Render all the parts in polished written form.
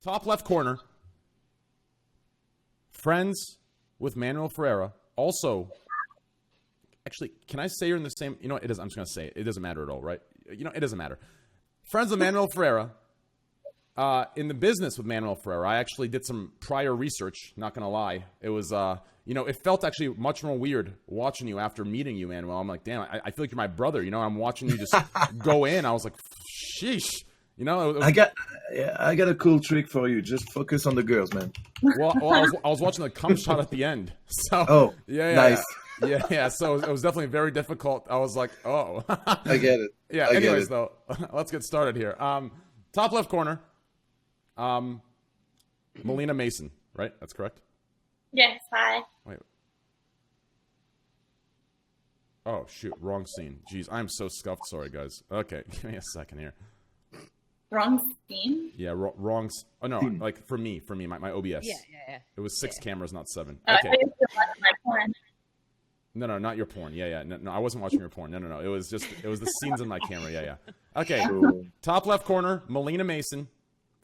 Top left corner. Friends with Manuel Ferreira. Also, actually, can I say you're in the same? You know what? It is. I'm just going to say it. It doesn't matter at all, right? You know, it doesn't matter. Friends with Manuel Ferreira. In the business with Manuel Ferreira, I actually did some prior research. Not going to lie. It was, you know, it felt actually much more weird watching you after meeting you, Manuel. I'm like, damn, I feel like you're my brother. You know, I'm watching you just go in. I was like, sheesh. You know, I got a cool trick for you. Just focus on the girls, man. Well, I was watching the cum shot at the end. So nice. Yeah. So it was definitely very difficult. I was like, oh, I get it. Yeah. Anyways, though, let's get started here. Top left corner. Melina Mason, right? That's correct. Yes. Hi. Wait. Oh shoot, wrong scene. Jeez, I'm so scuffed. Sorry, guys. Okay, give me a second here. Wrong scene? Yeah, wrong. Oh no, like for me, my OBS. Yeah. It was 6 cameras, not 7. Oh, Okay. I used to watch my porn. No, not your porn. Yeah. No, I wasn't watching your porn. No. It was the scenes in my camera. Yeah. Okay. Cool. Top left corner, Melina Mason,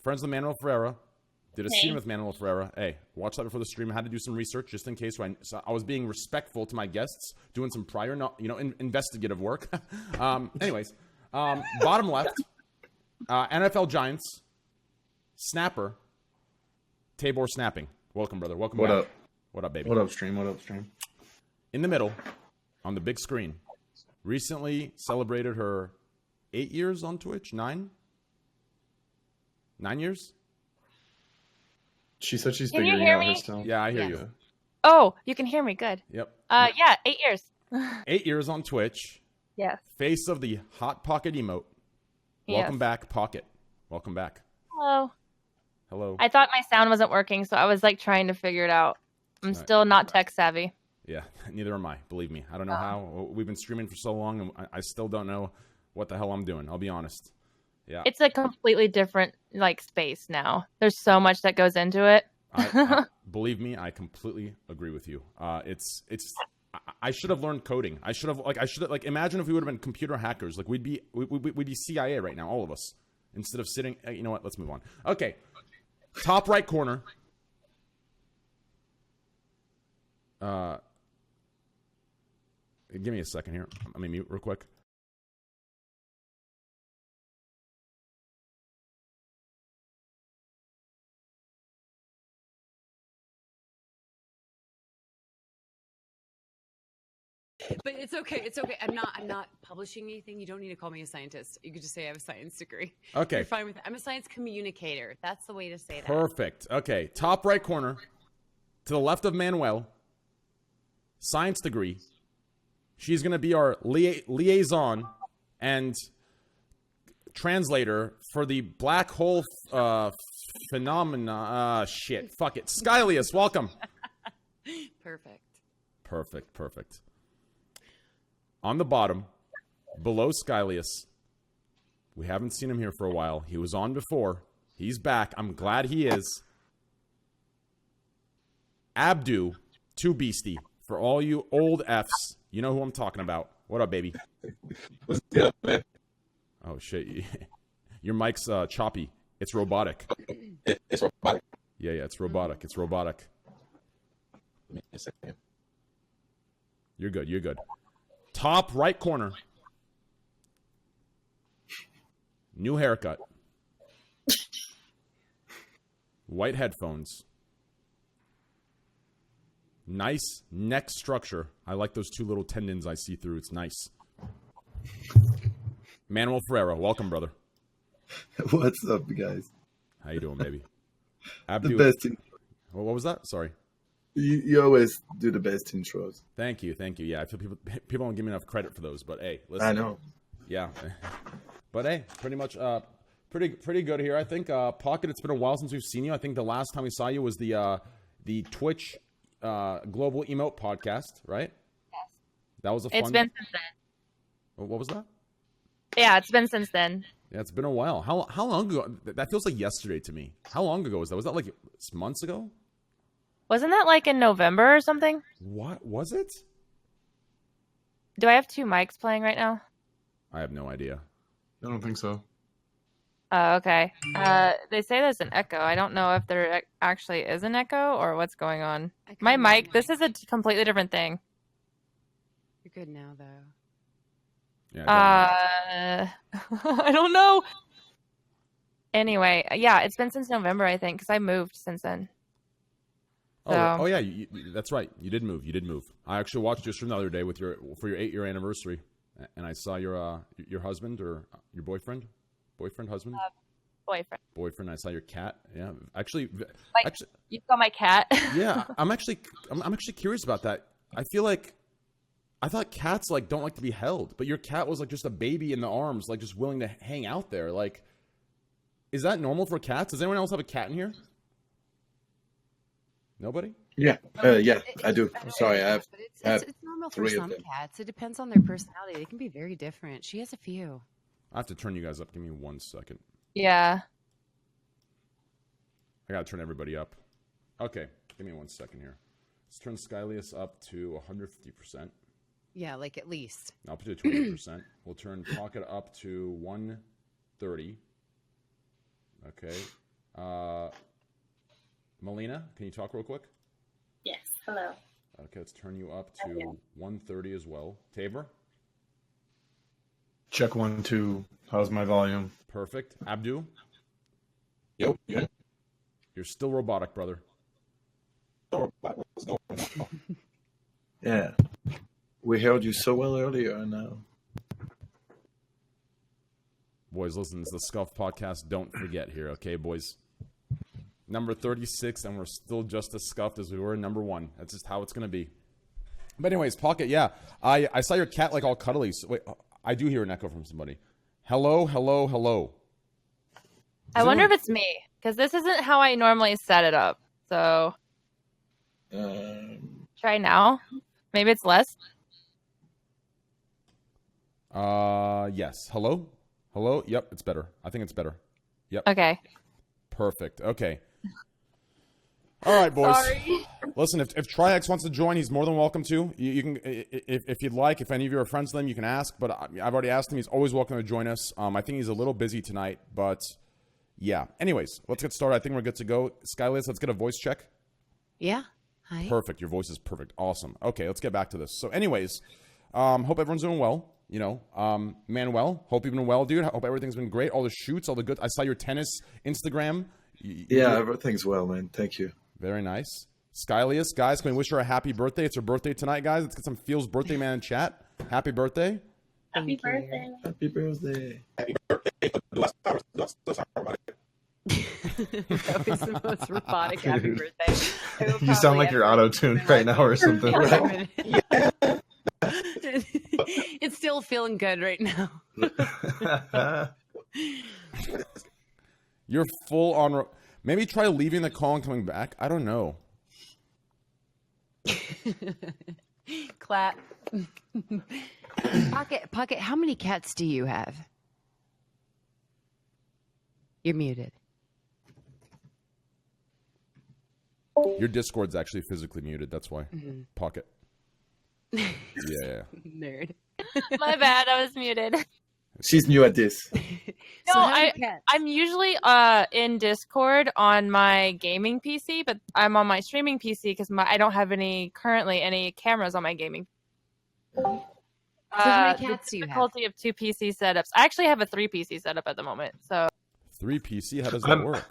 friends with Manuel Ferreira. Did a scene with Manuel Ferreira. Hey, watch that before the stream. I had to do some research just in case. So I was being respectful to my guests, doing some prior, investigative work. Anyways, bottom left. NFL Giants, Snapper, Tabor Snapping. Welcome, brother. Welcome What back. up? What up, baby? What up, stream? In the middle, on the big screen, recently celebrated her 8 years on Twitch. 9 years? She said she's Can you figuring hear out me? herself. Yeah, I hear you. Oh, you can hear me. Good. Yep. Yeah, 8 years. 8 years on Twitch. Yes. Face of the Hot Pocket emote. Welcome back, Pocket. Welcome back. Hello. I thought my sound wasn't working, so I was like trying to figure it out. I'm still not tech savvy. Yeah, neither am I. Believe me. I don't know how. We've been streaming for so long, and I still don't know what the hell I'm doing. I'll be honest. Yeah. It's a completely different like space now. There's so much that goes into it. Believe me, I completely agree with you. I should have learned coding. I should have imagine if we would have been computer hackers. Like we'd be CIA right now, all of us. Instead of sitting, you know what? Let's move on. Okay. Top right corner. Give me a second here. Let me mute real quick. But it's okay. It's okay. I'm not publishing anything. You don't need to call me a scientist. You could just say I have a science degree. Okay. You're fine with that. I'm a science communicator. That's the way to say that. Perfect. Okay. Top right corner. To the left of Manuel. Science degree. She's going to be our liaison and translator for the black hole phenomena. Shit. Fuck it. Skylius, welcome. Perfect. On the bottom, below Skylius, we haven't seen him here for a while. He was on before. He's back. I'm glad he is. Abdu, 2 Beastie. For all you old Fs, you know who I'm talking about. What up, baby? What's up, man? Oh, shit. Your mic's choppy. It's robotic. It's robotic. Yeah, it's robotic. It's robotic. You're good. Top right corner. New haircut. White headphones. Nice neck structure. I like those 2 little tendons I see through. It's nice. Manuel Ferreira, welcome, brother. What's up, guys? How you doing, baby? The best. What was that? Sorry. You always do the best intros. Thank you. Yeah, I feel people don't give me enough credit for those, but hey, listen. I know. Yeah, but hey, pretty much, pretty good here. I think Pocket. It's been a while since we've seen you. I think the last time we saw you was the Twitch Global Emote podcast, right? Yes. That was a fun. It's been since then. What was that? Yeah, it's been since then. Yeah, it's been a while. How long ago? That feels like yesterday to me. How long ago was that? Was that like months ago? Wasn't that like in November or something? What was it? Do I have 2 mics playing right now? I have no idea. I don't think so. Oh, okay. They say there's an echo. I don't know if there actually is an echo or what's going on. My mic, this is a completely different thing. You're good now, though. Yeah. I don't know. Anyway, yeah, it's been since November, I think, because I moved since then. Oh yeah, that's right. You did move. I actually watched your stream the other day for your 8-year anniversary, and I saw your husband or your boyfriend, husband, boyfriend. I saw your cat. Yeah, actually, you saw my cat. Yeah, I'm actually curious about that. I thought cats like don't like to be held, but your cat was like just a baby in the arms, like just willing to hang out there. Like, is that normal for cats? Does anyone else have a cat in here? Nobody? Yeah, yeah, I do. Sorry, I have. It's normal for some cats. It depends on their personality. They can be very different. She has a few. I have to turn you guys up. Give me 1 second. Yeah. I gotta turn everybody up. Okay, give me 1 second here. Let's turn Skylius up to 150%. Yeah, like at least. I'll put it to 20%. We'll turn Pocket up to 130. Okay. Melina, can you talk real quick? Yes. Hello. Okay, let's turn you up to 130 as well. Tabor? Check 1, 2. How's my volume? Perfect. Abdu? Yep. Yeah. You're still robotic, brother. Yeah. We heard you so well earlier, and now. Boys, listen, this is the Scuffed podcast. Don't forget here, okay, boys? Number 36, and we're still just as scuffed as we were in number 1. That's just how it's going to be. But anyways, Pocket, yeah. I saw your cat like all cuddly. So, wait, I do hear an echo from somebody. Hello, hello, hello. I wonder if it's me, because this isn't how I normally set it up. So try now. Maybe it's less. Yes. Hello? Hello? Yep, it's better. I think it's better. Yep. Okay. Perfect. Okay. All right, boys. Sorry. Listen, if Triax wants to join, he's more than welcome to. You can, if you'd like, if any of you are friends with him, you can ask. But I've already asked him. He's always welcome to join us. I think he's a little busy tonight, but yeah. Anyways, let's get started. I think we're good to go. Skyliz, let's get a voice check. Yeah. Hi. Perfect. Your voice is perfect. Awesome. Okay, let's get back to this. So anyways, hope everyone's doing well. You know, Manuel, hope you've been well, dude. Hope everything's been great. All the shoots, all the good. I saw your tennis Instagram. Yeah, everything's well, man. Thank you. Very nice. Skylius, guys, can we wish her a happy birthday? It's her birthday tonight, guys. Let's get some Feels birthday man in chat. Happy birthday. Happy birthday. Happy birthday. Happy birthday. That was the most robotic happy birthday. You sound like you're auto-tuned right now or something. Yeah. It's still feeling good right now. You're full on. Maybe try leaving the call and coming back. I don't know. Clap. Pocket, how many cats do you have? You're muted. Your Discord's actually physically muted. That's why. Mm-hmm. Pocket. Yeah. Nerd. My bad. I was muted. She's new at this. No, I'm usually in Discord on my gaming PC, but I'm on my streaming PC because I don't have currently any cameras on my gaming. So how many cats do you have? Difficulty of 2 PC setups. I actually have a 3 PC setup at the moment. So 3 PC? How does that work?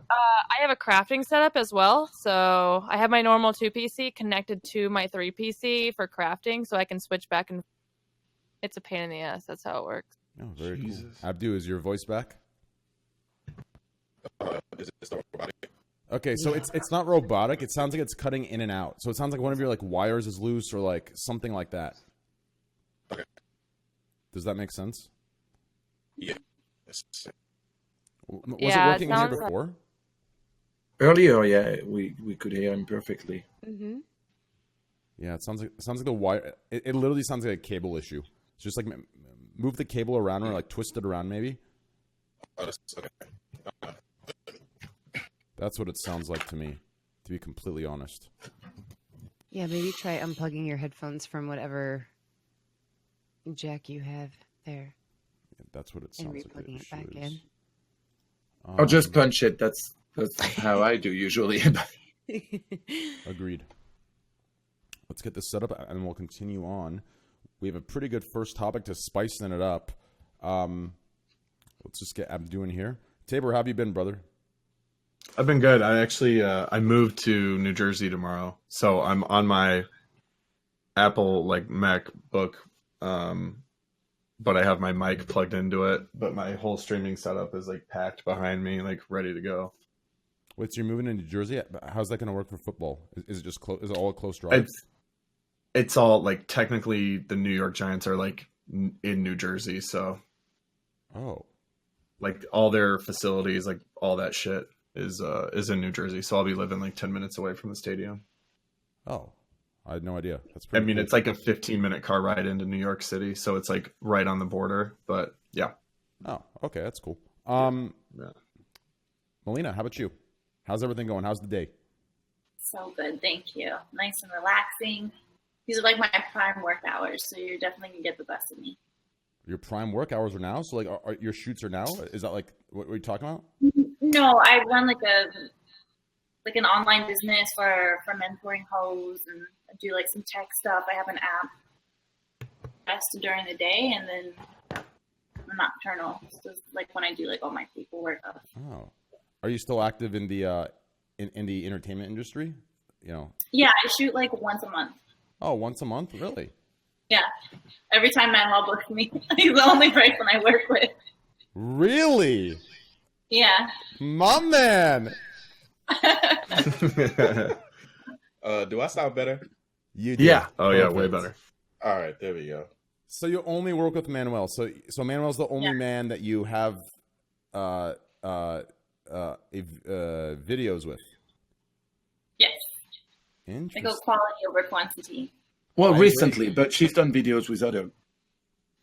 I have a crafting setup as well. So I have my normal 2 PC connected to my 3 PC for crafting, so I can switch back and. It's a pain in the ass. That's how it works. Oh, very cool. Abdu, is your voice back? Okay, so it's not robotic. It sounds like it's cutting in and out. So it sounds like one of your like wires is loose or like something like that. Okay. Does that make sense? Yeah. Was it working in here before? Earlier, yeah, we could hear him perfectly. Mm-hmm. Yeah, it sounds like the wire. It literally sounds like a cable issue. It's just like move the cable around or like twist it around, maybe. That's what it sounds like to me, to be completely honest. Yeah, maybe try unplugging your headphones from whatever jack you have there. Yeah, that's what it sounds and like. replugging it back in. Or just punch it. That's how I do usually. Agreed. Let's get this set up and we'll continue on. We have a pretty good first topic to spicing it up. Let's just get Abdu in here. Tabor, how have you been, brother? I've been good. I actually I moved to New Jersey tomorrow, so I'm on my Apple MacBook, but I have my mic plugged into it. But my whole streaming setup is packed behind me, ready to go. Wait, so you're moving to New Jersey? How's that going to work for football? Is it just close? Is it all a close drive? It's all technically the New York Giants are in New Jersey, so all their facilities, all that shit is in New Jersey. So I'll be living 10 minutes away from the stadium. Oh, I had no idea. That's pretty cool. It's a 15-minute car ride into New York City, so it's right on the border. But yeah. Oh, okay, that's cool. Yeah. Melina, how about you? How's everything going? How's the day? So good, thank you. Nice and relaxing. These are my prime work hours, so you're definitely gonna get the best of me. Your prime work hours are now? So are your shoots are now? Is that what are you talking about? No, I run an online business for mentoring hoes, and I do some tech stuff. I have an app best during the day, and then I'm nocturnal. So it's when I do all my paperwork stuff. Oh, are you still active in the in the entertainment industry? Yeah, I shoot once a month. Oh, once a month, really? Yeah, every time Manuel books me, he's the only person I work with. Really? Yeah. My man. Do I sound better? You do. Yeah. Oh yeah, way better. All right, there we go. So you only work with Manuel. So Manuel's the only man that you have videos with. Yes. I Interesting. go quality over quantity. Well, recently, but she's done videos with other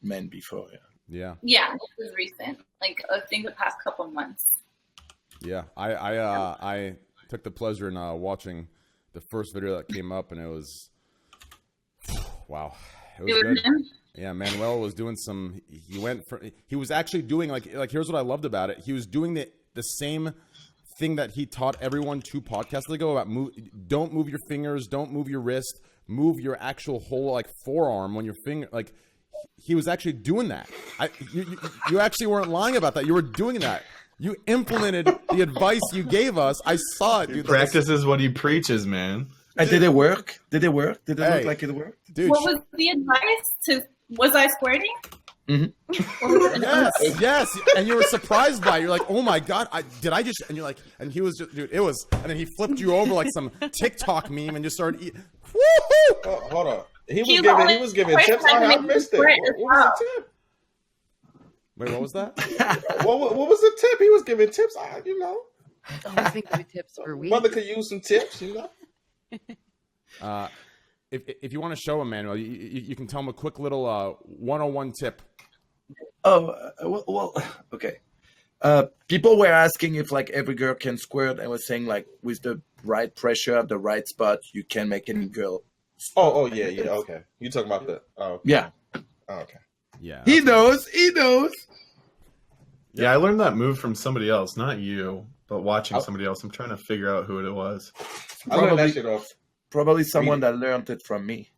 men before. Yeah. Yeah, this is recent. I think the past couple of months. Yeah. I took the pleasure in watching the first video that came up, and it was wow. It was good. Him? Yeah, Manuel was doing some. He was actually doing here's what I loved about it. He was doing the same thing that he taught everyone 2 podcasts ago about don't move your fingers, don't move your wrist, move your actual whole forearm when your finger he was actually doing that. You actually weren't lying about that. You were doing that. You implemented the advice you gave us. I saw it, dude. He practices what he preaches, man. And did it work? Did it work? Did it look like it worked? Dude, What was the advice? Was I squirting? Mm-hmm. Yes, and you were surprised by it. You're like, oh my god, did I just? And you're like, and he was just, dude, it was, and then he flipped you over like some TikTok meme and just started eating. Woo-hoo! Hold on. He was giving tips. I missed it. What was the tip? Wait, what was that? What was the tip? He was giving tips. I think the tips for weeks. Mother could use some tips, If you want to show him, Manuel, you can tell him a quick little 101 tip. Oh, well, okay. People were asking if every girl can squirt. I was saying with the right pressure at the right spot, you can make any girl. Oh yeah. Okay, you talking about the? Oh, okay. Yeah. Oh, okay. Yeah. He knows. Yeah, I learned that move from somebody else, not you, but watching somebody else. I'm trying to figure out who it was. I learned that shit off. Probably someone that learned it from me.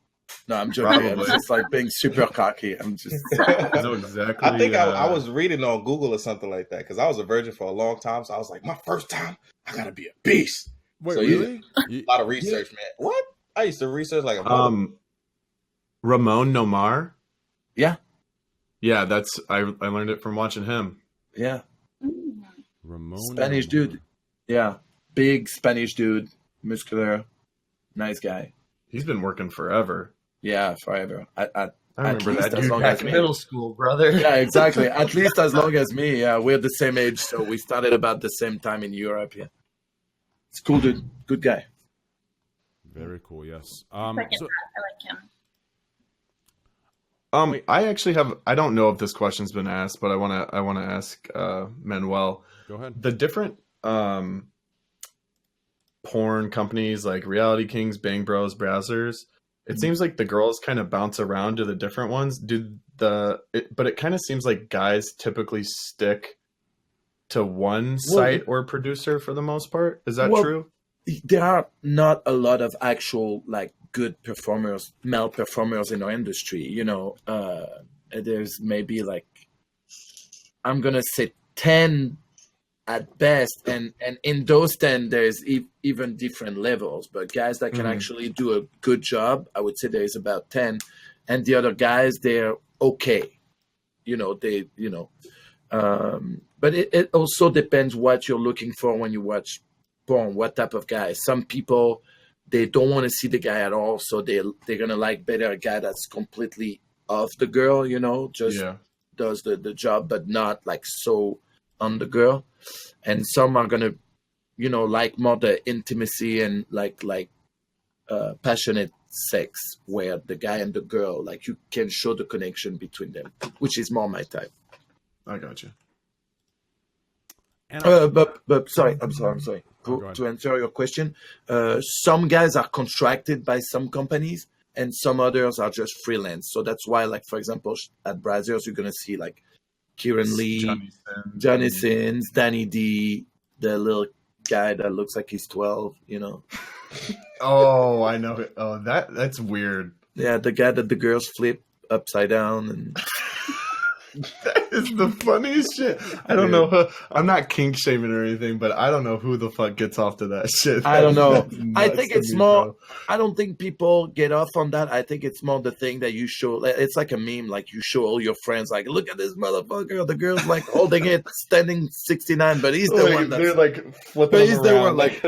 No, I'm joking. I'm just being super cocky. I'm just. I know exactly. I think I was reading on Google or something like that because I was a virgin for a long time. So I was like, my first time, I gotta be a beast. Wait, so really? A lot of research, man. What? I used to research like a Ramon Nomar. Yeah. Yeah, I learned it from watching him. Yeah. Ramon Spanish dude. Yeah. Big Spanish dude. Muscular. Nice guy. He's been working forever. Yeah, forever. I remember that as dude long back as in me. middle school, brother. Yeah, exactly. At least as long as me. Yeah, we're the same age, so we started about the same time in Europe. Yeah, it's cool, dude. Good guy. Very cool. Yes. I like him. I actually have. I don't know if this question's been asked, but I want to ask Manuel. Go ahead. The different porn companies like Reality Kings, Bang Bros, Brazzers. It seems like the girls kind of bounce around to the different ones. But it kind of seems like guys typically stick to one site or producer for the most part. Is that true? There are not a lot of actual like good performers, male performers in our industry. You know, there's maybe like, I'm gonna say 10 at best, and in those 10 there's even different levels, but guys that can actually do a good job, I would say there's about 10, and the other guys, they're okay, you know, but it also depends what you're looking for when you watch porn, what type of guy. Some people, they don't want to see the guy at all, so they're gonna like better a guy that's completely off the girl, you know, just does the job but not like so on the girl. And some are gonna, you know, like more the intimacy and like passionate sex, where the guy and the girl, like, you can show the connection between them, which is more my type. I got you. But sorry, I'm sorry. To answer your question, some guys are contracted by some companies, and some others are just freelance. So that's why, like, for example, at Brazzers, you're gonna see like Kieran Lee, Johnny Sins, Danny D, the little guy that looks like he's 12, you know. Oh, I know. Oh, that's weird. Yeah, the guy that the girls flip upside down and. That is the funniest shit. I don't know. I'm not kink shaming or anything, but I don't know who the fuck gets off to that shit. I don't know. I think it's more. Bro. I don't think people get off on that. I think it's more the thing that you show. It's like a meme. Like, you show all your friends, like, look at this motherfucker. The girl's like holding it, standing 69, but he's the one that's. They're like flipping. But he's the one like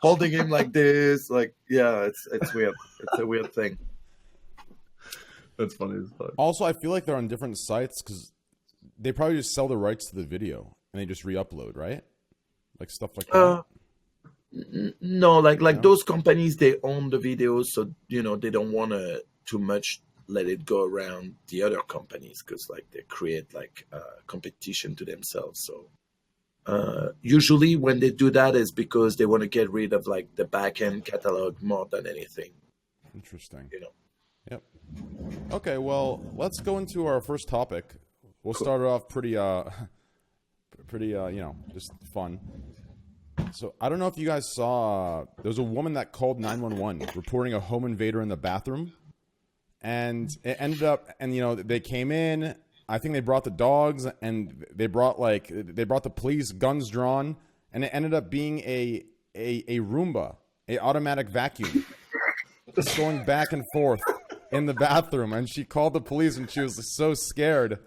holding him like this. Like, yeah, it's weird. It's a weird thing. That's funny as fuck. Also, I feel like they're on different sites because they probably just sell the rights to the video and they just re-upload, right? Like stuff like that. No, like those companies, they own the videos, so you know they don't want to too much let it go around the other companies, because like they create like competition to themselves. So usually when they do that is because they want to get rid of like the back end catalog more than anything. Interesting. You know. Yep. Okay, well, let's go into our first topic. We'll start it off pretty, just fun. So I don't know if you guys saw, there was a woman that called 911 reporting a home invader in the bathroom, and it ended up, and you know, they came in. I think they brought the dogs, and they brought the police, guns drawn, and it ended up being a Roomba, a automatic vacuum, just going back and forth in the bathroom, and she called the police, and she was so scared.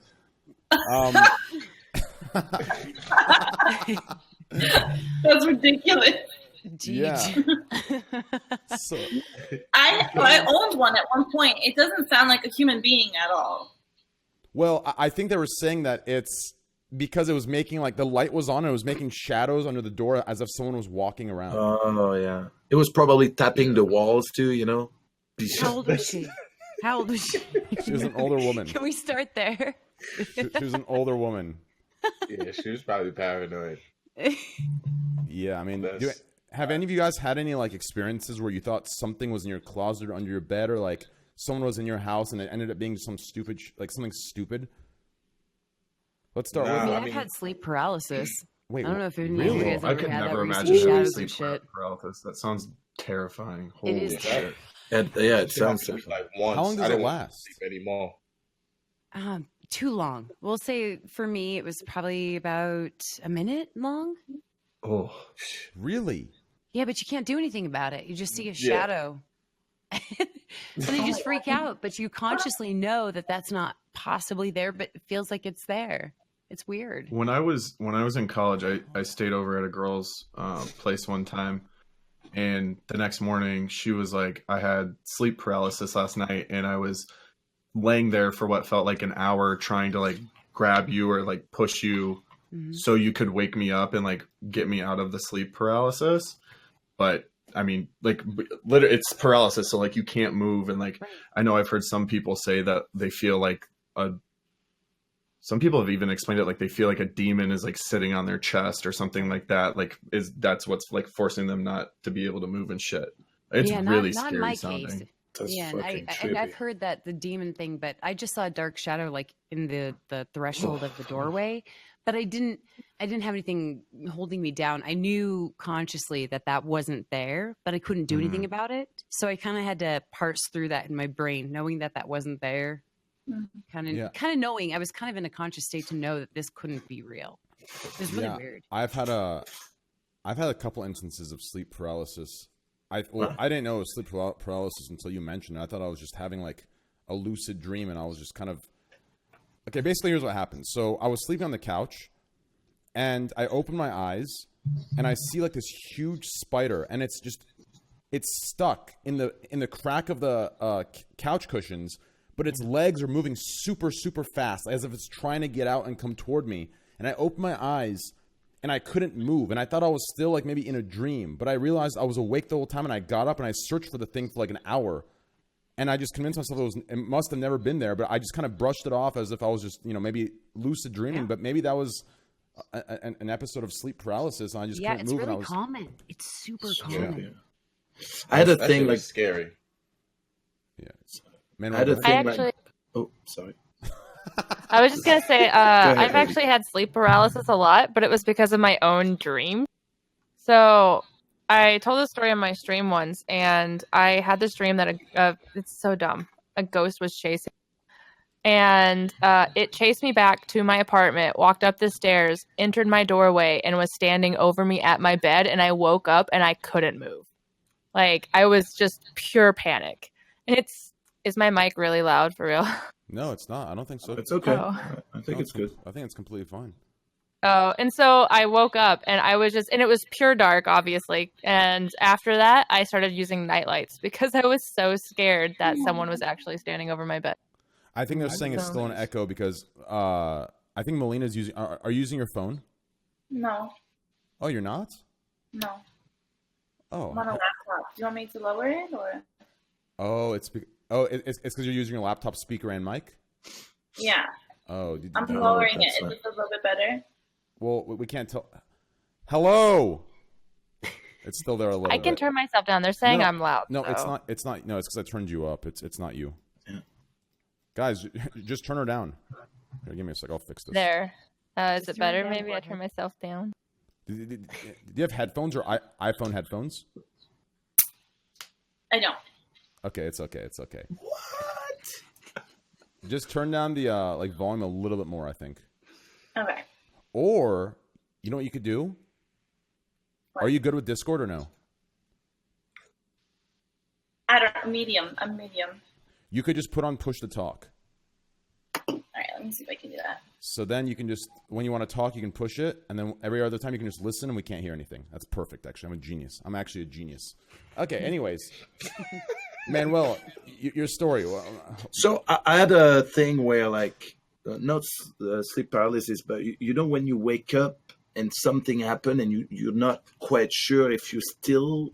That's ridiculous. Yeah. So, I owned one at one point. It doesn't sound like a human being at all. Well, I think they were saying that it's because it was making, like, the light was on and it was making shadows under the door as if someone was walking around. Oh, yeah. It was probably tapping the walls too, you know? How old was she? How old was she? She was an older woman. Can we start there? She was an older woman. Yeah, she was probably paranoid. Yeah, I mean, have any of you guys had any, like, experiences where you thought something was in your closet or under your bed, or, like, someone was in your house and it ended up being some stupid, something stupid? Let's start with I've had sleep paralysis. Wait, I don't know if any really? of you guys I ever could had never that, imagine having shadows sleep and shit. paralysis. That sounds terrifying. It Holy is shit. It sounds like once. How long does I didn't it want to last? sleep anymore. Too long. We'll say for me, it was probably about a minute long. Oh, really? Yeah, but you can't do anything about it. You just see a shadow. So you just freak out, but you consciously know that that's not possibly there, but it feels like it's there. It's weird. When I was in college, I stayed over at a girl's place one time, and the next morning she was like, I had sleep paralysis last night, and I was laying there for what felt like an hour trying to like grab you or like push you so you could wake me up and like get me out of the sleep paralysis. But I mean, like, literally, it's paralysis, so like you can't move, and like I know I've heard some people say that they feel like some people have even explained it like they feel like a demon is like sitting on their chest or something like that. Like, that's what's like forcing them not to be able to move and shit. It's really not scary in my sounding. case. That's Yeah, fucking and I've heard that the demon thing, but I just saw a dark shadow like in the threshold of the doorway. but I didn't have anything holding me down. I knew consciously that wasn't there, but I couldn't do anything about it. So I kind of had to parse through that in my brain, knowing that wasn't there. Kind of knowing I was kind of in a conscious state to know that this couldn't be real. It was really weird. I've had a couple instances of sleep paralysis. I didn't know it was sleep paralysis until you mentioned it. I thought I was just having like a lucid dream, and I was just kind of okay. Basically, here's what happened. So I was sleeping on the couch, and I opened my eyes, and I see like this huge spider, and it's stuck in the crack of the couch cushions, but its legs are moving super, super fast, as if it's trying to get out and come toward me. And I opened my eyes, and I couldn't move. And I thought I was still like maybe in a dream, but I realized I was awake the whole time, and I got up and I searched for the thing for like an hour. And I just convinced myself it must have never been there, but I just kind of brushed it off as if I was just, maybe lucid dreaming, but maybe that was an episode of sleep paralysis. And I just couldn't move. Yeah, it's really common. It's super common. Yeah. I had a thing like scary. Yeah. Man, I had a thing like. Oh, sorry. I was just gonna say, I've actually had sleep paralysis a lot, but it was because of my own dream. So I told this story on my stream once, and I had this dream that it's so dumb. A ghost was chasing, and it chased me back to my apartment, walked up the stairs, entered my doorway, and was standing over me at my bed. And I woke up and I couldn't move. Like, I was just pure panic. And is my mic really loud for real? No, it's not. I don't think so. It's okay. Oh. I think it's good. I think it's completely fine. Oh, and so I woke up and and it was pure dark, obviously. And after that, I started using nightlights because I was so scared that someone was actually standing over my bed. I think they're saying it's still an echo because I think Melina's using. Are you using your phone? No. Oh, you're not? No. Oh. I'm on a laptop. Do you want me to lower it or? Oh, it's because you're using your laptop speaker and mic. Yeah. Oh, I'm lowering it. Is it a little bit better? Well, we can't tell. Hello. It's still there a little bit. I can turn myself down. They're saying I'm loud. No, so. it's not. It's not. No, it's because I turned you up. It's not you. Yeah. Guys, just turn her down. Here, give me a sec. I'll fix this. There. Is it better? Maybe I turn myself down. Do you have headphones or iPhone headphones? I don't. Okay, it's okay. It's okay. What? Just turn down the volume a little bit more, I think. Okay. Or, you know what you could do? What? Are you good with Discord or no? Medium. I'm medium. You could just put on push to talk. All right, let me see if I can do that. So then you can just, when you want to talk, you can push it. And then every other time you can just listen and we can't hear anything. That's perfect, actually. I'm a genius. I'm actually a genius. Okay, anyways. Manuel, your story. So I had a thing where not sleep paralysis, but you know when you wake up and something happened and you're not quite sure if you're still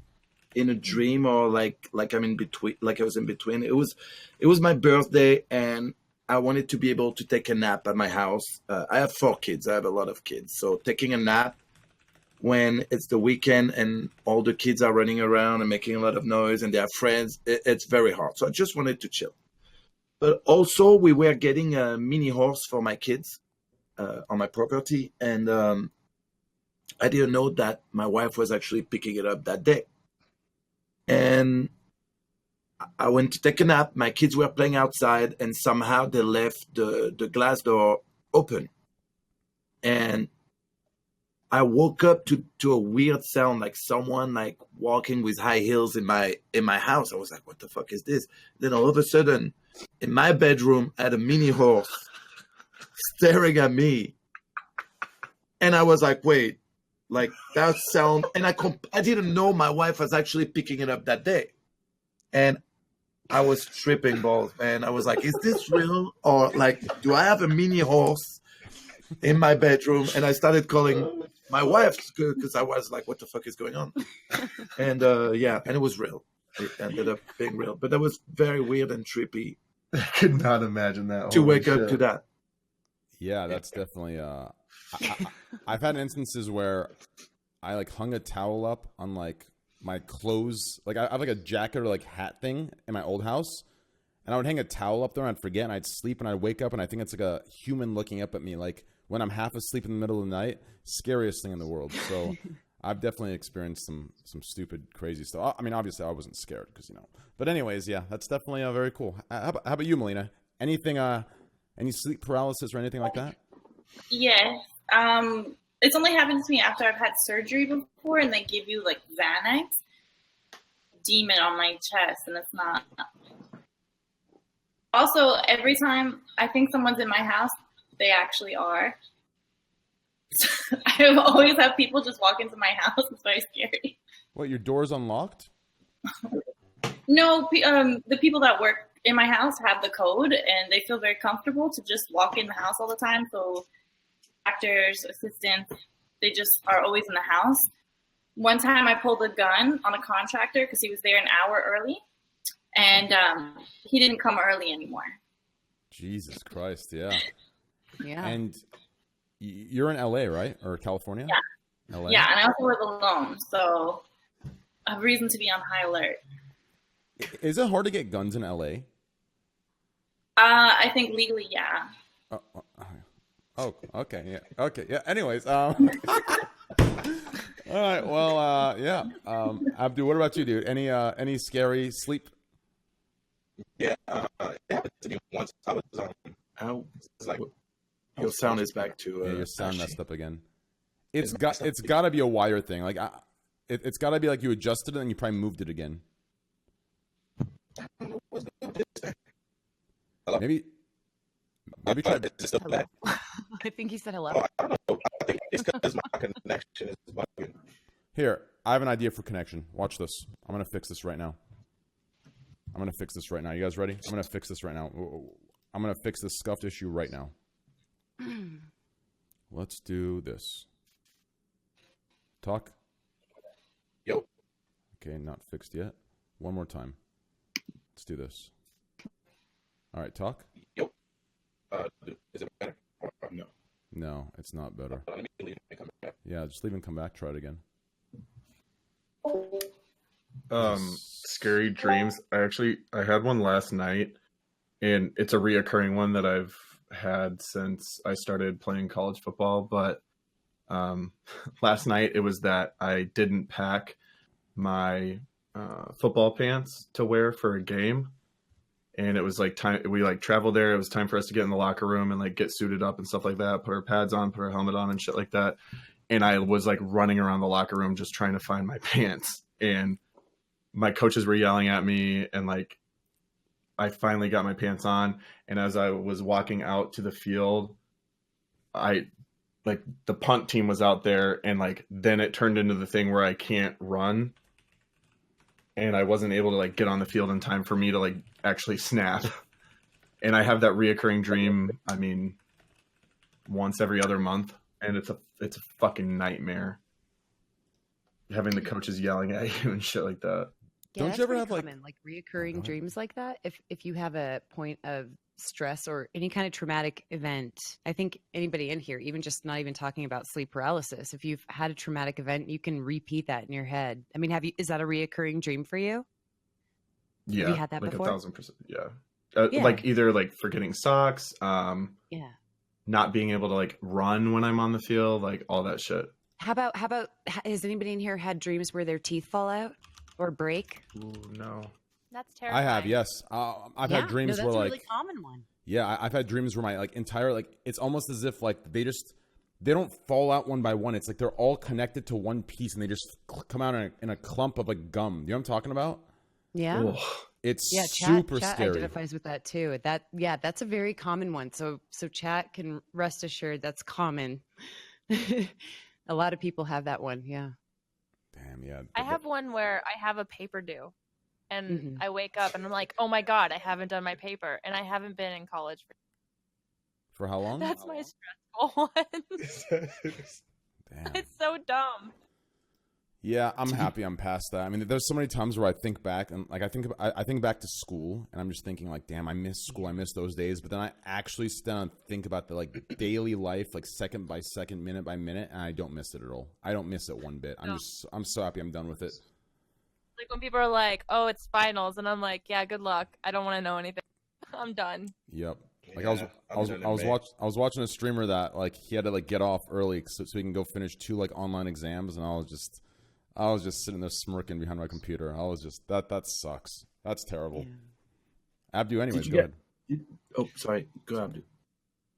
in a dream or like I'm in between, like I was in between. It was my birthday and I wanted to be able to take a nap at my house. I have 4 kids. I have a lot of kids. So taking a nap when it's the weekend and all the kids are running around and making a lot of noise and they have friends, it's very hard. So I just wanted to chill. But also we were getting a mini horse for my kids on my property. And I didn't know that my wife was actually picking it up that day. And I went to take a nap. My kids were playing outside and somehow they left the glass door open. And I woke up to a weird sound, like someone like walking with high heels in my house. I was like, what the fuck is this? Then all of a sudden, in my bedroom, I had a mini horse staring at me. And I was like, wait, like that sound. And I didn't know my wife was actually picking it up that day. And I was tripping balls, man. I was like, is this real? Or like, do I have a mini horse in my bedroom? And I started calling my wife because I was like, what the fuck is going on? And and it was real. It ended up being real. But that was very weird and trippy. I could not imagine that. To wake up to that. Yeah, that's definitely... I've had instances where I like hung a towel up on like my clothes. Like I have like a jacket or like hat thing in my old house. And I would hang a towel up there and I'd forget and I'd sleep and I'd wake up and I think it's like a human looking up at me like, when I'm half asleep in the middle of the night, scariest thing in the world. So I've definitely experienced some stupid, crazy stuff. I mean, obviously I wasn't scared because, you know. But anyways, yeah, that's definitely very cool. How about you, Melina? Anything, any sleep paralysis or anything like that? Yes. It's only happened to me after I've had surgery before, and they give you like Xanax. Demon on my chest, and it's not. Also, every time I think someone's in my house, they actually are. I always have people just walk into my house. It's very scary. What, your door's unlocked? No, the people that work in my house have the code, and they feel very comfortable to just walk in the house all the time. So actors, assistants, they just are always in the house. One time I pulled a gun on a contractor because he was there an hour early, and he didn't come early anymore. Jesus Christ, yeah. Yeah. And you're in LA, right? Or California? Yeah. LA? Yeah, and I also live alone, so I have reason to be on high alert. Is it hard to get guns in LA? I think legally, yeah. Oh, okay, yeah. Okay, yeah. Anyways, all right, well, yeah. Abdu, what about you, dude? Any scary sleep? Yeah, it happened to me once. I was like, Your sound is back to. Yeah, your sound messed up again. It's got to be a wire thing. Like, it's got to be like you adjusted it and you probably moved it again. Maybe try. Hello. I think he said hello. I don't know. I think it's because my connection is bugging. Here, I have an idea for connection. Watch this. I'm gonna fix this right now. You guys ready? I'm gonna fix this right now. I'm gonna fix this scuffed issue right now. Let's do this. Talk. Yo. Okay, not fixed yet. One more time. Let's do this. All right, talk. Yo. Is it better? No. No, it's not better. Let me leave and come back. Yeah, just leave and come back. Try it again. Scary dreams. I had one last night, and it's a reoccurring one that I've had since I started playing college football. But last night it was that I didn't pack my football pants to wear for a game, and it was like time we like traveled there. It was time for us to get in the locker room and like get suited up and stuff like that, put our pads on, put our helmet on and shit like that. And I was like running around the locker room just trying to find my pants, and my coaches were yelling at me, and like I finally got my pants on, and as I was walking out to the field, the punt team was out there, and like then it turned into the thing where I can't run, and I wasn't able to like get on the field in time for me to like actually snap. And I have that reoccurring dream, I mean, once every other month, and it's a fucking nightmare. Having the coaches yelling at you and shit like that. Yeah, Don't you ever have common, like reoccurring dreams like that? If you have a point of stress or any kind of traumatic event, I think anybody in here, even just not even talking about sleep paralysis, if you've had a traumatic event, you can repeat that in your head. I mean, is that a reoccurring dream for you? Yeah, have you had that like before? 1,000%. Yeah. Yeah. Like either like forgetting socks, yeah, not being able to like run when I'm on the field, like all that shit. How about has anybody in here had dreams where their teeth fall out or break? Ooh, no. That's terrifying. I have, yes. I've had dreams that's where a like really common one. yeah, I've had dreams where my like entire like it's almost as if like they don't fall out one by one. It's like they're all connected to one piece and they just come out in a clump of like gum. You know what I'm talking about? Yeah. Ugh. It's Chat scary. identifies with that too. That's a very common one. So chat can rest assured that's common. A lot of people have that one. Yeah. Damn, yeah. I have one where I have a paper due, and Mhm. I wake up and I'm like, oh my God, I haven't done my paper, and I haven't been in college For how long? That's my stressful one. Damn. It's so dumb. Yeah, I'm happy I'm past that. I mean, there's so many times where I think back and like I think back to school and I'm just thinking like, damn, I miss school. I miss those days. But then I actually sit down and think about the like daily life, like second by second, minute by minute, and I don't miss it at all. I don't miss it one bit. I'm so happy I'm done with it. Like when people are like, "Oh, it's finals," and I'm like, "Yeah, good luck. I don't want to know anything. I'm done." Yep. Like Yeah, I was watching a streamer that like he had to like get off early so he can go finish 2 like online exams, and I was just sitting there smirking behind my computer. I was just that sucks. That's terrible. Yeah. Abdu, anyways, Did you go get- ahead. Oh, sorry. Go ahead. Dude.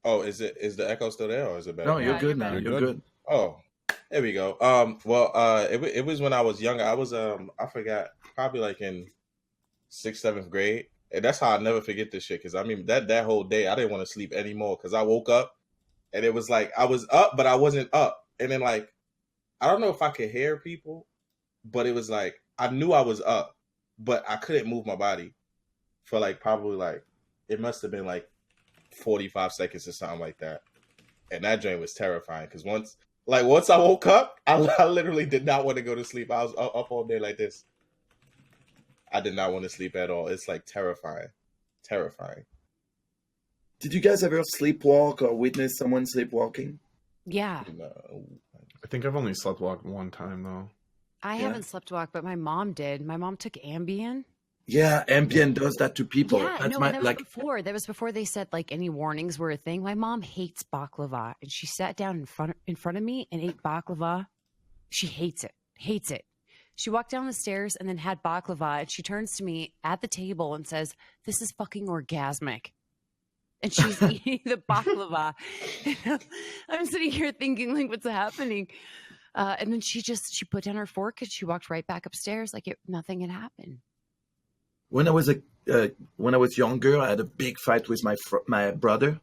Oh, is the echo still there, or is it better? No, now? you're Yeah, good you're now. better. You're good. Oh, there we go. It was when I was younger. I was I forgot, probably like in 6th, 7th grade, and that's how I never forget this shit. Because I mean that whole day I didn't want to sleep anymore because I woke up and it was like I was up but I wasn't up, and then like I don't know if I could hear people, but it was like I knew I was up, but I couldn't move my body for like probably like it must have been like 45 seconds or something like that. And that joint was terrifying because once I woke up, I literally did not want to go to sleep. I was up all day like this. I did not want to sleep at all. It's like terrifying. Did you guys ever sleepwalk or witness someone sleepwalking? Yeah. No. I think I've only slept walked one time though. I Yeah. haven't slept walk, but my mom did. My mom took Ambien. Yeah, Ambien does that to people. Yeah, That's no, my and like. that was before they said like any warnings were a thing. My mom hates baklava, and she sat down in front of me and ate baklava. She hates it. She walked down the stairs and then had baklava, and she turns to me at the table and says, "This is fucking orgasmic." And she's eating the baklava. I'm sitting here thinking, like, what's happening? And then she put down her fork and she walked right back upstairs like nothing had happened. When I was younger, I had a big fight with my brother.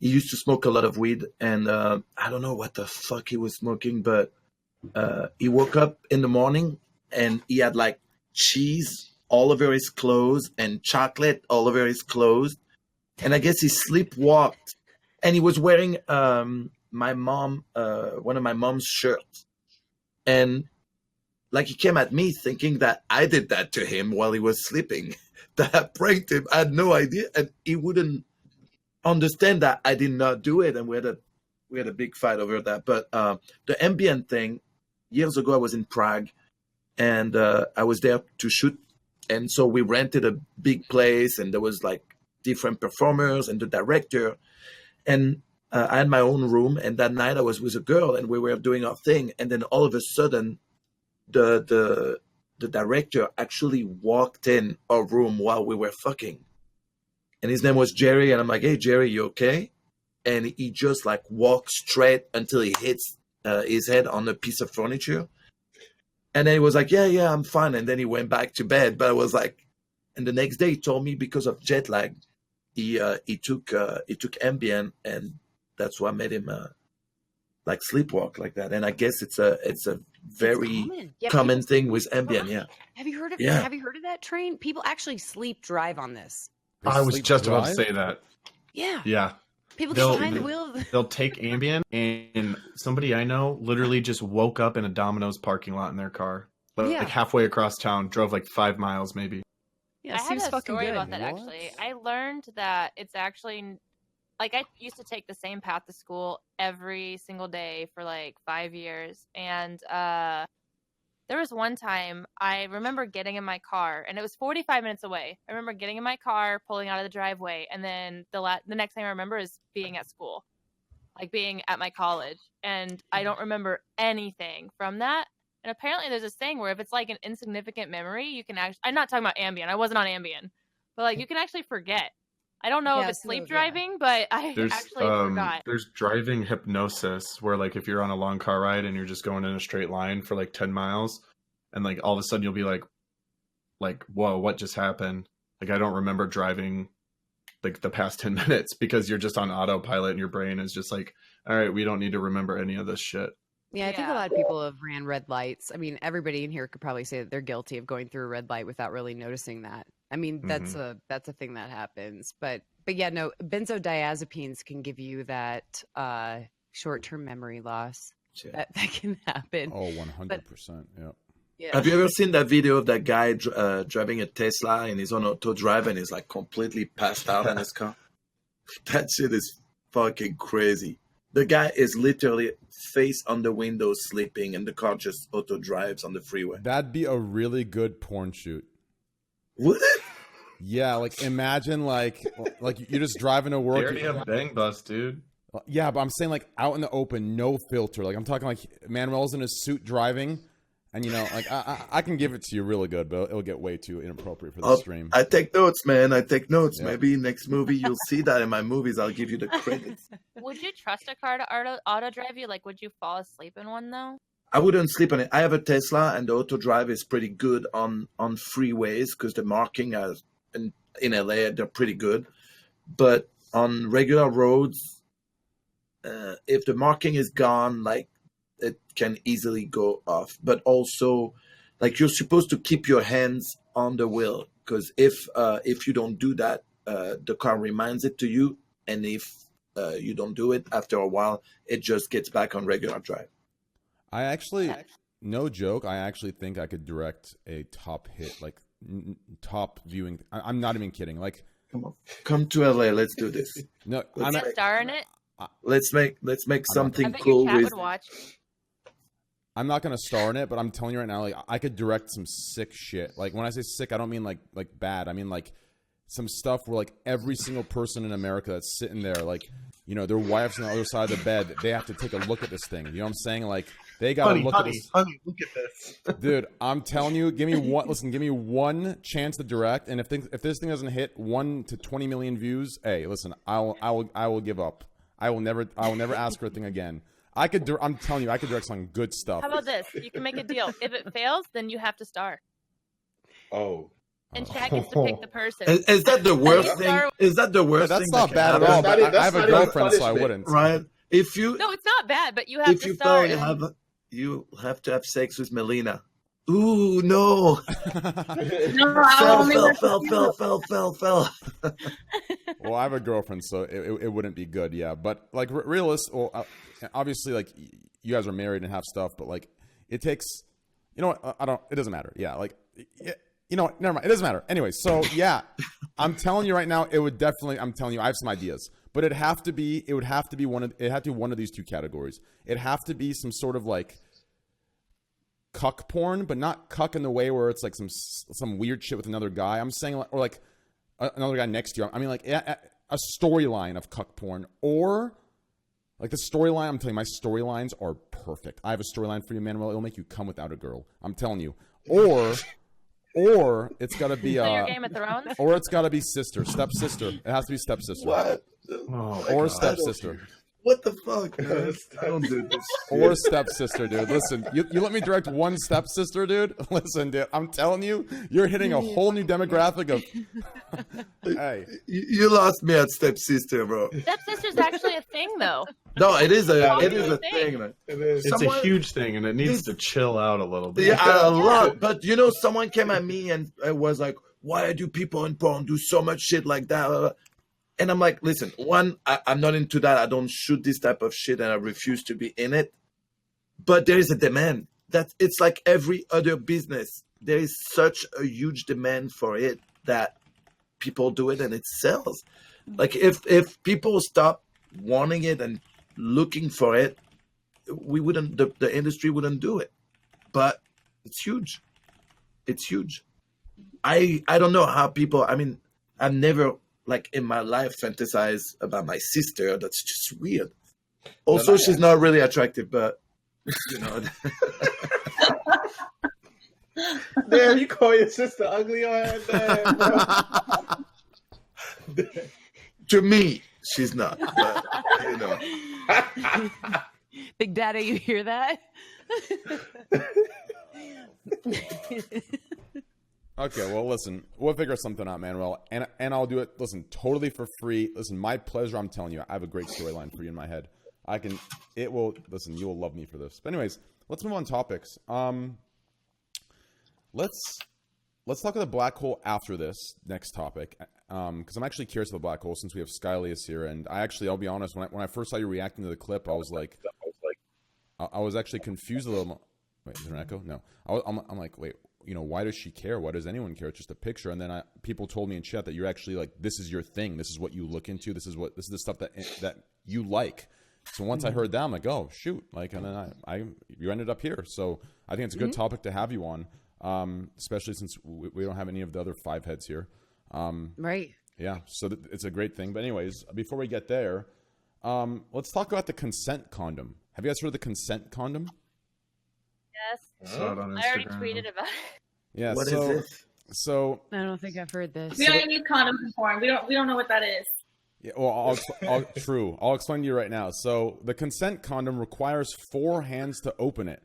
He used to smoke a lot of weed, and I don't know what the fuck he was smoking, but he woke up in the morning and he had like cheese all over his clothes and chocolate all over his clothes, and I guess he sleepwalked, and he was wearing one of my mom's shirts, and like he came at me thinking that I did that to him while he was sleeping, that I pranked him. I had no idea, and he wouldn't understand that I did not do it, and we had a big fight over that. But the ambient thing, years ago, I was in Prague, and I was there to shoot, and so we rented a big place, and there was like different performers and the director, and I had my own room. And that night I was with a girl, and we were doing our thing, and then all of a sudden, the director actually walked in our room while we were fucking, and his name was Jerry, and I'm like, "Hey Jerry, you okay?" And he just like walked straight until he hits his head on a piece of furniture, and then he was like, yeah, I'm fine, and then he went back to bed. But I was like, and the next day he told me because of jet lag, he took Ambien, and that's what made him like sleepwalk like that. And I guess it's a very common thing with Ambien. Yeah. Have you heard of Yeah. Have you heard of that train? People actually sleep drive on this. I was Sleep just about to drive? say that. Yeah. Yeah. People They'll- get behind the wheel. They'll take Ambien, and somebody I know literally just woke up in a Domino's parking lot in their car. Like Yeah. halfway across town, drove like 5 miles maybe. Yeah, I had seems a fucking story good. about that What? actually. I learned that it's actually like I used to take the same path to school every single day for like 5 years, and there was one time I remember getting in my car, and it was 45 minutes away. I remember getting in my car, pulling out of the driveway, and then the next thing I remember is being at school, like being at my college, and I don't remember anything from that. And apparently there's this thing where if it's like an insignificant memory, you can actually, I'm not talking about Ambien. I wasn't on Ambien, but like you can actually forget. I don't know Yeah, if it's some sleep of- yeah. driving, but I There's actually forgot. there's driving hypnosis where like if you're on a long car ride and you're just going in a straight line for like 10 miles and like all of a sudden you'll be like whoa, what just happened? Like I don't remember driving like the past 10 minutes because you're just on autopilot and your brain is just like, all right, we don't need to remember any of this shit. Yeah, I think a Yeah. lot of people have ran red lights. I mean, everybody in here could probably say that they're guilty of going through a red light without really noticing that. I mean, that's a thing that happens. But yeah, no, benzodiazepines can give you that short-term memory loss. Yeah. That can happen. Oh, 100%. Yeah. Yeah. Have you ever seen that video of that guy driving a Tesla and he's on auto drive and he's like completely passed out in his car? That shit is fucking crazy. The guy is literally face on the window sleeping, and the car just auto drives on the freeway. That'd be a really good porn shoot. Would it? Yeah, like imagine like you're just driving to They work. already have Bang Bus, dude. Yeah, but I'm saying like out in the open, no filter. Like I'm talking like Manuel's in his suit driving, and you know, like I can give it to you really good, but it'll get way too inappropriate for the stream. I take notes, man. I take notes. Yeah. Maybe next movie you'll see that in my movies. I'll give you the credits. Would you trust a car to auto drive you? Like, would you fall asleep in one though? I wouldn't sleep on it. I have a Tesla, and the auto drive is pretty good on freeways because the marking in LA they're pretty good, but on regular roads. If the marking is gone, like it can easily go off. But also, like you're supposed to keep your hands on the wheel because if you don't do that, the car reminds it to you, and if you don't do it, after a while, it just gets back on regular drive. I actually, no joke, I actually think I could direct a top hit, like top viewing. I'm not even kidding. Like, come to LA. Let's do this. No, Would you star in it? Let's make something I bet cool your cat with. would watch. I'm not gonna star in it, but I'm telling you right now, like I could direct some sick shit. Like when I say sick, I don't mean like bad. I mean like some stuff where like every single person in America that's sitting there, like you know, their wife's on the other side of the bed, they have to take a look at this thing. You know what I'm saying? Like they gotta look at this. Honey, look at this. Dude, I'm telling you, give me one chance to direct, and if this thing doesn't hit 1 to 20 million views, hey, listen, I will give up. I will never ask for a thing again. I'm telling you, I could direct some good stuff. How about this? You can make a deal. If it fails, then you have to star. Oh. And Chad gets to pick the person. Is that the worst thing? Is that the worst thing? That's not that bad can at all. happen? But I have a girlfriend, so I wouldn't. Right? If you No, it's not bad, but you have if to you star. fail, you have to have sex with Melina. Ooh, no. No, I only fell. Well, I have a girlfriend, so it wouldn't be good, yeah. But like well, obviously, like you guys are married and have stuff, but like it takes, you know what? It doesn't matter. Yeah, like you know what? Never mind. It doesn't matter. Anyway, so yeah, I'm telling you right now, it would definitely. I'm telling you, I have some ideas, but it would have to be one of these two categories. It'd have to be some sort of like cuck porn, but not cuck in the way where it's like some weird shit with another guy. I'm saying like, or like another guy next to you. I mean like a storyline of cuck porn, or like the storyline. I'm telling you, my storylines are perfect. I have a storyline for you, Manuel. It'll make you come without a girl. I'm telling you. Or it's got to be your Game of Thrones? Or it's got to be stepsister. It has to be stepsister. What? Or stepsister. What the fuck, man? I don't do this. Or stepsister, dude. Listen, you let me direct one stepsister, dude? Listen, dude, I'm telling you, you're hitting a whole new demographic of... Hey. You lost me at stepsister, bro. Stepsister's actually a thing, though. No, it is a thing. man. It's a huge thing, and it needs to chill out a little bit. Yeah, a lot. But you know, someone came at me and was like, "Why do people in porn do so much shit like that?" And I'm like, listen, one, I'm not into that. I don't shoot this type of shit, and I refuse to be in it. But there is a demand. It's like every other business. There is such a huge demand for it that people do it, and it sells. Like if people stop wanting it and looking for it, we wouldn't. The industry wouldn't do it. But it's huge. It's huge. I don't know how people. I mean, I've never. Like in my life, fantasize about my sister. That's just weird. Also, she's not really attractive, but you know. Damn, you call your sister ugly on that, bro. To me, she's not. But, you know. Big Daddy, you hear that? Okay, well, listen, we'll figure something out, Manuel, and I'll do it, listen, totally for free. Listen, my pleasure, I'm telling you, I have a great storyline for you in my head. Listen, you will love me for this. But anyways, let's move on topics. Let's talk about the black hole after this next topic, because I'm actually curious about the black hole since we have Skylius here, and I'll be honest, when I first saw you reacting to the clip, I was like, I was actually confused a little. Wait, is there an echo? No. I'm like, wait. You know, why does she care? Why does anyone care? It's just a picture. And then people told me in chat that you're actually like, this is your thing. This is what you look into. This is the stuff that you like. So once I heard that, I'm like, oh shoot! Like, and then you ended up here. So I think it's a good topic to have you on, especially since we don't have any of the other five heads here. Right. Yeah, so it's a great thing. But anyways, before we get there, let's talk about the consent condom. Have you guys heard of the consent condom? Yes. Saw it on I already Instagram. tweeted about it. Yeah. What is so, this? So I don't think I've heard this. We don't need condoms in porn. We don't know what that is. yeah, well, true. I'll explain to you right now. So the consent condom requires 4 hands to open it.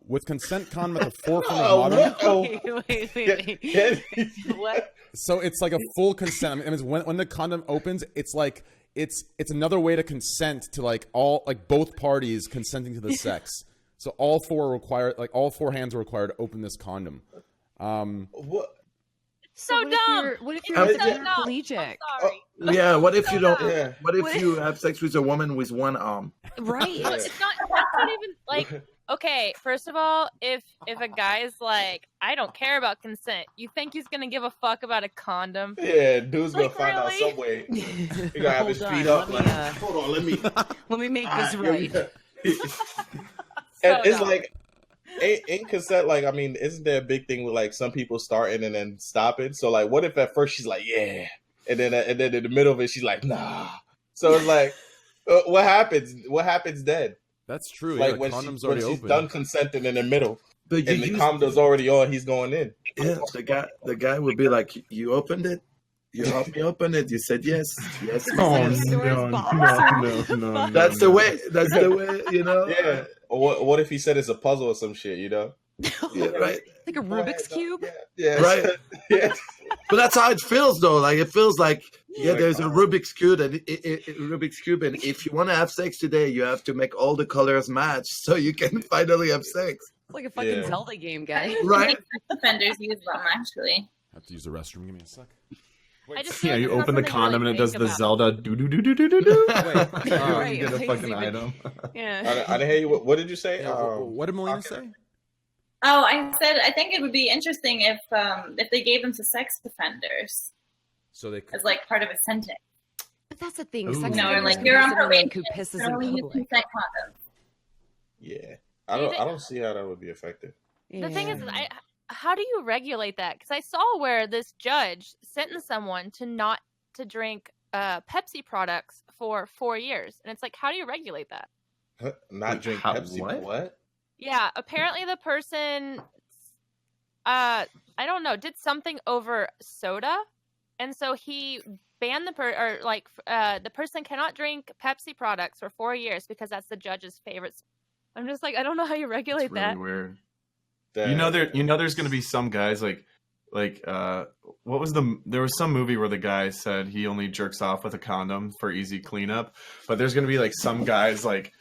With consent condom at the forefront of modern. Wait. What? So it's like a full consent. I mean, when the condom opens, it's like it's another way to consent to like both parties consenting to the sex. So all 4 hands are required to open this condom. What? So What if dumb. you're- What if How you're did a you- paraplegic? Sorry. Yeah, what if you don't? Yeah. What if you have sex with a woman with one arm? Right. Well, it's not. That's not even like. Okay, first of all, if a guy's like, I don't care about consent, you think he's gonna give a fuck about a condom? Yeah, dude's gonna Like, find out really? some way. He gonna have his Hold feet on, up. let Like, me, hold on, let me. Let me make this Here we right. go. And So it's dumb. like, in consent, like, I mean, isn't there a big thing with like some people starting and then stopping? So like, what if at first she's like, yeah, and then in the middle of it she's like, nah. So it's like, what happens? What happens then? That's true. Like yeah, when, the condom's when already she's open. done consenting in the middle, But and the condom's already on, he's going in. yeah, the guy would be like, "You opened it. You helped me open it. You said yes, yes." Oh yes. no! That's the way. That's the way. You know. Yeah. Or what if he said it's a puzzle or some shit? You know? Yeah, right. Like a Rubik's Cube? Yeah. Right. Yeah. But that's how it feels, though. Like it feels like Yeah. there's a Rubik's cube, and Rubik's cube, and if you want to have sex today, you have to make all the colors match so you can finally have sex. It's like a fucking Yeah. Zelda game, guy. Right. Offenders use them actually. I have to use the restroom. Give me a sec. I just feel Yeah, like you it's not open the something to really condom and it does think the about. Zelda do do do do do do do. Wait, You Right, get a like, fucking see, item. Yeah. I didn't hear you. What did you say? Yeah, what did Melina say? Oh, I said I think it would be interesting if they gave them to sex offenders So they as like part of a sentence. But that's the thing. Ooh. Sex No, or offenders like can you're be on someone probation. who pisses You can only in use public. consent condoms. Yeah. I don't see how that would be effective. The thing is, Yeah. how do you regulate that? Because I saw where this judge sentenced someone to not to drink Pepsi products for 4 years, and it's like, how do you regulate that? Huh? Not Wait, drink how- Pepsi. what? What? Yeah, apparently the person, I don't know, did something over soda, and so he banned the the person cannot drink Pepsi products for 4 years because that's the judge's favorite. I'm just like, I don't know how you regulate It's really that. weird. That- You know there's gonna be some guys like what was there was some movie where the guy said he only jerks off with a condom for easy cleanup, but there's gonna be like some guys like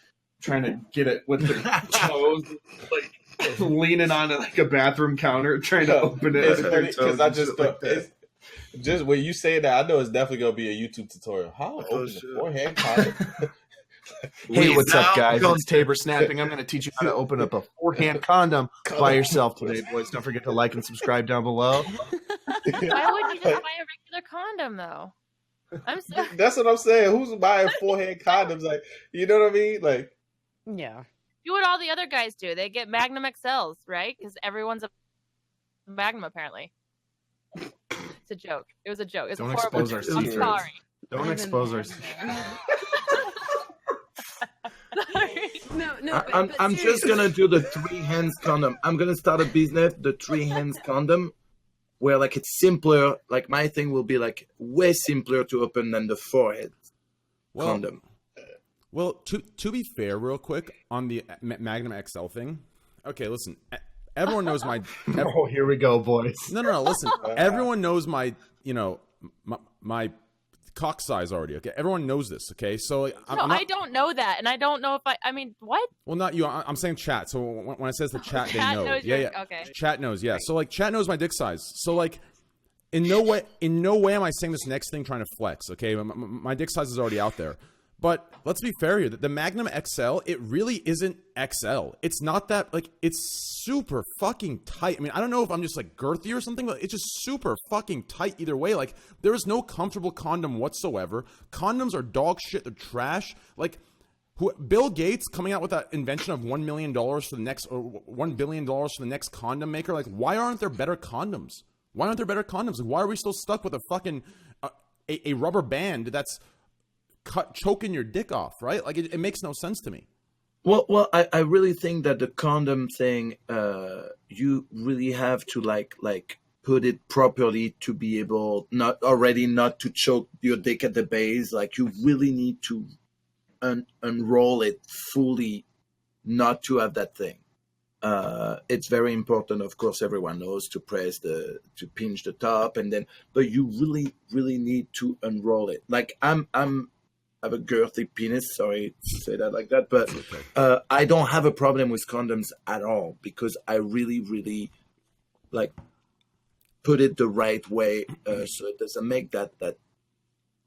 trying to get it with their toes, like leaning on like a bathroom counter trying to open it It's with funny their toes because I and just shit like that. it's just when you say that, I know it's definitely gonna be a YouTube tutorial. How to Oh, open shit. the forehand condom. Hey, what's up, now guys? don't- It's Tabor Snapping. I'm going to teach you how to open up a forehand condom by yourself today, boys. Don't forget to like and subscribe down below. Why wouldn't you just buy a regular condom though? I'm so That's what I'm saying. Who's buying forehand condoms? Like, you know what I mean? Like, Yeah. do what all the other guys do. They get Magnum XLs, right? Because everyone's a Magnum apparently. It's a joke. It was a joke. It's Don't a horrible expose our joke. I'm secrets. sorry. Don't Even expose our. Sorry. No, I'm just gonna do the 3 hands condom. I'm gonna start a business, the 3 hands condom, where like it's simpler. Like my thing will be like way simpler to open than the forehead condom. Well, to be fair, real quick on the Magnum XL thing. Okay, listen. Everyone knows my. Oh, here we go, boys. No. Listen, everyone knows my. My cock size already. Okay, everyone knows this. Okay, so I'm not, I don't know that, and I don't know if I mean, what? Well, not you. I'm saying chat. So when I says the chat, they Chat know. knows Yeah, your- yeah. okay. Chat knows. Yeah. So like, chat knows my dick size. So like, in no way am I saying this next thing trying to flex. Okay, my dick size is already out there. But let's be fair here. The Magnum XL, it really isn't XL. It's not that, like, it's super fucking tight. I mean, I don't know if I'm just, like, girthy or something, but it's just super fucking tight either way. Like, there is no comfortable condom whatsoever. Condoms are dog shit. They're trash. Like, Bill Gates coming out with that invention of $1 million for the next, or $1 billion for the next condom maker. Like, why aren't there better condoms? Why aren't there better condoms? Like, why are we still stuck with a fucking a rubber band that's choking your dick off, right? Like, it makes no sense to me. Well, I really think that the condom thing, you really have to like put it properly to be able not to choke your dick at the base. Like, you really need to unroll it fully, not to have that thing. It's very important, of course, everyone knows to pinch the top, but you really need to unroll it. Like, I have a girthy penis, sorry to say that like that, but I don't have a problem with condoms at all, because I really like put it the right way, so it doesn't make that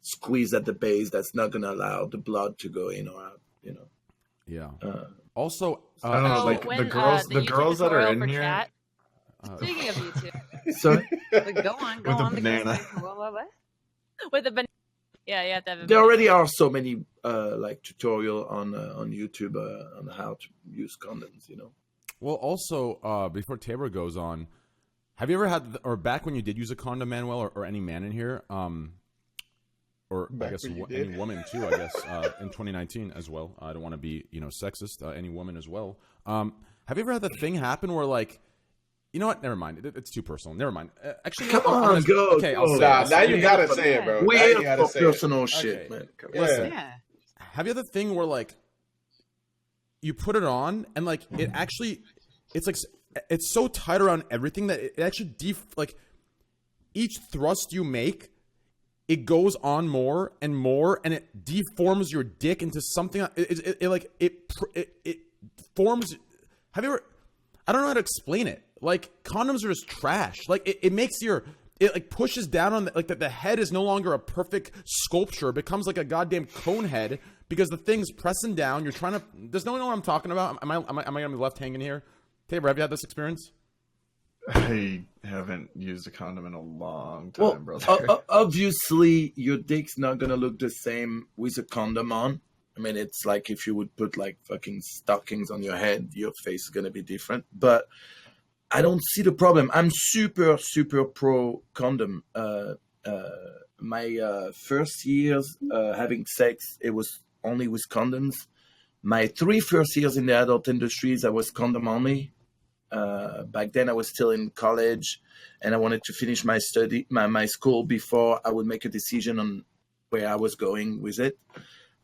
squeeze at the base that's not gonna allow the blood to go in or out, you know. Yeah. Also, I don't know, like when, the girls that are in here. Chat, speaking of YouTube, Sorry? Go on. With a banana. What? with the banana. Yeah, you have to have a There already are so many like tutorial on YouTube on how to use condoms, you know. well, also, before Tabor goes on, have you ever had, or back when you did use a condom, Manuel, or any man in here, or Back I guess when you any did. woman too, I guess, in 2019 as well. I don't want to be, sexist. Any woman as well. Have you ever had the thing happen where, like, you know what? Never mind. It's too personal. Never mind. Actually, Come I'm on, gonna- go. Okay, I'll go. say it. Now you gotta say it, bro. Now We're you gotta for say it. personal shit, Okay. man. Come on. Yeah. Listen, Yeah. have you had the thing where, like, you put it on and, like, it actually, it's like, it's so tight around everything that it actually like, each thrust you make, it goes on more and more, and it deforms your dick into something. It forms. Have you ever? I don't know how to explain it. Like, condoms are just trash. Like, it makes it like pushes down on the head is no longer a perfect sculpture. It becomes like a goddamn cone head because the thing's pressing down. You're trying to. Does no one know what I'm talking about? Am I gonna be left hanging here? Tabor, have you had this experience? I haven't used a condom in a long time, Well, brother. obviously, your dick's not gonna look the same with a condom on. I mean, it's like if you would put like fucking stockings on your head, your face is gonna be different. But I don't see the problem. I'm super pro condom. My first years having sex, it was only with condoms. My 3 first years in the adult industries, I was condom only. Back then, I was still in college, and I wanted to finish my school before I would make a decision on where I was going with it.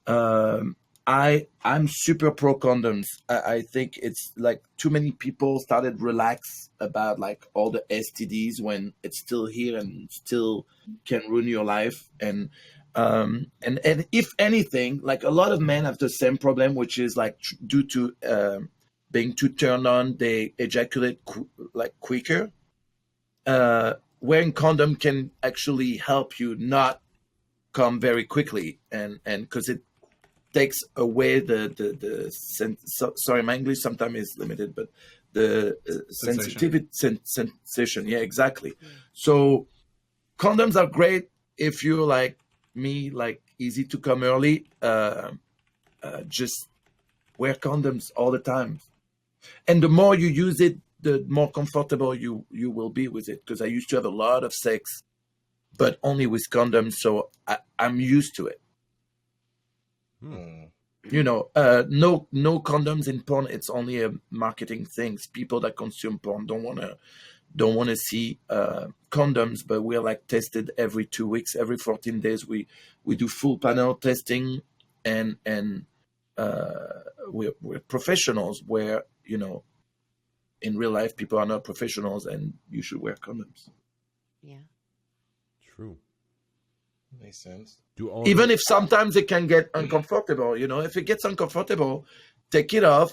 I'm super pro condoms. I think it's like too many people started relax about like all the STDs when it's still here and still can ruin your life. And if anything, like a lot of men have the same problem, which is like due to being too turned on, they ejaculate quicker. Wearing condom can actually help you not come very quickly, and because it takes away sorry, my English sometimes is limited, but the sensation. Yeah, exactly. So condoms are great if you're like me, like easy to come early. Just wear condoms all the time, and the more you use it, the more comfortable you will be with it. Because I used to have a lot of sex, but only with condoms, so I'm used to it. You know, no condoms in porn. It's only a marketing thing. People that consume porn don't wanna see condoms, but we're like tested every 2 weeks, every 14 days. We do full panel testing, and we're professionals. Where, you know, in real life, people are not professionals, and you should wear condoms. Yeah. True. Makes sense. Even if sometimes it can get uncomfortable, you know, if it gets uncomfortable, take it off,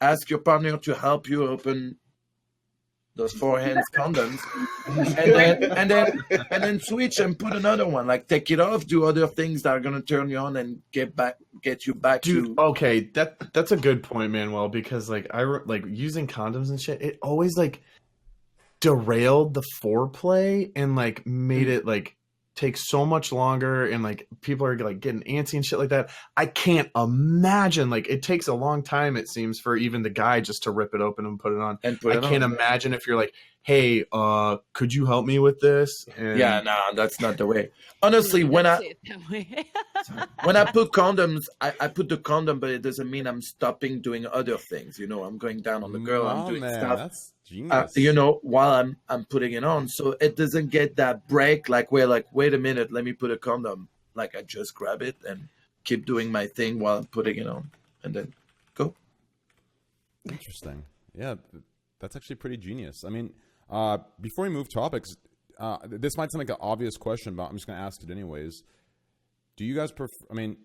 ask your partner to help you open those 4 hands condoms, and then switch and put another one. Like, take it off, do other things that are gonna turn you on and get you back Dude, to. okay, that's a good point, Manuel, because like like using condoms and shit, it always like derailed the foreplay and like made it like takes so much longer, and like people are like getting antsy and shit like that. I can't imagine, like, it takes a long time, it seems, for even the guy just to rip it open and put it on. And put I it can't on. imagine if you're like, hey, could you help me with this? And Yeah, no, that's not the way. Honestly, when Don't I say it that way. when I put condoms, I put the condom, but it doesn't mean I'm stopping doing other things. I'm going down on the girl, I'm doing man, stuff. that's genius. While I'm putting it on, so it doesn't get that break. Like where, like, wait a minute, let me put a condom. Like I just grab it and keep doing my thing while I'm putting it on, and then go. Interesting. Yeah, that's actually pretty genius. I mean, before we move topics, this might sound like an obvious question, but I'm just going to ask it anyways. Do you guys prefer? I mean,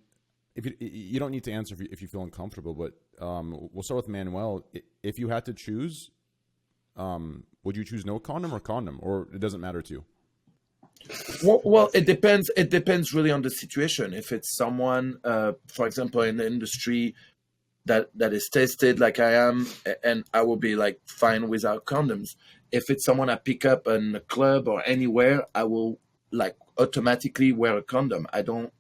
if you don't need to answer if you feel uncomfortable, but we'll start with Manuel. If you had to choose, would you choose no condom, or it doesn't matter to you? Well, it depends. It depends really on the situation. If it's someone, for example, in the industry that is tested like I am, and I will be like fine without condoms. If it's someone I pick up in a club or anywhere, I will like automatically wear a condom. I don't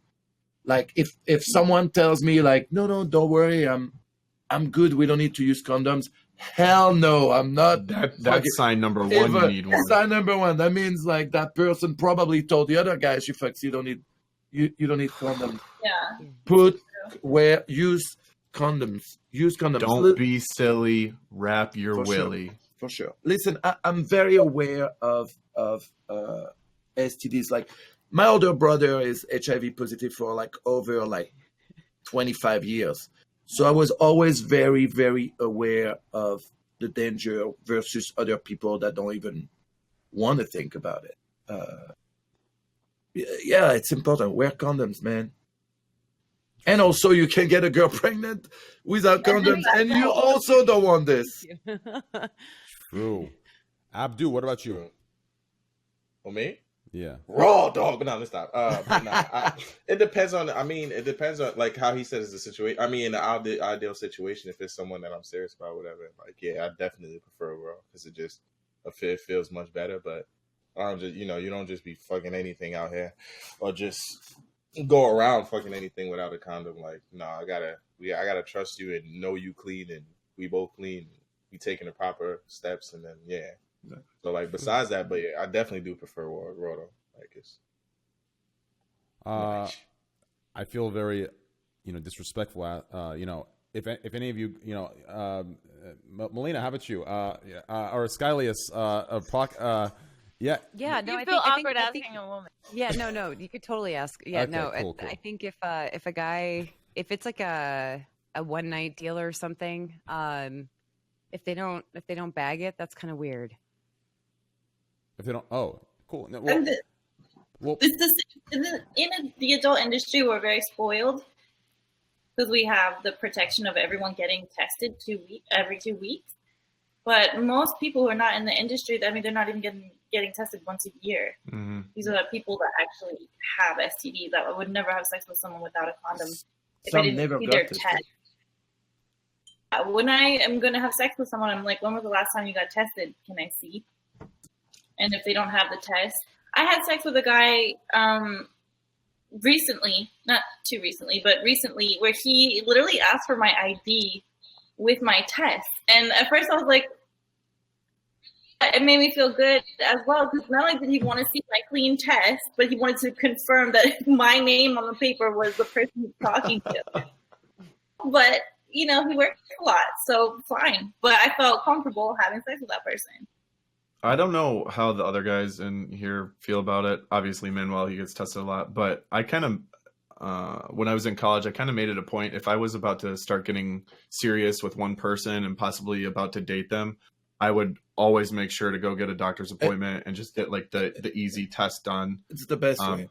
like if someone tells me like, no, don't worry, I'm good. We don't need to use condoms. Hell no, I'm not. That's sign number one. You need one. Sign number one. That means like that person probably told the other guy she fucks. You don't need condoms. Yeah. Use condoms. Use condoms. Don't be silly. Wrap your willy. For sure. Listen, I'm very aware of STDs. Like my older brother is HIV positive for like over like 25 years. So I was always very, very aware of the danger versus other people that don't even want to think about it. Yeah, it's important. Wear condoms, man. And also, you can get a girl pregnant without condoms, and you also don't want this. True. Abdu, what about you? For me? Yeah. Raw dog, but no, let's stop. It depends on. I mean, it depends on like how he says the situation. I mean, in the ideal situation, if it's someone that I'm serious about, whatever. Like, yeah, I definitely prefer raw because it feels much better. But just you don't just be fucking anything out here, or just go around fucking anything without a condom. Like, no, I gotta trust you and know you clean, and we both clean. We taking the proper steps, and then yeah. So like besides that, but yeah, I definitely do prefer raw though. Like it's. I feel very, disrespectful. If any of you, Melina, how about you? Or Skylius, yeah. Yeah, no, You feel awkward asking a woman. Yeah, no, you could totally ask. Yeah, Okay, cool. I think if a guy, if it's like a one night deal or something, if they don't bag it, that's kind of weird. If they don't, cool. No, And well, in the adult industry, we're very spoiled because we have the protection of everyone getting tested every 2 weeks. But most people who are not in the industry, I mean, they're not even getting tested once a year. Mm-hmm. These are the people that actually have STDs that would never have sex with someone without a condom if Some I didn't never see got their tested. test. When I am going to have sex with someone, I'm like, when was the last time you got tested? Can I see? And if they don't have the test, I had sex with a guy recently, not too recently, but recently, where he literally asked for my ID with my test. And at first I was like, it made me feel good as well, because not only did he want to see my clean test, but he wanted to confirm that my name on the paper was the person he's talking to. But, he worked a lot, so fine. But I felt comfortable having sex with that person. I don't know how the other guys in here feel about it. Obviously, Manuel, he gets tested a lot. But I kind of, when I was in college, I kind of made it a point. If I was about to start getting serious with one person and possibly about to date them, I would always make sure to go get a doctor's appointment and just get like the easy test done. It's the best way.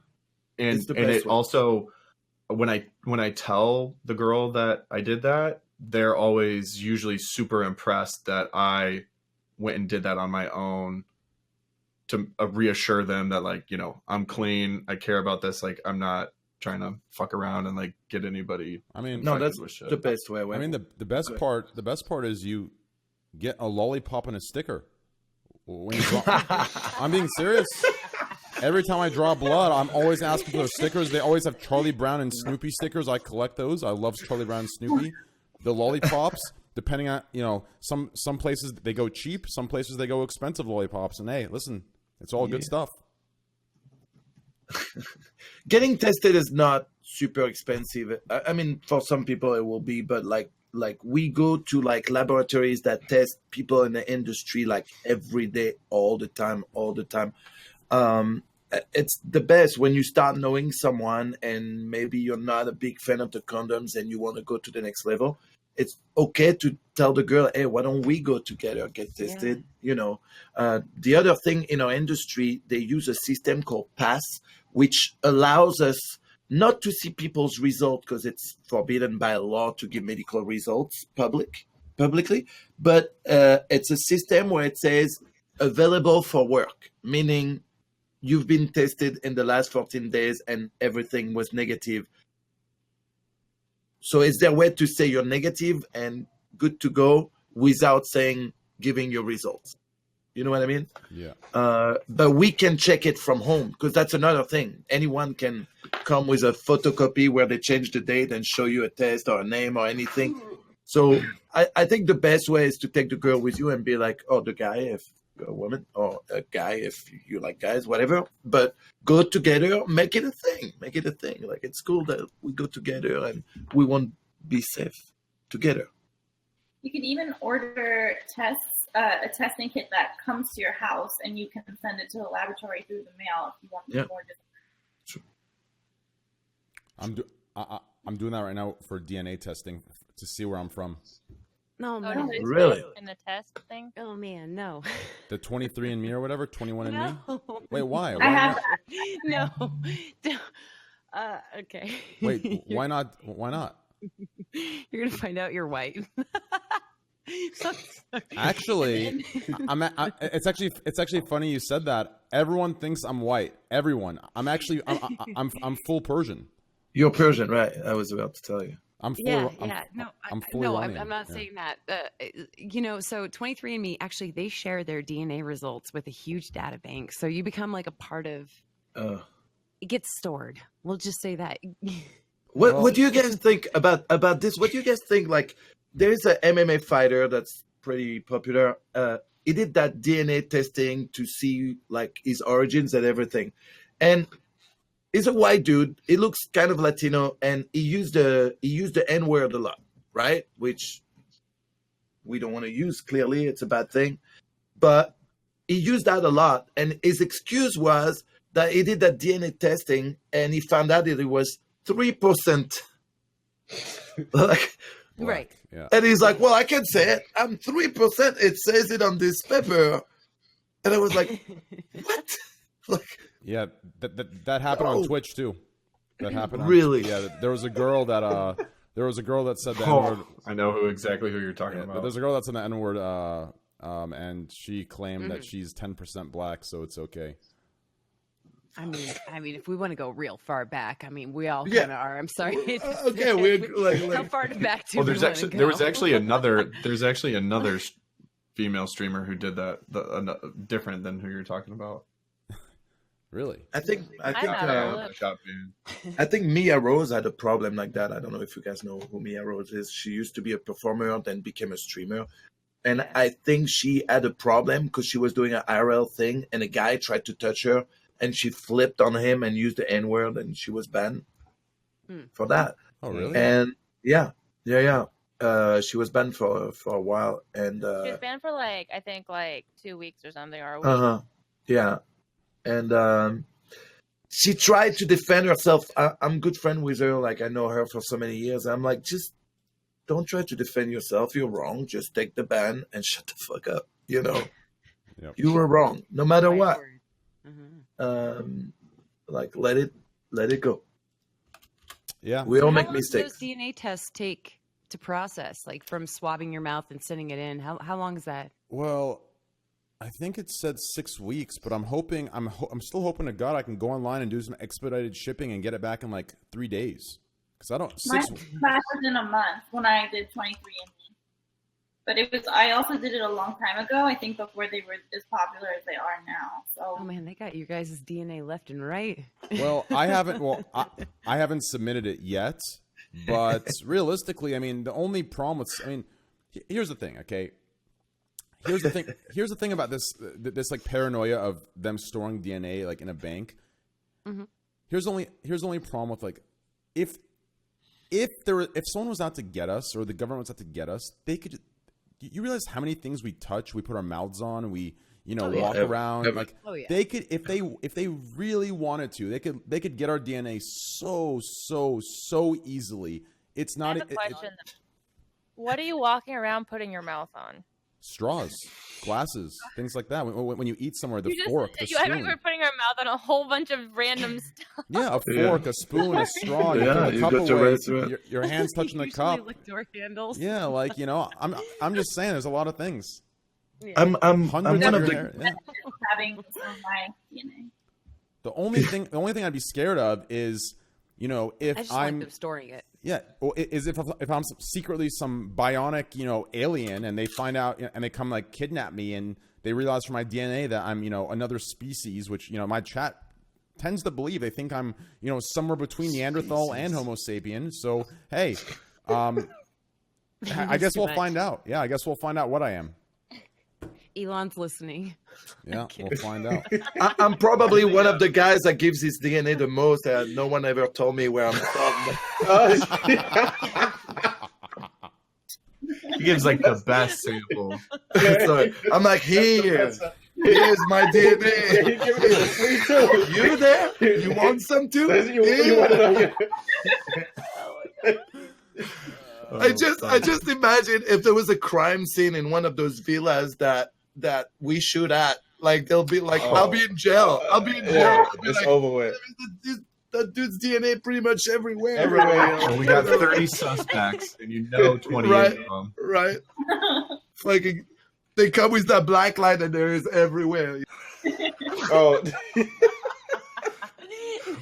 And It's the and best it way. also, when I tell the girl that I did that, they're always usually super impressed that I went and did that on my own to reassure them that like, I'm clean. I care about this. Like, I'm not trying to fuck around and like get anybody. I mean, No, that's with shit. the best way. I mean, the best part is you get a lollipop and a sticker. When you I'm being serious. Every time I draw blood, I'm always asking for those stickers. They always have Charlie Brown and Snoopy stickers. I collect those. I love Charlie Brown and Snoopy. The lollipops, depending on, you know, some places they go cheap, some places they go expensive lollipops. And hey, listen, it's all good stuff. Getting tested is not super expensive. I mean, for some people it will be, but like we go to like laboratories that test people in the industry like every day, all the time. It's the best when you start knowing someone and maybe you're not a big fan of the condoms and you want to go to the next level. It's okay to tell the girl, hey, why don't we go together, get tested? Yeah. You know, the other thing in our industry, they use a system called PASS, which allows us not to see people's results because it's forbidden by law to give medical results publicly. But it's a system where it says available for work, meaning you've been tested in the last 14 days and everything was negative. So is there a way to say you're negative and good to go without giving your results? You know what I mean? Yeah. But we can check it from home because that's another thing. Anyone can come with a photocopy where they change the date and show you a test or a name or anything. So I think the best way is to take the girl with you and be like, oh, the guy, if you're a woman, or a guy, if you like guys, whatever. But go together, make it a thing. Like, it's cool that we go together and we won't be safe together. You can even order a testing kit that comes to your house, and you can send it to the laboratory through the mail if you want more. Sure. I'm doing that right now for DNA testing to see where I'm from. No, man. Really? In the test thing? Oh, man, no. The 23andMe or whatever, 21andMe? No. Wait, why? I have No. Okay. Wait, why not? Why not? You're gonna find out you're white. Actually, it's actually funny you said that. Everyone thinks I'm white. Everyone. I'm full Persian. You're Persian, right? I was about to tell you. I'm not saying that. You know, so 23andMe, actually, they share their DNA results with a huge data bank. So you become like a part of. It gets stored. We'll just say that. What do you guys think about this? What do you guys think? Like, there's an MMA fighter that's pretty popular. He did that DNA testing to see like his origins and everything, and he's a white dude. He looks kind of Latino, and he used the N-word a lot, right? Which we don't want to use. Clearly, it's a bad thing, but he used that a lot. And his excuse was that he did that DNA testing, and he found out that it was 3%. Like, right. Yeah. And he's like, "Well, I can say it. I'm 3%. It says it on this paper." And I was like, "What?" Like. Yeah, that happened on Twitch too. That happened. Really? Yeah, there was a girl that said the N-word. I know exactly who you're talking about. There's a girl that said the N-word, and she claimed that she's 10% black, so it's okay. I mean, if we want to go real far back, I mean, we all kind of are. I'm sorry. Okay, we're like how far back do well, we want to go? there's actually another female streamer who did that, different than who you're talking about. Really? I think I Mia Rose had a problem like that. I don't know if you guys know who Mia Rose is. She used to be a performer, then became a streamer. And I think she had a problem because she was doing an IRL thing and a guy tried to touch her and she flipped on him and used the N-word and she was banned for that. Oh, really? And yeah. She was banned for a while. And she was banned for I think 2 weeks or something, or a week. Yeah. And she tried to defend herself. I'm good friend with her. Like, I know her for so many years. I'm like, just don't try to defend yourself. You're wrong. Just take the ban and shut the fuck up. You know, Yep. You were wrong, no matter what. Mm-hmm. Like, let it go. Yeah. We all How make long do mistakes. those DNA tests take to process? Like from swabbing your mouth and sending it in. How long is that? Well, I think it said 6 weeks, but I'm still hoping to God I can go online and do some expedited shipping and get it back in 3 days. Because I don't. Mine was in a month when I did 23andMe. But I also did it a long time ago. I think before they were as popular as they are now. So. Oh man, they got your guys' DNA left and right. Well, I haven't. Well, I haven't submitted it yet. But realistically, I mean, the only problem with, I mean, here's the thing. Okay. Here's the thing. Here's the thing about this like paranoia of them storing DNA like in a bank. Mm-hmm. Here's the only problem with like if someone was out to get us or the government was out to get us, they could. You realize how many things we touch, we put our mouths on, and we walk around like they could if they really wanted to, they could get our DNA so easily. It's not. I have a question. What are you walking around putting your mouth on? Straws, glasses, things like that. When you eat somewhere, the fork, the I spoon. think we're putting our mouth on a whole bunch of random stuff. Yeah, a fork, a spoon, a straw. Yeah, you you cup got your away, restaurant. your hands touching the cup. Like door handles. Yeah, like I'm just saying, there's a lot of things. Yeah. I'm Hundreds one of of your the. hair, yeah. Having some of my DNA. The only thing I'd be scared of is, if I just I'm like them storing it. yeah, well, is if I'm secretly some bionic, alien, and they find out and they come like kidnap me, and they realize from my DNA that I'm, another species, which my chat tends to believe. They think I'm, somewhere between Neanderthal and Homo sapien. So hey, I guess we'll find out. Yeah, I guess we'll find out what I am. Elon's listening. Yeah, we'll find out. I'm probably one of the guys that gives his DNA the most. No one ever told me where I'm from. He gives like the best sample. So I'm like, here's my DNA. He giving me the sweet too. You there? You want some too? You want to know? I just imagine if there was a crime scene in one of those villas that we shoot at, like they'll be like, I'll be in jail. I'll be in jail. Yeah, I'll be it's like, over with. That dude's DNA pretty much everywhere. And we got 30 suspects, and 28 Right. of them. Right. Fucking, they come with that black light and there is everywhere. Oh,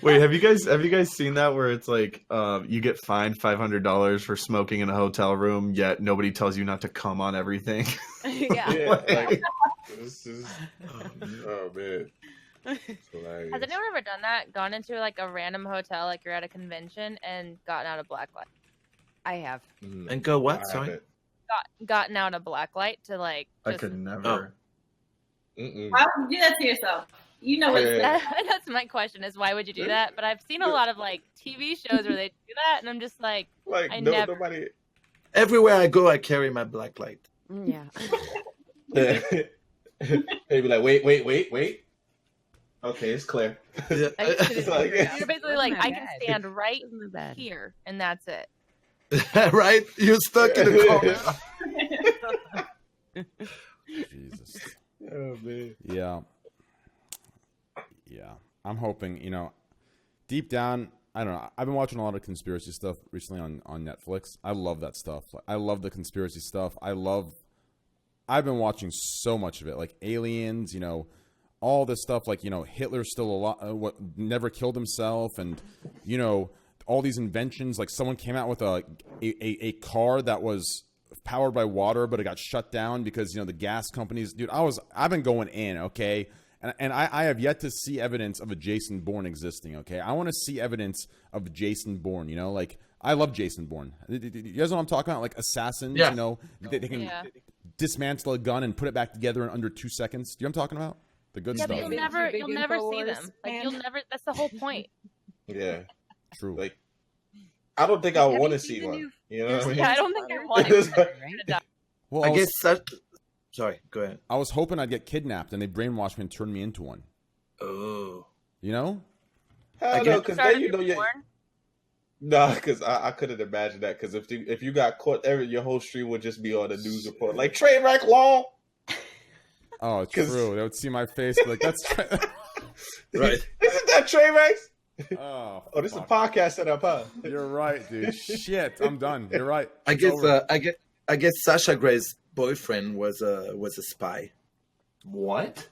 Wait, have you guys seen that where it's like you get fined $500 for smoking in a hotel room, yet nobody tells you not to cum on everything? Yeah. yeah. Like, this is, oh man. It's hilarious. Has anyone ever done that? Gone into like a random hotel, like you're at a convention, and gotten out a black light? I have. And go what? I Sorry. haven't. Gotten out a black light to like. I Just... could never. Mm-mm. Why would you do that to yourself? You know what? Yeah. That's my question: is why would you do that? But I've seen a lot of like TV shows where they do that, and I'm just like, Like I no, never- nobody. Everywhere I go, I carry my black light. Yeah. They be like, wait. Okay, it's clear. Yeah. It's like, you're basically like, Not I can bad. stand right Isn't that bad? here, and that's it. Right? You're stuck in a corner. Jesus. oh man. Yeah. I'm hoping, deep down, I don't know. I've been watching a lot of conspiracy stuff recently on Netflix. I love that stuff. I love the conspiracy stuff. I've been watching so much of it, like aliens, all this stuff, like, Hitler's still alive, never killed himself, and, all these inventions, like someone came out with a car that was powered by water, but it got shut down because, the gas companies, dude, I've been going in, okay? And I have yet to see evidence of a Jason Bourne existing, okay? I want to see evidence of Jason Bourne, like, I love Jason Bourne. You guys know what I'm talking about? Like assassins, Yeah. they can Yeah. dismantle a gun and put it back together in under 2 seconds. Do you know what I'm talking about? The good Yeah, but stuff. you'll never see them. Like you'll never. That's the whole point. Yeah. True. Like, I don't think I Have want you to see seen the one. new- You know what I mean? Yeah, I don't think I want It's to. like- Well, I guess such. Sorry, go ahead. I was hoping I'd get kidnapped and they brainwashed me and turned me into one. Oh. You know? Hell no, because then you know you. Born? Nah, because I couldn't imagine that. Because if you got caught, your whole stream would just be on the news report, like Trainwreck law. Oh, it's 'Cause- true. They would see my face like, that's... Right. Isn't that Trainwrecks? Oh, Oh, this is a fuck. podcast setup, huh? You're right, dude. Shit, I'm done. You're right. I It's guess over. I guess Sasha Gray's boyfriend was a spy. What?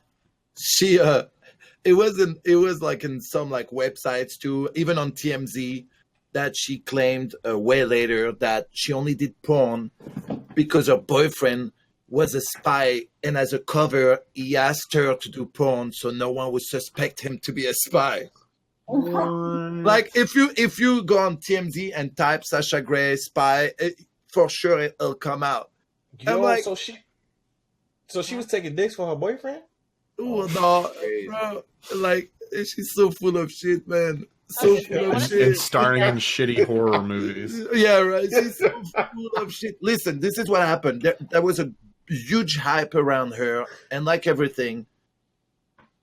She it was like in some like websites too, even on TMZ, that she claimed way later that she only did porn because her boyfriend was a spy, and as a cover, he asked her to do porn so no one would suspect him to be a spy. Like if you go on TMZ and type Sasha Grey spy, for sure it'll come out. Yo, like, so she was taking dicks for her boyfriend? Oh no, bro! Like she's so full of shit, man. So full of shit. And starring in shitty horror movies. Yeah, right. She's so full of shit. Listen, this is what happened. There was a huge hype around her, and like everything,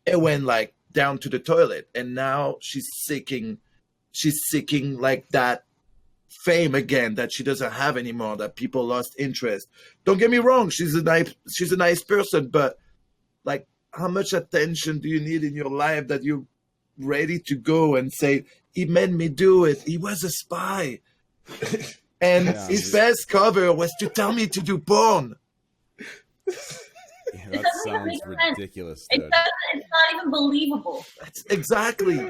it went like down to the toilet. And now she's seeking like that fame again that she doesn't have anymore. That people lost interest. Don't get me wrong. She's a nice person, but like, how much attention do you need in your life that you're ready to go and say, he made me do it. He was a spy. And his best cover was to tell me to do porn. Yeah, that sounds ridiculous, dude. It's not even believable. That's exactly.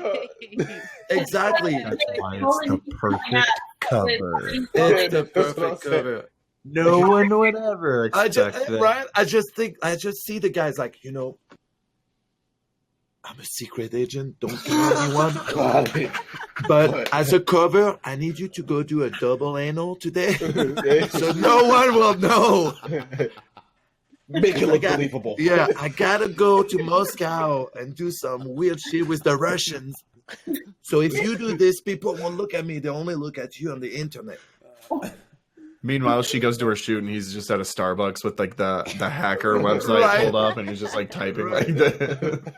Exactly. That's why it's the perfect cover. It's the perfect cover. No one would ever expect that. Right? I just see the guys like, I'm a secret agent. Don't tell anyone. But as a cover, I need you to go do a double anal today, so no one will know. Make it look believable. Yeah, I gotta go to Moscow and do some weird shit with the Russians. So if you do this, people won't look at me. They only look at you on the internet. Meanwhile, she goes to her shoot, and he's just at a Starbucks with like the hacker website pulled up, and he's just like typing like that.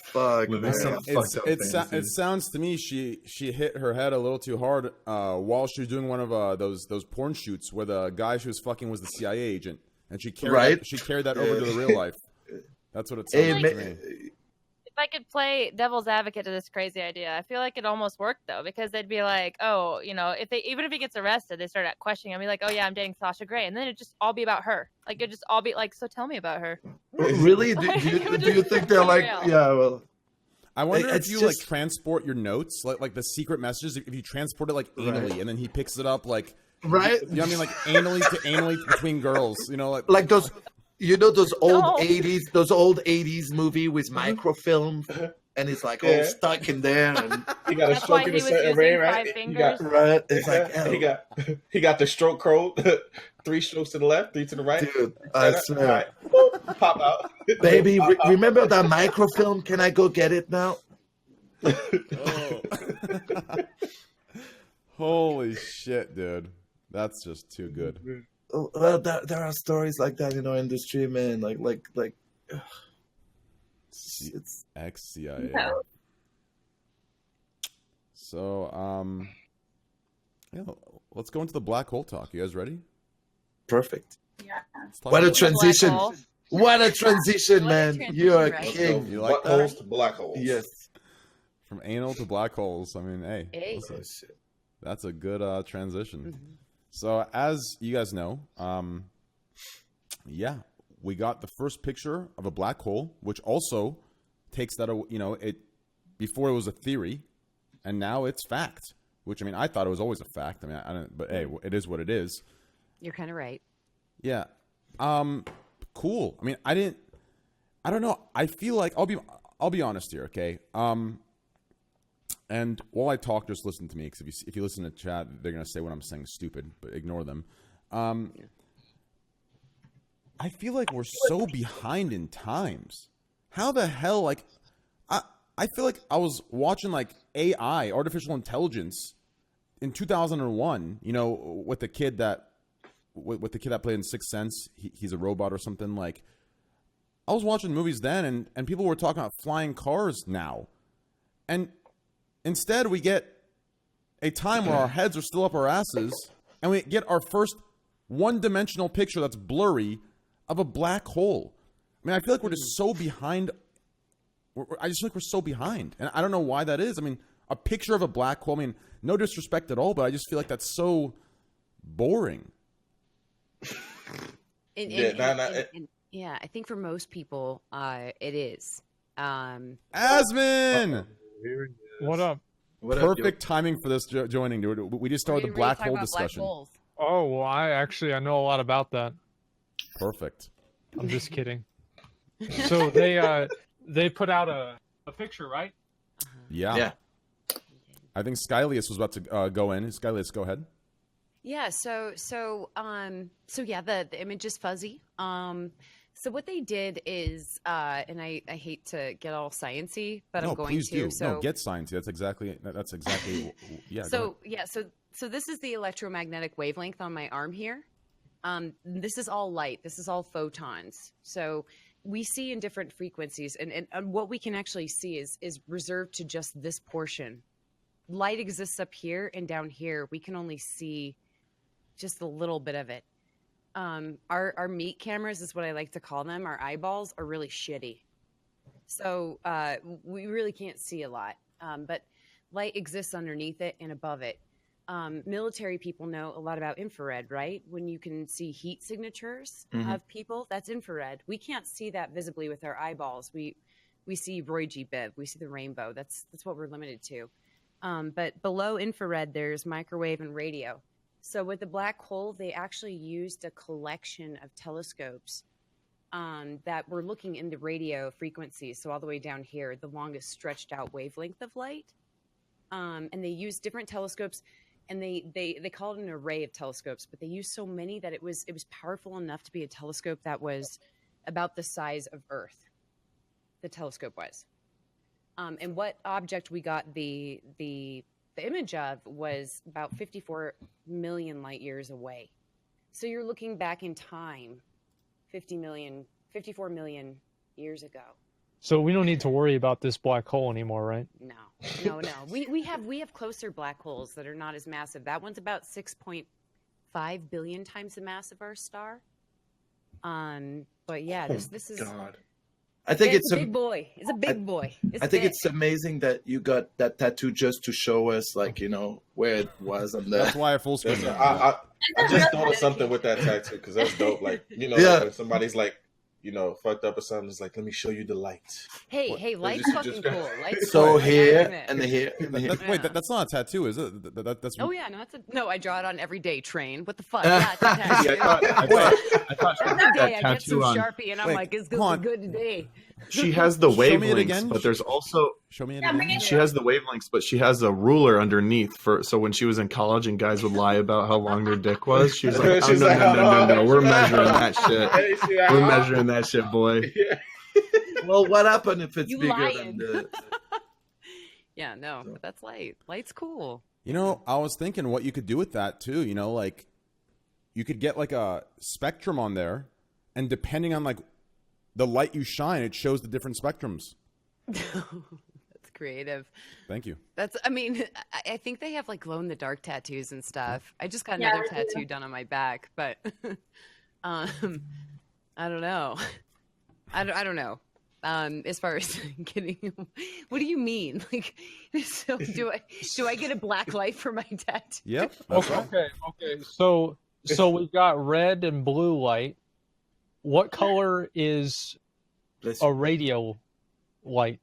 Fuck. It sounds to me she hit her head a little too hard while she was doing one of those porn shoots where the guy she was fucking was the CIA agent, and she carried that over to the real life. That's what it sounds like to me. If I could play devil's advocate to this crazy idea, I feel like it almost worked though, because they'd be like, oh, even if he gets arrested, they start questioning him. I'd be like, oh yeah, I'm dating Sasha Grey, and then it'd just all be about her. Like it'd just all be like, so tell me about her. Really? Do you think they're like, yeah, well. I wonder if you like transport your notes, like the secret messages, if you transport it like anally, and then he picks it up like, right? You know what I mean? Like anally to anally between girls, like those. Those old 80s movie with microfilm, and it's like all stuck in there, and he got a stroke in a certain way, right? It's like he got the stroke code, 3 strokes to the left, 3 to the right. Dude, I swear. Right. Boop, pop out, baby. Remember that microfilm? Can I go get it now? Oh. Holy shit, dude! That's just too good. Well, there are stories like that in our industry, man. Like it's ex-CIA. So, let's go into the black hole talk. You guys ready? Perfect. Yeah. What a transition! What a transition, man! You're a right? king. You like holes to black holes? Yes. From anal to black holes. I mean, hey. Listen, that's a good transition. Mm-hmm. So, as you guys know, we got the first picture of a black hole, which also takes that, before it was a theory, and now it's fact. Which, I mean, I thought it was always a fact. I mean, I don't, but hey, it is what it is. You're kind of right. Yeah. Cool. I mean, I don't know. I feel like I'll be honest here, okay? And while I talk, just listen to me, because if you listen to chat, they're going to say what I'm saying is stupid, but ignore them. I feel like we're so behind in times. How the hell, like, I feel like I was watching, like, AI, artificial intelligence, in 2001, with the kid that played in Sixth Sense. He's a robot or something. Like, I was watching movies then, and people were talking about flying cars now. And instead, we get a time where our heads are still up our asses, and we get our first one-dimensional picture that's blurry of a black hole. I mean, I feel like we're just so behind. I just feel like we're so behind, and I don't know why that is. I mean, a picture of a black hole, I mean, no disrespect at all, but I just feel like that's so boring. Yeah, I think for most people, it is. Asmin! What up? Perfect timing for this joining, dude. We just started the black hole discussion. Oh, well, I know a lot about that. Perfect. I'm just kidding. So they put out a picture, right? Yeah. Yeah. I think Skylius was about to go in. Skylius, go ahead. Yeah, so yeah, the image is fuzzy. So what they did is, and I hate to get all sciencey, but No, I'm going please to. do. So No, get sciencey. That's exactly. Yeah. so yeah, so this is the electromagnetic wavelength on my arm here. This is all light. This is all photons. So we see in different frequencies, and what we can actually see is reserved to just this portion. Light exists up here, and down here we can only see just a little bit of it. Our meat cameras is what I like to call them. Our eyeballs are really shitty. So we really can't see a lot. But light exists underneath it and above it. Military people know a lot about infrared, right? When you can see heat signatures of people, that's infrared. We can't see that visibly with our eyeballs. We see Roy G. Biv. We see the rainbow. That's what we're limited to. But below infrared, there's microwave and radio. So with the black hole, they actually used a collection of telescopes that were looking in the radio frequencies. So all the way down here, the longest stretched out wavelength of light. And they used different telescopes, and they called it an array of telescopes, but they used so many that it was powerful enough to be a telescope that was about the size of Earth. The telescope was. And what object we got the image of was about 54 million light years away. So you're looking back in time 54 million years ago. So we don't need to worry about this black hole anymore, right? No. We have closer black holes that are not as massive. That one's about 6.5 billion times the mass of our star. But yeah, this is God. I think it's a big boy. It's a big boy. I think it's amazing that you got that tattoo just to show us, like, where it was on the. That's why I full screen. I just thought of something with that tattoo because that's dope. Like, like when somebody's like, fucked up or something, it's like, let me show you the light. Hey, light's fucking cool. Light's so cool. here and the here. Wait, that's not a tattoo, is it? That's. Oh yeah, no, I draw it on every day. Train. What the fuck? Yeah, it's a tattoo. I thought she had Every day that I get some tattoo on. Sharpie, and I'm like, it's gonna be good today. She has the Show me it wavelengths, again. but there's also Show me it again. she has the wavelengths, but she has a ruler underneath so when she was in college and guys would lie about how long their dick was, she was like, She's no, we're measuring that shit. We're measuring that shit, boy. Well, what happened if it's You bigger lying. than the? Yeah, no, but that's light. Light's cool. I was thinking what you could do with that too. Like you could get like a spectrum on there, and depending on like the light you shine, it shows the different spectrums. That's creative. Thank you. I think they have like glow in the dark tattoos and stuff. I just got another tattoo done on my back, but I don't know. I don't know. As far as getting, what do you mean? Like, so do I get a black light for my tattoo? Yep. Okay. So we've got red and blue light. What color is a radio light?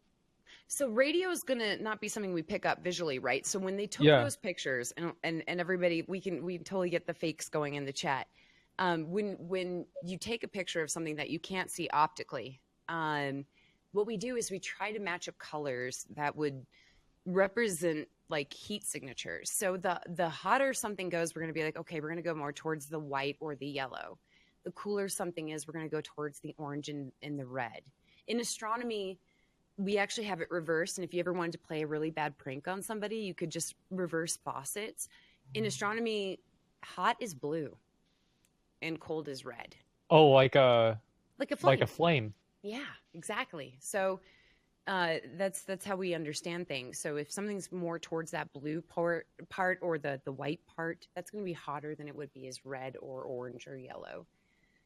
So radio is gonna not be something we pick up visually, right? So when they took those pictures, and everybody, we totally get the fakes going in the chat. When you take a picture of something that you can't see optically, what we do is we try to match up colors that would represent like heat signatures. So the hotter something goes, we're gonna be like, okay, we're gonna go more towards the white or the yellow. The cooler something is, we're going to go towards the orange and the red. In astronomy, we actually have it reversed. And if you ever wanted to play a really bad prank on somebody, you could just reverse faucets. In astronomy, hot is blue and cold is red. Oh, like a flame. Like a flame. Yeah, exactly. So that's how we understand things. So if something's more towards that blue part or the white part, that's going to be hotter than it would be as red or orange or yellow.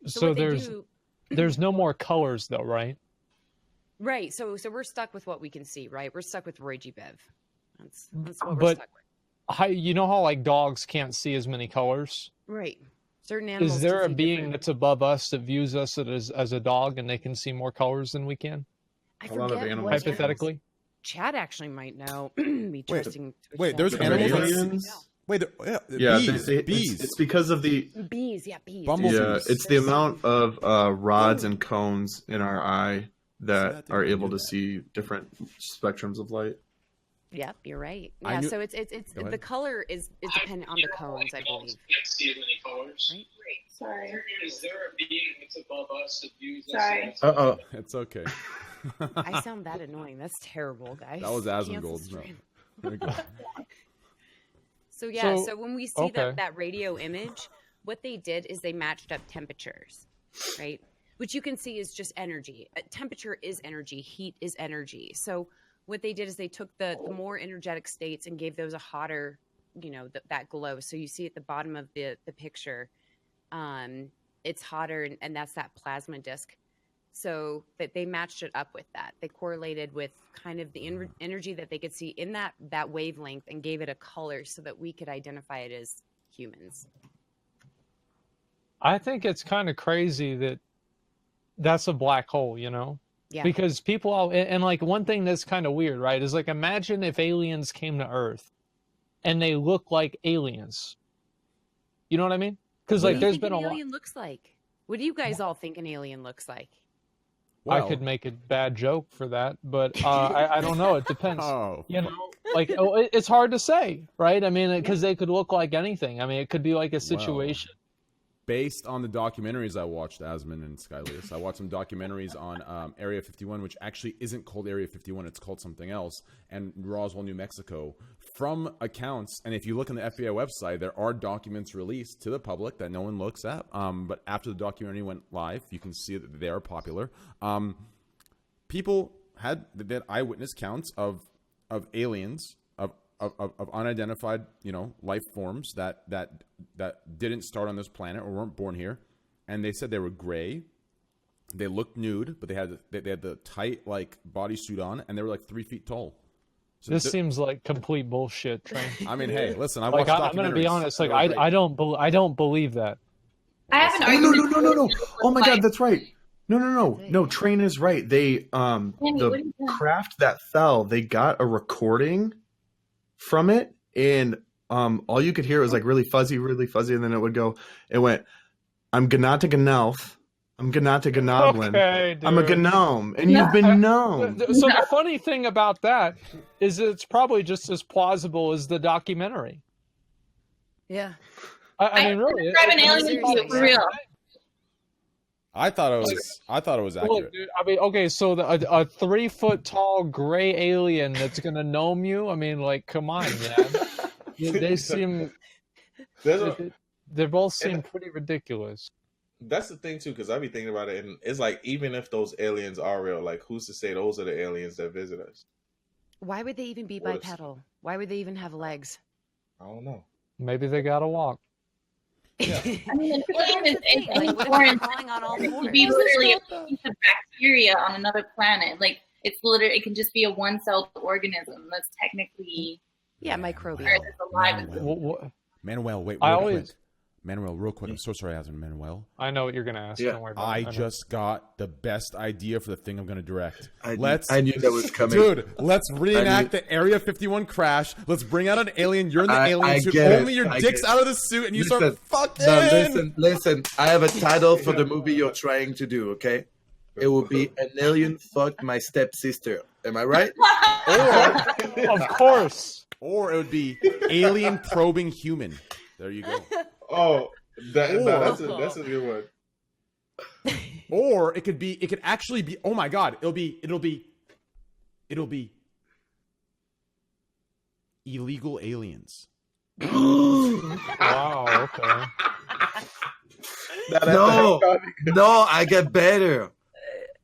So there's no more colors though, right? Right. So we're stuck with what we can see, right? We're stuck with Roy G. Biv. That's what we're stuck with. You know how like dogs can't see as many colors? Right. Certain animals. Is there a can see being different. that's above us that views us as a dog and they can see more colors than we can? I A lot of forget animals what Hypothetically? Chad actually might know. Be trusting. Wait, there's Are there animals. aliens? Wait, Yeah, bees. It's because of the Bees, yeah, bees. Bumblebees. yeah. It's the amount of rods and cones in our eye that are able to see different spectrums of light. Yep, you're right. I Yeah, knew- so it's the color is dependent on the cones, I believe. Can't see as many colors. Right? Sorry. Is there a being that's above us that views us? Sorry. Uh-oh. It's okay. I sound that annoying. That's terrible, guys. That was Cancel Asmongold. No. stream. There we go. So yeah, So- so when we see okay. that radio image, what they did is they matched up temperatures, right? Which you can see is just energy. Temperature is energy. Heat is energy. So what they did is they took the more energetic states and gave those a hotter, that glow. So you see at the bottom of the picture, it's hotter, and that's that plasma disk. So that they matched it up with that. They correlated with kind of the energy that they could see in that wavelength and gave it a color so that we could identify it as humans. I think it's kind of crazy that that's a black hole, Yeah. Because people all, and like one thing that's kind of weird, right, is like imagine if aliens came to Earth and they look like aliens. You know what I mean? Because like What do there's you been think a an lot. alien looks like? What do you guys all think an alien looks like? I Well, could make a bad joke for that, but I don't know. It depends. Oh, Like it's hard to say, right? I mean, because they could look like anything. I mean, it could be like a situation. based on the documentaries I watched, Asmon and Skylius, I watched some documentaries on Area 51, which actually isn't called Area 51. It's called something else, and Roswell, New Mexico, from accounts. And if you look on the FBI website, there are documents released to the public that no one looks at. But after the documentary went live, you can see that they are popular. People had that eyewitness counts of aliens, of unidentified, life forms that didn't start on this planet or weren't born here, and they said they were gray. They looked nude, but they had the tight bodysuit on, and they were like 3 feet tall. So This seems like complete bullshit, Train. I mean, hey, listen, I Like watched I'm gonna be documentaries. honest, like They were great. I don't believe that. I have an Oh, no, argument. no, no, no, no. Oh my God, that's right. No, Train is right. They what are the you doing? craft that fell, they got a recording from it, and all you could hear was like really fuzzy, and then it went, I'm Ganata Ganelf, I'm Ganata Ganoblin, Okay, dude. I'm a gnome, and you've been known. So the funny thing about that is it's probably just as plausible as the documentary. Yeah. I mean, really. Describe an it- alien it's to you, the for same real. thing. I thought it was Look, accurate. dude, I mean, okay, so a 3 foot tall gray alien that's gonna gnome you. I mean, like, come on, man. They seem. They both seem pretty ridiculous. That's the thing too, because I be thinking about it, and it's like even if those aliens are real, like who's to say those are the aliens that visit us? Why would they even be What is- bipedal? Why would they even have legs? I don't know. Maybe they gotta walk. I mean, an alien is Like, any what if foreign. they're crawling on all It fours? could be literally a piece of bacteria on another planet. Like it can just be a one-celled organism that's technically Yeah, microbial. that's alive. Manuel, wait, I real always- quick. Manuel, real quick. I'm so sorry, Asmon. Manuel, I know what you're gonna ask. Yeah. Don't worry about I it. know. just got the best idea for the thing I'm going to direct. I knew that was coming. Dude, let's reenact the Area 51 crash. Let's bring out an alien. You're in the I alien suit. get it. Only your I dick's get it. out of the suit, and you start Listen, fucking. No, listen. I have a title for the movie you're trying to do, okay? It will be An Alien Fucked My Stepsister. Am I right? Of course. Or it would be alien probing human. There you go. Oh, that's a good one. Or it could actually be. Oh my God! It'll be illegal aliens. Wow. Okay. No, I get better.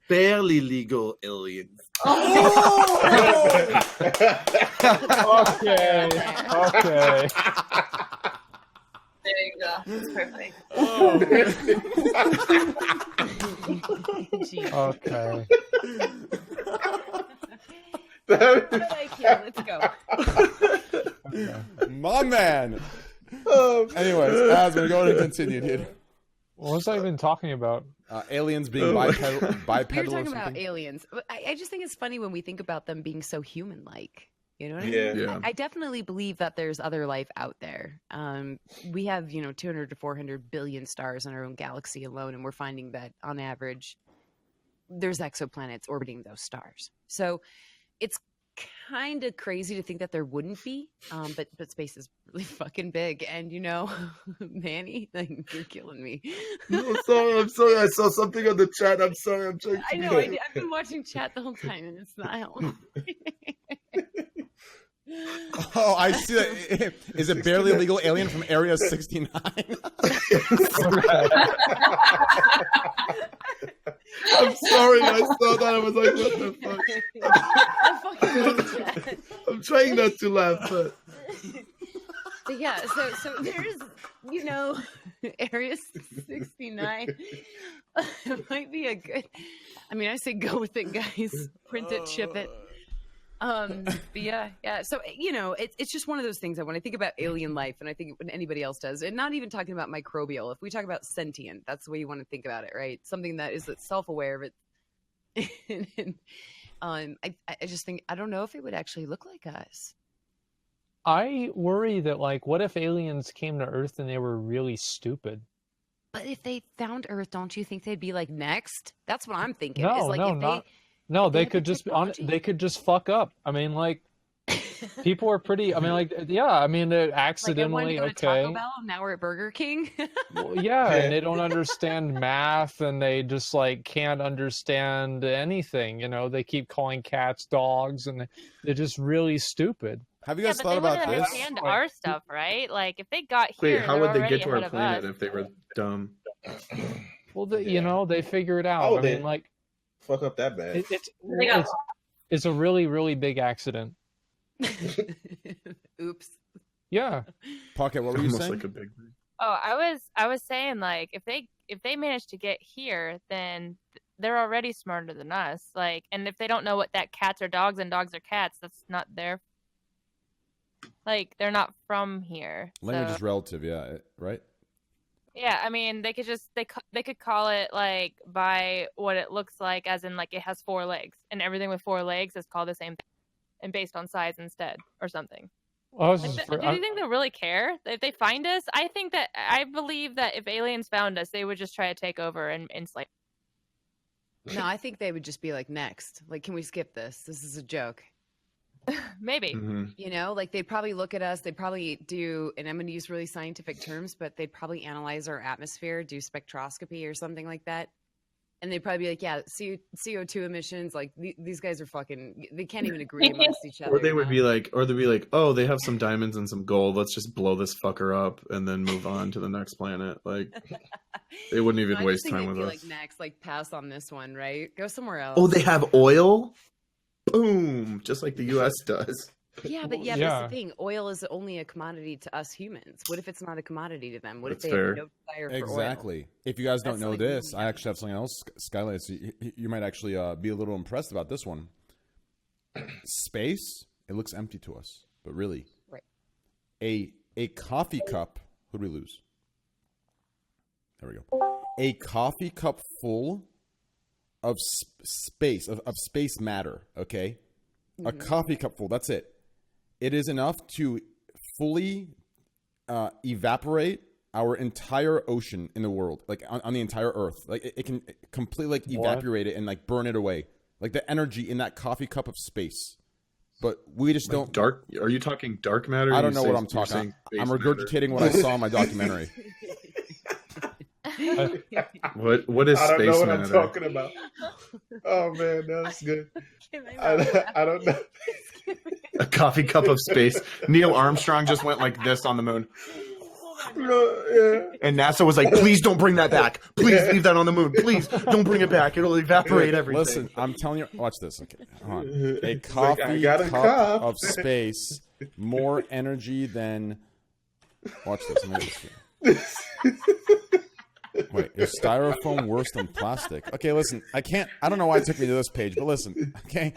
Barely legal aliens. Okay. Okay. There you go. That's perfect. Jeez. Okay. I like you. Let's go. My man. Anyways, as we're going to continue, dude. What was I even talking about? Aliens being bipedal We were or talking about something. aliens. I just think it's funny when we think about them being so human-like. You know what I Yeah. mean? Yeah. I definitely believe that there's other life out there. We have, 200 to 400 billion stars in our own galaxy alone, and we're finding that on average, there's exoplanets orbiting those stars. So it's kind of crazy to think that there wouldn't be, but space is really fucking big. And Manny, like, you're killing me. No, I'm sorry. I saw something on the chat. I'm sorry. I'm trying to I know. I've been watching chat the whole time, and it's not helping. Oh, I see that. Is it barely legal alien from Area 69? I'm sorry. I saw that. I was like, what the fuck? I fucking love chat. I'm trying not to laugh, but But yeah, so there's, Area 69. It might be a good. I mean, I say go with it, guys. Print it, ship it. But yeah. So it's just one of those things that when I think about alien life, and I think when anybody else does, and not even talking about microbial, if we talk about sentient, that's the way you want to think about it, right? Something that is self-aware of it. And, I just think I don't know if it would actually look like us. I worry that, like, what if aliens came to Earth and they were really stupid? But if they found Earth, don't you think they'd be like next? That's what I'm thinking. No, is like no, if not. they, No, if they had could the just technology- they could just fuck up. I mean, like, people are pretty. I mean, like, yeah. I mean, like I wanted accidentally. to go to Taco Okay. Bell, now we're at Burger King. Well, yeah, and they don't understand math, and they just like can't understand anything. They keep calling cats dogs, and they're just really stupid. Have you Yeah, guys but thought they about wouldn't this? understand our stuff, right? Like, if they got here, Wait, how they're would they already get to ahead our of planet us. if they were dumb? Well, Yeah. they figure it out. Oh, I they- mean, like, Fuck up that bad. it's a really, really big accident. Oops. Yeah. Pocket, what were you Almost saying? like a big. Oh, I was saying, like, if they manage to get here, then they're already smarter than us. Like, and if they don't know what that cats are dogs and dogs are cats, that's not their. Like, they're not from here. Language so- is relative, yeah, right? Yeah, I mean, they could just they could call it like by what it looks like, as in like it has 4 legs, and everything with 4 legs is called the same thing, and based on size instead or something. I was Like, just, do you think they'll really care if they find us? I believe that if aliens found us, they would just try to take over and enslave. No, I think they would just be like, next. Like, can we skip this? This is a joke. Maybe. Mm-hmm. Like they'd probably look at us. They'd probably do, and I'm going to use really scientific terms, but they'd probably analyze our atmosphere, do spectroscopy or something like that. And they'd probably be like, yeah, CO2 emissions, like these guys are fucking, they can't even agree amongst each other. Or they would be like, oh, they have some diamonds and some gold. Let's just blow this fucker up and then move on to the next planet. Like, they wouldn't even No, I just waste think time they'd with be us. like, next, like pass on this one, right? Go somewhere else. Oh, they have oil? Boom! Just like the U.S. does. Yeah, but Yeah. that's the thing. Oil is only a commodity to us humans. What if it's not a commodity to them? What That's if they fair. have no desire for oil? Exactly. If you guys don't That's know like this, really I actually have something else, Skylight. So you might actually be a little impressed about this one. Space, it looks empty to us, but really, Right. A coffee cup. Who did we lose? There we go. A coffee cup full of space of space matter. Okay, a coffee cup full. That's it. It is enough to fully evaporate our entire ocean in the world, like on the entire Earth. Like it can completely like evaporate it and like burn it away. Like the energy in that coffee cup of space. But we just don't. Dark? Are you talking dark matter? I don't know what I'm talking. I'm regurgitating what I saw in my documentary. What is I don't space know what matter? I'm talking about. Oh man, that's good. I don't know. A coffee cup of space. Neil Armstrong just went like this on the moon. And NASA was like, please don't bring that back. Please leave that on the moon. Please don't bring it back. It'll evaporate everything. Listen, I'm telling you. Watch this. Okay, hold on. A coffee I got a cup cup. of space, more energy than. Watch this. Let me just- Wait, is styrofoam worse than plastic? Okay, listen. I don't know why it took me to this page, but listen. Okay.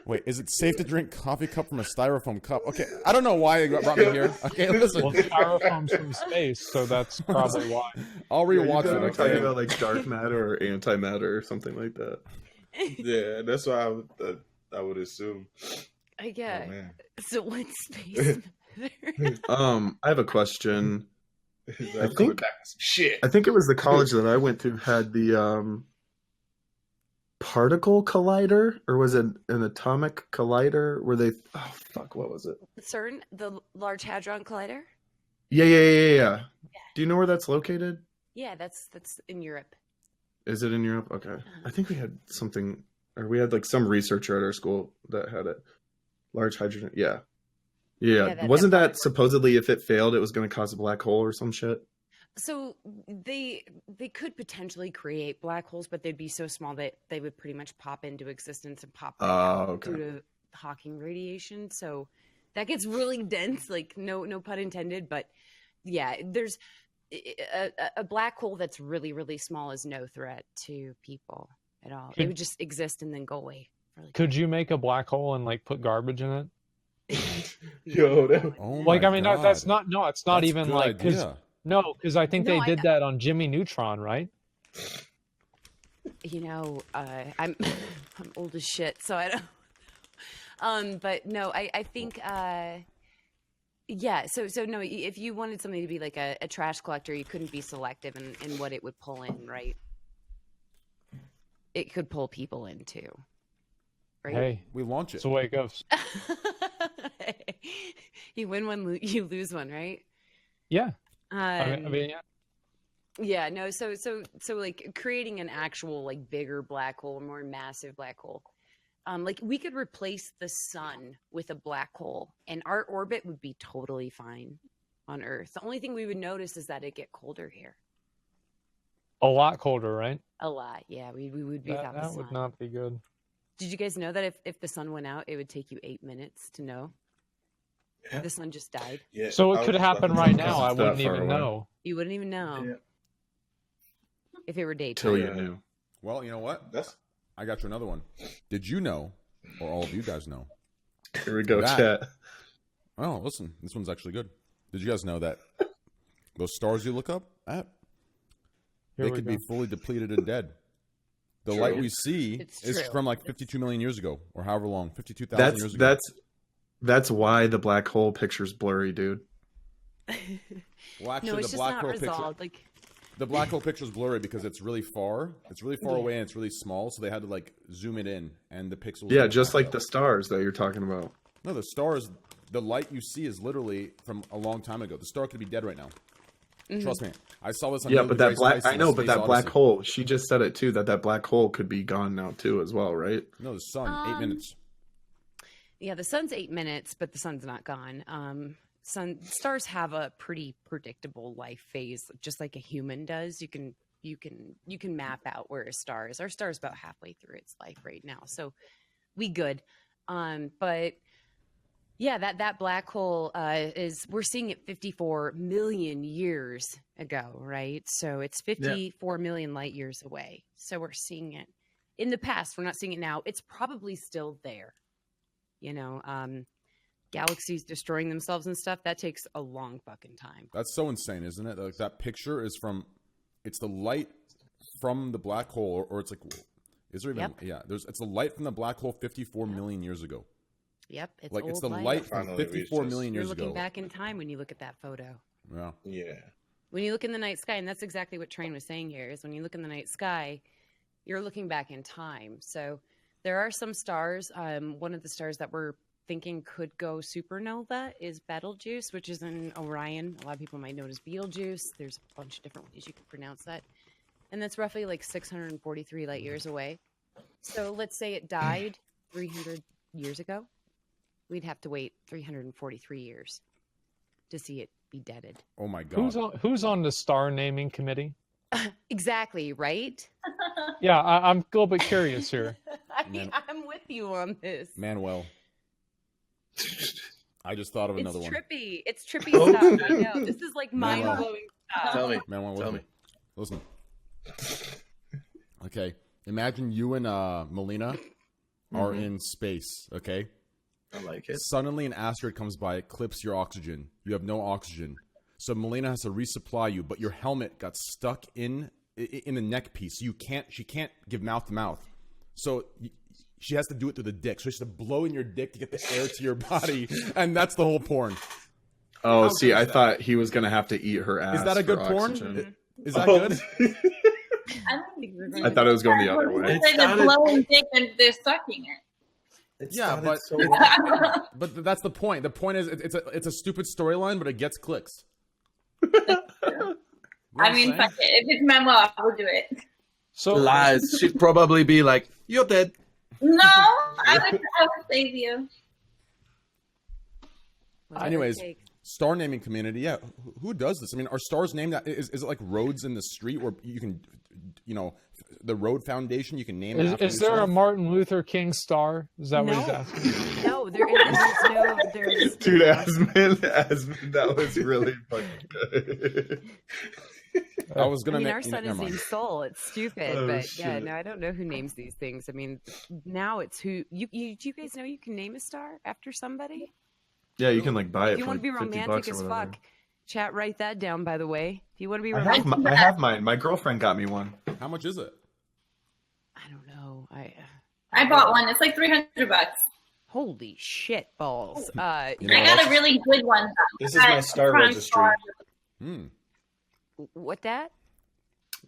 Wait, is it safe to drink coffee cup from a styrofoam cup? Okay, I don't know why it brought me here. Okay, listen. well, styrofoam's from space, so that's probably why. I'll rewatch You're it. talking Okay. about like dark matter or antimatter or something like that. Yeah, that's what I would assume. Yeah. Oh, man. So what space? I have a question. I think shit. I think it was the college that I went to had the particle collider, or was it an atomic collider? Where they? Oh fuck! What was it? CERN, the Large Hadron Collider. Yeah. Do you know where that's located? Yeah, that's in Europe. Is it in Europe? Okay. I think we had something, or we had like some researcher at our school that had it. Large hydrogen. Yeah. Wasn't that supposedly if it failed, it was going to cause a black hole or some shit? So they could potentially create black holes, but they'd be so small that they would pretty much pop into existence and pop back out due to Hawking radiation. So that gets really dense, like no pun intended. But yeah, there's a black hole that's really, really small is no threat to people at all. It would just exist and then go away. Could you make a black hole and like put garbage in it? Yo, like I mean, that's not. No, it's not That's even good like idea. because I think they did that on Jimmy Neutron, right? You know, I'm old as shit, so I don't. But no, I think. Yeah, so no, if you wanted something to be like a trash collector, you couldn't be selective in what it would pull in, right? It could pull people in too. Right? Hey, we launch it. That's the way it goes. You win one, you lose one, right? Yeah. I mean, yeah. Yeah, no, so like creating an actual like bigger black hole, more massive black hole. Like we could replace the sun with a black hole and our orbit would be totally fine on Earth. The only thing we would notice is that it get colder here. A lot colder, right? A lot, yeah. We would be without the sun. That would not be good. Did you guys know that if the sun went out, it would take you 8 minutes to know? Yeah. The sun just died. Yeah, So it could happen right now. I wouldn't even know. You wouldn't even know. Yeah. If it were daytime. Till you knew. Well, you know what? That's I got you another one. Did you know, or all of you guys know? Here we go, that- chat. Oh, listen, this one's actually good. Did you guys know that those stars you look up at, they could be fully depleted and dead? The True. light we see It's is true. from like 52 million years ago, or however long, 52,000 years ago. That's why the black hole picture's blurry, dude. Well, actually, No, it's the just black not hole resolved. picture. The black hole picture is blurry because it's really far. It's really far away and it's really small, so they had to like zoom it in, and the pixels. Yeah, just like the stars that you're talking about. No, the stars. The light you see is literally from a long time ago. The star could be dead right now. Trust me, I saw this on. Yeah, Neil but that deGrasse black. Tyson, I know, but Space that black Odyssey. hole. She just said it too. That black hole could be gone now too, as well, right? No, the sun. 8 minutes. Yeah, the sun's 8 minutes, but the sun's not gone. Stars have a pretty predictable life phase, just like a human does. You can map out where a star is. Our star's about halfway through its life right now, so we good. But yeah, that black hole we're seeing it 54 million years ago, right? So it's 54 million light years away. So we're seeing it in the past. We're not seeing it now. It's probably still there. You know, galaxies destroying themselves and stuff, that takes a long fucking time. That's so insane, isn't it? Like that picture is from. It's the light from the black hole, or it's like, is there even? Yep. Yeah, it's the light from the black hole 54 million years ago. Yep, it's Like old it's the light. light from Finally 54 reached million You're years looking ago. back in time when you look at that photo. Yeah. yeah. When you look in the night sky, and that's exactly what Train was saying here, is when you look in the night sky, you're looking back in time. So there are some stars. One of the stars that we're thinking could go supernova is Betelgeuse, which is in Orion. A lot of people might know it as Betelgeuse. There's a bunch of different ways you can pronounce that. And that's roughly like 643 light years away. So let's say it died 300 years ago. We'd have to wait 343 years to see it be deaded. Oh my god. Who's on the star naming committee? Exactly, right? Yeah, I'm a little bit curious here. I'm with you on this. Manuel. I just thought of another It's one. trippy. It's trippy stuff. I know. This is like mind-blowing stuff. Tell me. Manuel, Tell me. listen. Okay, imagine you and Melina are in space. Okay. I like it. Suddenly, an asteroid comes by, it clips your oxygen. You have no oxygen, so Melina has to resupply you. But your helmet got stuck in the neck piece. She can't give mouth to mouth. So she has to do it through the dick. So she has to blow in your dick to get the air to your body, and that's the whole porn. Oh, see, I thought he was gonna have to eat her ass. Is that a good porn? oxygen. Is that good? I thought it was going the other way. They're blowing dick and they're sucking it. Yeah, but that's the point. The point is, it's a stupid storyline, but it gets clicks. You know I mean, fuck it. If it's memoir, I will do it. So Lies. She'd probably be like, "You're dead." No, I would save you. Anyways, star naming community. Yeah, who does this? I mean, are stars named? Is it like roads in the street where you can, the Road Foundation? You can name it. Is there a Martin Luther King star? Is that what he's No. asking? No, there's Dude, Asmund, that was really fucking good. I was gonna. I mean, make, our son never is mind. named Soul. It's stupid, Oh, but yeah, shit. no, I don't know who names these things. I mean, now it's who you guys know you can name a star after somebody. Yeah, you can like buy it If you for want like to be $50 romantic or as whatever. fuck, chat, write that down. By the way, if you want to be I romantic, have mine. My girlfriend got me one. How much is it? I don't know. I bought one. It's like $300. Holy shit balls! I got a really good one. This is my star Prime registry. Star. What that?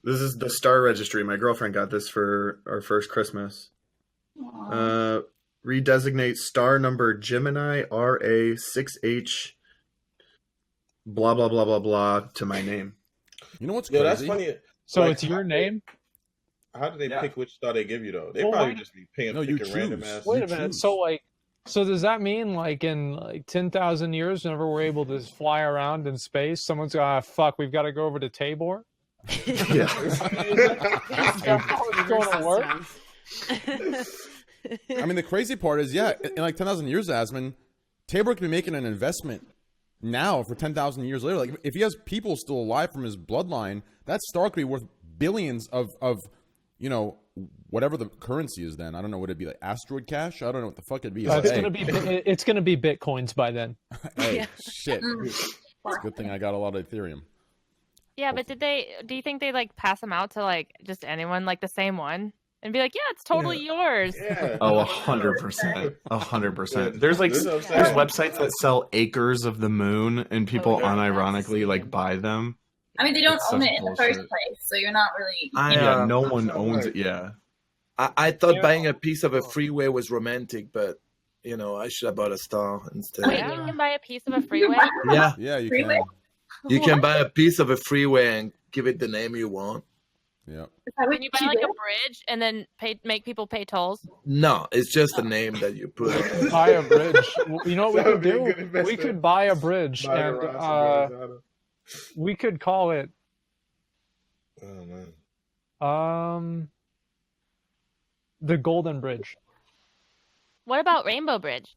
This is the Star Registry. My girlfriend got this for our first Christmas. Redesignate star number Gemini RA6H blah blah blah blah blah to my name. You know what's Yo, crazy? that's funny. So Like, it's your name? How do they pick which star they give you though? They Well, probably why- just be picking No, you random choose. ass. Wait a You minute. choose. So does that mean like in like 10,000 years, whenever we're able to fly around in space, someone's going, fuck, we've got to go over to Tabor? Yeah. Is that how it's going to work? I mean, the crazy part is, yeah, in like 10,000 years, Asmund, Tabor could be making an investment now for 10,000 years later. Like, if he has people still alive from his bloodline, that star could be worth billions of whatever the currency is then. I don't know, would it be like asteroid cash? I don't know what the fuck it'd be. But It's gonna be Bitcoins by then. hey, shit. It's a good thing I got a lot of Ethereum. Yeah, but do you think they like pass them out to like just anyone, like the same one, and be like, yeah, it's totally yours? Yeah. Oh, 100%. 100%. There's like This is what I'm there's saying. websites that sell acres of the moon and people Oh, yeah, unironically that's like buy them. I mean, they don't It's own such it in the bullshit. first place, so you're not really. Yeah, no one owns it. Yeah. I thought buying a piece of a freeway was romantic, but I should have bought a star instead. Wait, you can buy a piece of a freeway? Yeah, Yeah, you Freeway? can. you can buy a piece of a freeway and give it the name you want. Yeah. Can you buy like a bridge and then make people pay tolls? No, it's just the name that you put. Buy a bridge. You know what we That could would be a do? good We investment. could buy a bridge Buy a and Horizon. we could call it Oh man. the Golden Bridge. What about Rainbow Bridge?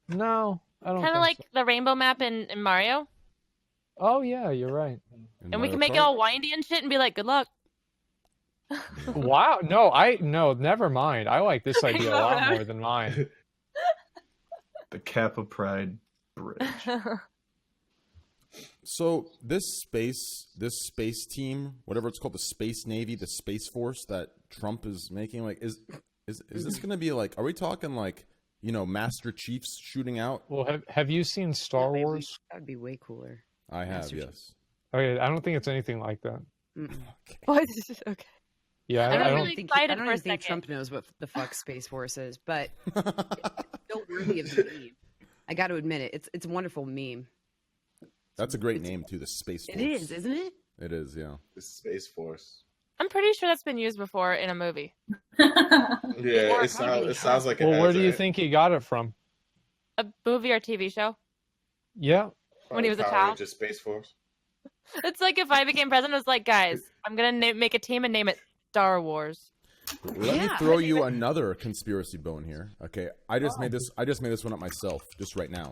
No, I don't. Kind of think like so. the rainbow map in Mario, Oh yeah, you're right. and we can make it all windy and shit, and be like, "Good luck." Wow, no, never mind. I like this idea a lot more than mine. The Kappa Pride Bridge. So this space team, whatever it's called, the Space Navy, the Space Force that Trump is making, like, is this going to be like? Are we talking like, Master Chiefs shooting out? Well, have you seen Star Wars? That would be way cooler. I have, Master yes. Okay, I don't think it's anything like that. What? Okay. Yeah, I'm I don't. really excited I don't for a even think second. Trump knows what the fuck Space Force is, but it's still worthy of the meme. I got to admit it. It's a wonderful meme. That's a great name too, the Space Force. It is, isn't it? It is, yeah. The Space Force. I'm pretty sure that's been used before in a movie. Yeah, Or it sounds like it Well, where has do you that. think he got it from? A movie or TV show. Yeah. When he was a Power child? Rangers Space Force. It's like if I became president, I was like, guys, I'm gonna make a team and name it Star Wars. Let me Yeah, throw you another conspiracy bone here. Okay, I just made this one up myself just right now.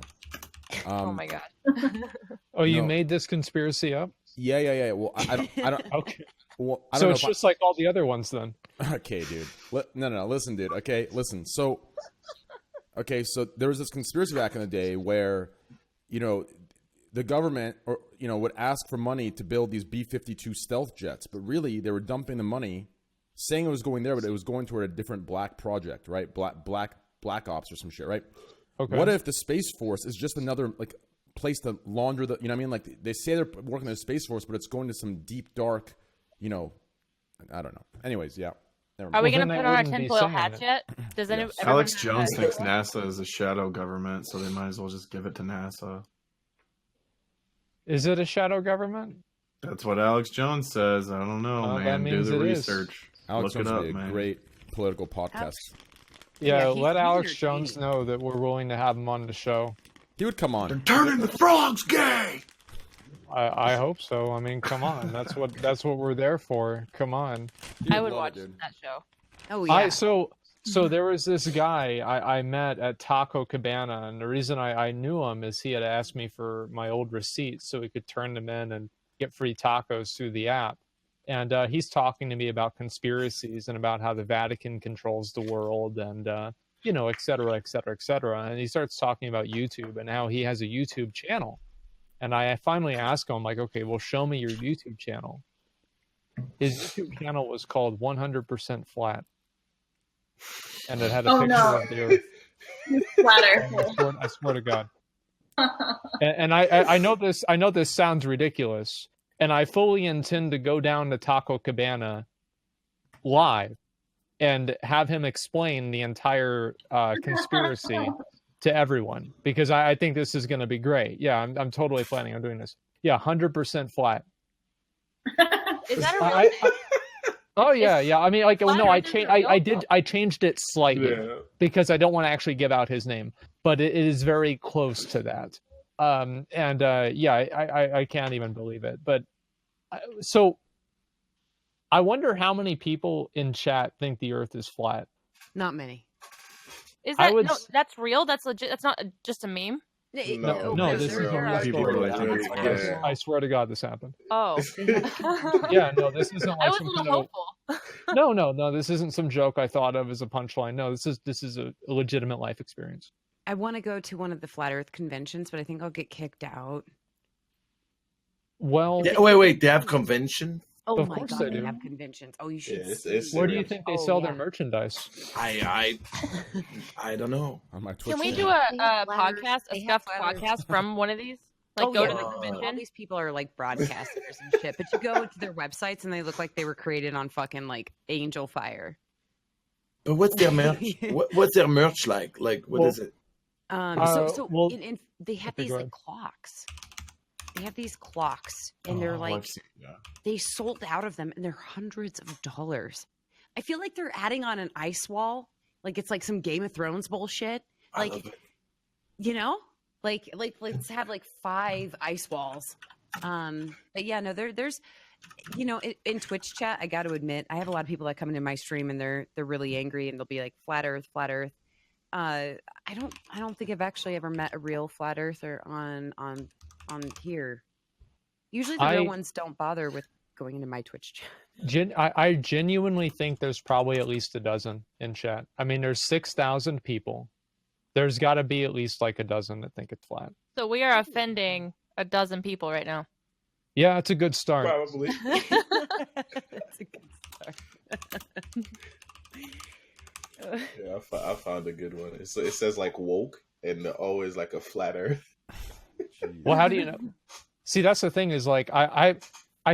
Oh my god. Oh, you No. made this conspiracy up? Yeah. Well, I don't. Okay. Well, I don't So know it's if just like all the other ones then. Okay, dude. No. Listen, dude. Okay, listen. So there was this conspiracy back in the day where, the government would ask for money to build these B-52 stealth jets, but really they were dumping the money saying it was going there, but it was going toward a different black project, right? Black Ops or some shit, right? Okay. What if the Space Force is just another like place to launder the, you know what I mean? Like they say they're working in the Space Force, but it's going to some deep, dark, you know, I don't know. Anyways, yeah. Never mind. Are we Well, going then to they put on our wouldn't be tinfoil saying hats it. yet? Does anyone? Alex everyone Jones have thinks NASA is a shadow government, so they might as well just give it to NASA. Is it a shadow government? That's what Alex Jones says. I don't know, Well, that man. Do means the it is. research. Alex Look it Jones up, would be a man. great political podcast. Yeah, he's let Alex Jones entertaining. know that we're willing to have him on the show. He would come on. Turning the frogs gay. I hope so. I mean, come on. That's what we're there for. Come on. He I would love watch it, dude. that show. Oh yeah. So there was this guy I met at Taco Cabana, and the reason I knew him is he had asked me for my old receipts so he could turn them in and get free tacos through the app. And he's talking to me about conspiracies and about how the Vatican controls the world and, you know, et cetera, et cetera, et cetera. And he starts talking about YouTube and how he has a YouTube channel. And I finally asked him, like, okay, well, show me your YouTube channel. His YouTube channel was called 100% Flat. And it had a picture of the Earth. Flatter. I swear to God. And I know this sounds ridiculous, and I fully intend to go down to Taco Cabana live and have him explain the entire conspiracy to everyone, because I think this is going to be great. Yeah, I'm totally planning on doing this. Yeah, 100% flat. Is that a real thing? Oh yeah. I mean, like, Flat no, Earth is real? I changed it slightly because I don't want to actually give out his name, but it is very close to that. I can't even believe it. But so I wonder how many people in chat think the Earth is flat. Not many. Is I that would no? s- That's real. That's legit. That's not just a meme. No, this is a real People story. really think it's flat. Yeah. I swear to God, this happened. Oh. Yeah, no, this isn't I like was a some little kind of hopeful. no. This isn't some joke I thought of as a punchline. No, this is a legitimate life experience. I want to go to one of the flat Earth conventions, but I think I'll get kicked out. Well, Yeah, wait. They have convention. Oh Of my course god, they they do. have conventions. Oh, you should. Yeah, it's see. where do you serious. think they Oh, sell yeah. their merchandise? I don't know. On my Twitch Can we channel. do They a have flat Earth- podcast, a they have scuffed flat Earth. podcast from one of these? Like Oh, go yeah. to the All convention. these people are like broadcasters and shit, but you go to their websites and they look like they were created on fucking like Angel Fire. But what's their merch? What's their merch like? Like, what is it? Well, They have okay, these go like ahead. clocks. They have these clocks, and they're Oh, like I've seen- yeah. they sold out of them, and they're hundreds of dollars. I feel like they're adding on an ice wall, like it's like some Game of Thrones bullshit. I Like, love it. you know, like let's have like 5 ice walls. But yeah, no, there's, you know, in Twitch chat, I got to admit, I have a lot of people that come into my stream and they're really angry and they'll be like flat Earth, flat Earth. I don't think I've actually ever met a real flat earther on here. Usually the real ones don't bother with going into my Twitch chat. I genuinely think there's probably at least a dozen in chat. I mean, there's 6,000 people. There's got to be at least like a dozen that think it's flat. So we are offending a dozen people right now. Yeah, it's a good start. Probably. That's a good start. Yeah, I found a good one. It says like woke and always like a flat earth. Well, how do you know? See, that's the thing is like I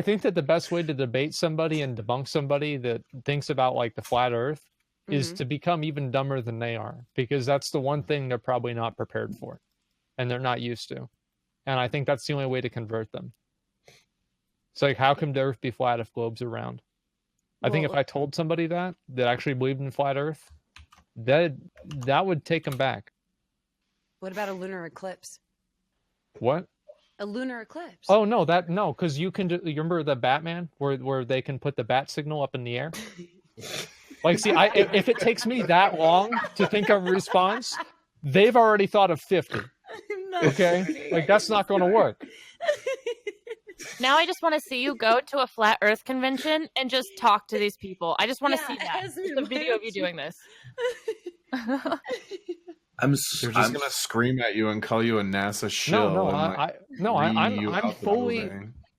think that the best way to debate somebody and debunk somebody that thinks about like the flat earth is to become even dumber than they are, because that's the one thing they're probably not prepared for and they're not used to. And I think that's the only way to convert them. It's like, how can the earth be flat if globes are round? I think if I told somebody that actually believed in flat earth, that would take them back. What about a lunar eclipse? What? A lunar eclipse. Oh no, because you can do. You remember the Batman where they can put the bat signal up in the air? Like, see, if it takes me that long to think of a response, they've already thought of 50. Okay, like that's not going to work. Now I just want to see you go to a flat Earth convention and just talk to these people. I just want to see that. as Just a video of you doing this. They're just gonna scream at you and call you a NASA shill.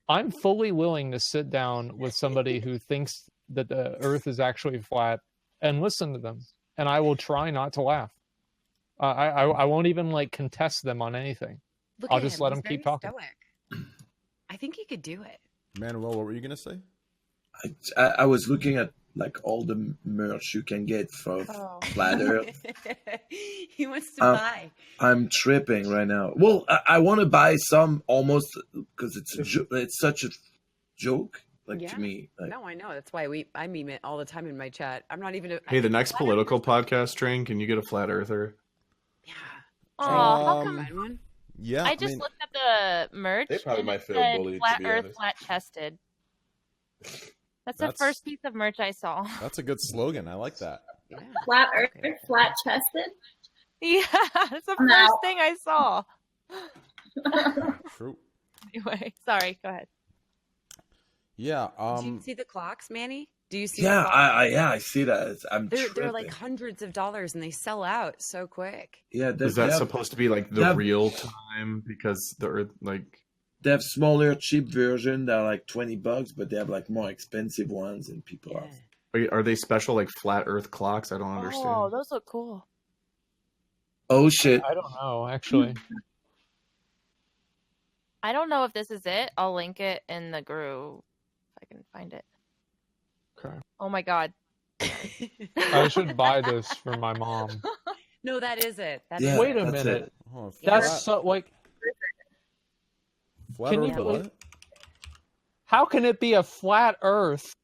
I'm fully willing to sit down with somebody who thinks that the Earth is actually flat and listen to them, and I will try not to laugh. I won't even like contest them on anything. Look I'll at just him. let He's him keep very talking. stoic. I think he could do it. Manuel, what were you gonna say? I was looking at like all the merch you can get for Flat Earth. He wants to buy. I'm tripping right now. Well, I want to buy some almost because it's such a joke. Like to me, like, No, I know. That's why I meme it all the time in my chat. I'm not even. Hey, the next political podcast, Train, can you get a flat earther? Yeah. Oh, how come? Find one. Yeah, I just looked at the merch. They probably and might it feel said bullied, to Flat be Earth, honest. flat chested. That's the That's- first piece of merch I saw. that's a good slogan. I like that. Yeah. Flat Earth, Okay. flat chested. Yeah, that's the No. first thing I saw. True. Anyway, sorry. Go ahead. Yeah. Do you see the clocks, Manny? Do you see? yeah, the clocks? I see that. I'm They're tripping. like hundreds of dollars, and they sell out so quick. Yeah, Is that supposed to be like the that- real time? Because the Earth, like, they have smaller, cheap version that are like $20, but they have like more expensive ones, and people Yeah. are. wait, are they special like flat Earth clocks? I don't understand. Oh, those look cool. Oh shit! I don't know, actually. I don't know if this is it. I'll link it in the group if I can find it. Okay. Oh my god. I should buy this for my mom. No, that is it. That Yeah, is Wait a that's minute. it. Oh, That's so like. flat Can Earth. you- What? How can it be a flat Earth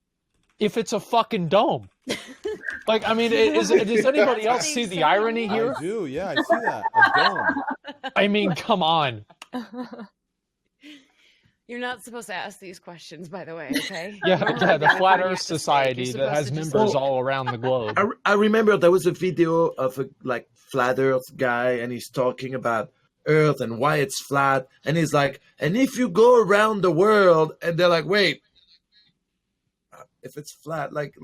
if it's a fucking dome? Like, I mean, does anybody else see the irony here? I do. Yeah, I see that. A dome. I mean, come on. You're not supposed to ask these questions, by the way. Okay. Yeah, Don't yeah, write the down Flat what you Earth have to say. Society You're that has supposed to just- members all around the globe. I remember there was a video of a like flat Earth guy, and he's talking about Earth and why it's flat, and he's like, and if you go around the world, and they're like, wait, if it's flat, like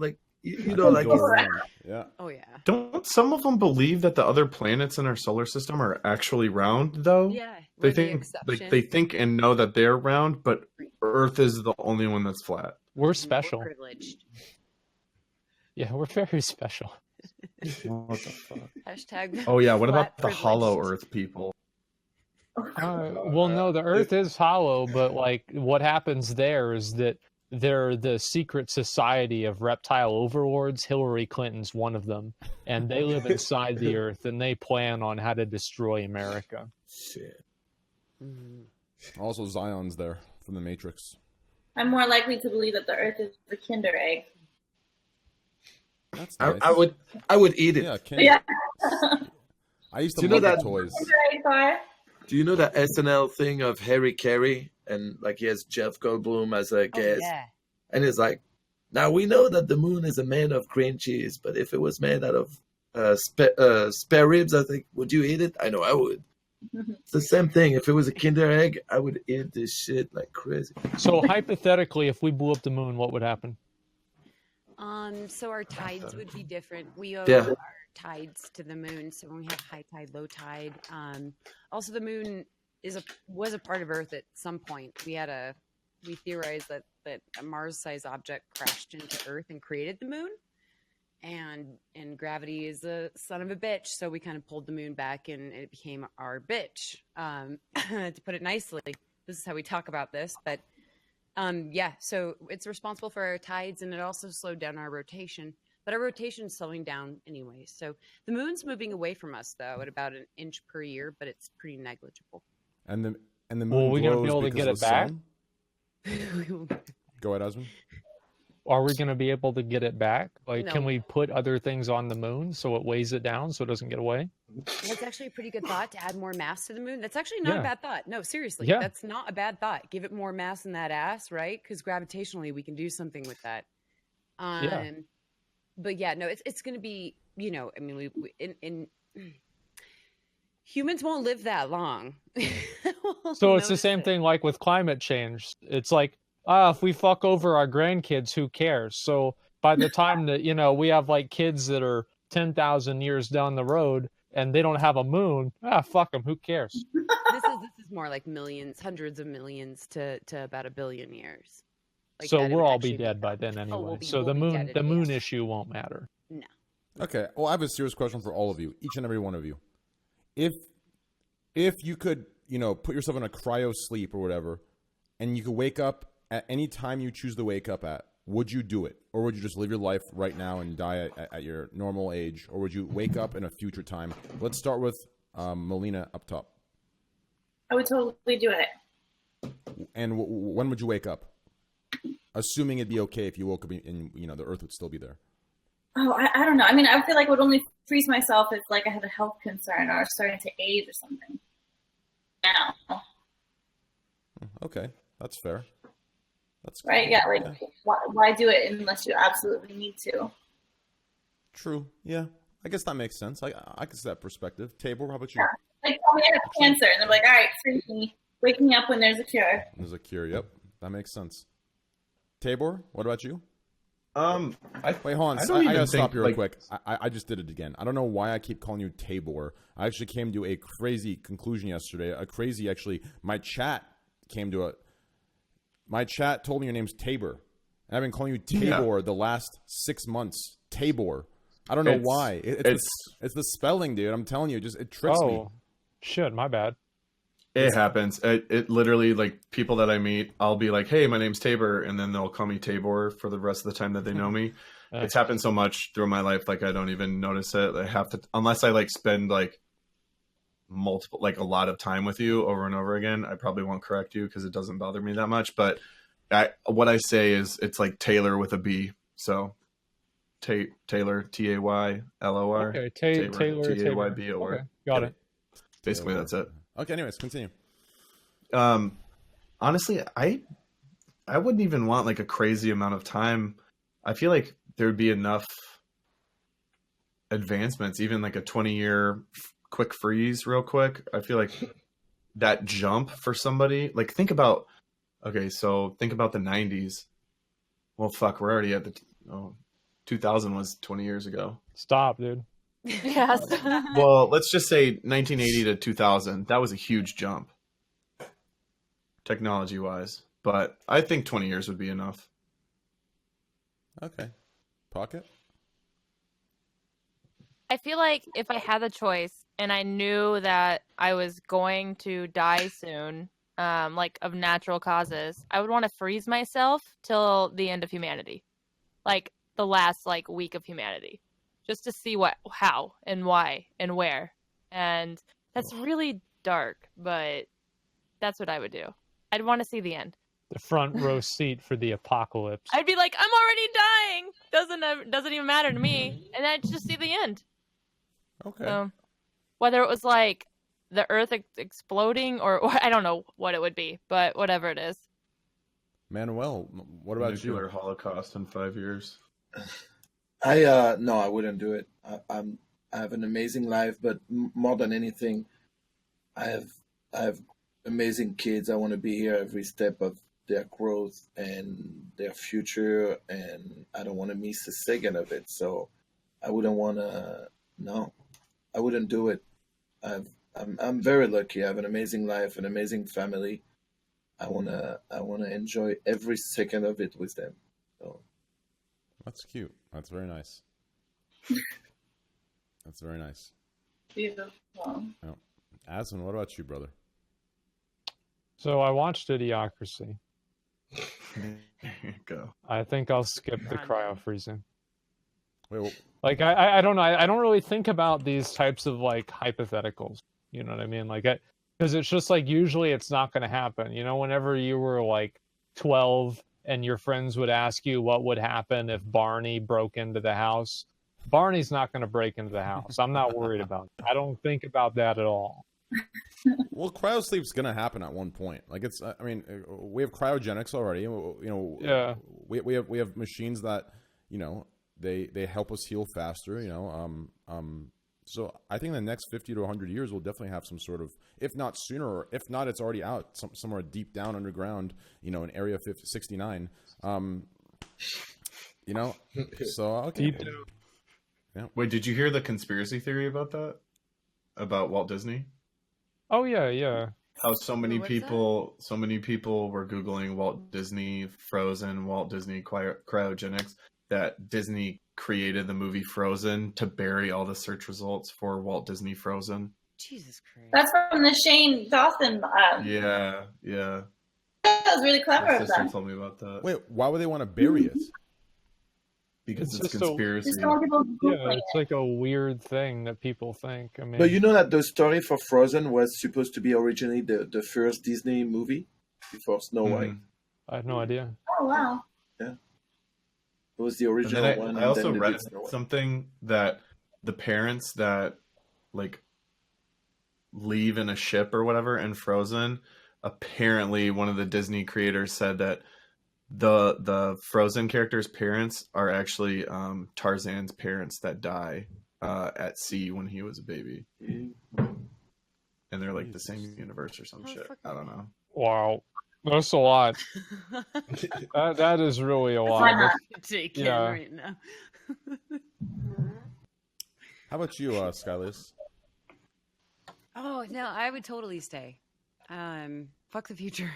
you know, like Go around. Yeah. Oh yeah. Don't some of them believe that the other planets in our solar system are actually round, though? Yeah. They we're the think exception. they think and know that they're round, but Earth is the only one that's flat. We're special. We're privileged. Yeah, we're very special. What the fuck? Hashtag. Oh yeah, what about flat the Hollow privileged. Earth people? Well, no, the Earth is hollow, but like what happens there is that they're the secret society of reptile overlords. Hillary Clinton's one of them, and they live inside the Earth, and they plan on how to destroy America. shit. Mhm. Also, Zion's there from the Matrix. I'm more likely to believe that the Earth is the Kinder egg. That's nice. I would eat it. Yeah, Yeah. I used to Do you know love that- the toys. Kinder egg bar. Do you know that SNL thing of Harry Carey and like he has Jeff Goldblum as a Oh, guest, yeah. and he's like, now we know that the moon is made of cream cheese, but if it was made out of spare ribs, I think, would you eat it? I know I would. It's the same thing. If it was a Kinder egg, I would eat this shit like crazy. So hypothetically, if we blew up the moon, what would happen? So our tides would be different. We owe Yeah. our tides to the moon, so when we have high tide, low tide. Also, the moon was a part of Earth at some point. We theorized that a Mars-sized object crashed into Earth and created the moon, and gravity is a son of a bitch. So we kind of pulled the moon back, and it became our bitch. To put it nicely, this is how we talk about this, but. Yeah, so it's responsible for our tides, and it also slowed down our rotation. But our rotation's slowing down anyway. So the moon's moving away from us, though, at about an inch per year, but it's pretty negligible. And the moon Well, we gonna be glows able to because get of it the back? sun? Go ahead, Osmond. Are we going to be able to get it back? Like, No. can we put other things on the moon so it weighs it down so it doesn't get away? That's actually a pretty good thought to add more mass to the moon. That's actually not Yeah. a bad thought. No, seriously, Yeah. that's not a bad thought. Give it more mass in that ass, right? Because gravitationally, we can do something with that. Yeah. But yeah, no, it's going to be, I mean, we humans won't live that long. So it's the same thing like with climate change. It's like, if we fuck over our grandkids, who cares? So by the time that, we have like kids that are 10,000 years down the road and they don't have a moon, fuck them, who cares? This is more like millions, hundreds of millions to about 1 billion years. Like, So that we'll would all actually be be dead by bad. then Oh, anyway. we'll So be the dead moon anyway. issue won't matter. No. Okay. Well, I have a serious question for all of you, each and every one of you. If you could, put yourself in a cryo sleep or whatever, and you could wake up at any time you choose to wake up at, would you do it? Or would you just live your life right now and die at your normal age? Or would you wake up in a future time? Let's start with Melina up top. I would totally do it. And when would you wake up? Assuming it'd be okay if you woke up and the Earth would still be there. Oh, I don't know. I mean, I feel like I would only freeze myself if like I had a health concern or starting to age or something. Now. Okay, that's fair. That's right. Yeah. Like, why do it unless you absolutely need to? True. Yeah. I guess that makes sense. I can see that perspective. Tabor, how about you? Yeah. Like, oh, I have cancer, and they're like, all right, freeze me. Wake me up when there's a cure. There's a cure. Yep, that makes sense. Tabor, what about you? Wait, hold on. I gotta stop you real quick. I just did it again. I don't know why I keep calling you Tabor. I actually came to a crazy conclusion yesterday. My chat came to my chat told me your name's Tabor. And I've been calling you Tabor the last 6 months. Tabor. I don't know why. It's the spelling, dude. I'm telling you, it tricks me. Shit, my bad. It happens. It literally, like, people that I meet, I'll be like, hey, my name's Tabor, and then they'll call me Tabor for the rest of the time that they know me. It's happened so much through my life, like, I don't even notice it. I have to, unless I, like, spend, like, a lot of time with you over and over again, I probably won't correct you because it doesn't bother me that much. But what I say is, it's like Taylor with a B. So, Taylor, Taylor. Okay, Taylor, Taylor. Taybor. Okay, got it. Basically, that's it. Okay, anyways, continue. Honestly, I wouldn't even want like a crazy amount of time. I feel like there'd be enough advancements, even like a 20-year quick freeze real quick. I feel like that jump for somebody, like think about the 90s. Well, fuck, we're already at 2000 was 20 years ago. Stop, dude. Yes. Well, let's just say 1980 to 2000. That was a huge jump, technology-wise. But I think 20 years would be enough. Okay. Pocket? I feel like if I had the choice and I knew that I was going to die soon, like of natural causes, I would want to freeze myself till the end of humanity. Like the last week of humanity. Just to see how and why and where. And that's really dark, but that's what I would do. I'd want to see the end. The front row seat for the apocalypse. I'd be like, I'm already dying. Doesn't even matter to me. And I'd just see the end. Okay. So, whether it was like the Earth exploding or I don't know what it would be, but whatever it is. Manuel, what about Nuclear you? Holocaust in 5 years. No, I wouldn't do it. I have an amazing life, but more than anything, I have amazing kids. I want to be here every step of their growth and their future, and I don't want to miss a second of it. So I wouldn't want to. No, I wouldn't do it. I'm very lucky. I have an amazing life, an amazing family. I wanna enjoy every second of it with them. So. That's cute. That's very nice. That's very nice. Beautiful. Oh. Aslan, what about you, brother? So I watched Idiocracy. Go. I think I'll skip the cryo freezing. Wait, Like I don't know. I don't really think about these types of like hypotheticals. You know what I mean? Like, because it's just like usually it's not going to happen. You know, whenever you were like 12 and your friends would ask you what would happen if Barney broke into the house, Barney's not going to break into the house. I'm not worried about it. I don't think about that at all. well, cryo sleep's gonna happen at one point. Like it's, I mean, we have cryogenics already. You know, Yeah. We have machines that, you know, they help us heal faster. You know, so I think in the next 50 to 100 years we'll definitely have some sort of, if not sooner, or if not, it's already out somewhere deep down underground. You know, in Area 69. You know, so okay. Yeah. Wait, did you hear the conspiracy theory about that? About Walt Disney? Oh yeah. how so many What's that? people were Googling Walt Disney Frozen, Walt Disney cryogenics, that Disney created the movie Frozen to bury all the search results for Walt Disney Frozen. Jesus Christ. That's from the Shane Dawson. Yeah. That was really clever My of sister them. told me about that. Wait, why would they want to bury it? Because It's it's just a- conspiracy. Just don't want people Yeah, Googling it's like a weird thing that people think. I mean, But you know that the story for Frozen was supposed to be originally the first Disney movie before Snow White. Mhm. I had no idea. Oh wow. It was the And original then one. I also then they read did Snow White. something that the parents that like leave in a ship or whatever in Frozen, apparently one of the Disney creators said that the Frozen character's parents are actually Tarzan's parents that die at sea when he was a baby, and they're like the same universe or some shit. I don't know. Wow, that's a lot. That is really a lot. Why not? Take Yeah. right now. How about you, Skyless? Oh no, I would totally stay. Fuck the future.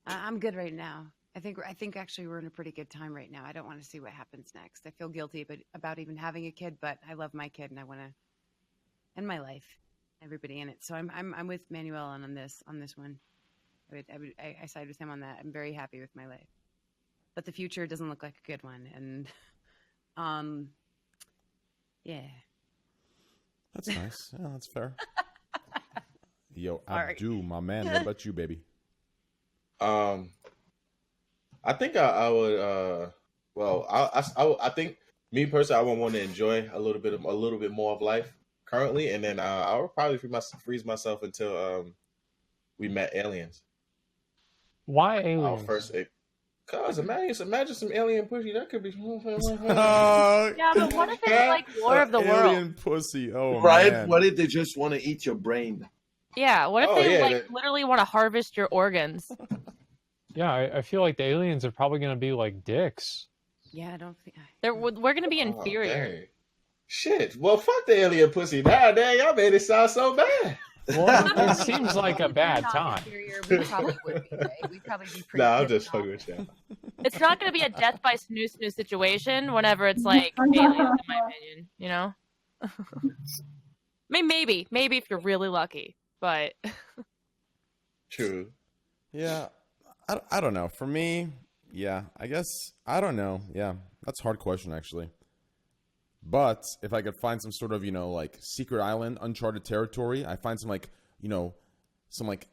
I'm good right now. I think actually we're in a pretty good time right now. I don't want to see what happens next. I feel guilty about even having a kid, but I love my kid and I want to end my life, everybody in it. So I'm with Manuel on this one. I side with him on that. I'm very happy with my life, but the future doesn't look like a good one. And yeah. That's nice. Yeah, that's fair. Yo, Sorry. Abdu, my man. What about you, baby? I think I would. Well, I think me personally, I would want to enjoy a little bit more of life currently, and then I would probably freeze myself until we met aliens. Why Our aliens? first, cause imagine some alien pussy. That could be. Yeah, but what if it's like War of the Alien World? pussy. Oh, Right? man. What if they just want to eat your brain? Yeah, what if Oh, they yeah, like that- literally want to harvest your organs? Yeah, I feel like the aliens are probably going to be like dicks. Yeah, I don't think. We're gonna be Oh, inferior. dang. Shit. Well, fuck the alien pussy. Nah, dang, y'all made it sound so bad. Well, it seems like a bad Not time. inferior, we probably would be, right? We'd probably be pretty. Nah, I'm pissed just fucking off. with you. It's not gonna be a death by snoo situation whenever it's like aliens, in my opinion. You know. I mean, maybe if you're really lucky, but True. Yeah, I don't know. For me, yeah, I guess, I don't know. Yeah, that's a hard question, actually. But if I could find some sort of, like, secret island, uncharted territory, I find some, like, some, like,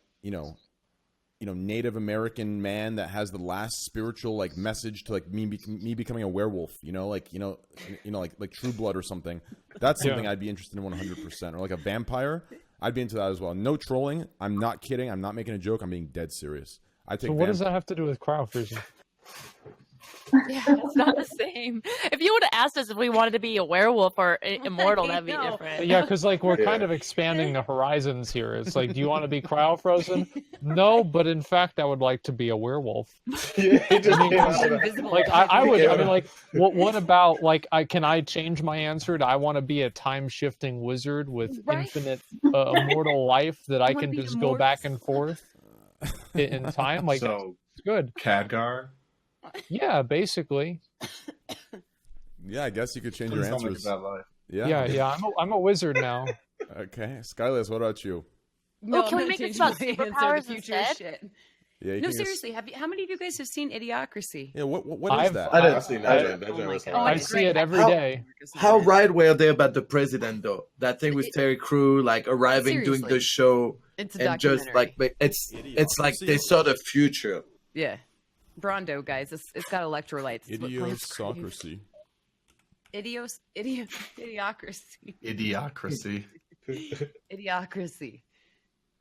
Native American man that has the last spiritual, like, message to, like, me becoming a werewolf, like True Blood or something. That's something I'd be interested in 100%. Or, like, a vampire, I'd be into that as well. No trolling. I'm not kidding. I'm not making a joke. I'm being dead serious. I take So what does that have to do with cryo freezing? yeah, it's not the same. If you would have asked us if we wanted to be a werewolf or immortal, that'd be know. different. Yeah, because like we're Yeah. kind of expanding the horizons here. It's like, do you want to be cryo frozen? No, but in fact, I would like to be a werewolf. Yeah, he just came out of that. Invisible. Like I would. I Yeah. mean, like, what about like can I change my answer to I want to be a time shifting wizard with Right. infinite immortal life that I wanna can be just go back and immortal. forth in time? Like, So it's good. Khadgar. Yeah, basically. Yeah, I guess you could change your Please don't make answers. it that life. Yeah. I'm a wizard now. Okay. Skyless, what about you? No, can we I'm make gonna this change about my answer to superpowers future instead? shit. Yeah, you No, can just- seriously. How many of you guys have seen Idiocracy? Yeah, what is I've- that? I I've seen that joint. That Oh joint my was God. I hilarious. it's see it great. every How- day. How right were they about the president, though? That thing with Terry Crew, like arriving, doing Seriously. the show, It's a and just documentary. like it's like they saw the future. Yeah. Brondo, guys. It's got electrolytes. It's what plants crave. Idiocracy. Idiocracy. Idiocracy. Idiocracy.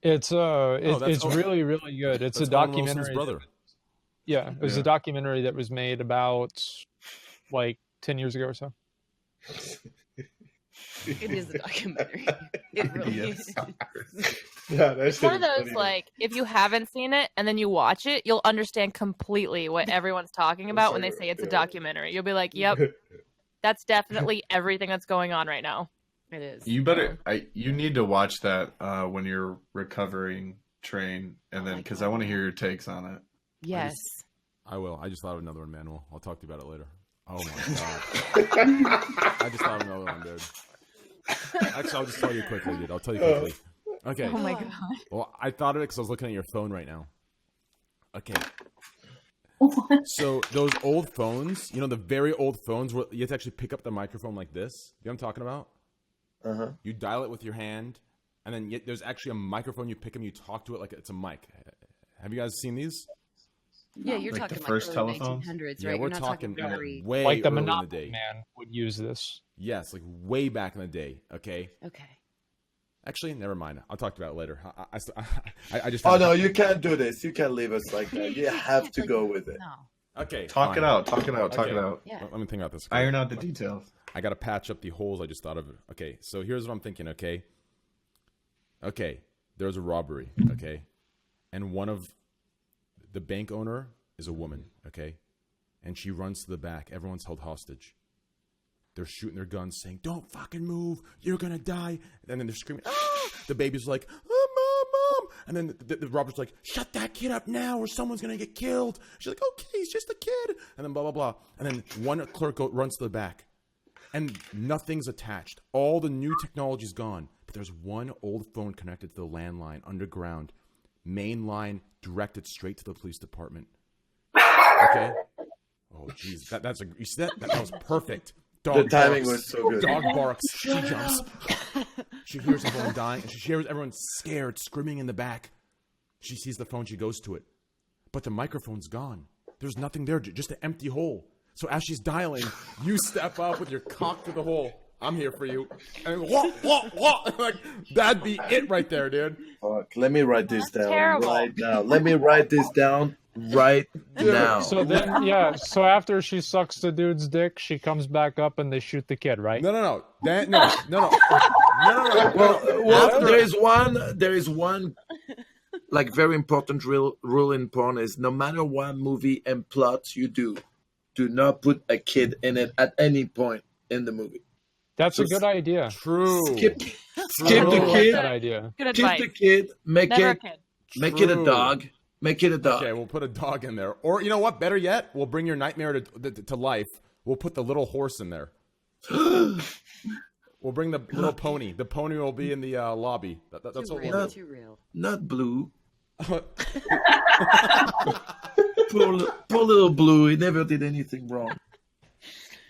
It's that's it's Owen- really really good. It's a That's Owen Wilson's documentary. brother. Yeah, it was Yeah. a documentary that was made about like 10 years ago or so. It is a documentary. It really is. Yeah, that It's shit one of is those funny. like if you haven't seen it and then you watch it, you'll understand completely what everyone's talking about when they say it's a documentary. You'll be like, "Yep, that's definitely everything that's going on right now." It is. You better. You need to watch that when you're recovering train, and then because I want to hear your takes on it. Yes. I will. I just thought of another one, Manuel. I'll talk to you about it later. Oh my god. I just thought of another one, dude. Actually, I'll just tell you quickly, dude. I'll tell you quickly. Okay. Oh my god. Well, I thought of it because I was looking at your phone right now. Okay. So those old phones, you know, the very old phones where you have to actually pick up the microphone like this. You know what I'm talking about? Uh-huh. You dial it with your hand, and then there's actually a microphone. You pick them, you talk to it like it's a mic. Have you guys seen these? Yeah, you're Like talking the like first early telephones? 1900s, Yeah, right? we're You're not talking very... way Like the early in the Monopoly day. Man would use this. Yes, like way back in the day. Okay. Okay. Actually, never mind. I'll talk about it later. I just. Oh no, you can't do this. You can't leave us like that. You have to go with it. No. Okay. Talk fine. it out. Talk it out. Talk Okay. it out. Yeah. Let me think about this. Iron out the details. I got to patch up the holes I just thought of. Okay, so here's what I'm thinking, okay? Okay, there's a robbery, okay? And one of the bank owner is a woman, okay? And she runs to the back. Everyone's held hostage. They're shooting their guns saying, "Don't fucking move. You're going to die." And then they're screaming, "Ah!" The baby's like, "Oh, Mom, Mom." And then the robber's like, "Shut that kid up now or someone's going to get killed." She's like, "Okay, he's just a kid." And then blah, blah, blah. And then one clerk runs to the back. And nothing's attached. All the new technology's gone. But there's one old phone connected to the landline underground. Main line directed straight to the police department. Okay? Oh, jeez. You see that? That was perfect. Dog The timing barks. was so good. Dog barks. She jumps. She hears everyone dying. And she hears everyone scared, screaming in the back. She sees the phone. She goes to it. But the microphone's gone. There's nothing there. Just an empty hole. So as she's dialing, you step up with your cock through the hole. I'm here for you. And what? Like, that'd be it right there, dude. Fuck. Let me write this down terrible. right now. Let me write this down right now. So then, yeah. So after she sucks the dude's dick, she comes back up and they shoot the kid, right? No. No. Well, there is one like very important rule in porn is no matter what movie and plot you do not put a kid in it at any point in the movie. That's a good idea. True. Skip I the really like kid. that idea. Good Skip advice. the kid. Make Never a it kid. True. a dog. Make it a dog. Okay, we'll put a dog in there. Or, you know what? Better yet, we'll bring your nightmare to life. We'll put the little horse in there. We'll bring the little pony. The pony will be in the lobby. That's Too what real. we'll Too real. Not Blue. Poor little Blue. He never did anything wrong.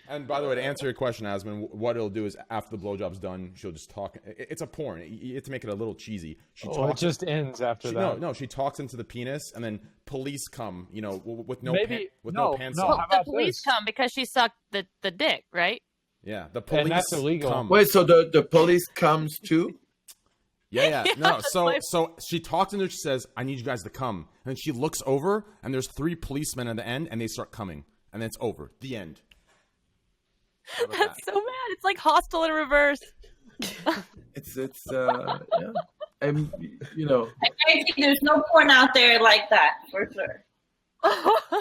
And by the way, to answer your question, Asman, what it'll do is after the blowjob's done, she'll just talk. It's a porn. You have to make it a little cheesy. It just ends after that. No, she talks into the penis, and then police come, you know, with no Maybe- no pants no, on. how The about police this? come because she sucked the dick, right? Yeah, the police And that's illegal. come. Wait, so the police comes too? Yeah. No, my- so she talks and she says, "I need you guys to come." And then she looks over, and there's 3 policemen at the end, and they start coming, and then it's over. The end. How about That's that? so bad. It's like Hostel in reverse. It's yeah. And you know, I think there's no porn out there like that for sure.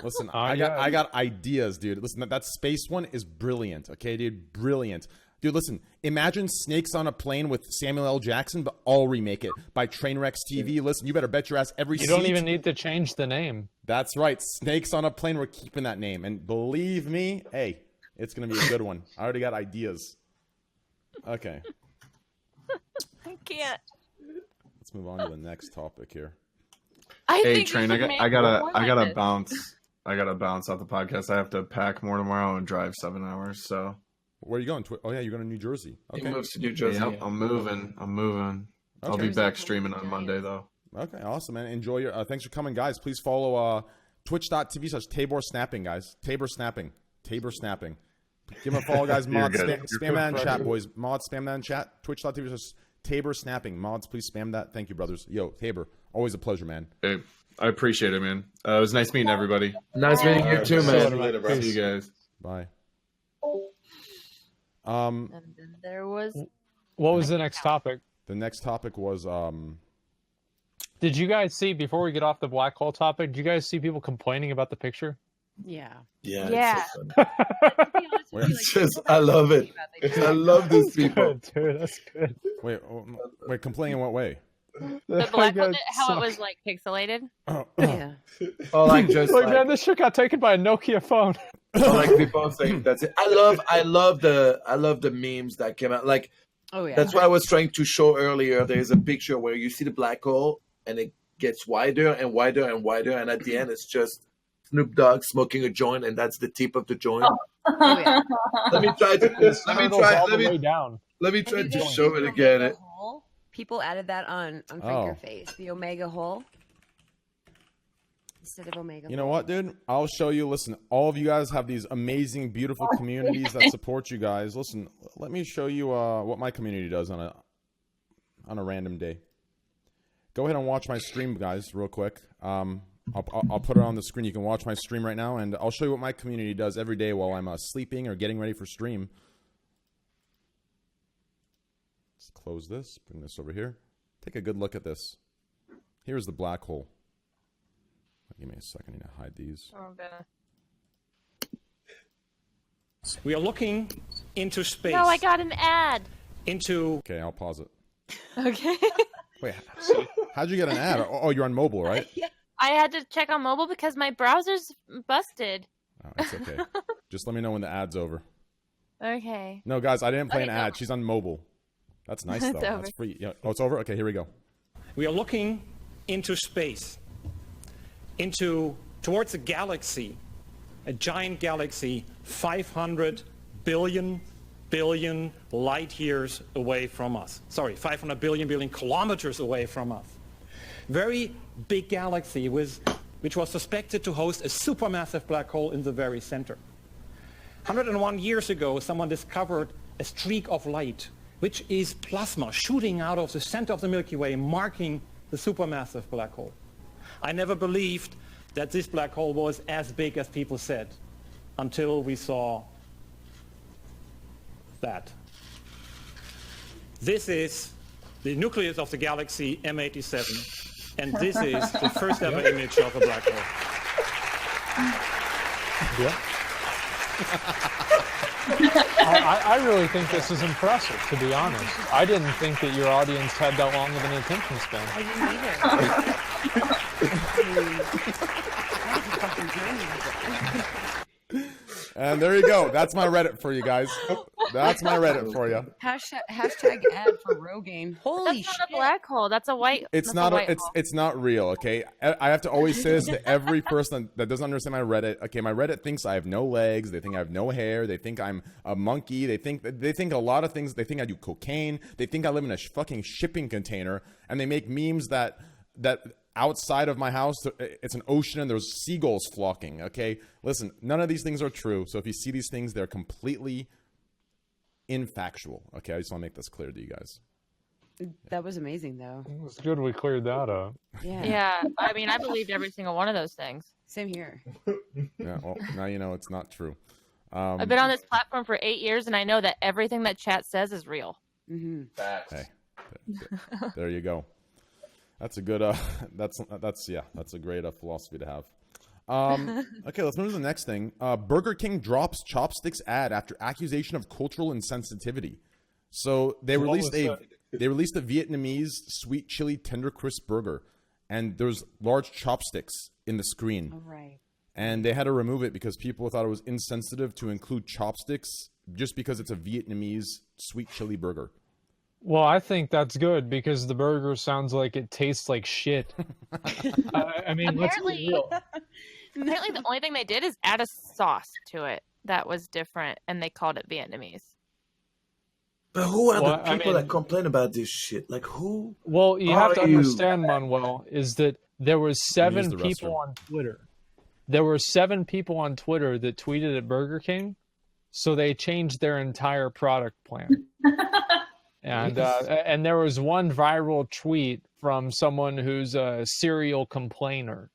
Listen, Oh, I yeah. got ideas, dude. Listen, that space one is brilliant. Okay, dude, brilliant. Dude, listen, imagine Snakes on a Plane with Samuel L. Jackson, but I'll remake it by Trainwreckstv. Listen, you better bet your ass every You seat. don't even need to change the name. That's right, Snakes on a Plane. We're keeping that name, and believe me, hey, it's gonna be a good one. I already got ideas. Okay, I can't. let's move on to the next topic here. Hey, think you Train, should I make gotta more like this. bounce. I gotta bounce off the podcast. I have to pack more tomorrow and drive 7 hours. So Where are you going? Oh yeah, you're going to New Jersey. he Okay. moves to New Jersey. yep, I'm moving. I'll Okay. be back streaming on Monday though. Okay, awesome, man. Enjoy your. Thanks for coming, guys. Please follow twitch.tv/Tabor Snapping, guys. Tabor Snapping. Give him a follow, guys. Mods, good. spam You're that in good, chat, brother. boys. Mods, spam that in chat. Twitch.tv/Tabor Snapping. Mods, please spam that. Thank you, brothers. Yo, Tabor, always a pleasure, man. Hey, I appreciate it, man. It was nice meeting everybody. Nice meeting you too, See you man. later, bro. See you guys. Bye. And then there was What was the next topic? The next topic was Did you guys see, before we get off the black hole topic, did you guys see people complaining about the picture? Yeah. Yeah. Yeah. It's so funny. To be honest with you, It's just, I love it. I love these people. Good, dude. That's good. Wait, complaining in what way? The black one, how it was like pixelated. Yeah. Or like just Like, like, man, this shit got taken by a Nokia phone. or like people saying that's it. I love the memes that came out. Like Oh yeah. that's what I was trying to show earlier. There's a picture where you see the black hole and it gets wider and wider and wider, and at the end it's just Snoop Dogg smoking a joint, and that's the tip of the joint. Oh yeah. Let me try Way down. let me Have try you to guys show seen it the again. Omega hole? People added that on Oh. Finger Face, the Omega hole instead of Omega. You know what, dude? I'll show you. Listen, all of you guys have these amazing, beautiful communities that support you guys. Listen, let me show you what my community does on a random day. Go ahead and watch my stream, guys, real quick. I'll put it on the screen. You can watch my stream right now, and I'll show you what my community does every day while I'm sleeping or getting ready for stream. Let's close this. Bring this over here. Take a good look at this. Here's the black hole. Give me a second. I need to hide these. We are looking into space. No, I got an ad. Okay, I'll pause it. Okay. Wait, how'd you get an ad? Oh, you're on mobile, right? I had to check on mobile because my browser's busted. Oh, it's okay. Just let me know when the ad's over. Okay. No, guys, I didn't play an Okay, ad. go. She's on mobile. That's nice, though. It's over. That's free. Yeah. Oh, it's over? Okay, here we go. We are looking into space, towards a galaxy, a giant galaxy, 500 billion light years away from us. Sorry, 500 billion kilometers away from us. Very big galaxy which was suspected to host a supermassive black hole in the very center. 101 years ago, someone discovered a streak of light, which is plasma shooting out of the center of the Milky Way, marking the supermassive black hole. I never believed that this black hole was as big as people said, until we saw that. This is the nucleus of the galaxy M87, and this is the first ever image of a black hole. Yeah. I really think this is impressive, to be honest. I didn't think that your audience had that long of an attention span. And there you go. That's my Reddit for you guys. That's my Reddit for you. Hashtag ad for Rogaine. Holy That's shit. not a black hole. That's a white. It's that's not. a white hole. It's not real. Okay. I have to always say this to every person that doesn't understand my Reddit. Okay, my Reddit thinks I have no legs. They think I have no hair. They think I'm a monkey. They think a lot of things. They think I do cocaine. They think I live in a fucking shipping container. And they make memes that outside of my house it's an ocean and there's seagulls flocking. Okay, listen, none of these things are true. So if you see these things, they're completely infactual. Okay, I just want to make this clear to you guys. That was amazing, though. It's good we cleared that up. Yeah. Yeah, I mean, I believed every single one of those things. Same here. Yeah, well, now you know it's not true. I've been on this platform for 8 years, and I know that everything that chat says is real. Mm-hmm. Hey, there you go. That's a good. That's a great philosophy to have. Okay, let's move to the next thing. Burger King drops chopsticks ad after accusation of cultural insensitivity. So they released a Vietnamese sweet chili tender crisp burger, and there's large chopsticks in the screen. All right. And they had to remove it because people thought it was insensitive to include chopsticks just because it's a Vietnamese sweet chili burger. Well, I think that's good because the burger sounds like it tastes like shit. I mean, let's be real. Apparently, the only thing they did is add a sauce to it that was different, and they called it Vietnamese. But who are the people that complain about this shit? Like who? Well, you have to understand, Manuel, is that there was 7 people on Twitter. There were 7 people on Twitter that tweeted at Burger King, so they changed their entire product plan. And there was one viral tweet from someone who's a serial complainer.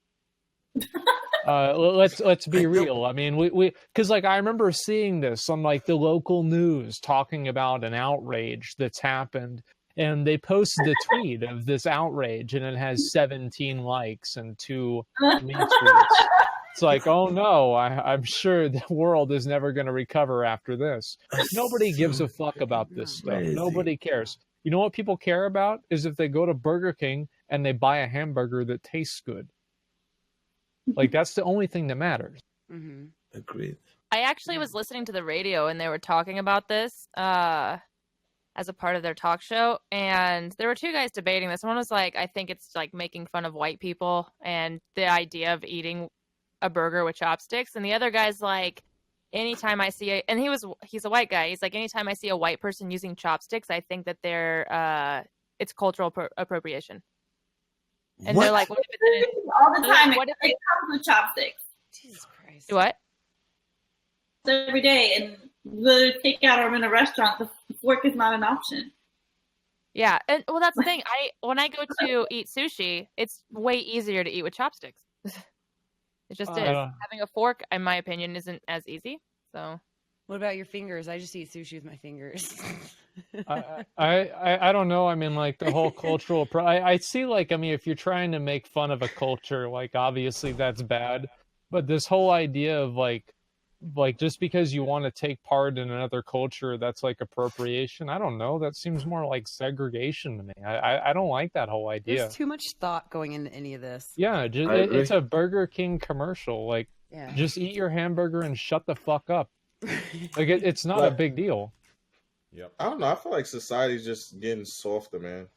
Let's be real. I mean, we because like I remember seeing this on like the local news talking about an outrage that's happened, and they posted a tweet of this outrage, and it has 17 likes and 2 retweets. It's like, oh no, I'm sure the world is never going to recover after this. Nobody gives a fuck about this stuff. Crazy. Nobody cares. You know what people care about is if they go to Burger King and they buy a hamburger that tastes good. Like, that's the only thing that matters. Mm-hmm. Agreed. I actually was listening to the radio and they were talking about this as a part of their talk show. And there were two guys debating this. One was like, I think it's like making fun of white people and the idea of eating a burger with chopsticks. And the other guy's like, anytime I see he's a white guy. He's like, anytime I see a white person using chopsticks, I think that it's cultural appropriation. And they're like, what if it's all the time? What if it comes with chopsticks? Jesus Christ. what? Every day, and the takeout or in a restaurant, the fork is not an option. Yeah, and well, that's the thing. When I go to eat sushi, it's way easier to eat with chopsticks. It just is. Having a fork, in my opinion, isn't as easy. So, What about your fingers? I just eat sushi with my fingers. I don't know. I mean, like the whole cultural. I see, like, I mean, if you're trying to make fun of a culture, like obviously that's bad. But this whole idea of like just because you want to take part in another culture, that's like appropriation. I don't know. That seems more like segregation to me. I don't like that whole idea. There's too much thought going into any of this. Yeah, it's a Burger King commercial. Like, Yeah. just eat your hamburger and shut the fuck up. Like, it's not a big deal. Yep. I don't know. I feel like society's just getting softer, man.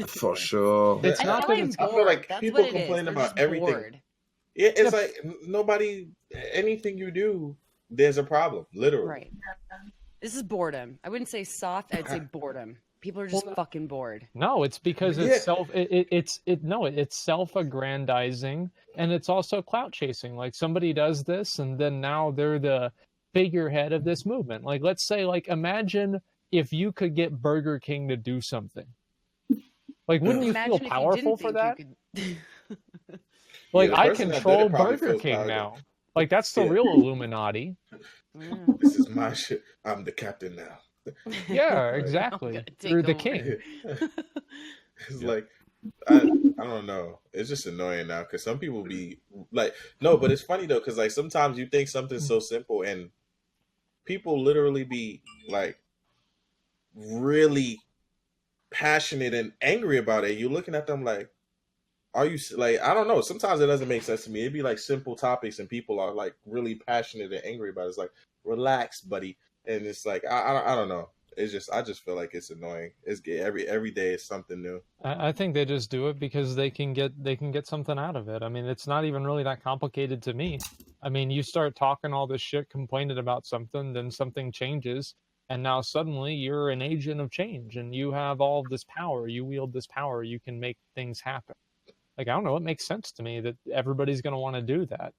For sure. It's I not feel that like it's I feel like That's people what it is. complain They're about just everything. bored. Yeah, it's like nobody, anything you do, there's a problem, literally. Right. This is boredom. I wouldn't say soft. I'd say boredom. People are just fucking bored. No, it's because it's it's self-aggrandizing, and it's also clout chasing. Like, somebody does this, and then now they're the figurehead of this movement. Like, let's say, like, imagine if you could get Burger King to do something. Like, wouldn't you Imagine feel if powerful didn't for that? think you could- Like, Yeah, the I person that did control it probably Burger feels King powerful. now. Like, that's the Yeah. real Illuminati. Mm. This is my shit. I'm the captain now. Yeah, I'm exactly. gonna take You're the over. king. It's like, I don't know. It's just annoying now because some people be like, no, but it's funny though because like sometimes you think something's so simple and people literally be like really passionate and angry about it. You're looking at them like, are you like, I don't know. Sometimes it doesn't make sense to me. It'd be like simple topics and people are like really passionate and angry about it. It's like, relax, buddy. And it's like, I don't know. It's just, I just feel like it's annoying. It's every day is something new. I think they just do it because they can get something out of it. I mean, it's not even really that complicated to me. I mean, you start talking all this shit, complaining about something, then something changes, and now suddenly you're an agent of change, and you have all of this power. You wield this power. You can make things happen. Like, I don't know. It makes sense to me that everybody's going to want to do that.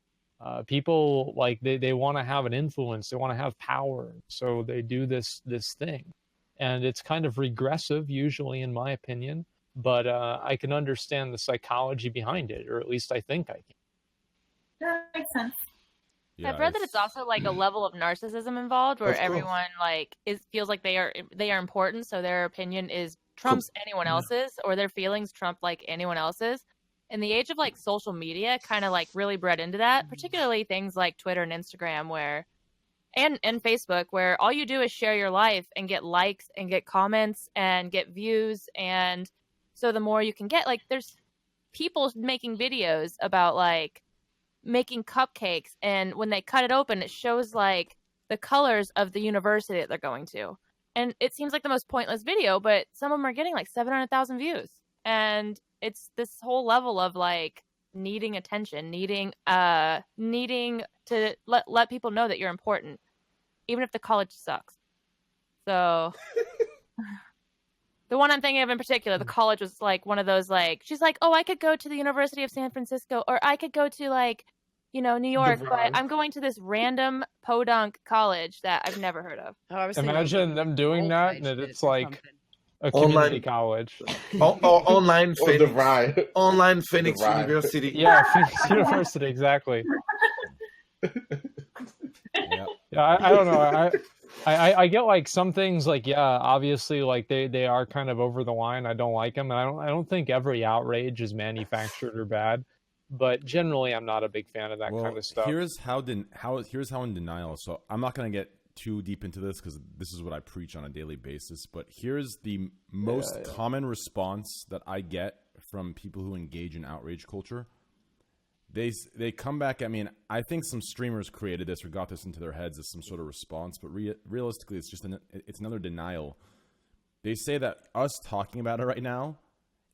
People, like, they want to have an influence. They want to have power. So they do this thing. And it's kind of regressive, usually, in my opinion. But I can understand the psychology behind it, or at least I think I can. That makes sense. Yeah, I've read that it's also like a level of narcissism involved, where Of course. everyone like feels like they are important, so their opinion is trumps anyone else's, or their feelings trump like anyone else's. And the age of like social media kind of like really bred into that, particularly things like Twitter and Instagram, where and Facebook, where all you do is share your life and get likes and get comments and get views. And so the more you can get, like, there's people making videos about like making cupcakes, and when they cut it open, it shows like the colors of the university that they're going to. And it seems like the most pointless video, but some of them are getting like 700,000 views. And it's this whole level of like needing attention, needing to let people know that you're important, even if the college sucks. So the one I'm thinking of in particular, the college was like one of those, like, she's like, oh, I could go to the University of San Francisco, or I could go to like, New York, but I'm going to this random podunk college that I've never heard of. Oh, I was thinking Imagine them doing that, and Outrage it's or like something. a community Online. college. Or online Or Phoenix, divide. online Phoenix Divide. University. Yeah, Phoenix University, exactly. Yep. Yeah, I don't know. I get like some things, like, yeah, obviously, like they are kind of over the line. I don't like them, and I don't think every outrage is manufactured or bad. But generally, I'm not a big fan of that kind of stuff. Here's how in denial. So I'm not going to get too deep into this because this is what I preach on a daily basis. But here's the most common response that I get from people who engage in outrage culture. They come back at me, and I think some streamers created this or got this into their heads as some sort of response. But realistically, it's just it's another denial. They say that us talking about it right now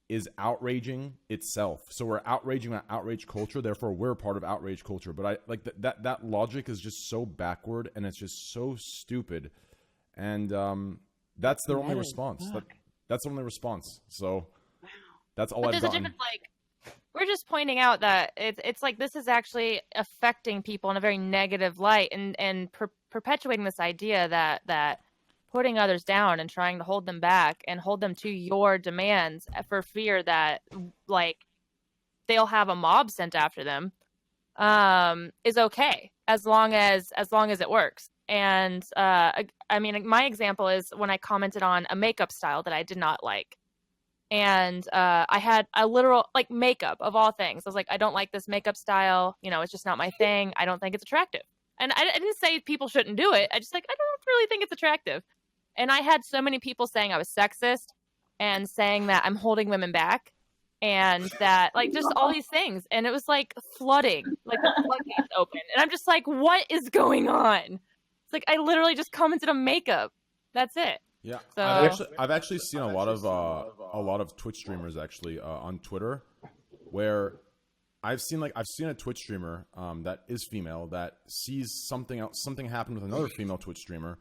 is outraging itself. So we're outraging that outrage culture, therefore we're part of outrage culture. But I like that logic is just so backward, and it's just so stupid. And that's their only response. That's the only response. So that's all I've gotten. There's a difference, like, we're just pointing out that it's like this is actually affecting people in a very negative light, and perpetuating this idea that putting others down and trying to hold them back and hold them to your demands for fear that, like, they'll have a mob sent after them, is okay as long as it works. And I mean, my example is when I commented on a makeup style that I did not like, and I had a literal, like, makeup of all things. I was like, I don't like this makeup style. You know, it's just not my thing. I don't think it's attractive. And I didn't say people shouldn't do it. I just, like, I don't really think it's attractive. And I had so many people saying I was sexist and saying that I'm holding women back and that, like, just all these things. And it was like flooding, like the floodgates open. And I'm just like, what is going on? It's like, I literally just commented on makeup. That's it. Yeah. So, I've actually seen a lot of Twitch streamers actually on Twitter where I've seen a Twitch streamer that is female that sees something happen with another female Twitch streamer,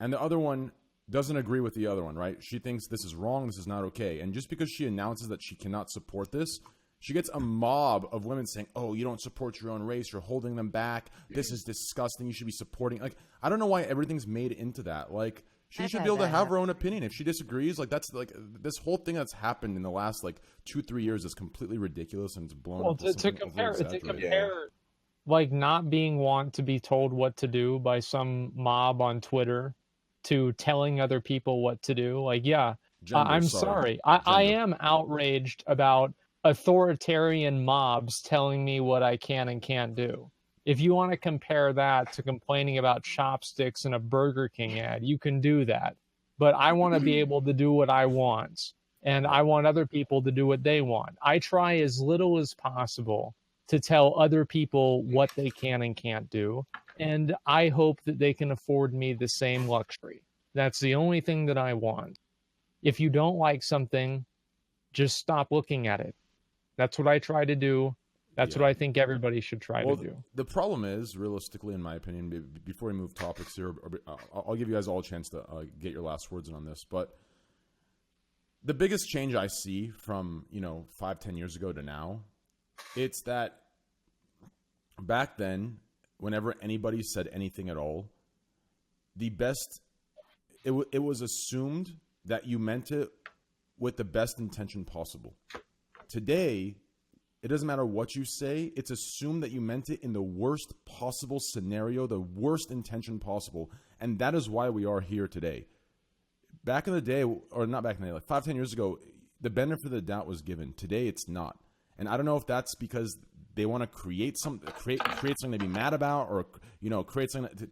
and the other one doesn't agree with the other one, right? She thinks this is wrong, this is not okay. And just because she announces that she cannot support this, she gets a mob of women saying, oh, you don't support your own race, you're holding them back, this is disgusting, you should be supporting. Like, I don't know why everything's made into that. Like, she should be able to have her own opinion. If she disagrees, like, that's, like, this whole thing that's happened in the last, like, 2-3 years is completely ridiculous, and it's blown up. To compare, like, not being want to be told what to do by some mob on Twitter to telling other people what to do. Like, I'm sorry. I am outraged about authoritarian mobs telling me what I can and can't do. If you want to compare that to complaining about chopsticks in a Burger King ad, you can do that. But I want to be able to do what I want, and I want other people to do what they want. I try as little as possible to tell other people what they can and can't do, and I hope that they can afford me the same luxury. That's the only thing that I want. If you don't like something, just stop looking at it. That's what I try to do. That's what I think everybody should try to do. The problem is, realistically, in my opinion, before we move topics here, I'll give you guys all a chance to get your last words in on this, but the biggest change I see from, 5-10 years ago to now, it's that back then, whenever anybody said anything at all, it was assumed that you meant it with the best intention possible. Today, it doesn't matter what you say. It's assumed that you meant it in the worst possible scenario, the worst intention possible. And that is why we are here today. Back in the day, or not back in the day, like 5-10 years ago, the benefit of the doubt was given. Today, it's not. And I don't know if that's because they want to create something to be mad about, or, create something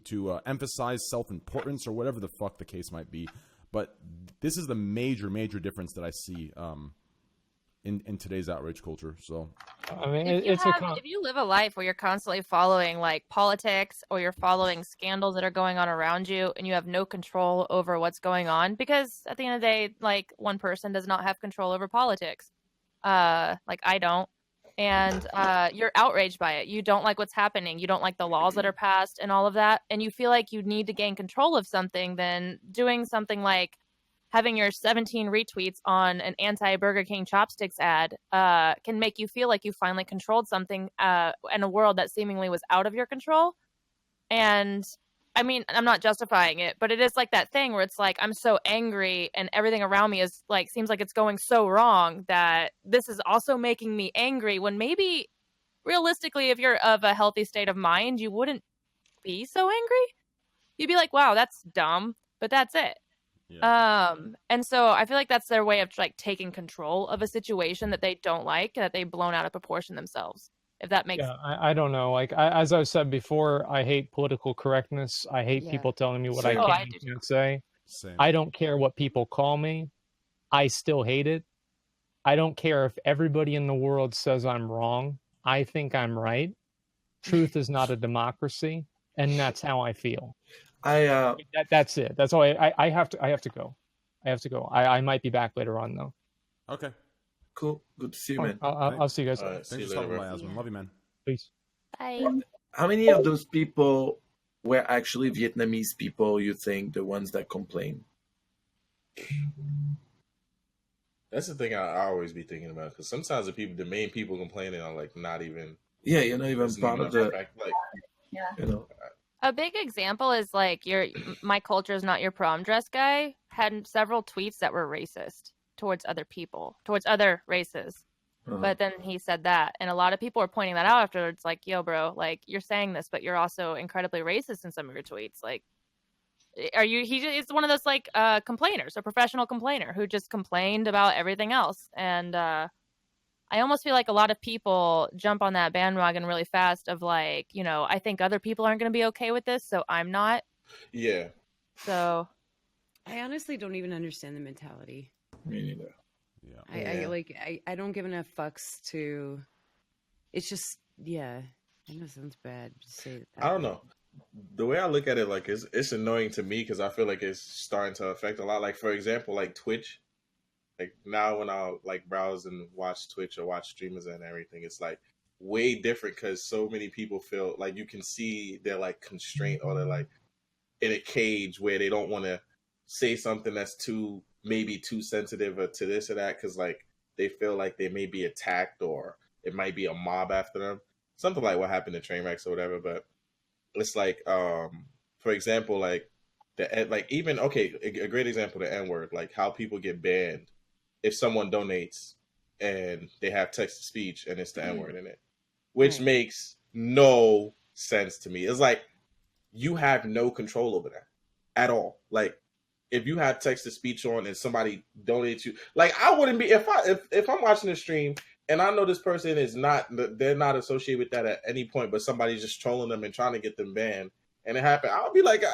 to emphasize self-importance, or whatever the fuck the case might be. But this is the major difference that I see in today's outrage culture. So, I mean, if you live a life where you're constantly following, like, politics, or you're following scandals that are going on around you, and you have no control over what's going on, because at the end of the day, like, one person does not have control over politics. Like, I don't. And you're outraged by it. You don't like what's happening. You don't like the laws that are passed and all of that. And you feel like you need to gain control of something. Then doing something like having your 17 retweets on an anti-Burger King chopsticks ad can make you feel like you finally controlled something in a world that seemingly was out of your control. And I mean, I'm not justifying it, but it is like that thing where it's like, I'm so angry and everything around me is like, seems like it's going so wrong that this is also making me angry, when maybe realistically, if you're of a healthy state of mind, you wouldn't be so angry. You'd be like, wow, that's dumb, but that's it. Yeah. And so I feel like that's their way of like taking control of a situation that they don't like, that they've blown out of proportion themselves. If that makes Yeah, I don't know. Like as I've said before, I hate political correctness. I hate Yeah. people telling me what I Same. Oh, can I and do too. can't say. Same. I don't care what people call me. I still hate it. I don't care if everybody in the world says I'm wrong. I think I'm right. Truth is not a democracy, and that's how I feel. That's it. That's all. I have to go. I have to go. I might be back later on though. Okay. Cool. Good to see you, man. I'll see you guys All later. right, see Thanks you for stopping later, by, bro. Asman. Love you, man. Peace. Bye. How many of those people were actually Vietnamese people, you think, the ones that complain? That's the thing I always be thinking about, because sometimes the main people complaining are like not even. Yeah, you're not even part of the, like. Yeah. you know. A big example is like my culture is not your prom dress guy had several tweets that were racist towards other people, towards other races. Uh-huh. But then he said that, and a lot of people were pointing that out afterwards, like, yo, bro, like, you're saying this, but you're also incredibly racist in some of your tweets. Like, he's one of those, like, complainers, a professional complainer who just complained about everything else. And I almost feel like a lot of people jump on that bandwagon really fast of, like, you know, I think other people aren't going to be okay with this, so I'm not. Yeah. So I honestly don't even understand the mentality. Me neither. Yeah. I don't give enough fucks to. It's just, yeah. I know it sounds bad to say that. I don't know. The way I look at it, like, it's annoying to me because I feel like it's starting to affect a lot. Like, for example, like Twitch. Like, now when I like browse and watch Twitch or watch streamers and everything, it's like way different because so many people feel like you can see they're like constrained or they're like in a cage where they don't want to say something that's maybe too sensitive or to this or that because like they feel like they may be attacked or it might be a mob after them. Something like what happened to Trainwrecks or whatever. But it's like, for example, like a great example, the N-word, like how people get banned if someone donates and they have text to speech and it's the N-word in it, which makes no sense to me. It's like you have no control over that at all. Like if you have text to speech on and somebody donates you, like I wouldn't be if I'm watching the stream and I know this person is they're not associated with that at any point, but somebody's just trolling them and trying to get them banned, and it happened. I'll be like,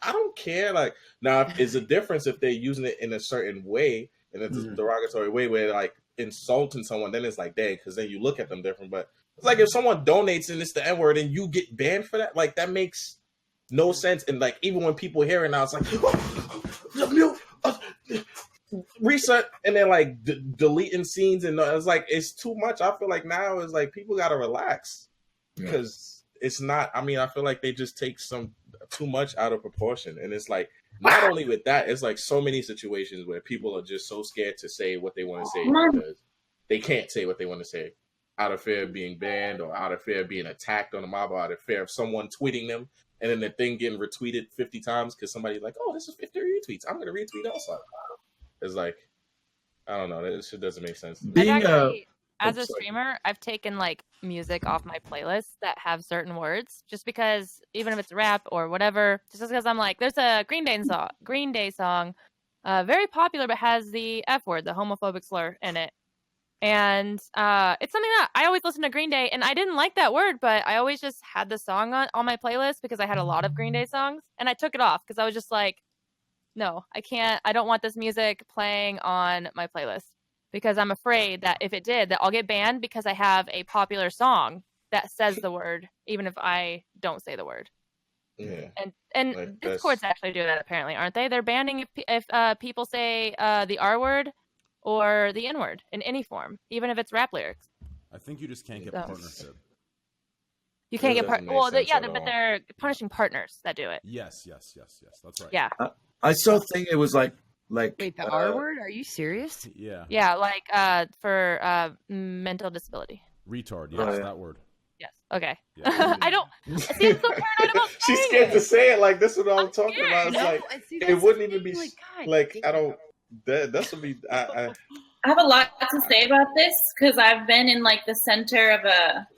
I don't care. Like now, it's a difference if they're using it in a certain way, in a derogatory way, where they're like insulting someone. Then it's like, dang, because then you look at them different. But it's like if someone donates and it's the N-word and you get banned for that, like that makes no sense. And like even when people hear it now, it's like reset, and then like deleting scenes, and it's like it's too much. I feel like now is like people gotta relax because it's not. I mean, I feel like they just take too much out of proportion, and it's like not only with that, it's like so many situations where people are just so scared to say what they want to say because they can't say what they want to say out of fear of being banned or out of fear of being attacked on the mob or out of fear of someone tweeting them and then the thing getting retweeted 50 times because somebody's like, oh, this is 50 retweets, I'm gonna retweet also. It's like, I don't know, that shit doesn't make sense. As a streamer, I've taken like music off my playlists that have certain words, just because even if it's rap or whatever, just because I'm like, there's a Green Day song, very popular, but has the F word, the homophobic slur in it, and it's something that I always listen to Green Day, and I didn't like that word, but I always just had the song on my playlist because I had a lot of Green Day songs, and I took it off because I was just like, no, I can't. I don't want this music playing on my playlist because I'm afraid that if it did, that I'll get banned because I have a popular song that says the word, even if I don't say the word. Yeah. And like Discord's actually doing that apparently, aren't they? They're banning if people say the R word or the N word in any form, even if it's rap lyrics. I think you just can't get partnership. You can't get but they're punishing partners that do it. Yes. That's right. Yeah. I saw a thing. It was like wait, the R word? Are you serious? Yeah. Yeah, like for mental disability. Retard. Yes, that word. Yes. Okay. Yeah. I don't see. I'm so paranoid about. She's scared to say it. Like this is what I'm talking about. It's like it wouldn't even be like I don't. That's what be. I have a lot to say about this because I've been in like the center of a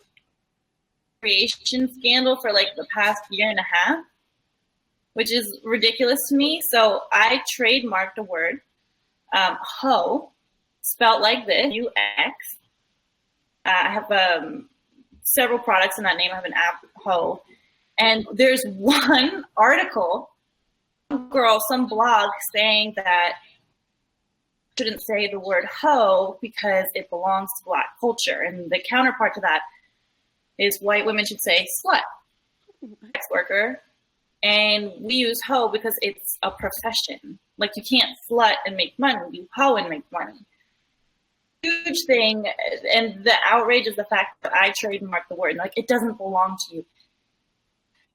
creation scandal for like the past year and a half. which is ridiculous to me. So I trademarked a word, hoe, spelled like this, UX. I have several products in that name. I have an app, hoe. And there's one article, some blog saying that shouldn't say the word hoe because it belongs to Black culture. And the counterpart to that is white women should say slut, sex worker. And we use hoe because it's a profession. Like, you can't slut and make money. You hoe and make money. Huge thing. And the outrage is the fact that I trademarked the word. Like, it doesn't belong to you.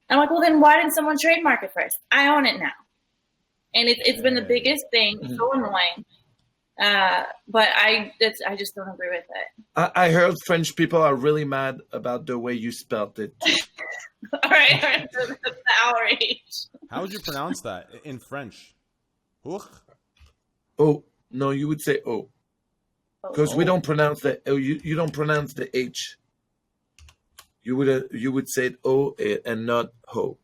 I'm like, well, then why didn't someone trademark it first? I own it now. And it's been the biggest thing. It's so annoying. But I just don't agree with it. I heard French people are really mad about the way you spelled it. All right. The outrage. How would you pronounce that in French? Ugh. Oh, no, you would say oh. Because we don't pronounce the oh, you don't pronounce the H. You would say it O and not ho.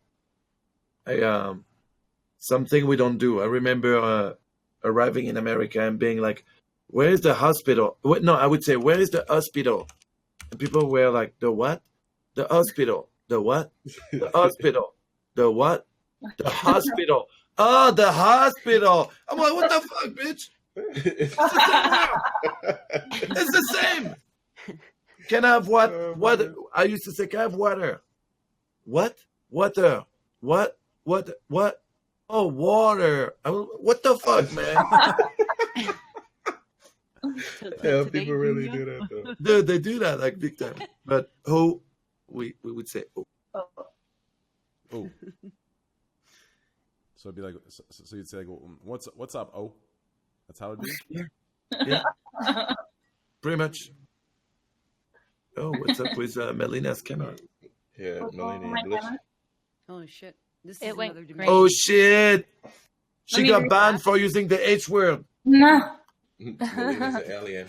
Something we don't do. I remember arriving in America and being like, "Where is the hospital?" No, I would say, "Where is the hospital?" And people were like, "The what? The hospital? The what? The hospital? The what? The hospital? Oh, the hospital!" I'm like, "What the fuck, bitch? It's the same. Can I have what? What? I used to say, can I have water? What? Water? What? What? Oh, water. What the fuck, man? Yeah, people really do that, though. Dude, they do that like big time. But who? We would say oh. Oh. So it'd be like, so you'd say, like, what's up? Oh, that's how it'd be. Yeah. Pretty much. Oh, what's up with Melina's camera? Yeah, Melina English. Oh shit! This It is went another great. dimension. Oh shit! She me got read banned for using the H word. No. Melina's an alien.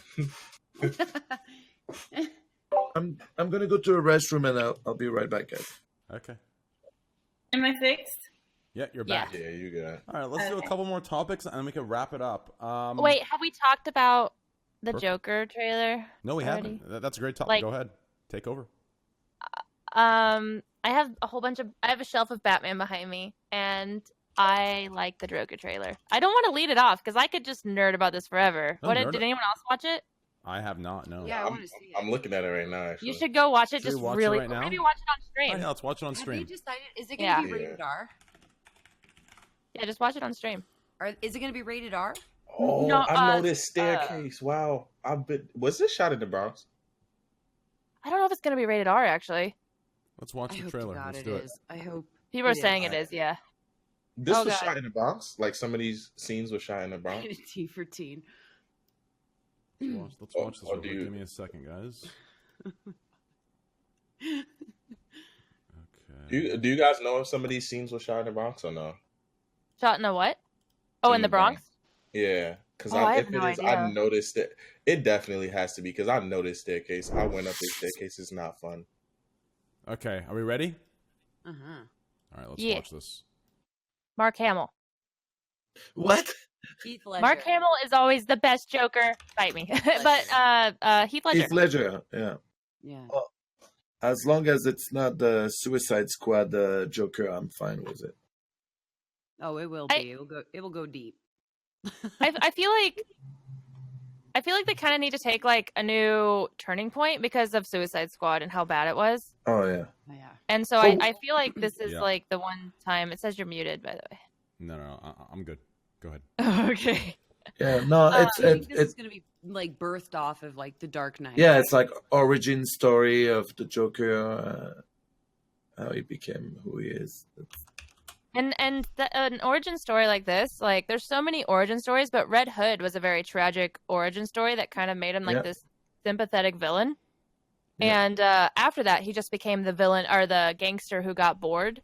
I'm gonna go to a restroom and I'll be right back, guys. Okay. Am I fixed? Yeah, you're back. Yeah, you got it. All right, let's do a couple more topics and then we can wrap it up. Wait, have we talked about the Perfect. Joker trailer? No, we already? haven't. That's a great topic. Like- Go ahead. Take over. I have I have a shelf of Batman behind me, and I like the Joker trailer. I don't want to lead it off because I could just nerd about this forever. No, nerd Did it. anyone else watch it? I have not, no. Yeah, I want to see it. I'm looking at it right now, actually. You should go watch it. Should we Just watch it really right now? maybe watch it on Oh, stream. yeah, let's watch it on Have stream. you decided? Is it going Yeah. to be rated R? Yeah, just watch it on stream. Or is it going to be rated R? Oh, No, I know this staircase. Wow. Was this shot in the Bronx? I don't know if it's gonna be rated R. Actually, Let's watch I the hope trailer. to God Let's it do it. is. I hope. people are It saying is. it is. Yeah. This Oh, was God. shot in the Bronx? Like some of these scenes were shot in the Bronx? T for teen. Let's watch this Or real do quick. you- Give me a second, guys. Okay. Do you guys know if some of these scenes were shot in the Bronx or no? Shot in the what? Oh, in the Bronx. Yeah, because Oh, I have if no it is, idea. I noticed it. It definitely has to be because I know this staircase. I went up this staircase. It's not fun. Okay, are we ready? Uh huh. All right, let's Yeah. watch this. Mark Hamill. What? Heath Ledger. Mark Hamill is always the best Joker. Fight me, but Heath Ledger. Heath Ledger, yeah. Yeah. As long as it's not the Suicide Squad Joker, I'm fine with it. Oh, it will be. It will go deep. I feel like they kind of need to take like a new turning point because of Suicide Squad and how bad it was. Oh yeah. Oh, yeah. And so Oh. I feel like this is Yeah. like the one time. It says you're muted, by the way. No, I'm good. Go ahead. Okay. Yeah, no, I it's think this it's is going to be like birthed off of like the Dark Knight. yeah, it's like origin story of the Joker, how he became who he is. And an origin story like this, like there's so many origin stories, but Red Hood was a very tragic origin story that kind of made him like Yeah. this sympathetic villain. Yeah. And after that, he just became the villain or the gangster who got bored.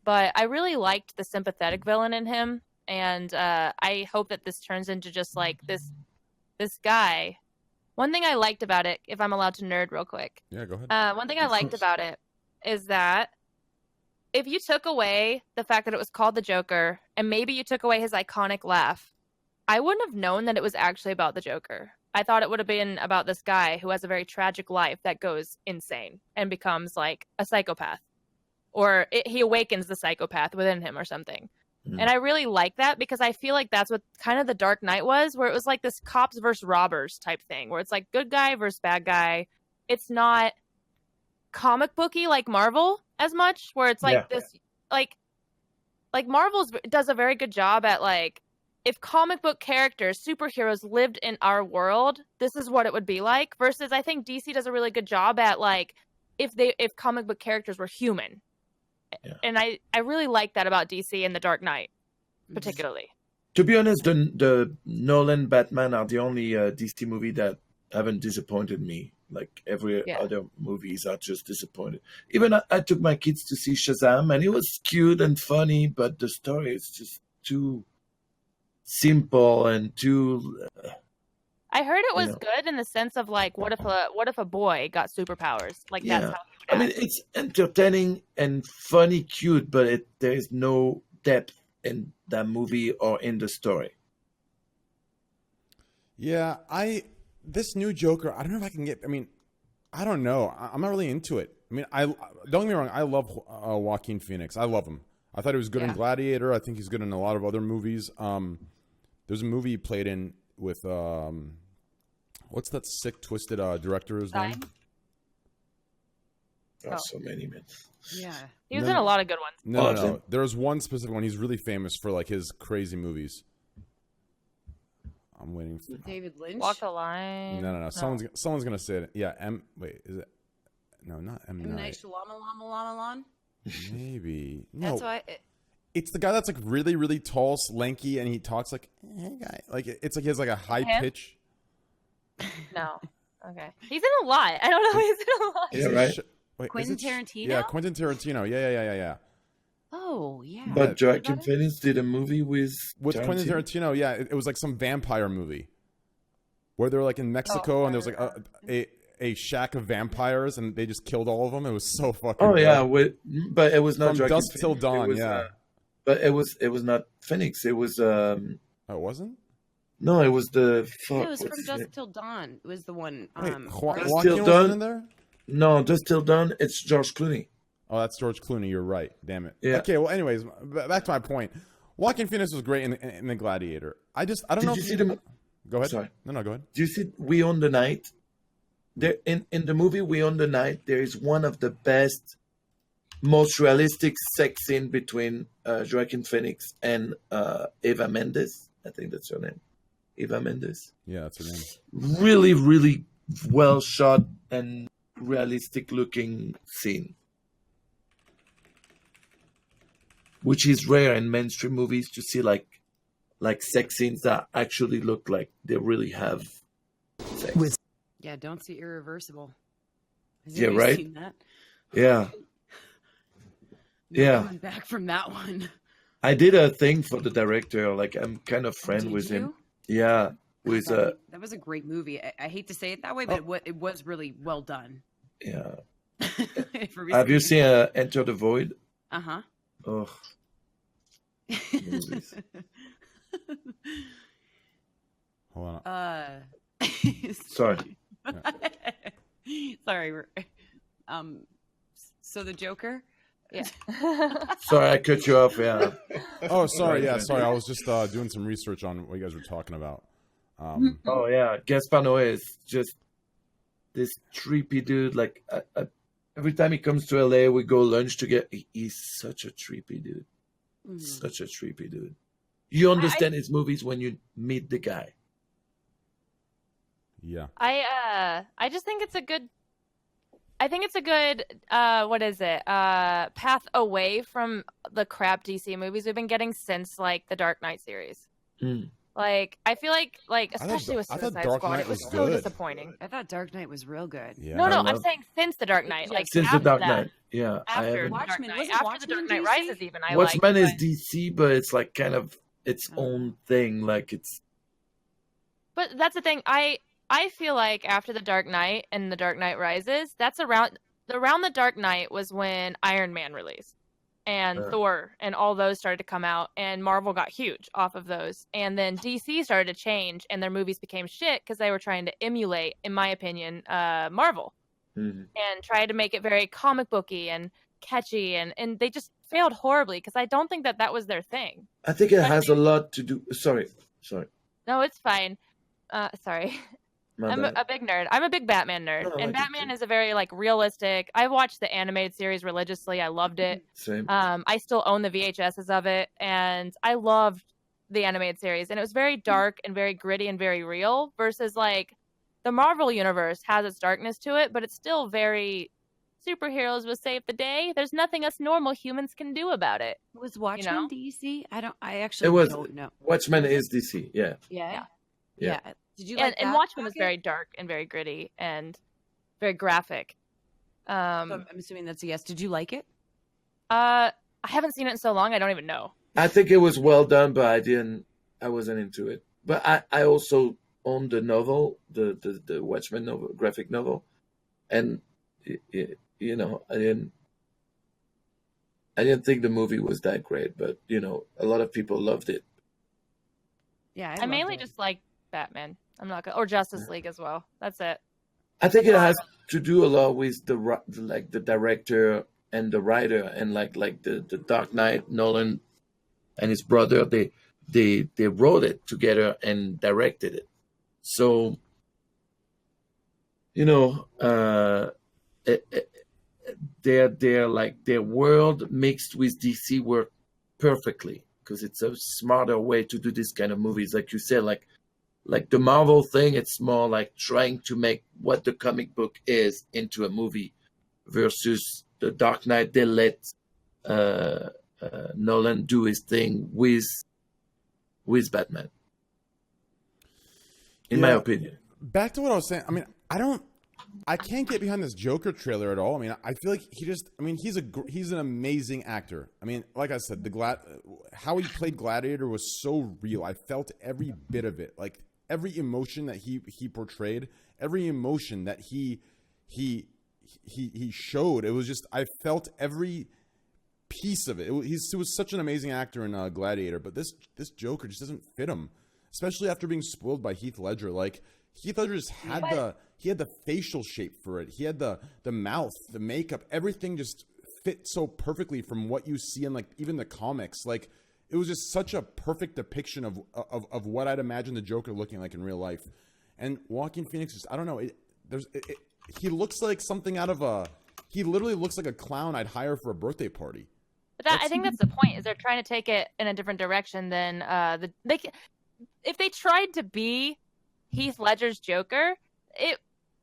But I really liked the sympathetic villain in him, and I hope that this turns into just like this guy. One thing I liked about it, if I'm allowed to nerd real quick, Yeah, go ahead. one thing I liked about it is that if you took away the fact that it was called the Joker, and maybe you took away his iconic laugh, I wouldn't have known that it was actually about the Joker. I thought it would have been about this guy who has a very tragic life that goes insane and becomes like a psychopath. Or he awakens the psychopath within him or something. And I really like that because I feel like that's what kind of the Dark Knight was, where it was like this cops versus robbers type thing, where it's like good guy versus bad guy. It's not comic booky like Marvel as much, where it's like this, like Marvel does a very good job at like, if comic book characters, superheroes lived in our world, this is what it would be like. Versus I think DC does a really good job at like, if comic book characters were human. Yeah. And I really like that about DC and the Dark Knight, particularly. To be honest, the Nolan Batman are the only DC movie that haven't disappointed me. Like every other movies are just disappointed. Even I took my kids to see Shazam, and it was cute and funny, but the story is just too simple and too. I heard it was good in the sense of like, what if a boy got superpowers? Like that's how. I mean, it's entertaining and funny, cute, but there is no depth in that movie or in the story. Yeah, this new Joker, I don't know if I can get. I mean, I don't know. I'm not really into it. I mean, don't get me wrong. I love Joaquin Phoenix. I love him. I thought he was good in Gladiator. I think he's good in a lot of other movies. There's a movie he played in with what's that sick, twisted director's name? Oh, so many, man. Yeah. He was in a lot of good ones. No. There's one specific one. He's really famous for like his crazy movies. I'm waiting for David Lynch. Walk the Line. No. Someone's gonna say it. Yeah, wait, is it? No, not M. Night Shyamalan. Maybe. No. That's why. It's the guy that's like really, really tall, lanky, and he talks like, "Hey, guy." Like it's like he has like a high pitch. No. Okay. He's in a lot. I don't know. He's in a lot. Yeah, right. Wait, Quentin Tarantino? Yeah, Quentin Tarantino. Yeah. Oh, yeah. But Joaquin Phoenix did a movie with Quentin Tarantino. Yeah, it was like some vampire movie where they're like in Mexico and there was like a shack of vampires and they just killed all of them. It was so fucking. Oh yeah, but it was not From Joaquin Dusk Till Dawn. was, yeah, but it was not Phoenix. It was. Oh, it wasn't. No, it was the. It was From Dusk Till Dawn. It was the one. Wait, Dusk Joaquin Till wasn't Dawn? in there? No, Dusk Till Dawn. It's George Clooney. Oh, that's George Clooney. You're right. Damn it. Yeah. Okay. Well, anyways, back to my point. Joaquin Phoenix was great in the Gladiator. I don't know. Did you see the? Go ahead. Sorry. No, go ahead. Do you see We Own the Night? There in the movie We Own the Night, there is one of the best, most realistic sex scene between Joaquin Phoenix and Eva Mendes. I think that's her name. Eva Mendes. Yeah, that's her name. Really, really well shot and realistic looking scene, which is rare in mainstream movies to see like sex scenes that actually look like they really have sex. Yeah, don't see Irreversible. Has Yeah, anybody right? seen that? Yeah. Yeah. Coming back from that one. I did a thing for the director. Like I'm kind of friend Did with you? him. Yeah. With that was a great movie. I hate to say it that way, but it was really well done. yeah. For Have you recently. seen Enter the Void? Uh-huh. Oh. Movies. Hold on. Sorry. Sorry. So the Joker? Yeah. Sorry, I cut you off. Yeah. Oh, sorry. Yeah, sorry. I was just doing some research on what you guys were talking about. Oh yeah, Gaspar Noé is just this trippy dude. Like every time he comes to LA, we go lunch together. He's such a trippy dude. Such a trippy dude. You understand his movies when you meet the guy. Yeah. I just think it's a good. I think it's a good. What is it? Path away from the crap DC movies we've been getting since like the Dark Knight series. Like I feel like especially with I thought Suicide Dark Squad, Knight it was was so good. disappointing. I thought Dark Knight was real good. Yeah. No, I I'm love- saying since the Dark Knight, like Since the after Dark that, Knight. Yeah. I after haven't. the Dark Watchmen, Knight, wasn't after Watchmen the Dark Knight DC? Rises, even I Watchmen liked, is DC, but it's like kind of its own thing. Like it's. But that's the thing. I feel like after the Dark Knight and the Dark Knight Rises, that's around the Dark Knight was when Iron Man released. and Thor and all those started to come out, and Marvel got huge off of those. And then DC started to change, and their movies became shit because they were trying to emulate, in my opinion, Marvel, and tried to make it very comic booky and catchy, and they just failed horribly because I don't think that was their thing. I think it has a lot to do. Sorry. No, it's fine. Sorry. I'm a big nerd. I'm a big Batman nerd. No, and Batman is a very like realistic. I watched the animated series religiously. I loved it. Same. I still own the VHSs of it, and I loved the animated series. And it was very dark and very gritty and very real versus like the Marvel universe has its darkness to it, but it's still very superheroes will save the day. There's nothing us normal humans can do about it. Was Watchmen You know? DC? I actually It was. don't know. Watchmen is DC. Yeah. Yeah. Did you And, like and that, Watchmen was Rocket? very dark and very gritty and very graphic. So I'm assuming that's a yes. Did you like it? I haven't seen it in so long. I don't even know. I think it was well done, but I wasn't into it. But I also owned the novel, the Watchmen novel, graphic novel, and you know, I didn't think the movie was that great, but you know, a lot of people loved it. Yeah, I mainly just like Batman. I'm not gonna, or Justice League as well. That's it. I think it has to do a lot with the director and the writer, and like the Dark Knight, Nolan and his brother, they wrote it together and directed it. So, you know, their world mixed with DC work perfectly, because it's a smarter way to do this kind of movies. Like you said, like the Marvel thing, it's more like trying to make what the comic book is into a movie, versus the Dark Knight. They let Nolan do his thing with Batman, in my opinion. Back to what I was saying. I mean, I can't get behind this Joker trailer at all. I mean, I feel like he's an amazing actor. I mean, like I said, how he played Gladiator was so real. I felt every bit of it. Like every emotion that he portrayed, every emotion that he showed. It was just, I felt every piece of it. He was such an amazing actor in Gladiator, but this Joker just doesn't fit him, especially after being spoiled by Heath Ledger. Like Heath Ledger just had the facial shape for it. He had the mouth, the makeup, everything just fit so perfectly from what you see in like even the comics. Like it was just such a perfect depiction of what I'd imagine the Joker looking like in real life. And Joaquin Phoenix, just, I don't know. He looks like something out of he literally looks like a clown I'd hire for a birthday party. But I think that's the point. Is they're trying to take it in a different direction than if they tried to be Heath Ledger's Joker, it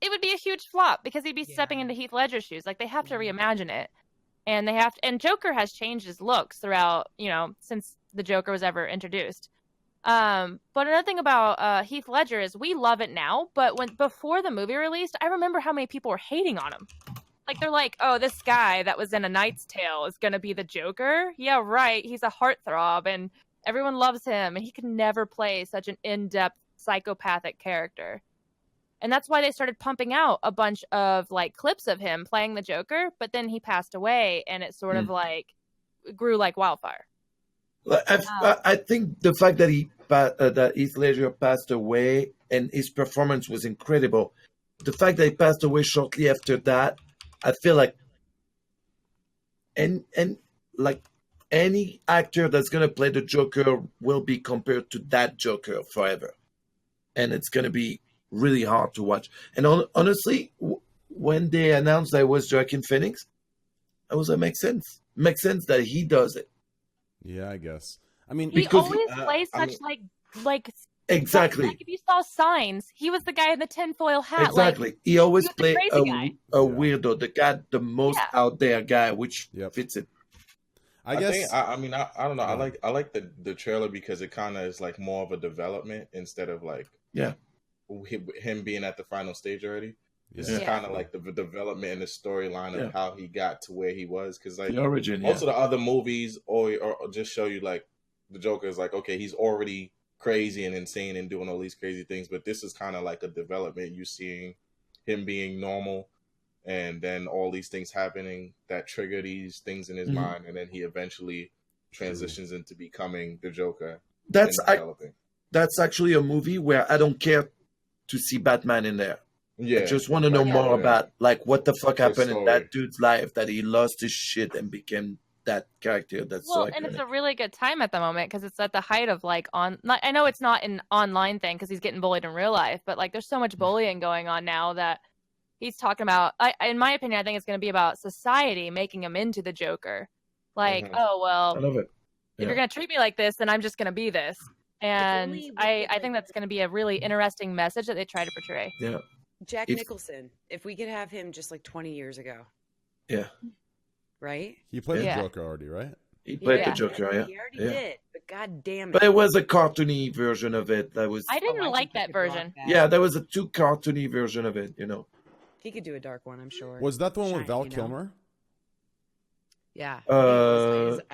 would be a huge flop because he'd be stepping into Heath Ledger's shoes. Like they have to reimagine it, and and Joker has changed his looks throughout, since the Joker was ever introduced. But another thing about Heath Ledger is we love it now, but before the movie released, I remember how many people were hating on him. Like they're like, oh, this guy that was in A Knight's Tale is gonna be the Joker. Yeah, right. He's a heartthrob, and everyone loves him, and he could never play such an in-depth psychopathic character. And that's why they started pumping out a bunch of like clips of him playing the Joker, but then he passed away and it sort of like grew like wildfire. I think the fact that Heath Ledger passed away and his performance was incredible. The fact that he passed away shortly after that, I feel like and like any actor that's gonna play the Joker will be compared to that Joker forever. And it's gonna be really hard to watch. And honestly, when they announced that it was Joaquin Phoenix, I was like, makes sense. Makes sense that he does it. Yeah, I guess. I mean, he always plays such like exactly. Like if you saw Signs, he was the guy in the tinfoil hat. Exactly. Like, he always played a weirdo, the most out there guy, which fits it. I guess. I don't know. I like the trailer because it kind of is like more of a development instead of like him being at the final stage already. This is kind of like the development and the storyline of how he got to where he was. Because like the origin, most of the other movies or just show you like the Joker is like, okay, he's already crazy and insane and doing all these crazy things, but this is kind of like a development. You seeing him being normal, and then all these things happening that trigger these things in his mind, and then he eventually transitions into becoming the Joker. That's actually a movie where I don't care to see Batman in there. Yeah, I just want to know more about like what the fuck happened in that dude's life that he lost his shit and became that character. That's and it's a really good time at the moment because it's at the height of like I know it's not an online thing because he's getting bullied in real life, but like there's so much bullying going on now that he's talking about. In my opinion, I think it's going to be about society making him into the Joker. Like, oh well, I love it. If you're going to treat me like this, then I'm just going to be this. And I think that's going to be a really interesting message that they try to portray. Yeah. Jack Nicholson, if we could have him just like 20 years ago. Yeah. Right? He played the Joker already, right? He played the Joker, yeah. He already did, but god damn it. But it was a cartoony version of it. That was. I didn't like that version. Yeah, there was a too cartoony version of it, you know. He could do a dark one, I'm sure. Was that the one with Val Kilmer? Yeah.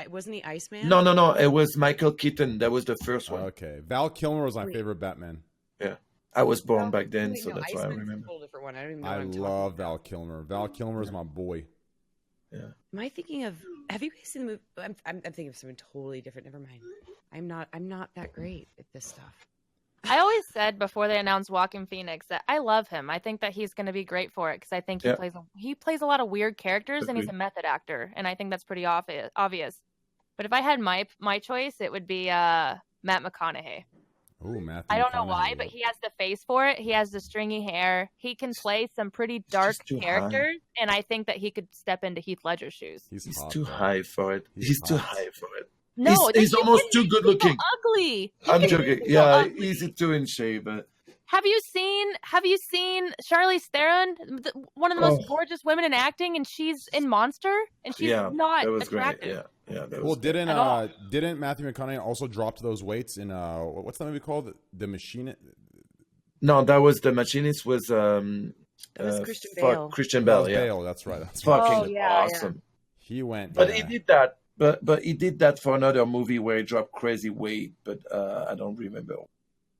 Wasn't he Iceman? No. It was Michael Keaton. That was the first one. Okay. Val Kilmer was my favorite Batman. Yeah. I was born back then, so that's why I remember. A whole different one. I don't even know I what I'm talking love about. Val Kilmer. Val Kilmer is my boy. Yeah. Am I thinking of? Have you guys seen the movie? I'm thinking of something totally different. Never mind. I'm not that great at this stuff. I always said before they announced Joaquin Phoenix that I love him. I think that he's going to be great for it because I think he plays a lot of weird characters and he's a method actor, and I think that's pretty obvious. But if I had my choice, it would be Matt McConaughey. Oh, Matthew. I don't know why, but he has the face for it. He has the stringy hair. He can play some pretty dark characters, and I think that he could step into Heath Ledger's shoes. He's too high for it. He's too high for it. No, he's almost too good looking. So ugly. I'm joking. Yeah, easy to in shape, but. Have you seen Charlize Theron, one of the most gorgeous women in acting, and she's in Monster, and she's not that was attractive. Great. Yeah. Well, didn't Matthew McConaughey also drop those weights in what's that movie called? The Machinist? No, that was The Machinist. Was Christian Bale. Christian Bale. Yeah, Bale. That's right. That's fucking awesome. He went, but he did that. But he did that for another movie where he dropped crazy weight, but I don't remember.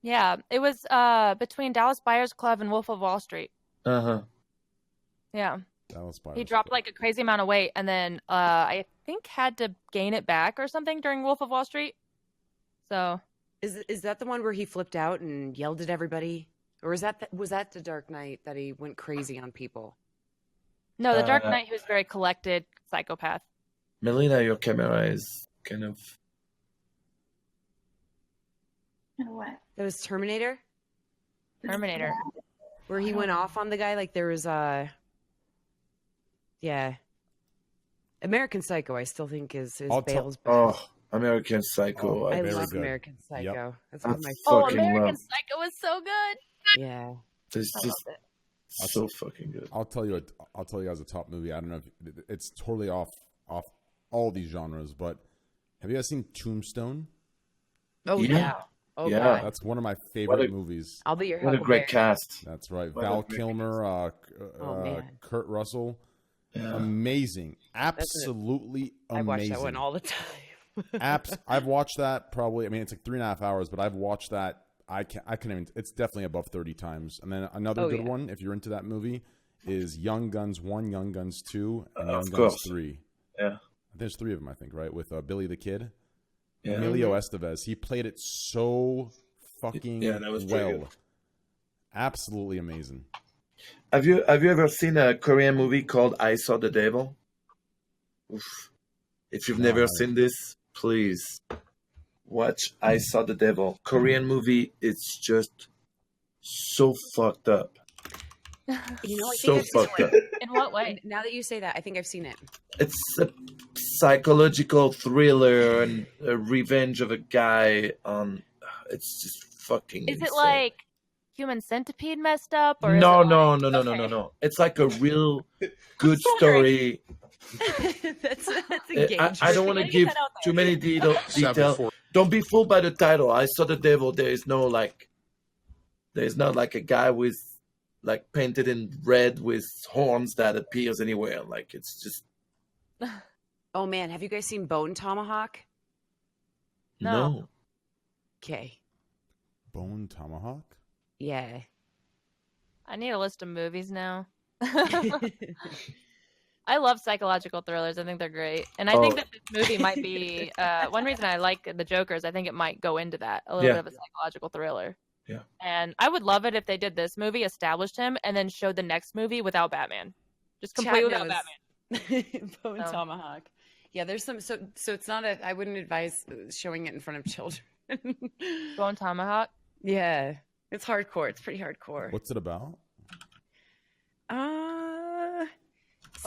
Yeah, it was between Dallas Buyers Club and Wolf of Wall Street. Yeah. Dallas Buyers he dropped like a crazy amount of weight, and then I think had to gain it back or something during Wolf of Wall Street. So, is that the one where he flipped out and yelled at everybody, or was that the Dark Knight that he went crazy on people? No, the Dark Knight. He was very collected psychopath. Melina, your camera is kind of. What? That was Terminator. Where he went off on the guy, like there was American Psycho. I still think is Bale's best. Oh, American Psycho. I love American Psycho. Yep. That's one of my American Psycho is so good. Yeah, it's just so fucking good. I'll tell you guys a top movie. I don't know if it's totally off all these genres, but have you guys seen Tombstone? Oh yeah. Oh, yeah, God. That's one of my favorite movies. I'll be your What a great cast. That's right. Val Kilmer, Kurt Russell. Yeah. Amazing. Absolutely amazing. I watch that one all the time. I've watched that probably, I mean, it's like 3.5 hours, but I've watched that. I can even, it's definitely above 30 times. And then another good one, if you're into that movie, is Young Guns 1, Young Guns 2, and Young Guns 3. Yeah. There's 3 of them, I think, right? With Billy the Kid. Yeah. Emilio Estevez. He played it so fucking well. Absolutely amazing. Have you ever seen a Korean movie called I Saw the Devil? Oof. If you've never seen this, please watch I Saw the Devil. Korean movie. It's just so fucked up. You know, I so fucked up. In what way? Now that you say that, I think I've seen it. It's a psychological thriller and a revenge of a guy on. It's just fucking. Is insane. it like Human Centipede messed up? Or No. It's like a real good story. that's engaging. I don't want to give too many details. Don't be fooled by the title. I Saw the Devil. There's not like a guy with like painted in red with horns that appears anywhere. Like it's just. Oh man, have you guys seen Bone Tomahawk? No. Okay. Bone Tomahawk? Yeah. I need a list of movies now. I love psychological thrillers. I think they're great, and I think that this movie might be one reason I like the Joker is I think it might go into that a little bit of a psychological thriller. Yeah, and I would love it if they did this movie, established him, and then showed the next movie without Batman, just completely without Batman. Bone Tomahawk. Yeah, there's some. So it's not a. I wouldn't advise showing it in front of children. Bone Tomahawk. Yeah, it's hardcore. It's pretty hardcore. What's it about?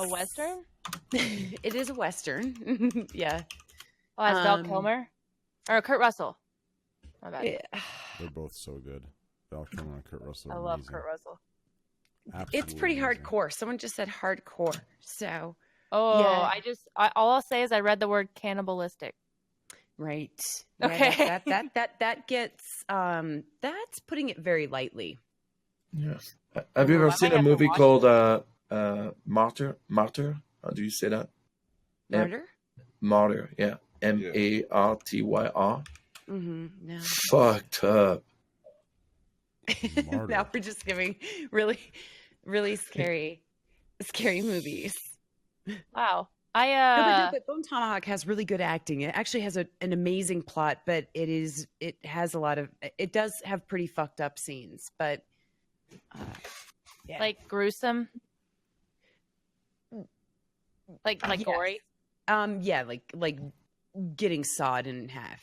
A Western? It is a Western. Yeah. Oh, has Val Kilmer? Or Kurt Russell. My bad. Yeah. They're both so good. Val Kilmer and Kurt Russell. I love Kurt Russell. Absolutely it's pretty amazing. hardcore. Someone just said hardcore. So. Oh, yeah. All I'll say is I read the word cannibalistic. Right. Okay. Yeah, that gets that's putting it very lightly. Yes. Have you ever seen a movie called Martyr? Martyr? How do you say that? Martyr? Martyr, yeah. Martyr. No. Fucked up. Now we're just giving really, really scary movies. Wow. But Bone Tomahawk has really good acting. It actually has an amazing plot, but it has a lot of. It does have pretty fucked up scenes, but yeah. Like gruesome, like yes. gory. Yeah, like getting sawed in half.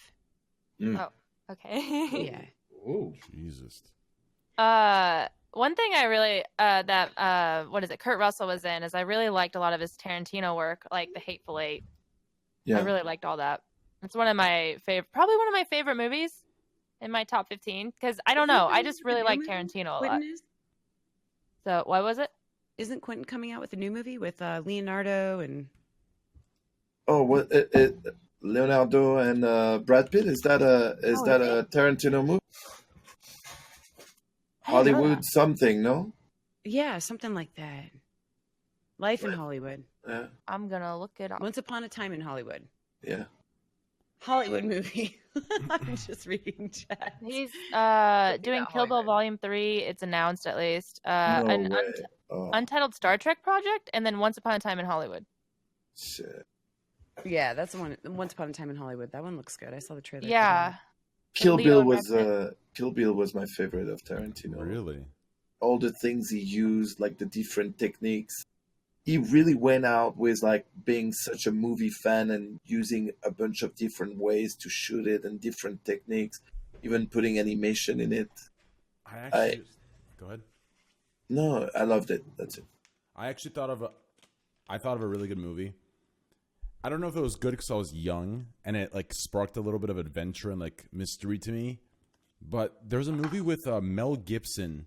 Oh, okay. Yeah. Ooh, Jesus. One thing I really what is it? Kurt Russell was in is I really liked a lot of his Tarantino work, like The Hateful Eight. Yeah. I really liked all that. It's one of my probably one of my favorite movies in my top 15 because I don't know, I just really like Tarantino a lot. So what was it? Isn't Quentin coming out with a new movie with Leonardo and? Oh, what? Leonardo and Brad Pitt? Is that a Tarantino movie? Hollywood something, no? Yeah, something like that. Life in Hollywood. Yeah. I'm gonna look it up. Once Upon a Time in Hollywood. Yeah. Hollywood movie. I'm just reading chat. He's doing Kill Bill Volume 3. It's announced at least. Untitled Star Trek project, and then Once Upon a Time in Hollywood. Shit. Yeah, that's the one. Once Upon a Time in Hollywood. That one looks good. I saw the trailer. Yeah. Kill Bill was my favorite of Tarantino. Really? All the things he used, like the different techniques. He really went out with like being such a movie fan and using a bunch of different ways to shoot it and different techniques, even putting animation in it. Go ahead. No, I loved it. That's it. I actually thought of a really good movie. I don't know if it was good because I was young and it like sparked a little bit of adventure and like mystery to me. But there's a movie with Mel Gibson.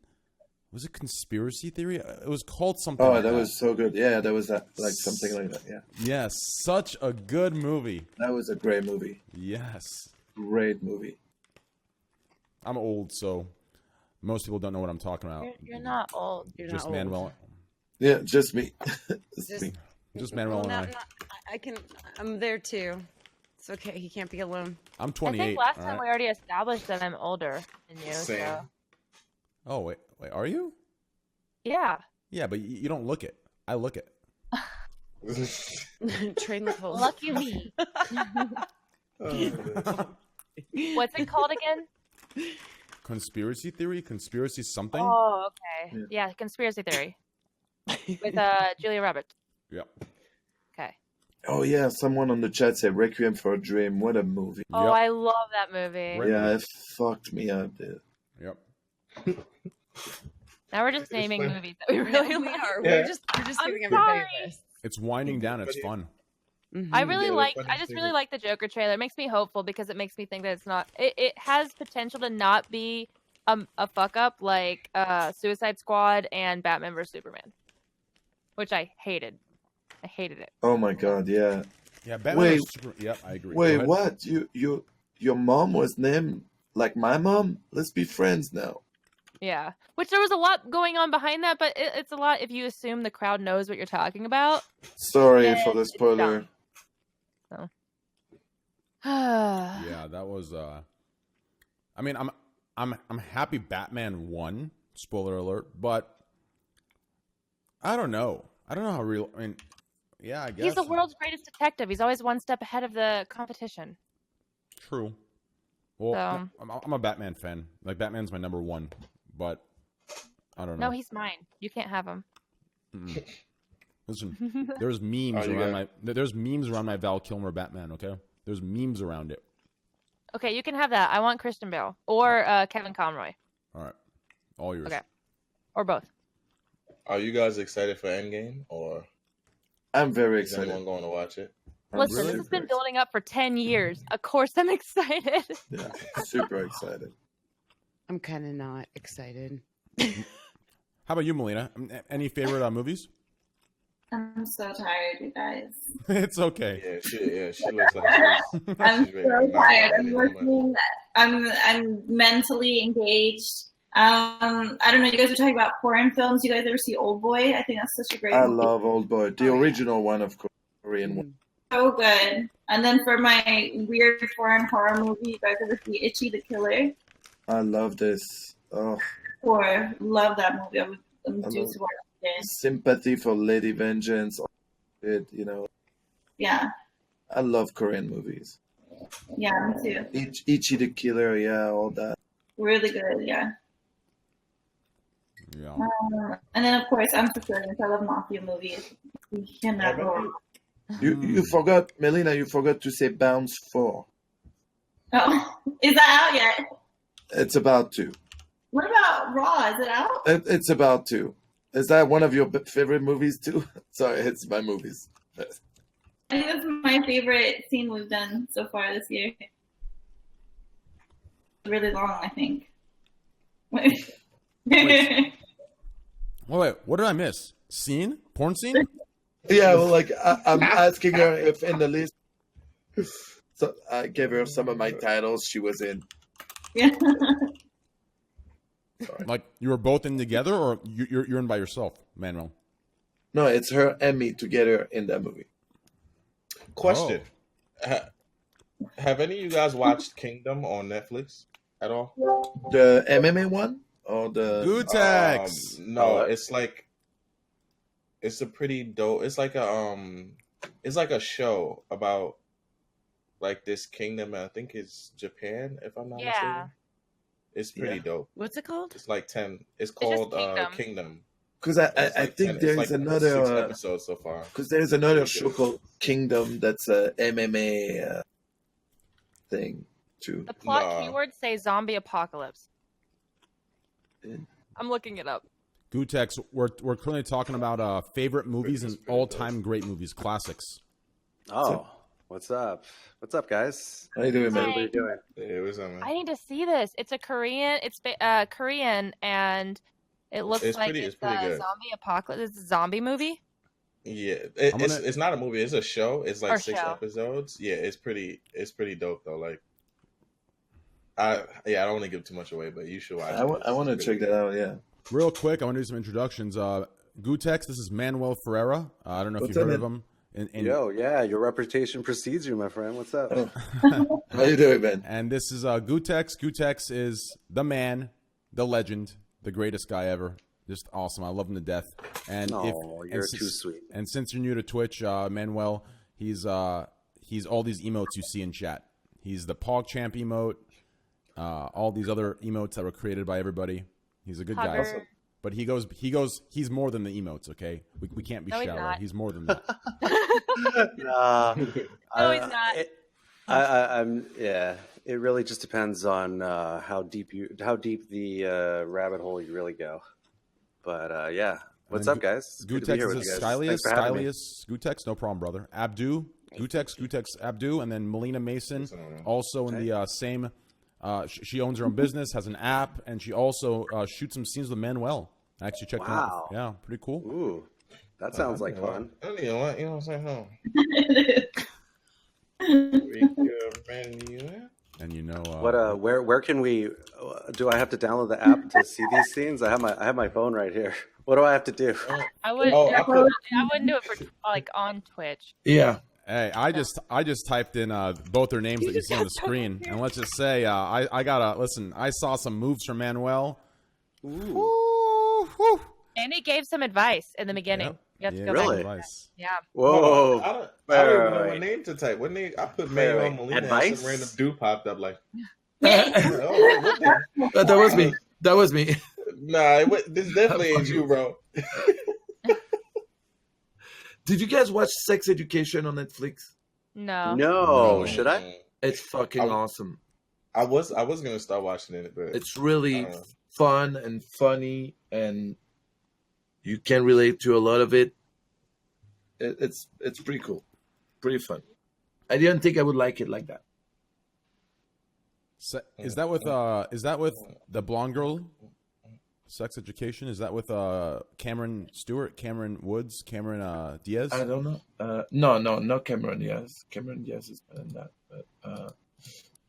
Was it Conspiracy Theory? It was called something. Oh, like that was so good. Yeah, that was like something like that. Yeah. Yes, such a good movie. That was a great movie. Yes. Great movie. I'm old, so most people don't know what I'm talking about. You're not old. You're Just not Manuel. old. Yeah, just me. Just Manuel and I. I'm there too. It's okay. He can't be alone. I'm I 28. think last time we already established that I'm older than you. Same. So. Oh wait, are you? Yeah. Yeah, but you don't look it. I look it. Train the whole. Lucky me. What's it called again? Conspiracy Theory? Conspiracy something? Oh, okay. Yeah, Conspiracy Theory. With Julia Roberts. Yep. Okay. Oh yeah, someone on the chat said Requiem for a Dream. What a movie. Oh, Yep. I love that movie. Yeah, it fucked me up, dude. Yep. Now we're just naming movies that we really We like. are. Yeah. We're just I'm giving everybody sorry. this. It's winding down. It's fun. I Yeah, really that's I just really like the Joker trailer. It makes me hopeful because it makes me think that it's not. It has potential to not be a fuck up like Suicide Squad and Batman vs Superman, which I hated. I hated it. Oh my god, yeah. Yeah, Batman. Wait. Yep, I agree. Go Wait, ahead. what? Your mom was named like my mom? Let's be friends now. Yeah, which there was a lot going on behind that, but it's a lot if you assume the crowd knows what you're talking about. Sorry for the spoiler. So. Yeah, that was. I mean, I'm happy Batman won. Spoiler alert, but I don't know. I don't know how real. I mean, yeah, I guess He's the world's greatest detective. He's always one step ahead of the competition. True. Well, So- I'm a Batman fan. Like Batman's my number one, but I don't know. No, he's mine. You can't have him. Listen, there's memes there's memes around my Val Kilmer Batman. Okay, there's memes around it. Okay, you can have that. I want Christian Bale or Kevin Conroy. All right, all yours. Okay, or both. Are you guys excited for Endgame, or I'm very is excited. anyone going to watch it? I'm Listen, really this has been building up for 10 years. Of course, I'm excited. Yeah, super excited. I'm kind of not excited. How about you, Melina? Any favorite movies? I'm so tired, you guys. It's okay. Yeah, she looks like I'm she's so tired. I'm working. I'm mentally engaged. I don't know. You guys were talking about foreign films. You guys ever see Old Boy? I think that's such a great I movie. love Old Boy, the original one, of course, Korean one. So good. And then for my weird foreign horror movie, you guys ever see Itchy the Killer? I love this. Oh, Or love that movie. I'm due love to watch it. sympathy for Lady Vengeance. It, you know, Yeah. I love Korean movies. Yeah, me too. Ichi the Killer, yeah, all that. Really good. Yeah. Yeah. And then of course I'm Sicilian, so I love mafia movies. You cannot go wrong. You forgot, Melina. You forgot to say Bounce 4. Oh, is that out yet? It's about to. What about Raw? Is it out? It's about to. Is that one of your favorite movies too? Sorry, it's my movies. I think that's my favorite scene we've done so far this year. Really long, I think. Wait, what did I miss? Scene? Porn scene? Yeah, well, like I'm asking her if in the list. So I gave her some of my titles she was in. Yeah. Like you were both in together, or you're in by yourself, Manuel? No, it's her and me together in that movie. Question: Have any of you guys watched Kingdom on Netflix at all? The MMA one or the Gootecks? No, it's like it's a pretty dope. It's like a show about like this kingdom. I think it's Japan, if I'm not mistaken. It's pretty dope. What's it called? It's like 10. It's just called Kingdom. Kingdom. Because It's I like think 10 there it's is like 6 another episodes so far. because there's another show called Kingdom that's a MMA thing too. The plot Nah. keywords say zombie apocalypse. I'm looking it up. Gootecks, we're currently talking about favorite movies and all-time great movies, classics. Oh, what's up? What's up, guys? How you doing, man? Hi. What are you doing? Yeah, what's up, man? I need to see this. It's a Korean. It's Korean, and it looks It's like pretty- it's it's pretty a good. zombie apocalypse. It's a zombie movie. Yeah, I'm gonna- it's not a movie. It's a show. It's like Or 6 show. episodes. Yeah, it's pretty dope though. Like, I don't want to give too much away, but you should watch. I want to check that out. Yeah. Real quick, I want to do some introductions. Gootecks, this is Manuel Ferreira. I don't know if What's you've up, heard of man? him. Yo, yeah, your reputation precedes you, my friend. What's up? How you doing, man? And this is Gootecks. Gootecks is the man, the legend, the greatest guy ever. Just awesome. I love him to death. And You're too sweet. And since you're new to Twitch, Manuel, he's all these emotes you see in chat. He's the PogChamp emote, all these other emotes that were created by everybody. He's a good guy. Hover. But he's more than the emotes, okay? We can't be No, he's shallow. not. He's more than that. Nah, No, he's not. I'm yeah. It really just depends on how deep the rabbit hole you really go. But yeah, what's And up, guys? It's good to be Gootecks here is with you guys. Skylius, Thanks for having me. Gootecks, no problem, brother. Abdu, Gootecks, Abdu, and then Melina Mason, also in the same. She owns her own business, has an app, and she also shoots some scenes with Manuel. I actually checked them out. Wow. Yeah, pretty cool. Ooh, that sounds like fun. I don't even want, you know what I'm saying? And you know, What? Where can we? Do I have to download the app to see these scenes? I have my phone right here. What do I have to do? I would. Oh, I I put- wouldn't do it for like on Twitch. Yeah. Hey, I just typed in both their names that you see on the screen, and let's just say I gotta listen. I saw some moves from Manuel. Ooh. Woo, woo. And he gave some advice in the beginning. You have to go Really? back. Yeah. Whoa. I don't even know what name to type. What name? I put Mayo on Molina. Advice? And some random dude popped up like. That was me. That was me. Nah, this definitely ain't you, bro. Did you guys watch Sex Education on Netflix? No. Should I? It's fucking awesome. I was gonna start watching it, but it's really fun and funny, and you can relate to a lot of it. It's pretty cool, pretty fun. I didn't think I would like it like that. Is that with the blonde girl? Sex Education? Is that with Cameron Stewart, Cameron Woods, Cameron Diaz? I don't know. No, not Cameron Diaz. Cameron Diaz is better than that.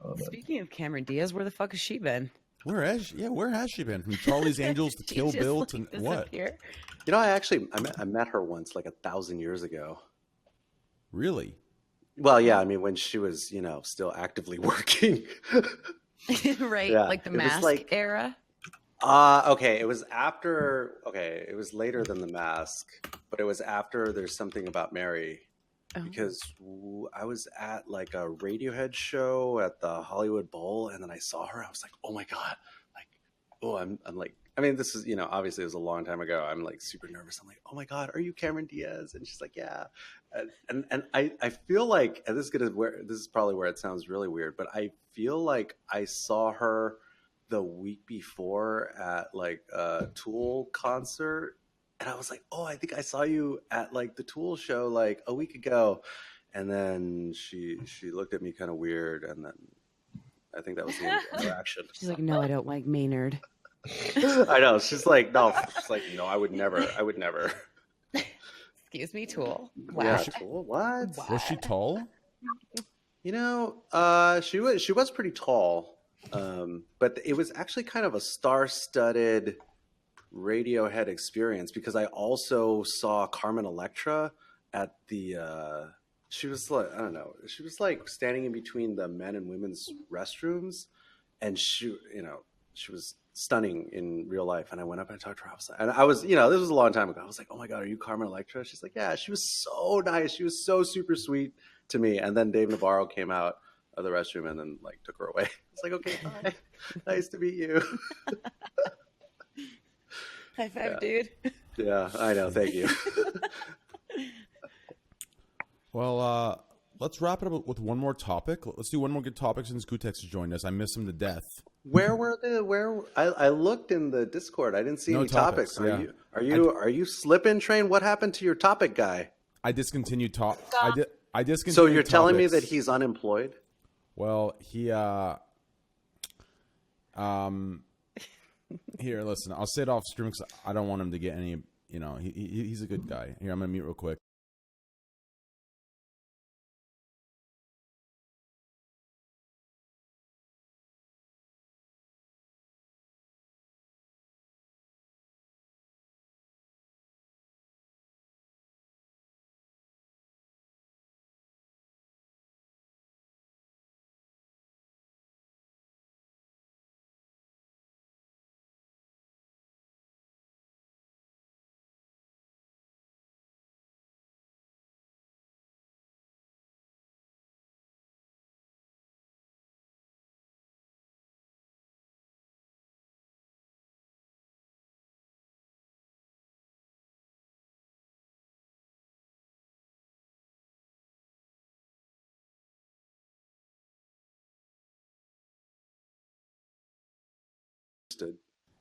But, Speaking of Cameron Diaz, where the fuck has she been? Where has she been? From Charlie's Angels to Kill Bill to what? You know, I met her once, like 1,000 years ago. Really? Well, yeah. I mean, when she was, still actively working. Right, Yeah, like the it was Mask era. Okay. It was after. Okay, it was later than the Mask, but it was after There's Something About Mary, because I was at like a Radiohead show at the Hollywood Bowl, and then I saw her. I was like, oh my god, I'm like. I mean, this is, obviously it was a long time ago. I'm like super nervous. I'm like, oh my God, are you Cameron Diaz? And she's like, yeah. And I feel like, and this is probably where it sounds really weird, but I feel like I saw her the week before at like a Tool concert. And I was like, oh, I think I saw you at like the Tool show like a week ago. And then she looked at me kind of weird. And then I think that was the end of the interaction. She's like, no, I don't like Maynard. I know. She's like, no, I would never. Excuse me, Tool. Wow. Yeah, Tool. What? Was she tall? She was pretty tall, but it was actually kind of a star-studded Radiohead experience, because I also saw Carmen Electra at the. She was like, I don't know. She was like standing in between the men and women's restrooms, and she was stunning in real life. And I went up and I talked to her. I was, this was a long time ago. I was like, oh my God, are you Carmen Electra? She's like, yeah. She was so nice. She was so super sweet to me. And then Dave Navarro came out of the restroom and then like took her away. It's like, okay, bye. Nice to meet you. High five, dude. Yeah, I know. Thank you. Well, let's wrap it up with one more topic. Let's do one more good topic since Gootecks has joined us. I miss him to death. I looked in the Discord. I didn't see any topics. Yeah. Are you slipping, Train? What happened to your topic guy? I discontinued I discontinued. So you're telling me topics. that he's unemployed? Well, he here, listen. I'll say it off stream because I don't want him to get any. He's a good guy. Here, I'm gonna mute real quick.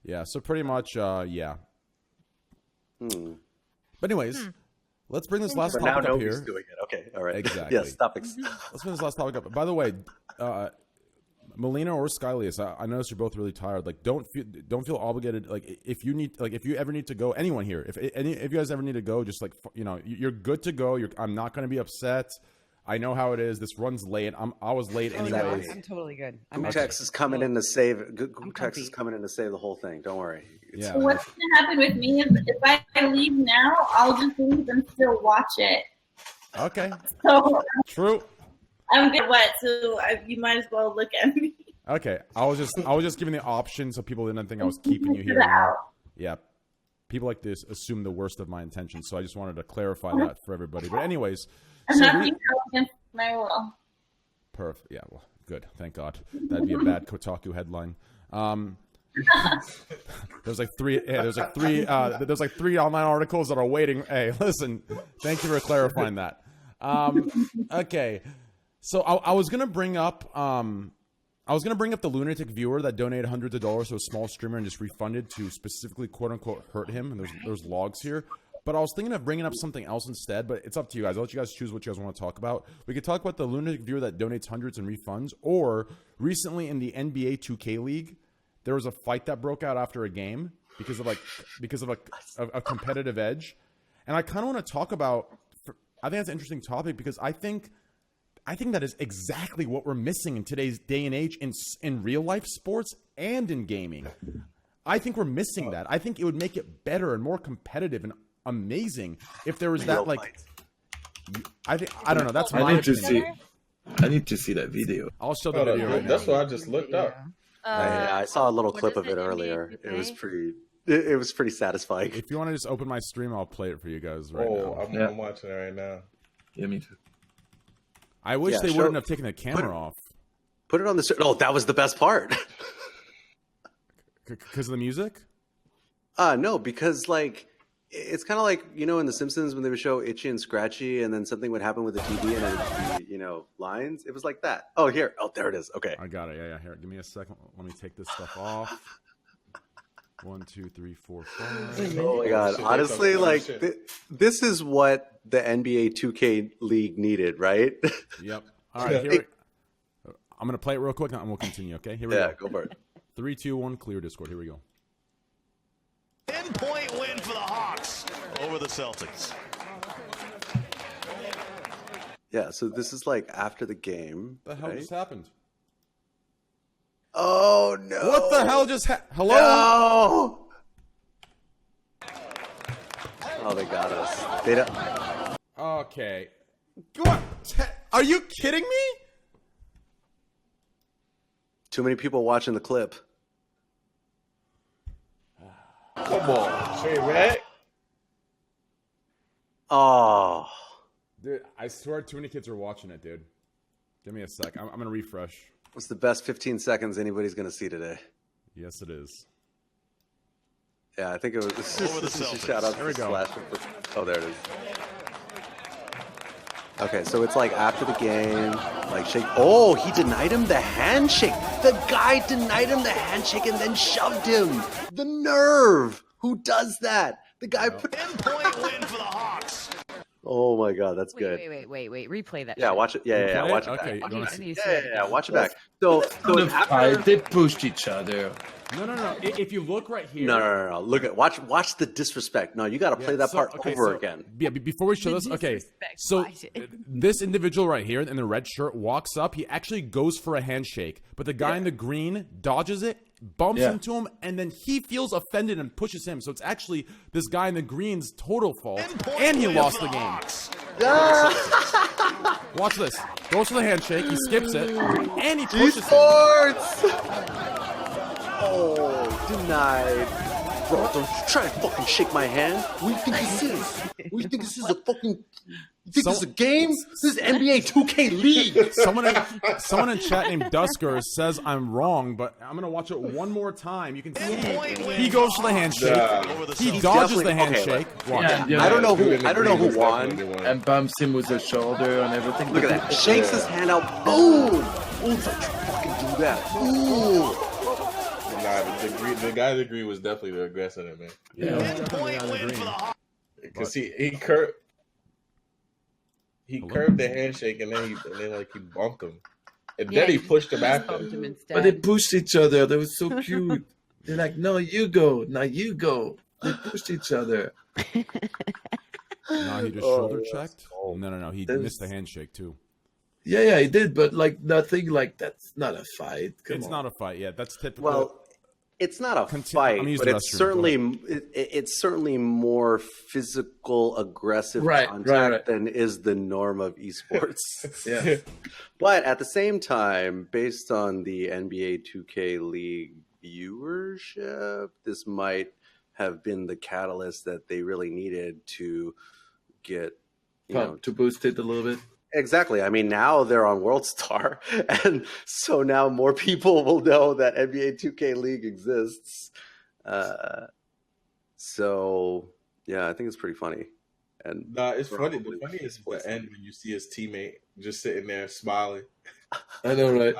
Yeah, so pretty much, yeah. But anyways, let's bring this last topic up here. Doing it. Okay, all right. Exactly. Yes, topics. Let's bring this last topic up. By the way, Melina or Skylius, I notice you're both really tired. Like, don't feel obligated. Like, if you ever need to go, anyone here, if you guys ever need to go, just like, you're good to go. I'm not going to be upset. I know how it is. This runs late. I was late anyways. I'm totally good. Gootecks is coming in to save. Gootecks is coming in to save the whole thing. Don't worry. Yeah. So what's going to happen with me is if I leave now, I'll just leave and still watch it. Okay. So true. I'm good. What? So you might as well look at me. Okay. I was just giving the option so people didn't think I was keeping you here. Yep. people like this assume the worst of my intentions. So I just wanted to clarify that for everybody. But anyways, I'm not being held against my will. Perfect. Yeah. Well, good. Thank God. That'd be a bad Kotaku headline. There's like three online articles that are waiting. Hey, listen. Thank you for clarifying that. Okay. So I was gonna bring up the lunatic viewer that donated hundreds of dollars to a small streamer and just refunded to specifically quote unquote hurt him. And there's logs here. But I was thinking of bringing up something else instead, but it's up to you guys. I'll let you guys choose what you guys want to talk about. We could talk about the lunatic viewer that donates hundreds and refunds, or recently in the NBA 2K League, there was a fight that broke out after a game because of a competitive edge. And I kind of want to talk about, I think that's an interesting topic because I think that is exactly what we're missing in today's day and age in real life sports and in gaming. I think we're missing that. I think it would make it better and more competitive and amazing if there was that I don't know. That's my opinion. I need to see that video. I'll show the video right now. That's what I just looked up. I saw a little clip of it earlier. It was pretty satisfying. If you want to just open my stream, I'll play it for you guys right now. I'm watching it right now. Yeah, me too. I wish they wouldn't have taken the camera off. Put it on the. Oh, that was the best part. Because of the music? No, because it's kind of like, in The Simpsons when they would show Itchy and Scratchy and then something would happen with the TV and it'd be, lines. It was like that. Oh, here. Oh, there it is. Okay. I got it. Yeah. Here, give me a second. Let me take this stuff off. 1, 2, 3, 4, 5. Oh my God. Honestly, this is what the NBA 2K League needed, right? Yep. All right. Here I'm going to play it real quick and we'll continue. Okay. Here we go. Yeah, go for it. 3, 2, 1, clear Discord. Here we go. 10-point win for the Hawks over the Celtics. Yeah, so this is after the game. What the hell just happened? Oh, no. What the hell just happened? Hello? No! Oh, they got us. They don't... Okay. Go on. Are you kidding me? Too many people watching the clip. Come on, Trainwreck. Oh. Dude, I swear too many kids are watching it, dude. Give me a sec. I'm going to refresh. What's the best 15 seconds anybody's going to see today? Yes, it is. Yeah, I think it was. This is a shout out there we go. Oh, there it is. Okay, so it's after the game, shake. Oh, he denied him the handshake. The guy denied him the handshake and then shoved him. The nerve. Who does that? The guy put 10-point win for the Hawks. Oh my God, that's good. Wait. Replay that. Yeah, watch it. Yeah, watch it okay, back. Yeah, watch it back. So they pushed each other. No. If you look right here. No. Look at watch the disrespect. No, you got to play that part over again. Yeah, before we show this, okay. So this individual right here in the red shirt walks up. He actually goes for a handshake, but the guy in the green dodges it, bumps into him, and then he feels offended and pushes him. So it's actually this guy in the green's total fault, and he lost the game. Watch this. Goes for the handshake. He skips it, and he pushes eSports! Oh, denied. Bro, don't try to fucking shake my hand. What do you think this is? What do you think this is a fucking... You think this is a game? This is NBA 2K League. Someone in chat named Dusker says I'm wrong, but I'm going to watch it one more time. You can see he goes for the handshake. He dodges the handshake. I don't know who won. And bumps him with the shoulder and everything. Look at that. Shakes his hand out. Boom. Oh, don't you fucking do that. Ooh. Nah, the guy in the green was definitely the aggressor there, man. Yeah. Because he curved the handshake and then he bumped him. And then he pushed him after. But they pushed each other. That was so cute. They're like, no, you go. Now you go. They pushed each other. No, he just shoulder checked? No. He missed the handshake too. Yeah, he did, but nothing that's not a fight. It's not a fight. Yeah, that's typical. Well, it's not a fight, but it's certainly more physical, aggressive contact than is the norm of esports. Yeah. But at the same time, based on the NBA 2K League viewership, this might have been the catalyst that they really needed to get, to boost it a little bit. Exactly. I mean, now they're on World Star, and so now more people will know that NBA 2K League exists. So yeah, I think it's pretty funny. And nah, it's funny. The funniest is the end when you see his teammate just sitting there smiling. I know, right?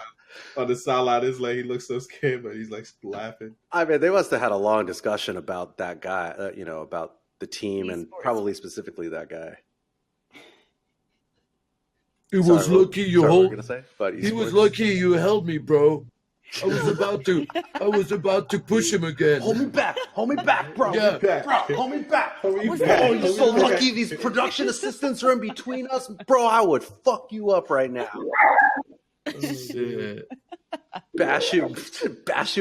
On the sideline, it's like he looks so scared, but he's like laughing. I mean, they must have had a long discussion about that guy, about the team and probably specifically that guy. He was lucky you held. He was lucky you held me, bro. I was about to push him again. Hold me back, bro. Yeah. Bro, hold me back. Hold me Oh, back. you're so lucky these production assistants are in between us. Bro, I would fuck you up right now. Shit. Bash you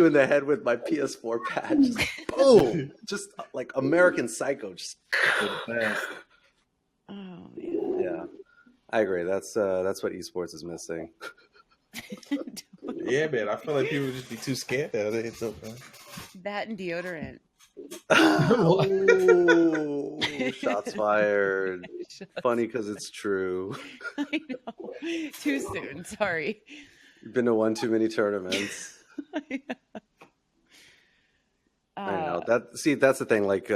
in the head with my PS4 patch. Just, boom. Just like American Psycho. Just yeah. I agree. That's what esports is missing. Yeah, man. I feel like people would just be too scared of it. That and deodorant. Oh, shots fired. Funny because it's true. I know. Too soon. Sorry. You've been to one too many tournaments. I know that. See, that's the thing. Like,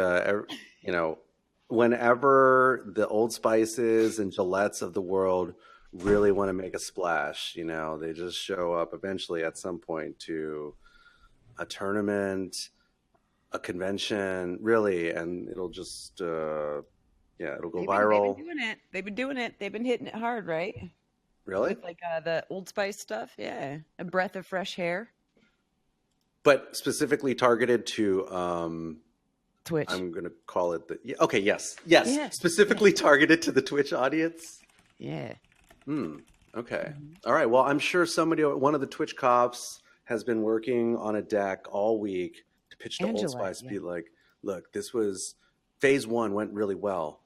whenever the Old Spices and Gillettes of the world really want to make a splash, they just show up eventually at some point to a tournament, a convention, really, and it'll just, it'll go viral. They've been doing it. They've been hitting it hard, right? Really? With like the Old Spice stuff, yeah. A breath of fresh air. But specifically targeted to Twitch. I'm gonna call it yes. Yeah. Specifically targeted to the Twitch audience. Yeah. Okay. All right. Well, I'm sure one of the Twitch cops has been working on a deck all week to pitch to Old Spice. Be like, look, this was phase 1 went really well,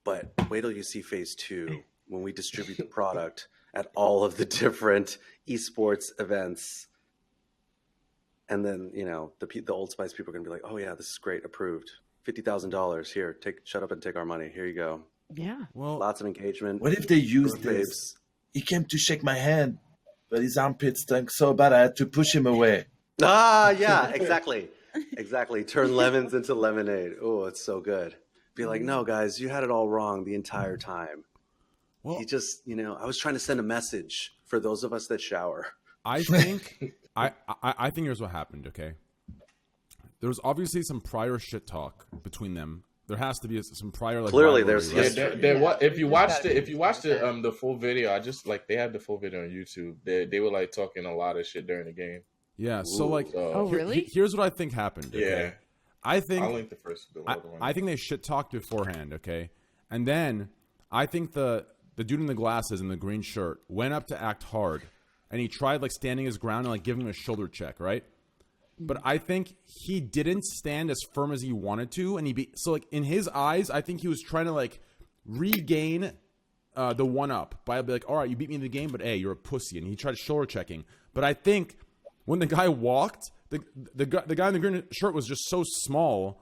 but wait till you see phase 2 when we distribute the product at all of the different esports events. And then, the Old Spice people are going to be like, oh, yeah, this is great. Approved. $50,000. Here, shut up and take our money. Here you go. Yeah. Well, lots of engagement. What if they used this? He came to shake my hand, but his armpit stunk so bad I had to push him away. Ah, yeah, exactly. Exactly. Turn lemons into lemonade. Oh, it's so good. Be like, no, guys, you had it all wrong the entire time. Well, he just, I was trying to send a message for those of us that shower. I think I think here's what happened, okay? There was obviously some prior shit talk between them. There has to be some prior clearly rivalry, there's right? if you watched the full video, they had the full video on YouTube. They were like talking a lot of shit during the game. Yeah, so really? Here's what I think happened. Okay? Yeah. I think I'll link the first one. I think they shit talked beforehand, okay? And then I think the dude in the glasses and the green shirt went up to act hard, and he tried like standing his ground and like giving him a shoulder check, right? But I think he didn't stand as firm as he wanted to, and so like in his eyes, I think he was trying to like regain the one up by be like, all right, you beat me in the game, but hey, you're a pussy, and he tried shoulder checking. But I think when the guy walked, the guy in the green shirt was just so small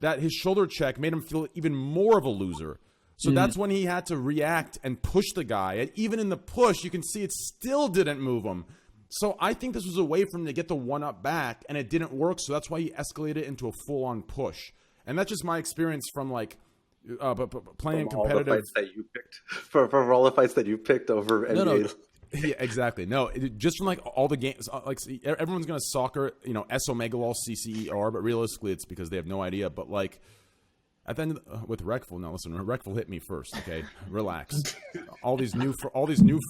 that his shoulder check made him feel even more of a loser. So that's when he had to react and push the guy, and even in the push, you can see it still didn't move him. So I think this was a way for him to get the one-up back, and it didn't work, so that's why he escalated into a full-on push. And that's just my experience from, like, playing from competitive... all the fights that you picked. From all the fights that you picked over NBA. No. Yeah, exactly. No, just from, like, all the games... Like, everyone's going to soccer, S Omegalol, CCER, but realistically it's because they have no idea. But, like... At the end with Wreckful, now listen, Wreckful hit me first, okay? Relax. All these new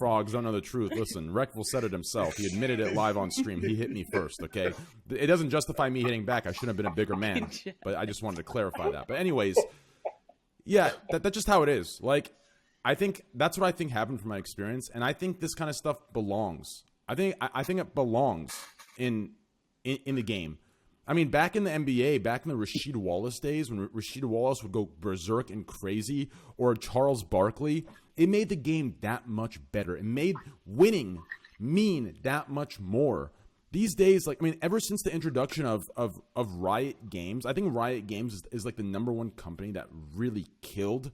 frogs don't know the truth. Listen, Wreckful said it himself. He admitted it live on stream. He hit me first, okay? It doesn't justify me hitting back. I shouldn't have been a bigger man, but I just wanted to clarify that. But anyways, yeah, that's just how it is. Like, I think that's what I think happened from my experience, and I think this kind of stuff belongs. I think it belongs in the game. I mean, back in the NBA, back in the Rasheed Wallace days, when Rasheed Wallace would go berserk and crazy, or Charles Barkley, it made the game that much better. It made winning mean that much more. these days, like, I mean, ever since the introduction of Riot Games, I think Riot Games is like the #1 company that really killed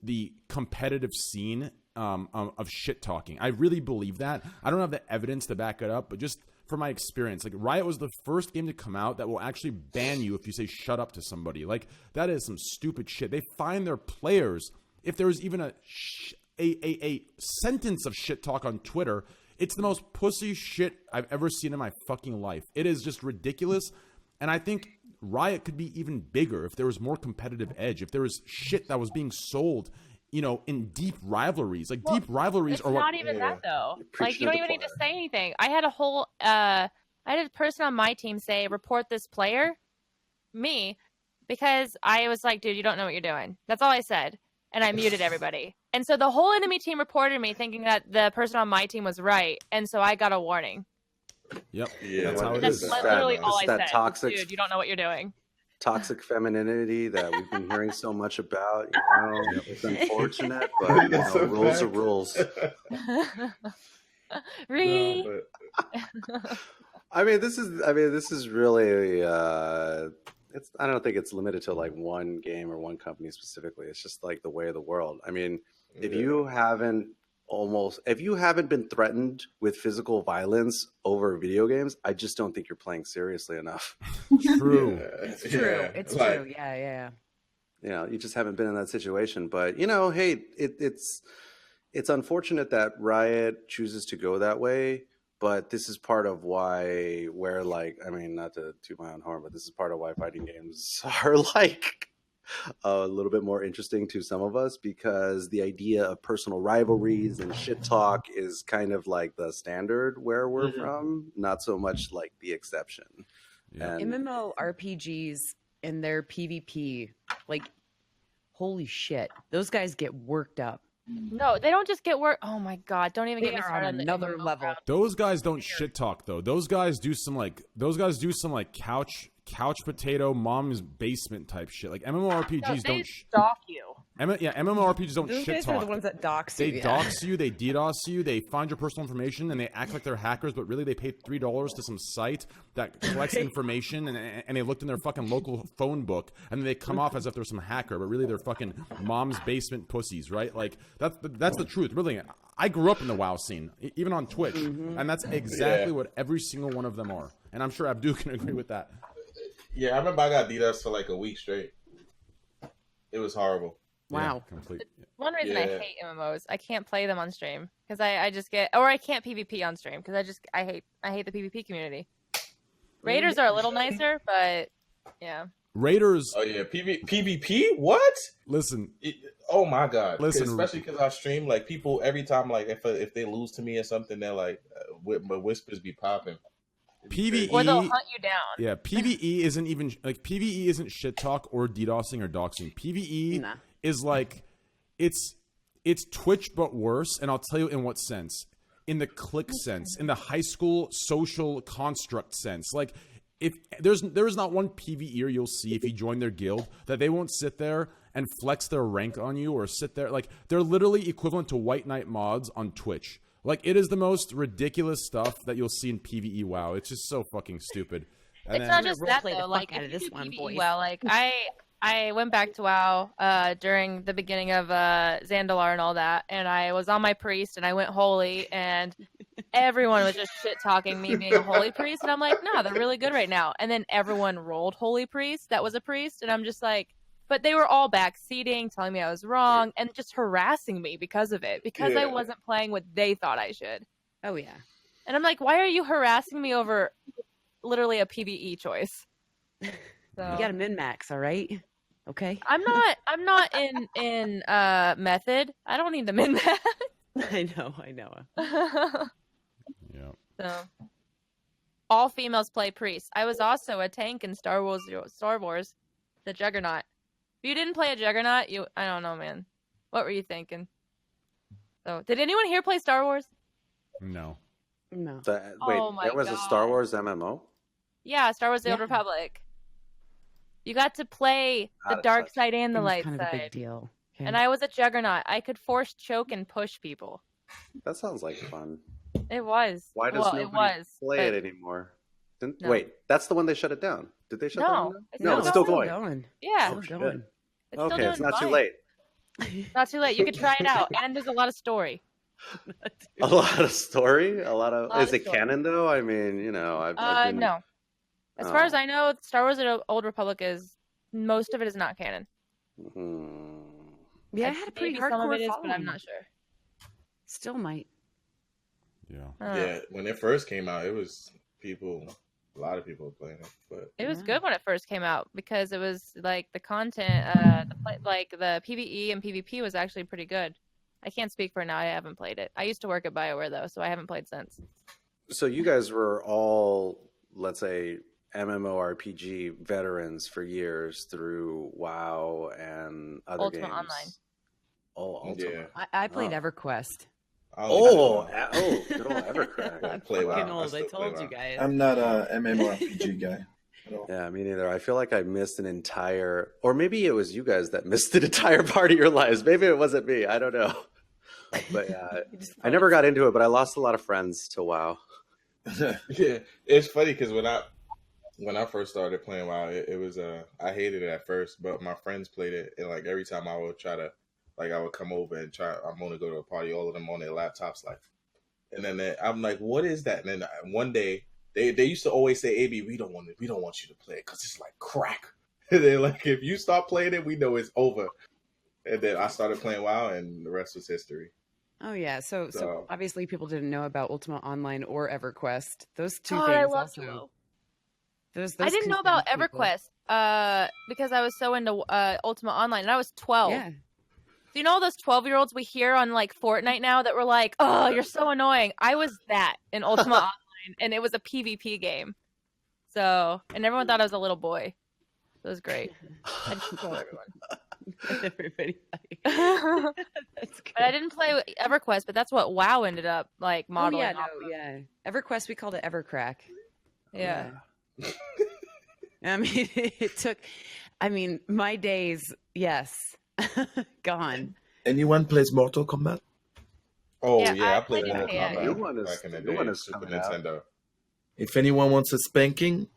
the competitive scene of shit talking. I really believe that. I don't have the evidence to back it up, but just from my experience, like, Riot was the first game to come out that will actually ban you if you say shut up to somebody. Like, that is some stupid shit. They fine their players if there was even a sentence of shit talk on Twitter. It's the most pussy shit I've ever seen in my fucking life. It is just ridiculous. And I think Riot could be even bigger if there was more competitive edge, if there was shit that was being sold, you know, in deep rivalries. Like, deep rivalries are what... It's not even that, though. Like, you don't even need to say anything. I had a person on my team say, report this player, me, because I was like, dude, you don't know what you're doing. That's all I said. And I muted everybody. And so the whole enemy team reported me thinking that the person on my team was right. And so I got a warning. Yep. Yeah, that's how it That's is. literally all I that said. toxic, Dude, you don't know what you're doing. toxic femininity that we've been hearing so much about. You know, it's unfortunate, but you know, rules are rules. Re. No, I mean, this is really. I don't think it's limited to like one game or one company specifically. It's just like the way of the world. I mean, if you haven't been threatened with physical violence over video games, I just don't think you're playing seriously enough. True. It's true. It's true. Yeah. You know, you just haven't been in that situation. But, you know, hey, it's unfortunate that Riot chooses to go that way. But this is part of why not to toot my own horn, but this is part of why fighting games are like a little bit more interesting to some of us, because the idea of personal rivalries and shit talk is kind of like the standard where we're from, not so much like the exception. Yeah. And MMORPGs and their PvP, like, holy shit, those guys get worked up. No, they don't just get work. Oh my god! Don't even They get me are started on the another MMO level. crowd. Those guys don't shit talk though. Those guys do some couch potato mom's basement type shit. Like, MMORPGs They don't stalk you. MMORPGs don't Those shit guys are talk. the ones that dox you. They dox you, they DDoS you, they find your personal information, and they act like they're hackers, but really they paid $3 to some site that collects information, and they looked in their fucking local phone book, and then they come off as if they're some hacker, but really they're fucking mom's basement pussies, right? Like, that's the truth. Really, I grew up in the WoW scene, even on Twitch, and that's exactly what every single one of them are. And I'm sure Abdul can agree with that. Yeah, I remember I got DDoS for like a week straight. It was horrible. Wow. Yeah, complete. One reason I hate MMOs, I can't play them on stream because I just get, or I can't PvP on stream because I hate the PvP community. Raiders are a little nicer, but yeah. Raiders. Oh yeah, PvP? What? Listen. Oh my god. Listen. Especially because I stream, like, people every time, like, if they lose to me or something, they're like, whispers be popping. PvE, or they'll hunt you down. Yeah, PvE isn't even like PvE isn't shit talk or DDoSing or doxing. PvE is like it's Twitch but worse, and I'll tell you in what sense. In the clique sense, in the high school social construct sense. Like, if there is not one PvEer you'll see if you join their guild that they won't sit there and flex their rank on you, or sit there, like, they're literally equivalent to White Knight mods on Twitch. Like, it is the most ridiculous stuff that you'll see in PvE WoW. It's just so fucking stupid. And It's not just that though. Like, if you do PvE WoW, like I went back to WoW during the beginning of Zandalar and all that, and I was on my priest, and I went holy, and everyone was just shit talking me being a holy priest, and I'm like, no, they're really good right now. And then everyone rolled holy priest that was a priest, and I'm just like, but they were all backseating, telling me I was wrong, and just harassing me because of it, because I wasn't playing what they thought I should. Oh yeah. And I'm like, why are you harassing me over literally a PvE choice? So, you got a min-max, all right? Okay. I'm not in method. I don't need the min-max. I know. Yeah. So all females play priest. I was also a tank in Star Wars, the Juggernaut. If you didn't play a Juggernaut, I don't know, man. What were you thinking? So, did anyone here play Star Wars? No. No. There was a Star Wars MMO? Yeah, Star Wars: The Old Republic. You got to play the dark side and the light kind side. of a big deal. Okay. And I was a Juggernaut. I could force choke and push people. That sounds like fun. It was. Why does well, it nobody was, play but it anymore? No. Wait, that's the one they shut it down. Did they shut that one No, down? it's No, still it's still going. going. Yeah, Oh, Still shit. going. it's still Okay, doing it's not too fine. late. Not too late. You could try it out, and there's a lot of story. A lot of story, a lot of. Lot Is of it story. canon though? I mean, I've been. No. As far as Oh. I know, Star Wars: The Old Republic is most of it is not canon. Hmm. Yeah, I had a pretty Maybe some of hardcore it is, but following. I'm not sure. Still might. Yeah. Yeah, when it first came out, it was a lot of people playing it, but It was good when it first came out because it was like the content, like the PvE and PvP was actually pretty good. I can't speak for now. I haven't played it. I used to work at BioWare though, so I haven't played since. So you guys were all, let's say, MMORPG veterans for years through WoW and other Ultima games. Online. Oh, Ultima. I played Oh. EverQuest. Good old Evercrack. I play WoW. Fucking old. still I play told WoW. you guys. I'm not a MMORPG guy at all. Yeah, me neither. I feel like I missed an entire, or maybe it was you guys that missed an entire part of your lives. Maybe it wasn't me. I don't know. But yeah, I never got into it, but I lost a lot of friends to WoW. Yeah, it's funny because when I first started playing WoW, it was I hated it at first, but my friends played it, and like every time I would try to, like I would come over and I'm gonna go to a party, all of them on their laptops, like, and then I'm like, what is that? And then one day they used to always say, AB, we don't want you to play it because it's like crack. And they're like, if you stop playing it, we know it's over. And then I started playing WoW, and the rest was history. Oh yeah, so obviously people didn't know about Ultima Online or EverQuest. Those two God, things I love also. WoW. Those I didn't know about confused people. EverQuest because I was so into Ultima Online, and I was 12. Yeah. Do you know all those 12-year-olds we hear on like Fortnite now that were like, "Oh, you're so annoying." I was that in Ultima Online, and it was a PvP game. So, and everyone thought I was a little boy. It was great. I just told everyone. Everybody. That's good. But I didn't play EverQuest, but that's what WoW ended up like modeling. Oh, yeah, off no, of. yeah. EverQuest, we called it EverCrack. Yeah. I mean, it took. I mean, my days. Yes, gone. Anyone plays Mortal Kombat? Oh Yeah, yeah, I I played played it, Mortal yeah. Kombat New one is- back in the new day, one is Super coming out. Nintendo. If anyone wants a spanking,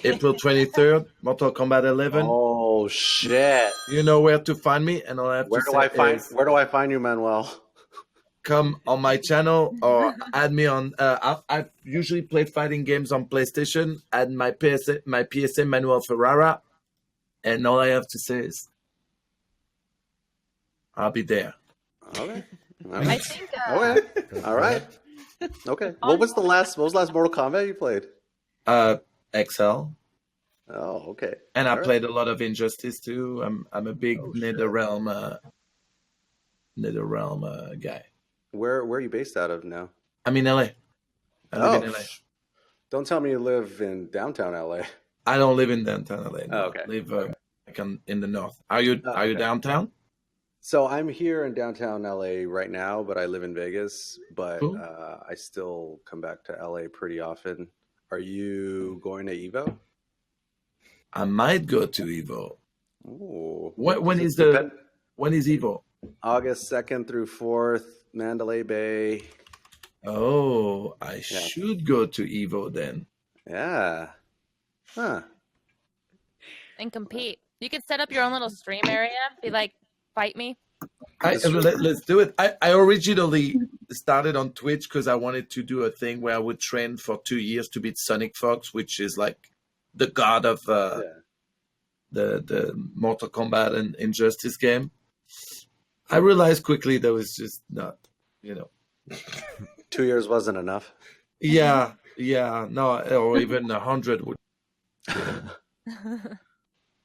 April 23rd, Mortal Kombat 11. Oh shit! You know where to find me, and all I have Where to do I say find is Where do I find you, Manuel? come on my channel or add me on. I usually play fighting games on PlayStation. Add my PSA Manuel Ferrara, and all I have to say is I'll be there. Okay. I think. Okay. All right. Okay. What was the last Mortal Kombat you played? XL. Oh, okay. And I All right. played a lot of Injustice too. I'm a big NetherRealm guy. Where are you based out of now? I'm in LA. I live in LA. Don't tell me you live in downtown LA. I don't live in downtown LA. No. Oh, okay. I live like in the north. Are you downtown? So I'm here in downtown LA right now, but I live in Vegas. But Cool. I still come back to LA pretty often. Are you going to Evo? I might go to Evo. Ooh. When is Evo? August 2nd through 4th, Mandalay Bay. Oh, I should go to Evo then. Yeah. Huh. And compete. You could set up your own little stream area. Be like, fight me. Let's do it. I originally started on Twitch because I wanted to do a thing where I would train for 2 years to beat Sonic Fox, which is like the god of the Mortal Kombat and Injustice game. I realized quickly that was just not, 2 years wasn't enough. Yeah, no, or even 100 would.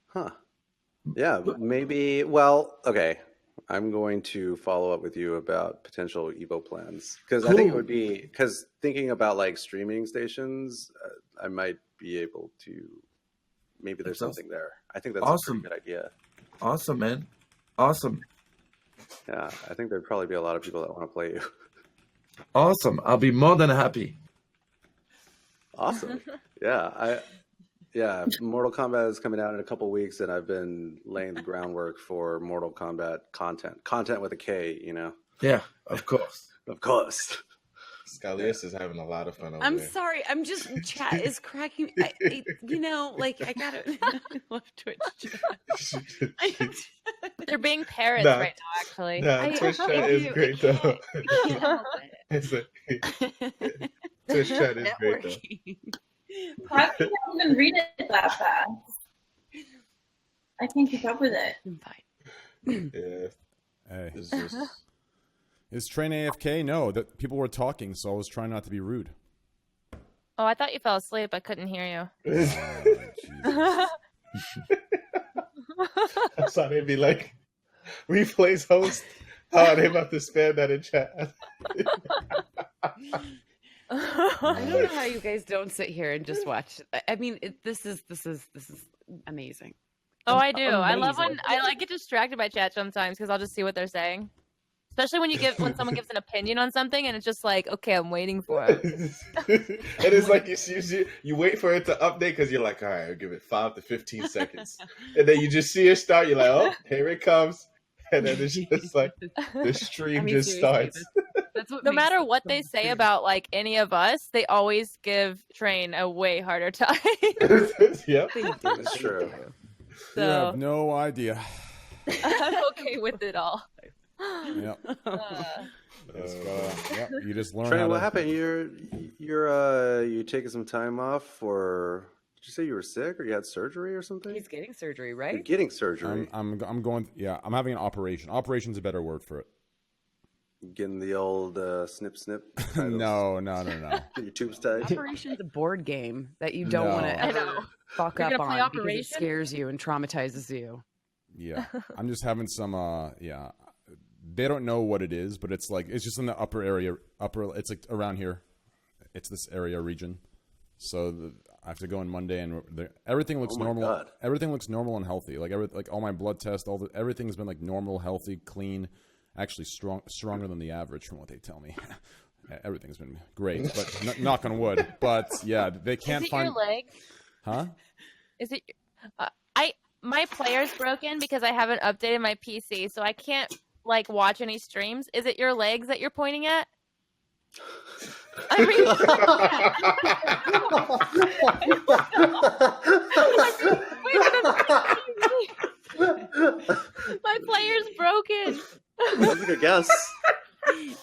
Huh. Yeah, but maybe. Well, okay. I'm going to follow up with you about potential Evo plans because I think it would be because thinking about like streaming stations, I might be able to. Maybe there's something there. I think that's awesome. a pretty good idea. Awesome, man. Awesome. Yeah, I think there'd probably be a lot of people that want to play you. Awesome. I'll be more than happy. Awesome. Yeah, Mortal Kombat is coming out in a couple weeks, and I've been laying the groundwork for Mortal Kombat content with a K, Yeah, of course. Of course. Scalius is having a lot of fun over I'm there. sorry. I'm just chat is cracking. I gotta I love Twitch chat. They're being parrots Nah. right now, actually. Nah, Twitch chat is great though. Twitch chat is great though. I can't even read it that fast. I can't keep up with it. I'm fine. Yeah. Hey. It's just... Is Train AFK? No, that people were talking, so I was trying not to be rude. Oh, I thought you fell asleep. I couldn't hear you. I saw they'd be like, replays host. Oh, they about to spam that in chat. I don't know how you guys don't sit here and just watch. I mean, this is amazing. Oh, I do. I love Amazing. when I get distracted by chat sometimes because I'll just see what they're saying. Especially when someone gives an opinion on something and it's just like, okay, I'm waiting for it. And it's like you wait for it to update because you're like, all right, I'll give it 5 to 15 seconds. And then you just see it start. You're like, oh, here it comes. And then it's just like the stream just starts. That's what No makes matter it what so they say good. about like any of us, they always give Train a way harder time. Yep. They do. That's true. You So have no idea. I'm okay with it all. Yep. Yep. You just learn. Train, how what to... happened? You taking some time off, or did you say you were sick, or you had surgery, or something? He's getting surgery, You're right? getting surgery. I'm going. Yeah, I'm having an operation. Operation's a better word for it. Getting the old snip snip. No. Your tubes tied. Operation's a board game that you don't No. want to I ever know. fuck You're up gonna play on because it Operation? scares you and traumatizes you. Yeah, I'm just having some. Yeah, they don't know what it is, but it's just in the upper area. It's like around here. It's this area region. So I have to go on Monday, and everything looks normal. God. Everything looks normal and healthy. Like all my blood tests, everything's been like normal, healthy, clean. Actually, stronger than the average from what they tell me. Everything's been great, but knock on wood. But yeah, they can't Is it find. your leg? Huh? Is it? My player's broken because I haven't updated my PC, so I can't like watch any streams. Is it your legs that you're pointing at? I mean, my player's broken. That's a good guess.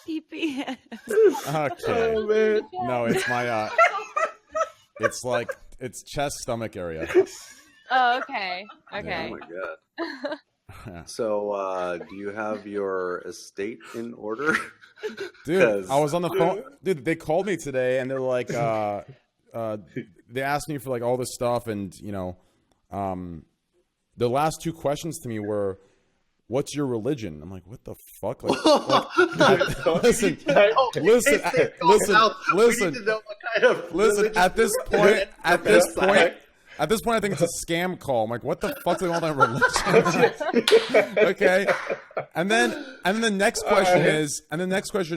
EPS. Okay. Oh, man. No, it's my. It's chest, stomach area. Oh, okay. Okay. Oh my god. So, do you have your estate in order? Dude, I was on the phone. Dude, they called me today, and they're like, they asked me for like all this stuff, and the last 2 questions to me were, "What's your religion?" I'm like, "What the fuck?" Listen. At this point, I think it's a scam call. I'm like, "What the fuck is all that religion?" Okay, and then the next question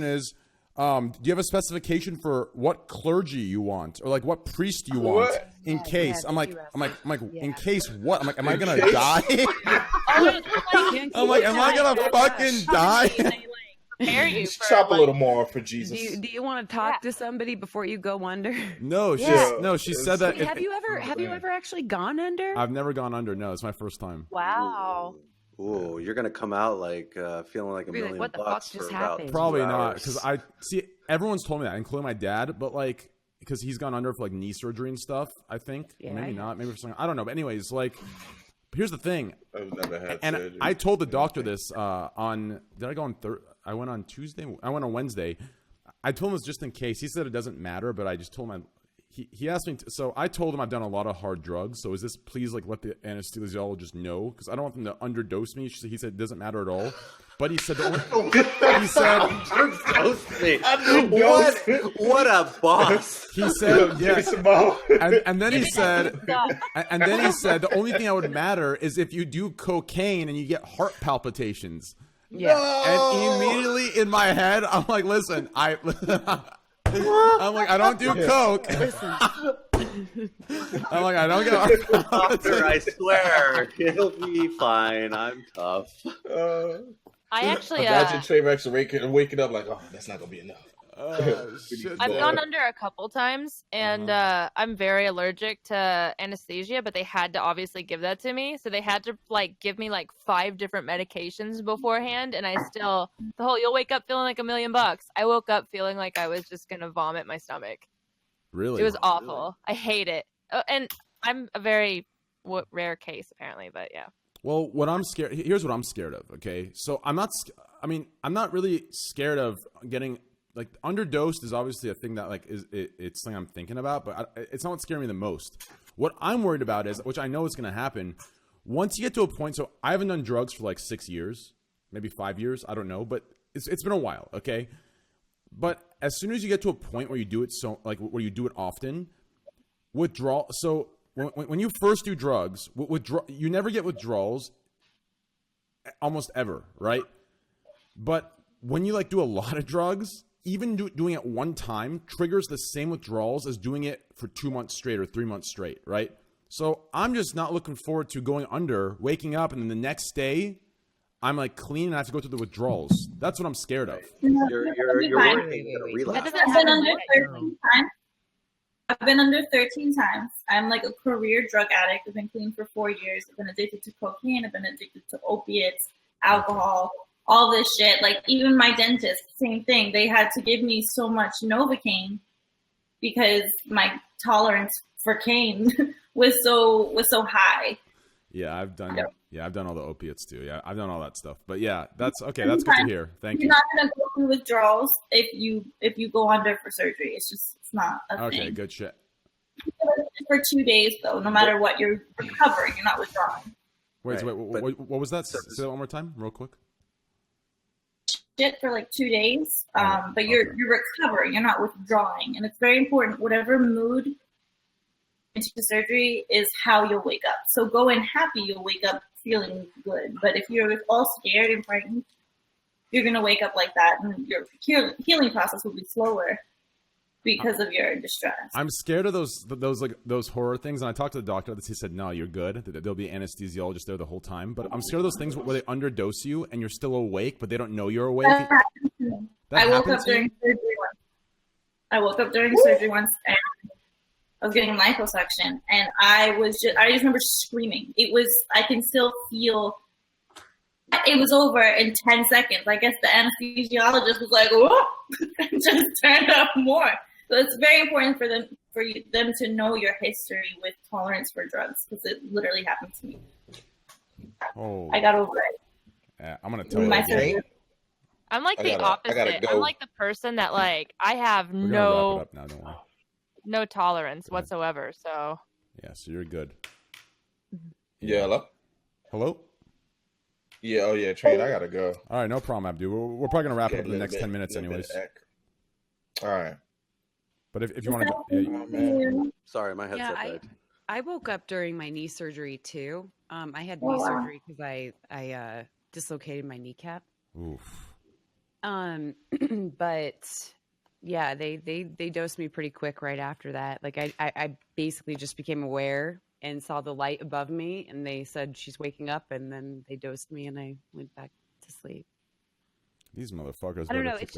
is, do you have a specification for what clergy you want, or like what priest you want, in case? I'm like, in case what? I'm like, am I gonna die? I'm like, am I gonna fucking die? Chop a little more for Jesus. Do you want to talk to somebody before you go under? No, she said that. Have you ever actually gone under? I've never gone under. No, it's my first time. Wow. Ooh, you're gonna come out like feeling like $1 million what the fuck bucks just for about happened? 2 Probably not, hours. because I see everyone's told me that, including my dad. But like, because he's gone under for like knee surgery and stuff. I think maybe not. Maybe for something. I don't know. But anyways, like, here's the thing. I've never had And surgery. I told the doctor this on. Did I go on I went on Tuesday. I went on Wednesday. I told him this just in case. He said it doesn't matter, but I just told him. He asked me. So I told him I've done a lot of hard drugs. So is this please like let the anesthesiologist know, because I don't want them to underdose me. He said it doesn't matter at all. But he said he said what a boss. He said and then he said the only thing that would matter is if you do cocaine and you get heart palpitations. Yeah. And immediately in my head, I'm like, listen, I'm like, I don't do coke. I'm like, I don't get. Doctor, I swear, it'll be fine. I'm tough. I actually Imagine Trainwreck's waking up like, oh, that's not gonna be enough. Shit, I've man. gone under a couple times, and I'm very allergic to anesthesia, but they had to obviously give that to me. So they had to like give me like 5 different medications beforehand, and I still the whole you'll wake up feeling like $1 million. I woke up feeling like I was just gonna vomit my stomach. Really? It was awful. I hate it, and I'm a very rare case apparently, but yeah. Well, what I'm scared. Here's what I'm scared of. Okay, so I'm not. I mean, I'm not really scared of getting like underdosed. Is obviously a thing that like it's something I'm thinking about, but it's not what's scaring me the most. What I'm worried about is, which I know is going to happen, once you get to a point. So I haven't done drugs for like 6 years, maybe 5 years. I don't know, but it's been a while. Okay, but as soon as you get to a point where you do it where you do it often, withdrawal. So when you first do drugs, you never get withdrawals almost ever, right? But when you like do a lot of drugs, even doing it one time triggers the same withdrawals as doing it for 2 months straight or 3 months straight, right? So I'm just not looking forward to going under, waking up, and then the next day I'm like clean and I have to go through the withdrawals. That's what I'm scared of. You're worried that you're gonna relapse. I've been under 13 times. I've been under 13 times. I'm like a career drug addict. I've been clean for 4 years. I've been addicted to cocaine. I've been addicted to opiates, alcohol, all this shit. Like even my dentist, same thing. They had to give me so much Novocaine because my tolerance for cane was so high. Yeah, I've done all the opiates too. Yeah, I've done all that stuff. But yeah, that's okay. That's good to hear. Thank you. You're not gonna go through withdrawals if you go under for surgery. It's not a thing. Okay, good shit. For 2 days though, no matter what, you're recovering. You're not withdrawing. Wait, what was that? Say that one more time, real quick. Shit for like 2 days, but you're recovering. You're not withdrawing, and it's very important. Whatever mood into surgery is how you'll wake up. So go in happy, you'll wake up feeling good. But if you're all scared and frightened, you're gonna wake up like that, and your healing process will be slower because of your distress. I'm scared of those horror things, and I talked to the doctor. He said, "No, you're good. There'll be anesthesiologist there the whole time." But I'm scared of those things where they underdose you and you're still awake, but they don't know you're awake. I woke up during surgery once. I woke up during surgery once, and I was getting liposuction, and I just remember screaming. I can still feel. It was over in 10 seconds. I guess the anesthesiologist was like, "Whoa!" and just turned up more. So it's very important for them to know your history with tolerance for drugs, because it literally happened to me. Oh, I got over it. Yeah, I'm gonna tell you. I'm like the opposite. Go. I'm like the person that like I have We're gonna wrap it up now, don't worry. no tolerance whatsoever. So yeah, so you're good. Yeah, hello. Yeah, oh yeah, Train, I gotta go. All right, no problem, Abdu. We're probably gonna wrap up in the next 10 minutes, anyways. All right. But if you want to, man. Sorry, my headset died. I woke up during my knee surgery too. I had knee surgery because I dislocated my kneecap. Oof. But yeah, they dosed me pretty quick right after that. Like I basically just became aware and saw the light above me, and they said she's waking up, and then they dosed me, and I went back to sleep. These motherfuckers. I don't know. It's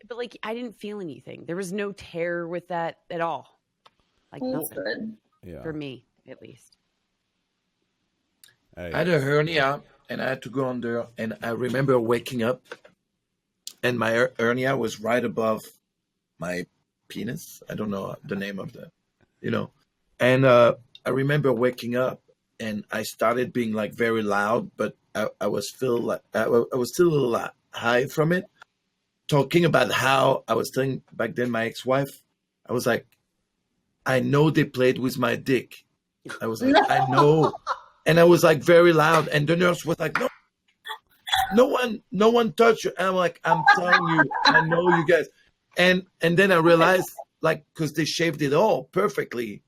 but like I didn't feel anything. There was no tear with that at all. Like nothing. Yeah. For me, at least. I had a hernia, and I had to go under, and I remember waking up, and my hernia was right above my penis. I don't know the name of and I remember waking up, and I started being like very loud, but I was still a little high from it, talking about how I was telling back then my ex-wife, I was like, I know they played with my dick. I was like, I know. And I was like very loud, and the nurse was like, no one touched you. And I'm like, I'm telling you, I know you guys. And then I realized, like, because they shaved it all perfectly.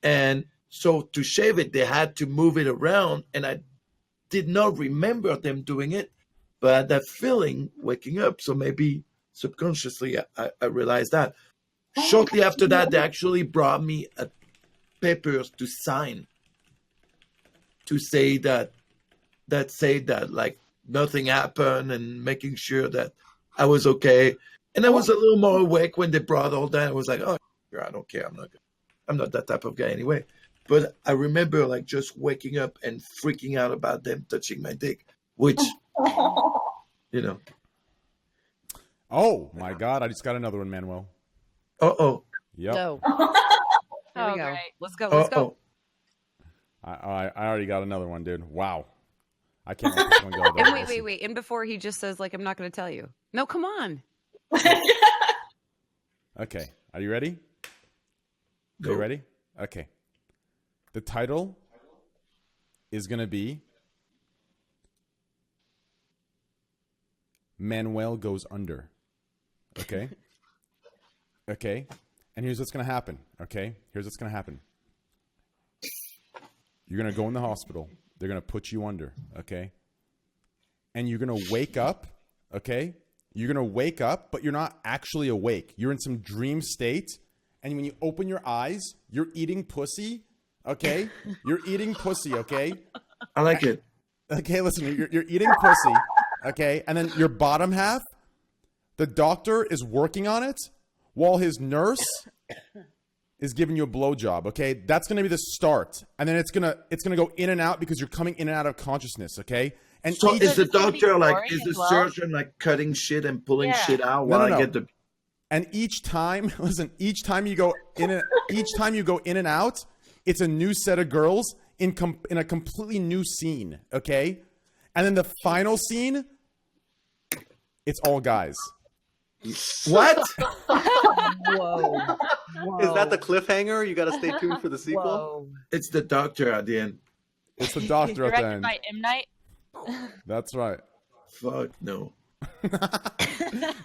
And so to shave it, they had to move it around, and I did not remember them doing it, but I had that feeling waking up. So maybe subconsciously I realized that. Shortly after that, they actually brought me papers to sign to say that like nothing happened, and making sure that I was okay. And I was a little more awake when they brought all that. I was like, oh, I don't care. I'm not that type of guy anyway. But I remember like just waking up and freaking out about them touching my dick, which, you know. Oh my God! I just got another one, Manuel. Uh-oh. Yep. No. Here we go. Great. Let's go. Let's go. I already got another one, dude. Wow. I can't let this one go. Though. And wait. And before he just says, like, I'm not going to tell you. No, come on. Okay. Are you ready? Go. Are you ready? Okay. The title is going to be Manuel Goes Under. Okay? Okay? And here's what's going to happen. Okay? Here's what's going to happen. You're going to go in the hospital. They're going to put you under. Okay? And you're going to wake up. Okay? You're going to wake up, but you're not actually awake. You're in some dream state. And when you open your eyes, you're eating pussy. Okay? You're eating pussy. Okay? I like it. Okay, listen. You're eating pussy. Okay? And then your bottom half, the doctor is working on it while his nurse is giving you a blowjob. Okay? That's going to be the start. And then it's gonna go in and out because you're coming in and out of consciousness. Okay? And so is the doctor like, boring is the as well? surgeon like cutting shit and pulling shit out No, while no. I get the... And each time, listen, each time you go in and out, it's a new set of girls in a completely new scene, okay? And then the final scene, it's all guys. What? Whoa. Is that the cliffhanger? You got to stay tuned for the sequel. Whoa. It's the doctor at the end. It's the doctor at the Directed end. by M. Night. That's right. Fuck no.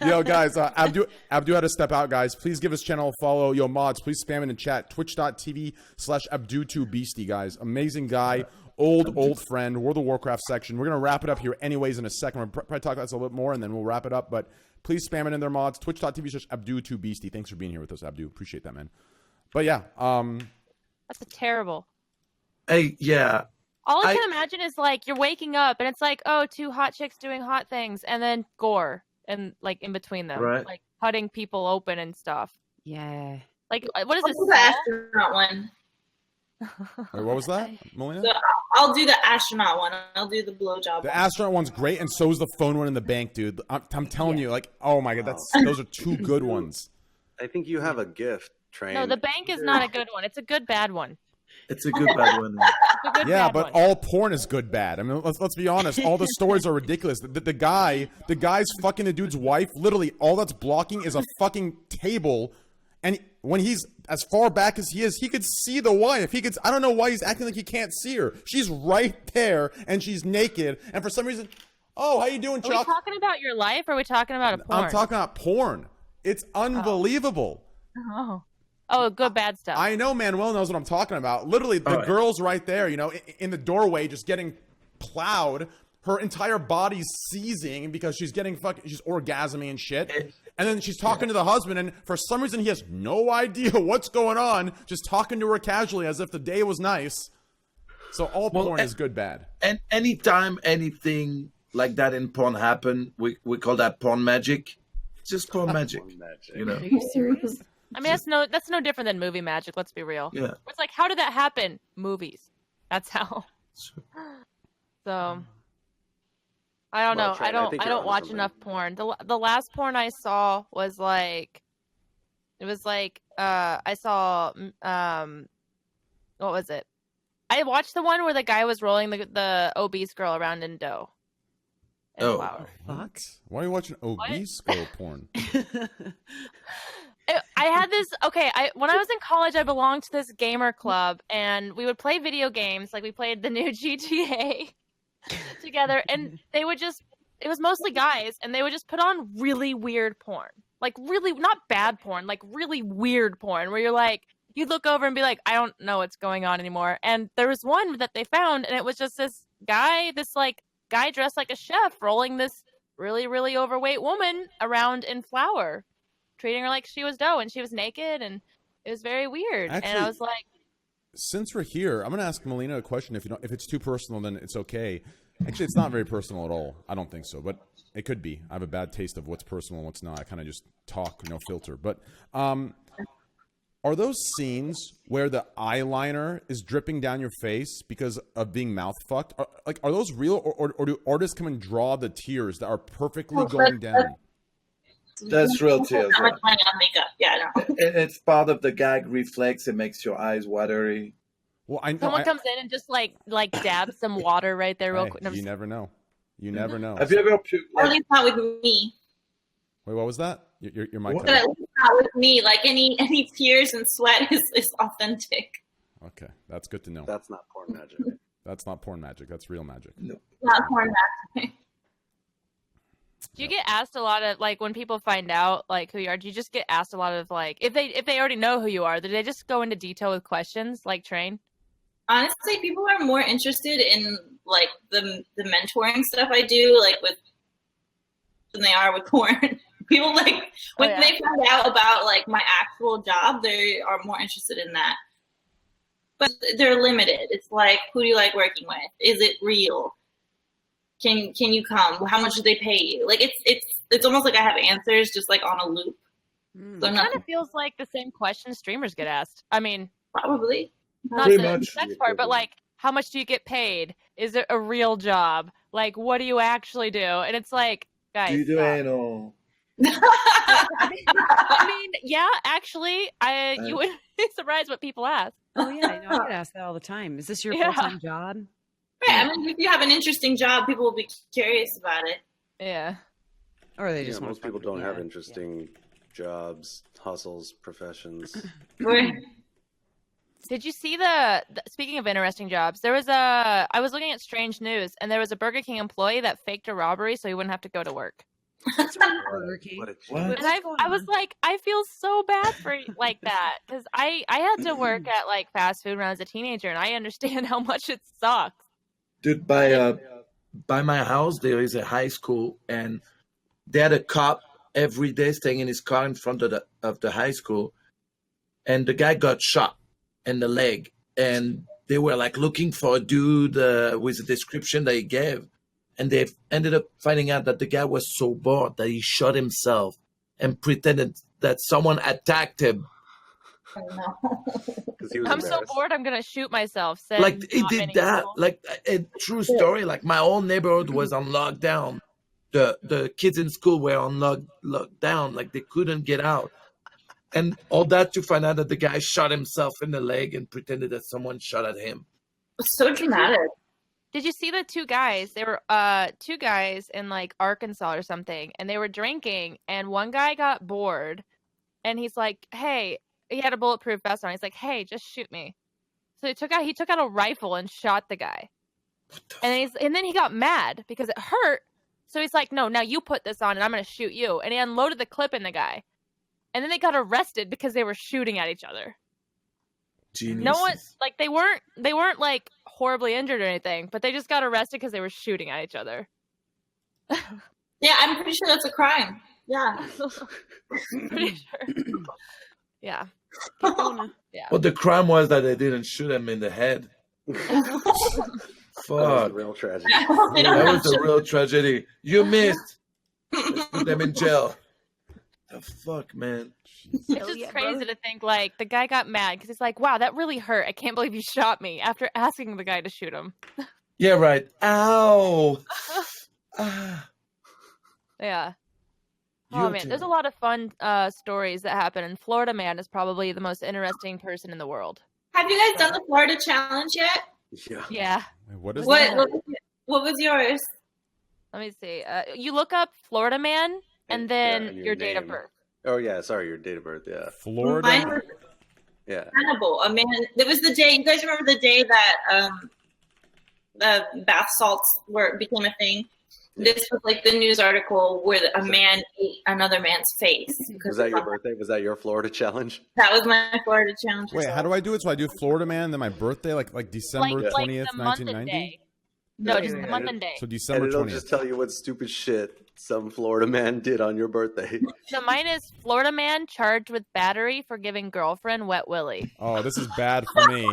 Yo, guys, Abdu had to step out, guys. Please give his channel a follow. Yo, mods, please spam it in chat. Twitch.tv/Abdu2Beastie, guys. Amazing guy. Old friend. We're the Warcraft section. We're going to wrap it up here anyways in a second. We'll probably talk about this a little bit more, and then we'll wrap it up. But please spam it in there, mods. Twitch.tv/Abdu2Beastie. Thanks for being here with us, Abdu. Appreciate that, man. But yeah. That's a terrible. Hey, yeah. All I can imagine is like you're waking up and it's like, oh, two hot chicks doing hot things, and then gore and like in between them, Right. like cutting people open and stuff. Yeah. Like, what is this? I'll do the astronaut one. Wait, what was that, Melina? So I'll do the astronaut one. I'll do the blowjob. The astronaut one's great, and so is the phone one in the bank, dude. I'm telling you, like, oh my God, those are two good ones. I think you have a gift, Train. No, the bank is not a good one. It's a good bad one. It's a good bad one. It's a good Yeah, bad but one. all porn is good bad. I mean, let's be honest. All the stories are ridiculous. The guy's fucking the dude's wife. Literally, all that's blocking is a fucking table. And when he's as far back as he is, he could see the wife. I don't know why he's acting like he can't see her. She's right there, and she's naked. And for some reason, oh, how you doing, Are we Chuck? talking about your life, or are we talking about a porn? I'm talking about porn. It's unbelievable. Oh, good bad stuff. I know Manuel knows what I'm talking about. Literally, the girl's right there, you know, in the doorway, just getting plowed. Her entire body's seizing because she's she's orgasming and shit. And then she's talking to the husband, and for some reason, he has no idea what's going on, just talking to her casually as if the day was nice. So all porn is good bad. And anytime anything like that in porn happen, we call that porn magic. It's just porn magic. You know? Are you serious? I mean, that's no different than movie magic. Let's be real. Yeah. It's like, how did that happen? Movies. That's how. So, I don't know. Train, I think don't you're onto watch something. enough porn. The last porn I saw was like, it was like I saw what was it? I watched the one where the guy was rolling the obese girl around in dough. And flour. What? Why are you watching obese girl porn? I had this. Okay, when I was in college, I belonged to this gamer club, and we would play video games. Like we played the new GTA together, and they would just. It was mostly guys, and they would just put on really weird porn, like really not bad porn, like really weird porn, where you're like, you look over and be like, I don't know what's going on anymore. And there was one that they found, and it was just this guy dressed like a chef rolling this really, really overweight woman around in flour, treating her like she was dough, and she was naked, and it was very weird. Actually, and I was like, since we're here, I'm gonna ask Melina a question. If it's too personal, then it's okay. Actually, it's not very personal at all. I don't think so, but it could be. I have a bad taste of what's personal and what's not. I kind of just talk, no filter. But are those scenes where the eyeliner is dripping down your face because of being mouth fucked? Are those real, or do artists come and draw the tears that are perfectly going down? That's real tears. How much money on makeup? Yeah, I know. It's part of the gag reflex. It makes your eyes watery. Well, I know. Someone comes in and just like dabs some water right there real quick. You never know. You never know. Have you ever puked? Or at least not with me. Wait, what was that? Your mic. But at least not with me. Like any tears and sweat is authentic. Okay, that's good to know. That's not porn magic. That's not porn magic. That's real magic. No. Not porn magic. Do you get asked a lot of like when people find out like who you are? Do you just get asked a lot of like if they already know who you are? Do they just go into detail with questions like Train? Honestly, people are more interested in like the mentoring stuff I do, like than they are with porn. People like when they find out about like my actual job, they are more interested in that. But they're limited. It's like, who do you like working with? Is it real? Can you come? How much do they pay you? Like it's almost like I have answers just like on a loop. So it kind of feels like the same question streamers get asked. I mean, probably not the sex part, but like, how much do you get paid? Is it a real job? Like, what do you actually do? And it's like, guys, do you do anal? I mean, yeah, actually, you would be surprised what people ask. Oh yeah, I know. I get asked that all the time. Is this your full-time job? Right. I mean, if you have an interesting job, people will be curious about it. Yeah. Or they just most people don't have interesting jobs, hustles, professions. Did you see speaking of interesting jobs, I was looking at Strange News, and there was a Burger King employee that faked a robbery so he wouldn't have to go to work. Burger King. And I was like, I feel so bad for like that because I had to work at like fast food when I was a teenager, and I understand how much it sucks. Dude, by my house there is a high school, and they had a cop every day staying in his car in front of the high school, and the guy got shot in the leg, and they were like looking for a dude with a description that he gave, and they ended up finding out that the guy was so bored that he shot himself and pretended that someone attacked him. I'm so bored, I'm gonna shoot myself. Like he did that. People. Like a true story. Like my whole neighborhood was on lockdown. The kids in school were on lockdown. Like they couldn't get out. And all that to find out that the guy shot himself in the leg and pretended that someone shot at him. It's so dramatic. Did you see the two guys? They were two guys in like Arkansas or something, and they were drinking, and one guy got bored, and he's like, hey, he had a bulletproof vest on. He's like, hey, just shoot me. So he took out a rifle and shot the guy. And then he got mad because it hurt. So he's like, no, now you put this on and I'm going to shoot you. And he unloaded the clip in the guy. And then they got arrested because they were shooting at each other. Geniuses. No one, like, they weren't like horribly injured or anything, but they just got arrested because they were shooting at each other. Yeah, I'm pretty sure that's a crime. Yeah. Pretty sure. Yeah. Yeah. But the crime was that they didn't shoot him in the head. Fuck. That was a real tragedy. That was a real tragedy. You missed. Let's put them in jail. The fuck, man. It's just crazy to think, like, the guy got mad because he's like, wow, that really hurt. I can't believe you shot me after asking the guy to shoot him. Yeah, right. Ow. Yeah. Oh, man, there's a lot of fun stories that happen, and Florida Man is probably the most interesting person in the world. Have you guys done the Florida Challenge yet? Yeah. What is what, that? what was yours? Let me see. You look up Florida Man and then your date of birth. Oh, yeah. Sorry, your date of birth. Yeah. Florida. Mine was Hannibal, a man. It was the day. You guys remember the day that the bath salts became a thing? This was like the news article where a man ate another man's face. Was that your birthday? Was that your Florida challenge? That was my Florida challenge. Wait, how do I do it? So I do Florida Man, then my birthday, like December 20th, 1990? No, just the month and day. So December 20th. And it'll just tell you what stupid shit some Florida man did on your birthday. So mine is Florida Man charged with battery for giving girlfriend wet willy. Oh, this is bad for me.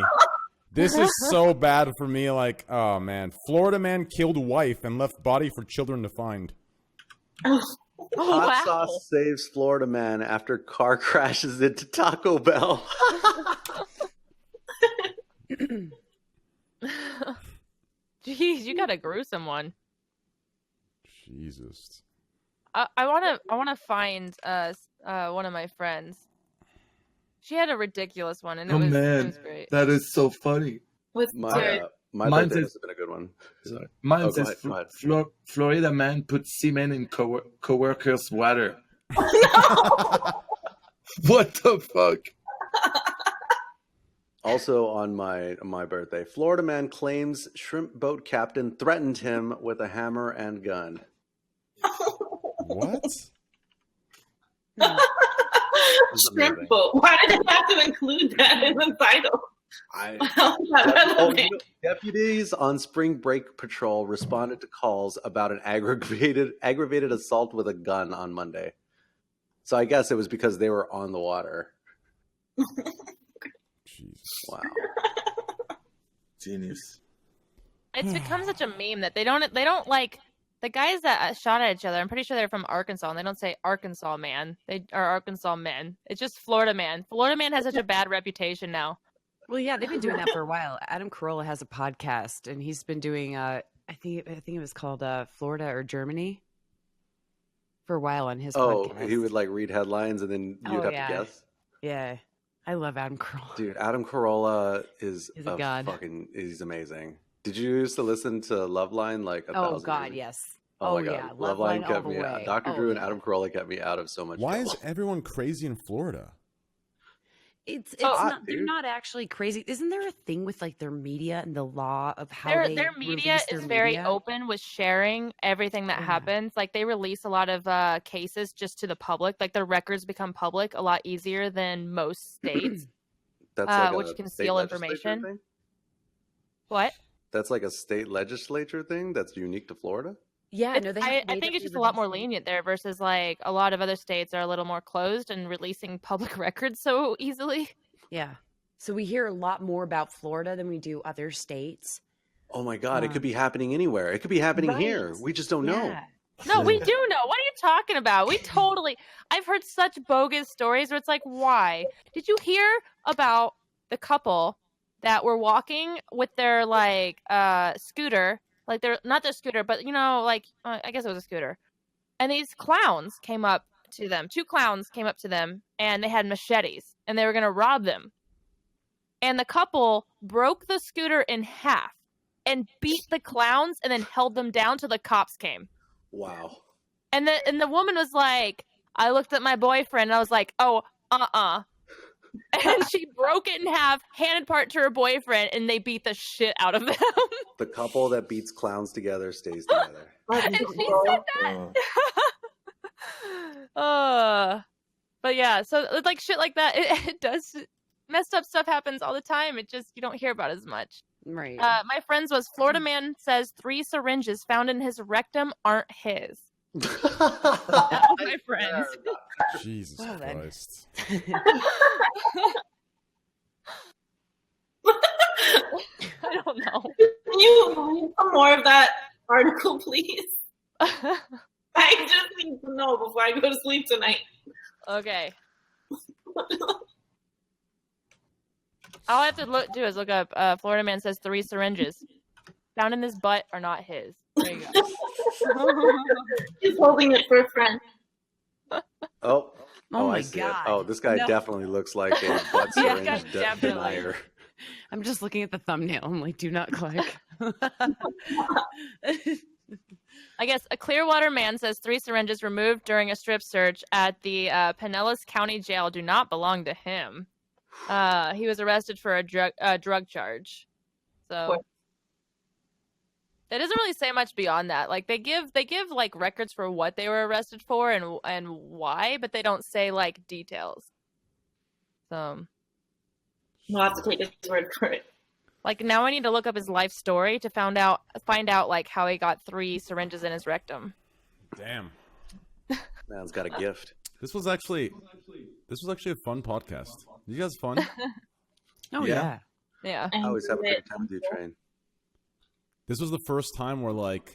This is so bad for me. Like, oh man, Florida man killed wife and left body for children to find. Hot sauce saves Florida man after car crashes into Taco Bell. Jeez, you got a gruesome one. Jesus. I wanna find one of my friends. She had a ridiculous one, and it was great. that is so funny. My birthday must have been a good one. Sorry. Mine says go ahead. Florida man put semen in coworker's water. What the fuck? Also on my birthday, Florida man claims shrimp boat captain threatened him with a hammer and gun. What? Shrimp boat. Why did it have to include that in the title? Deputies on spring break patrol responded to calls about an aggravated assault with a gun on Monday. So I guess it was because they were on the water. Jesus. Wow. Genius. It's become such a meme that they don't like the guys that shot at each other. I'm pretty sure they're from Arkansas, and they don't say Arkansas man. They are Arkansas men. It's just Florida man. Florida man has such a bad reputation now. Well, yeah, they've been doing that for a while. Adam Carolla has a podcast, and he's been doing. I think it was called Florida or Germany for a while on his podcast. He would like read headlines, and then you'd have to guess. Yeah, I love Adam Carolla. Dude, Adam Carolla is He's a god. He's amazing. Did you used to listen to Loveline like 1,000 Oh God, years? yes. Oh my God. Yeah, Loveline kept me out. out. Dr. Drew and Adam Carolla kept me out of so much Why trouble. is everyone crazy in Florida? It's not. They're not actually crazy. Isn't there a thing with like their media and the law of how their media is very open with sharing everything that happens. Like they release a lot of cases just to the public. Like their records become public a lot easier than most states, That's like which a can state steal legislature information. thing? What? That's like a state legislature thing that's unique to Florida? Yeah, no, I think it's just a lot more lenient there versus like a lot of other states are a little more closed and releasing public records so easily. Yeah. So we hear a lot more about Florida than we do other states. Oh my God, it could be happening anywhere. It could be happening here. We just don't know. No, we do know. What are you talking about? I've heard such bogus stories where it's like, why? Did you hear about the couple that were walking with their like scooter? Like they're not their scooter, but I guess it was a scooter. And these clowns came up to them. 2 clowns came up to them and they had machetes and they were going to rob them. And the couple broke the scooter in half and beat the clowns and then held them down till the cops came. Wow. And the woman was like, I looked at my boyfriend and I was like, oh, and she broke it in half, handed part to her boyfriend, and they beat the shit out of them. The couple that beats clowns together stays together. And she said that. But yeah, so it's like shit like that. It does messed up stuff happens all the time. It just you don't hear about as much. Right. My friend's was Florida man says 3 syringes found in his rectum aren't his. My friends. Jesus Christ. I don't know. Can you read some more of that article, please? I just need to know before I go to sleep tonight. Okay. All I have to do is look up Florida man says 3 syringes found in his butt are not his. There you go. He's holding it for a friend. Oh my I see it. God. Oh, this guy definitely looks like a butt syringe denier. I'm just looking at the thumbnail. I'm like, do not click. I guess a Clearwater man says 3 syringes removed during a strip search at the Pinellas County Jail do not belong to him. He was arrested for a drug charge. So it doesn't really say much beyond that. Like they give like records for what they were arrested for and why, but they don't say like details. So we'll have to take his word for it. Like now I need to look up his life story to find out like how he got 3 syringes in his rectum. Damn. Man's got a gift. This was actually a fun podcast. You guys fun? Oh yeah. Yeah. I always have a great time with you, Train. This was the first time where like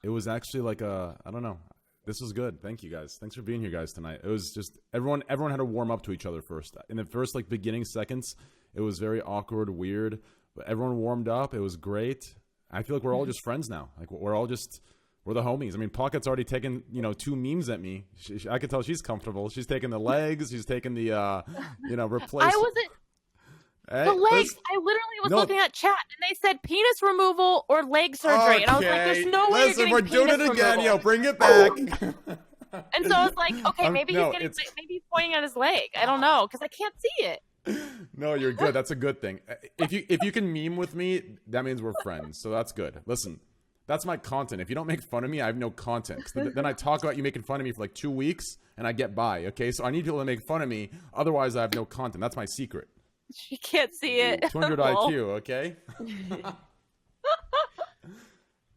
it was actually like I don't know. This was good. Thank you guys. Thanks for being here, guys, tonight. It was just everyone had to warm up to each other first. In the first like beginning seconds, it was very awkward, weird, but everyone warmed up. It was great. I feel like we're all just friends now. Like we're the homies. I mean, Pocket's already taken 2 memes at me. I can tell she's comfortable. She's taking the legs. She's taking the replace. I wasn't. The legs. I literally was looking at chat, and they said penis removal or leg surgery, and I was like, "There's no way you're getting we're doing it again. removal. Yo, bring it back." And so I was like, "Okay, maybe maybe he's pointing at his leg. I don't know, because I can't see it." No, you're good. That's a good thing. If you can meme with me, that means we're friends. So that's good. Listen, that's my content. If you don't make fun of me, I have no content. Then I talk about you making fun of me for like 2 weeks, and I get by. Okay, so I need people to make fun of me. Otherwise, I have no content. That's my secret. You can't see it. 200 IQ, okay?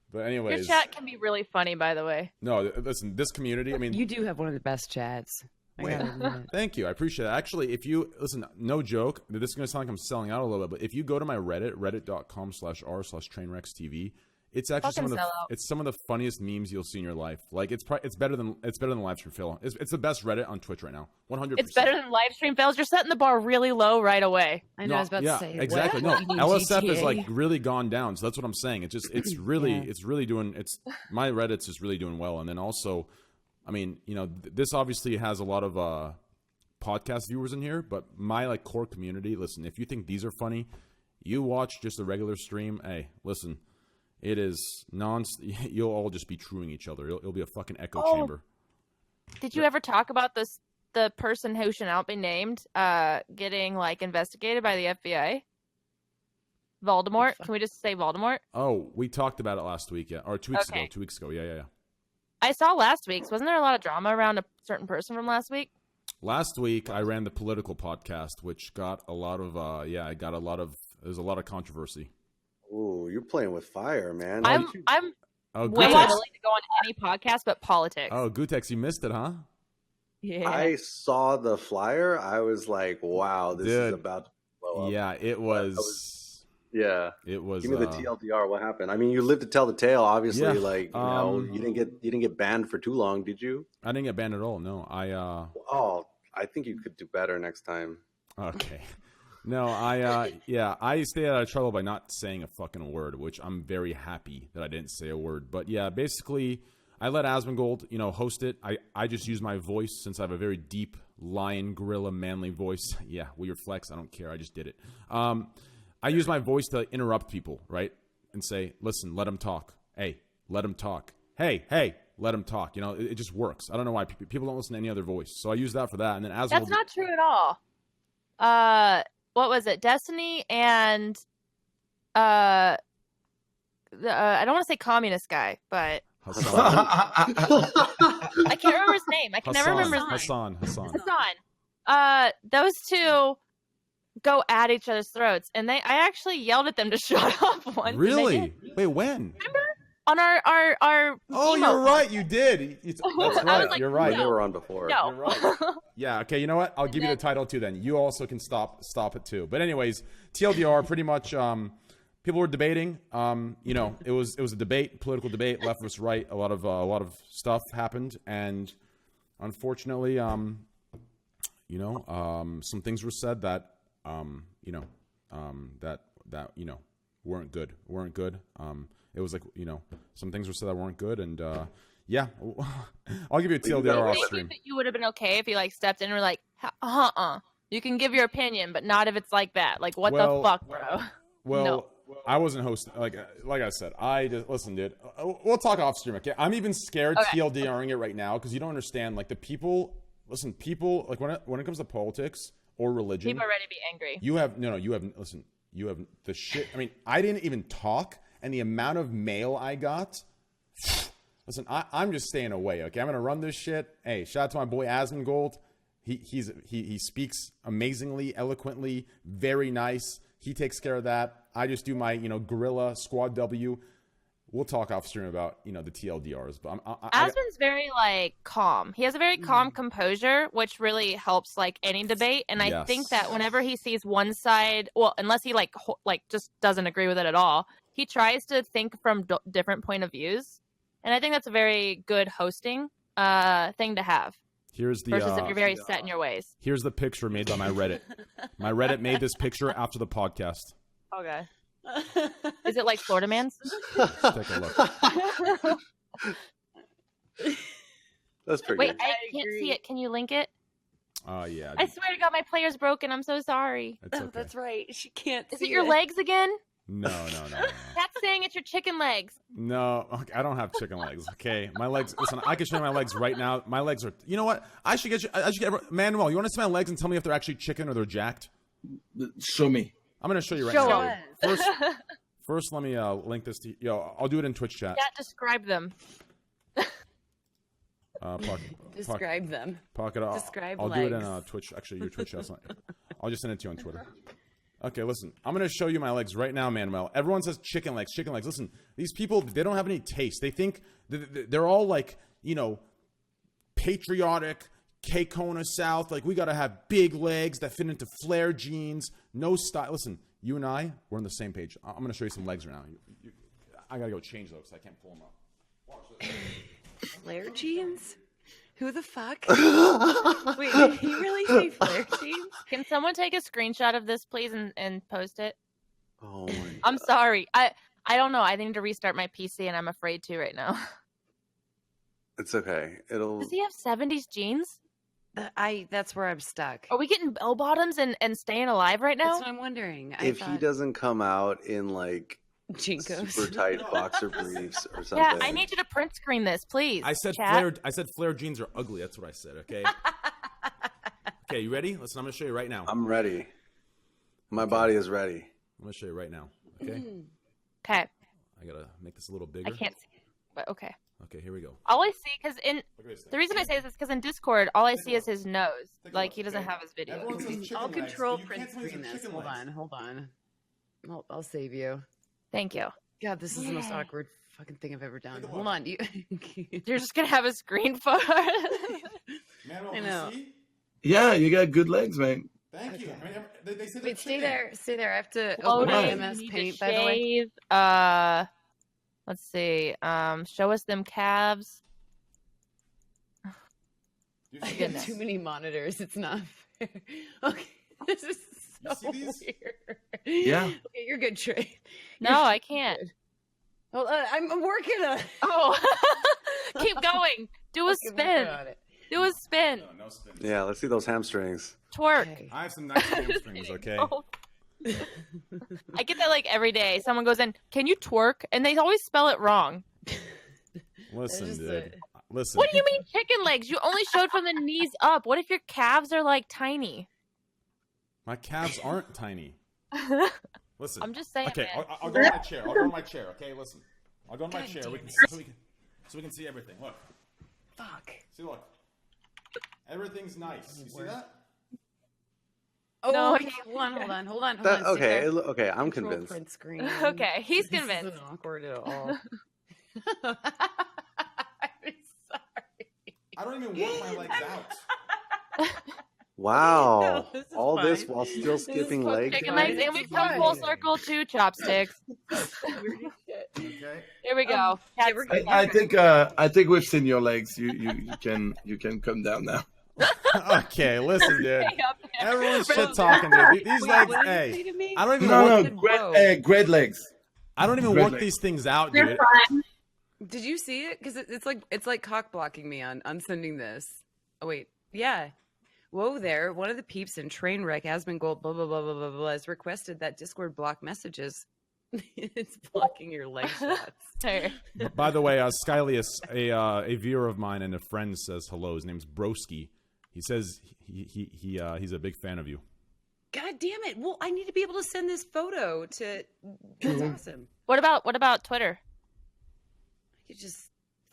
But anyways. Your chat can be really funy, by the way. No, listen, this community, I mean. You do have one of the best chats. Thank you. I appreciate it. Actually, if you, listen, no joke, this is going to sound like I'm selling out a little bit, but if you go to my Reddit, reddit.com/r/Trainwreckstv, it's actually some of the funniest memes you'll see in your life. Like it's better than live stream fail. It's the best Reddit on Twitch right now. 100%. It's better than live stream fails. You're setting the bar really low right away. I know. I was about to say exactly. What? No, LSF is like really gone down. So that's what I'm saying. It's really doing. My Reddit's just really doing well. And then also, I mean, this obviously has a lot of podcast viewers in here, but my like core community. Listen, if you think these are funny, you watch just a regular stream. Hey, listen. It is you'll all just be truing each other. It'll be a fucking echo chamber. Did you ever talk about the person who should not be named getting like investigated by the FBI? Voldemort? Can we just say Voldemort? Oh, we talked about it last week, yeah. Or 2 weeks ago. 2 weeks ago, yeah. I saw last week's. Wasn't there a lot of drama around a certain person from last week? Last week, I ran the political podcast, which got a lot of, there's a lot of controversy. Ooh, you're playing with fire, man. I'm way willing to go on any podcast but politics. Oh, Gootecks, you missed it, huh? Yeah. I saw the flyer. I was like, wow, this is about to blow up. Yeah, it was. It was. Give me the TLDR. What happened? I mean, you lived to tell the tale. Obviously, you didn't get banned for too long, did you? I didn't get banned at all. No, Oh, I think you could do better next time. Okay. No, I stay out of trouble by not saying a fucking word, which I'm very happy that I didn't say a word. But yeah, basically, I let Asmongold, host it. I just use my voice since I have a very deep lion, gorilla, manly voice. Yeah, weird flex. I don't care. I just did it. I use my voice to interrupt people, right? And say, listen, let them talk. Hey, let them talk. Hey, let them talk. It just works. I don't know why people don't listen to any other voice. So I use that for that. And then Asmongold. That's not true at all. What was it? Destiny and I don't want to say communist guy, but I can't remember his name. I can never remember his name. Hassan. Those two go at each other's throats, and I actually yelled at them to shut up once. Really? Wait, when? Remember? On our Oh, emo. You're right. You did. That's right. Like, you're right. They were on before. No. You're right. Yeah. Okay. You know what? I'll give you the title too. Then you also can stop it too. But anyways, TLDR. Pretty much. People were debating. It was a debate, political debate, left versus right. A lot of stuff happened, and unfortunately, some things were said that weren't good. It was like, some things were said that weren't good, and yeah, I'll give you a TLDR off stream. You would have been okay if you like stepped in and were like, you can give your opinion, but not if it's like that. Like, what the fuck, bro? Well, no. I wasn't hosting. Like I said, listen, dude. We'll talk off stream, okay? I'm even scared TLDRing it right now because you don't understand. Like the people, like when it comes to politics or religion, people are ready to be angry. You have the shit. I mean, I didn't even talk. And the amount of mail I got, listen, I'm just staying away, okay? I'm going to run this shit. Hey, shout out to my boy Asmongold. He speaks amazingly, eloquently, very nice. He takes care of that. I just do my, gorilla squad W. we'll talk off stream about the TLDRs. But Aspen's very like calm. He has a very calm composure, which really helps like any debate. And I think that whenever he sees one side, well, unless he like just doesn't agree with it at all, he tries to think from different point of views. And I think that's a very good hosting thing to have. Here's the versus if you're very set in your ways. Here's the picture made by my Reddit. My Reddit made this picture after the podcast. Okay. Is it like Florida Man's? Take a look. That's pretty Wait, good. I can't see it. Can you link it? Yeah. I swear to God, my player's broken. I'm so sorry. It's okay. That's right. She can't Is see it your legs again? No. That's saying it's your chicken legs. No, I don't have chicken legs. Okay, my legs. Listen, I can show you my legs right now. My legs are. You know what? I should get Manuel. You want to see my legs and tell me if they're actually chicken or they're jacked? Show me. I'm gonna show you right Show now. us. First, let me link this to I'll do it in Twitch chat. Yeah, describe them. Describe them. Pocket. Describe I'll do it legs. in Twitch. Actually, your Twitch chat's not. I'll just send it to you on Twitter. Okay, listen. I'm gonna show you my legs right now, Manuel. Everyone says chicken legs, chicken legs. Listen, these people, they don't have any taste. They think they're all like, patriotic, K-Kona South. Like, we gotta have big legs that fit into flare jeans. No style. Listen, you and I, we're on the same page. I'm gonna show you some legs right now. I gotta go change those because I can't pull them up. Watch this. Flare jeans? Who the fuck? Wait, did he really say flare jeans? Can someone take a screenshot of this, please, and post it? Oh my God. I'm sorry. I don't know. I need to restart my PC, and I'm afraid to right now. It's okay. Does he have 70s jeans? That's where I'm stuck. Are we getting bell bottoms and staying alive right now? That's what I'm wondering. If he doesn't come out in like Jinkos. super tight boxer briefs or something. Yeah, I need you to print screen this, please. I said chat. flare jeans are ugly. That's what I said. Okay. Okay, you ready? Listen, I'm gonna show you right now. I'm ready. My body is ready. I'm gonna show you right now. Okay. Okay. I gotta make this a little bigger. I can't see it, but okay. Okay, here we go. All I see, because the reason I say this is because in Discord, all I see is his nose. Like, he doesn't have his video. I'll control print screen this. Hold on. I'll save you. Thank you. God, this is the most awkward fucking thing I've ever done. Hold on. You're just going to have a screen photo. I know. Yeah, you got good legs, man. Thank you. They said Wait, stay there. I have to Loading, open MS you need Paint, to by the way. shave. Let's see. Show us them calves. I got too many monitors. It's not fair. Okay, this is so weird. Yeah. Okay, you're good, Trey. No, I can't. Hold on, I'm working on it. Oh, keep going. Do a spin. Do a spin. No spin. Yeah, let's see those hamstrings. Twerk. Okay. I have some nice hamstrings. Okay. Oh. I get that like every day. Someone goes in, "Can you twerk?" And they always spell it wrong. Listen, Just dude. Listen. What do you mean chicken legs? You only showed from the knees up. What if your calves are like tiny? My calves aren't tiny. Listen. I'm just saying. Okay, Man. I'll go to my chair. Okay, listen. I'll go to my chair. So we can see everything. Look. Fuck. See, look. Everything's nice. You see that? Oh, No, okay. Hold on. Okay, Stay there. okay, I'm Control convinced. Print screen. Okay, he's This convinced. isn't awkward at all. I'm sorry. I don't even want my legs out. Wow. No, this is All this fine. while still skipping legs. Chicken fine. legs, and we come full circle to chopsticks. Okay. Here we go. Okay, we're good. I think we've seen your legs. You can come down now. Okay, listen, dude. Stay up there. Everyone's shit talking, dude. These Wait, legs, what did you hey. say to me? I don't even No, work. great legs. I don't even Great work legs. these things out, They're dude. fine. Did you see it? Because it's like cock blocking me on sending this. Oh wait, yeah. Whoa there! One of the peeps in Trainwreck has been gold. Blah blah blah blah blah blah. Has requested that Discord block messages. It's blocking your leg shots. Sorry. By the way, Skylius, a viewer of mine and a friend says hello. His name's Broski. He says he's a big fan of you. God damn it! Well, I need to be able to send this photo to. That's awesome. What about Twitter? You just.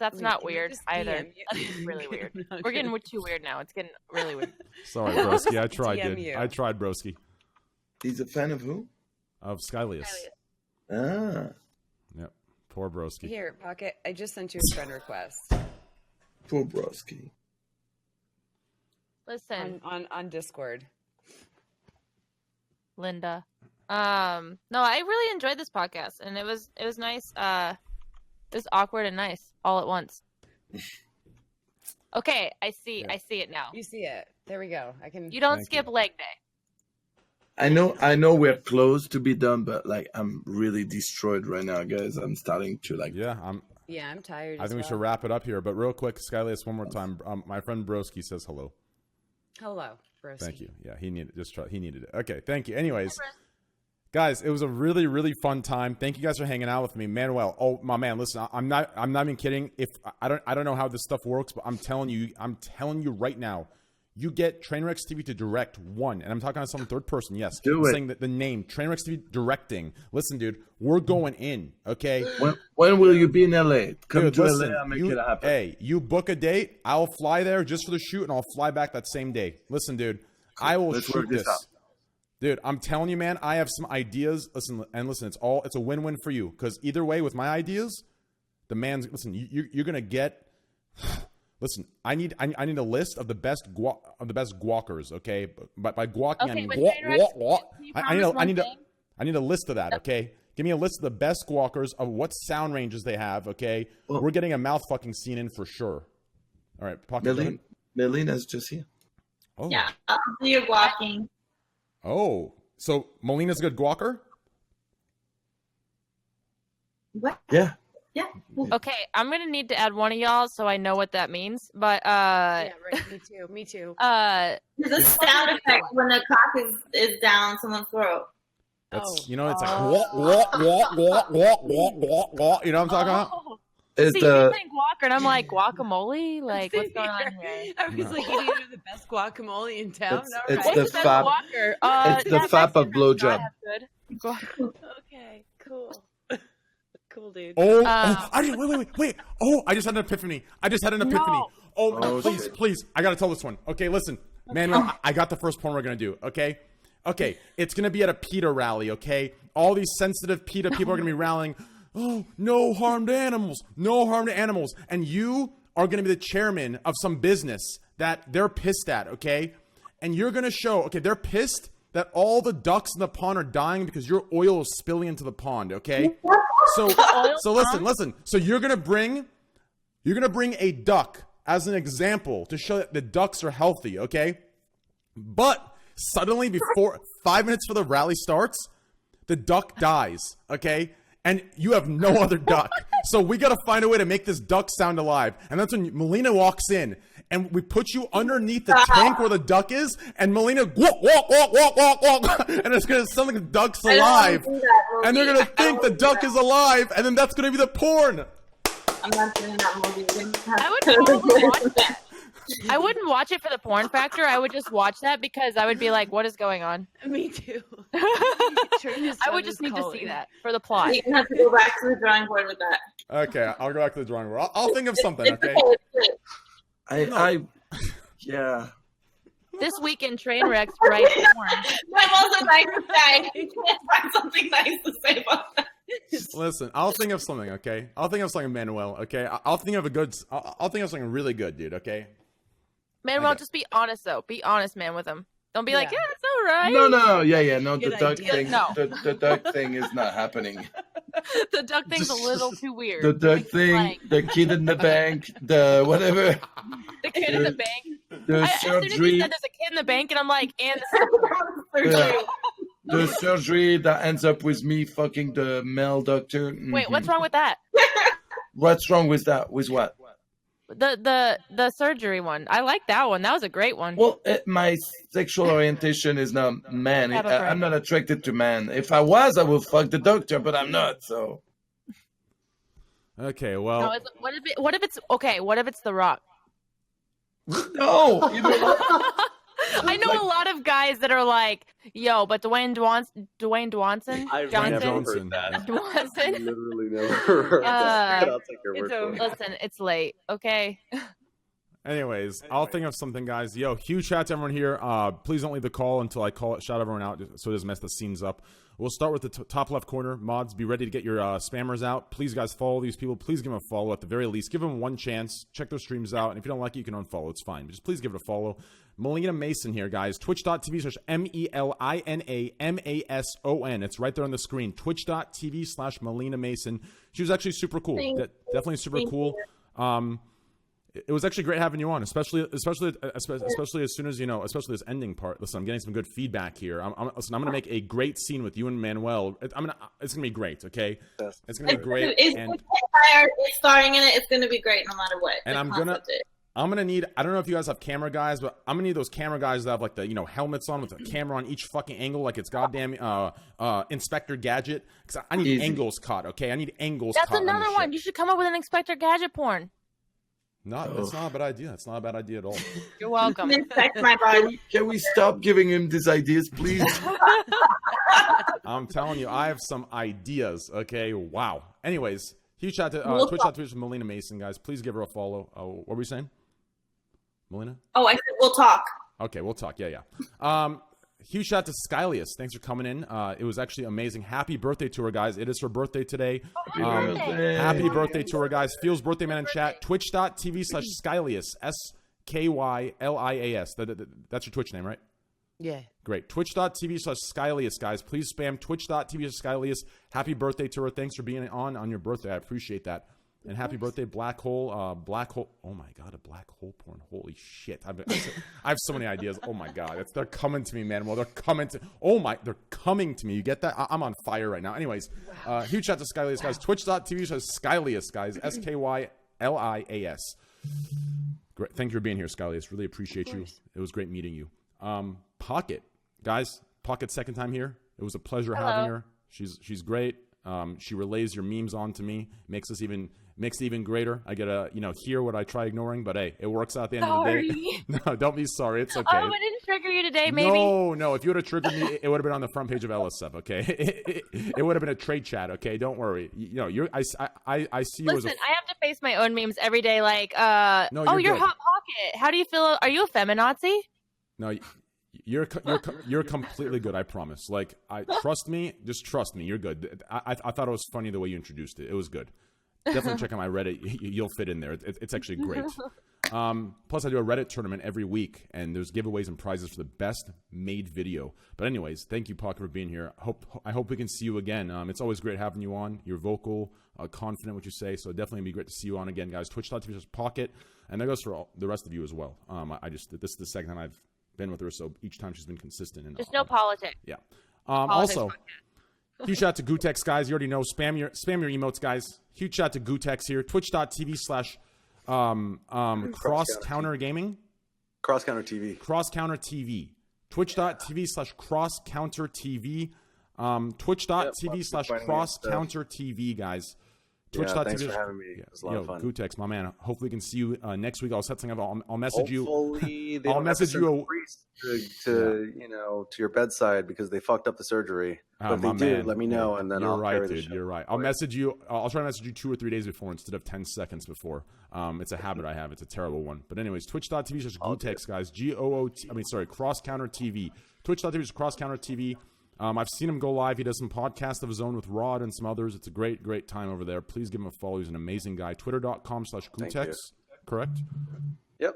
That's Wait, not can you weird just either. DM you? That's really weird. I'm not We're getting gonna- too weird now. It's getting really weird. Sorry, Broski. I tried, DM dude. you. I tried, Broski. He's a fan of who? Of Skylius. Ah. Yep. Poor broski. Here, Pocket. I just sent you a friend request. Poor broski. Listen, on Discord. Linda. No, I really enjoyed this podcast, and it was nice. It was awkward and nice all at once. Okay, I see it now. You see it. There we go. I can. You don't skip leg day. I know we're close to be done, but like I'm really destroyed right now, guys. I'm starting to like. Yeah, I'm tired. I think we should wrap it up here, but real quick, Skylace, one more time. My friend Broski says hello. Hello, Broski. Thank you. Yeah, he needed it. Okay, thank you. Anyways, guys, it was a really, really fun time. Thank you guys for hanging out with me, Manuel. Oh my man, listen, I'm not even kidding. If I don't know how this stuff works, but I'm telling you right now. You get Trainwreckstv to direct one, and I'm talking on some third person. Yes, do it. Saying that the name Trainwreckstv directing. Listen, dude, we're going in. Okay. When will you be in LA? Come Dude, to listen, LA. I'll make it happen. Hey, you book a date. I'll fly there just for the shoot, and I'll fly back that same day. Listen, dude, I will shoot this. Dude, I'm telling you, man, I have some ideas. Listen, it's a win-win for you because either way, with my ideas, you're gonna get. Listen, I need a list of the best guackers, okay? But by guacking, I mean guac. I need a list of that, okay? Give me a list of the best guackers of what sound ranges they have, okay? Well, we're getting a mouth fucking scene in for sure. All right, Pocket. Melina's just here. Oh. Yeah, I'll do your guacking. Oh, so Melina's a good guacker? What? Yeah. Yeah. Okay, I'm gonna need to add one of y'all so I know what that means. But yeah, right. Me too. There's a sound effect when the cock is down someone's throat. That's it's like walk. You know what I'm talking about? You're saying guac, and I'm like guacamole. Like what's going on here? I was like, you know the best guacamole in town. It's the fap. It's the fap of blowjob. Okay, cool. Cool, dude. Wait. Oh, I just had an epiphany. No. Oh, please. I got to tell this one. Okay, listen. Manuel, I got the first porn we're going to do, okay? Okay, it's going to be at a PETA rally, okay? All these sensitive PETA people are going to be rallying, oh, no harm to animals. And you are going to be the chairman of some business that they're pissed at, okay? And you're going to show, okay, they're pissed that all the ducks in the pond are dying because your oil is spilling into the pond, okay? So listen. So you're gonna bring a duck as an example to show that the ducks are healthy, okay? But suddenly, before 5 minutes before the rally starts, the duck dies, okay? And you have no other duck. So we gotta find a way to make this duck sound alive. And that's when Melina walks in. And we put you underneath the tank where the duck is, and Melina walk, and it's gonna sound like the duck's alive, and they're gonna think the duck is alive, and then that's gonna be the porn. I'm not doing that movie. I would probably watch that. I wouldn't watch it for the porn factor. I would just watch that because I would be like, "What is going on?" Me too. I would just need to see that for the plot. You have to go back to the drawing board with that. Okay, I'll go back to the drawing board. I'll think of something. Okay. Yeah. This weekend, Trainwrecks write porn. I'm also nice guy. You can't find something nice to say about that. Listen, I'll think of something. Okay, I'll think of something, Manuel. Okay, I'll think of something really good, dude. Okay. Manuel, just be honest though. Be honest, man, with him. Don't be like, yeah, it's all right. No, the duck thing. No. The duck thing is not happening. The duck thing's a little too weird. The duck thing, the kid in the bank, the whatever. The kid in the bank. The surgery. As soon as he said there's a kid in the bank, and I'm like, and the surgery that ends up with me fucking the male doctor. Mm-hmm. Wait, what's wrong with that? What's wrong with that? With what? The surgery one. I like that one. That was a great one. Well, my sexual orientation is not man. I'm not attracted to man. If I was, I would fuck the doctor, but I'm not. So. Okay. Well. No, what if it's okay? What if it's The Rock? No. I know a lot of guys that are like, yo, but Dwayne Johnson. I've never heard that. Dwanson. I've literally never heard that. I'll take your word for it. Listen, it's late, okay? Anyways, I'll think of something, guys. Yo, huge shout out to everyone here. Please don't leave the call until I call it. Shout everyone out so it doesn't mess the scenes up. We'll start with the top left corner. Mods, be ready to get your spammers out. Please, guys, follow these people. Please give them a follow at the very least. Give them one chance. Check their streams out. And if you don't like it, you can unfollow. It's fine. But just please give it a follow. Melina Mason here, guys. Twitch.tv/MELINAMASON. It's right there on the screen. Twitch.tv/Melina Mason. She was actually super cool. Definitely super cool. It was actually great having you on, especially as soon as especially this ending part. Listen, I'm getting some good feedback here. I'm gonna make a great scene with you and Manuel. It's gonna be great. Okay, it's gonna be great. It's starring in it. It's gonna be great no matter what. And I'm gonna need. I don't know if you guys have camera guys, but I'm gonna need those camera guys that have like the helmets on with a camera on each fucking angle, like it's goddamn Inspector Gadget. Because I need angles caught. Okay, I need angles. That's caught another one. You should come up with an Inspector Gadget porn. That's not a bad idea. That's not a bad idea at all. You're welcome. Can we stop giving him these ideas, please? I'm telling you, I have some ideas. Okay, wow. Anyways, huge shout to Twitch Melina Mason, guys. Please give her a follow. What were we saying, Melina? Oh, I said we'll talk. Okay, we'll talk. Yeah. Huge shout out to Skylius. Thanks for coming in. It was actually amazing. Happy birthday to her, guys. It is her birthday today. Happy birthday to her, guys. Feels birthday man in chat. Twitch.tv/Skylius. SKYLIAS. That's your Twitch name, right? Yeah. Great. Twitch.tv/Skylius, guys. Please spam Twitch.tv/Skylius. Happy birthday to her. Thanks for being on your birthday. I appreciate that. And happy birthday, Black Hole. Oh my God, a black hole porn. Holy shit. I have so many ideas. Oh my God. They're coming to me, man. Well, they're coming to me. You get that? I'm on fire right now. Anyways, huge shout out to Skylius, guys. Twitch.tv/Skylius, guys. SKYLIAS. Great. Thank you for being here, Skylius. Really appreciate you. It was great meeting you. Pocket. Guys, Pocket's second time here. It was a pleasure having her. She's great. She relays your memes on to me. Makes it even greater. I get to hear what I try ignoring, but hey, it works out at the end of the day. No, don't be sorry. It's okay. Oh, I didn't trigger you today, maybe. No. If you would have triggered me, it would have been on the front page of LSF. Okay, it would have been a trade chat. Okay, don't worry. I see you. Listen, I have to face my own memes every day. Like, no, you're Hot Pocket. How do you feel? Are you a feminazi? No. You're completely good. I promise. Like, trust me. Just trust me. You're good. I thought it was funny the way you introduced it. It was good. Definitely check out my Reddit. You'll fit in there. It's actually great. Plus, I do a Reddit tournament every week, and there's giveaways and prizes for the best made video. But anyways, thank you, Pocket, for being here. I hope we can see you again. It's always great having you on. You're vocal, confident what you say, so definitely be great to see you on again, guys. Twitch.tv/Pocket, and that goes for the rest of you as well. This is the second time I've been with her, so each time she's been consistent. And just no politics. Yeah. Also, huge shout out to Gootecks, guys. You already know. Spam your emotes, guys. Huge shout out to Gootecks here. Twitch.tv/Cross Counter Gaming. Cross Counter TV. Cross Counter TV. Twitch.tv/Cross Counter TV. Twitch.tv/Cross Counter TV, guys. Twitch.tv. Thanks for having me. It was a lot of fun. Gootecks, my man. Hopefully, we can see you next week. I'll set something up. I'll message you. I'll message you to your bedside because they fucked up the surgery. But if they do, let me know, and then I'll carry the show. You're right. I'll message you. I'll try to message you 2 or 3 days before instead of 10 seconds before. It's a habit I have. It's a terrible one. But anyways, Twitch.tv/Gootecks, guys. Cross Counter TV. Twitch.tv/Cross Counter TV. I've seen him go live. He does some podcasts of his own with Rod and some others. It's a great, great time over there. Please give him a follow. He's an amazing guy. Twitter.com/Gootecks. Correct? Yep.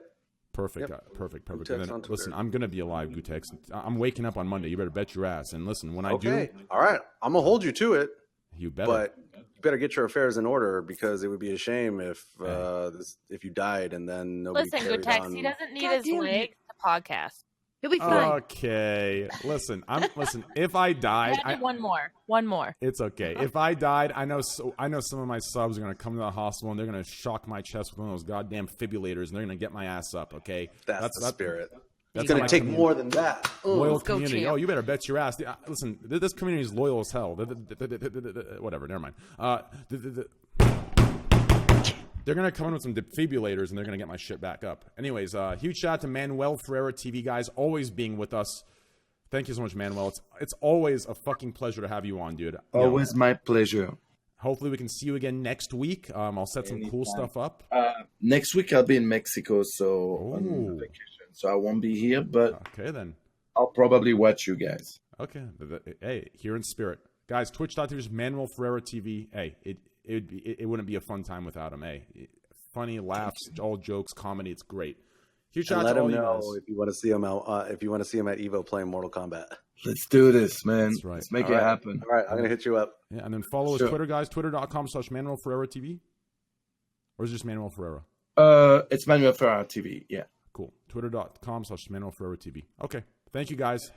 Perfect. Perfect. And then, listen, I'm going to be alive, Gootecks. I'm waking up on Monday. You better bet your ass. And listen, when I do. All right. I'm going to hold you to it. You better. But you better get your affairs in order because it would be a shame if you died and then nobody Listen, carried Gootecks, on. he doesn't need his legs to podcast. He'll be fine. Okay. Listen, if I died, one more. It's okay. If I died, I know some of my subs are going to come to the hospital and they're going to shock my chest with one of those goddamn fibrillators and they're going to get my ass up, okay? That's the spirit. That's going to take more than that. Loyal community. Oh, you better bet your ass. Listen, this community is loyal as hell. Whatever, never mind. They're going to come in with some defibrillators, and they're going to get my shit back up. Anyways, huge shout out to Manuel Ferreira TV, guys, always being with us. Thank you so much, Manuel. It's always a fucking pleasure to have you on, dude. Always my pleasure. hopefully we can see you again next week. I'll set some cool stuff up. Next week I'll be in Mexico, so on vacation, so I won't be here. But okay, then I'll probably watch you guys. Okay, hey, here in spirit, guys. Twitch.tv Manuel Ferreira TV. Hey, it wouldn't be a fun time without him. Hey, funny laughs, all jokes, comedy. It's great. Huge shout out to all you guys. If you want to see him out, if you want to see him at Evo playing Mortal Kombat. Let's do this, man. That's right. Let's make it happen. All right, I'm gonna hit you up. Yeah, and then follow his Twitter, guys. Twitter.com/Manuel Ferreira TV, or is it just Manuel Ferreira? It's Manuel Ferreira TV. Yeah. Cool. Twitter.com/Manuel Ferreira TV. Okay. Thank you, guys.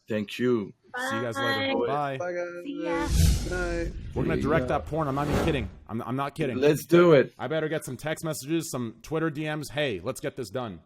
Thank you. Bye. See you guys later. Bye. Bye, guys. See ya. Good night. We're gonna direct that porn. I'm not even kidding. I'm not kidding. Let's do it. I better get some text messages, some Twitter DMs. Hey, let's get this done.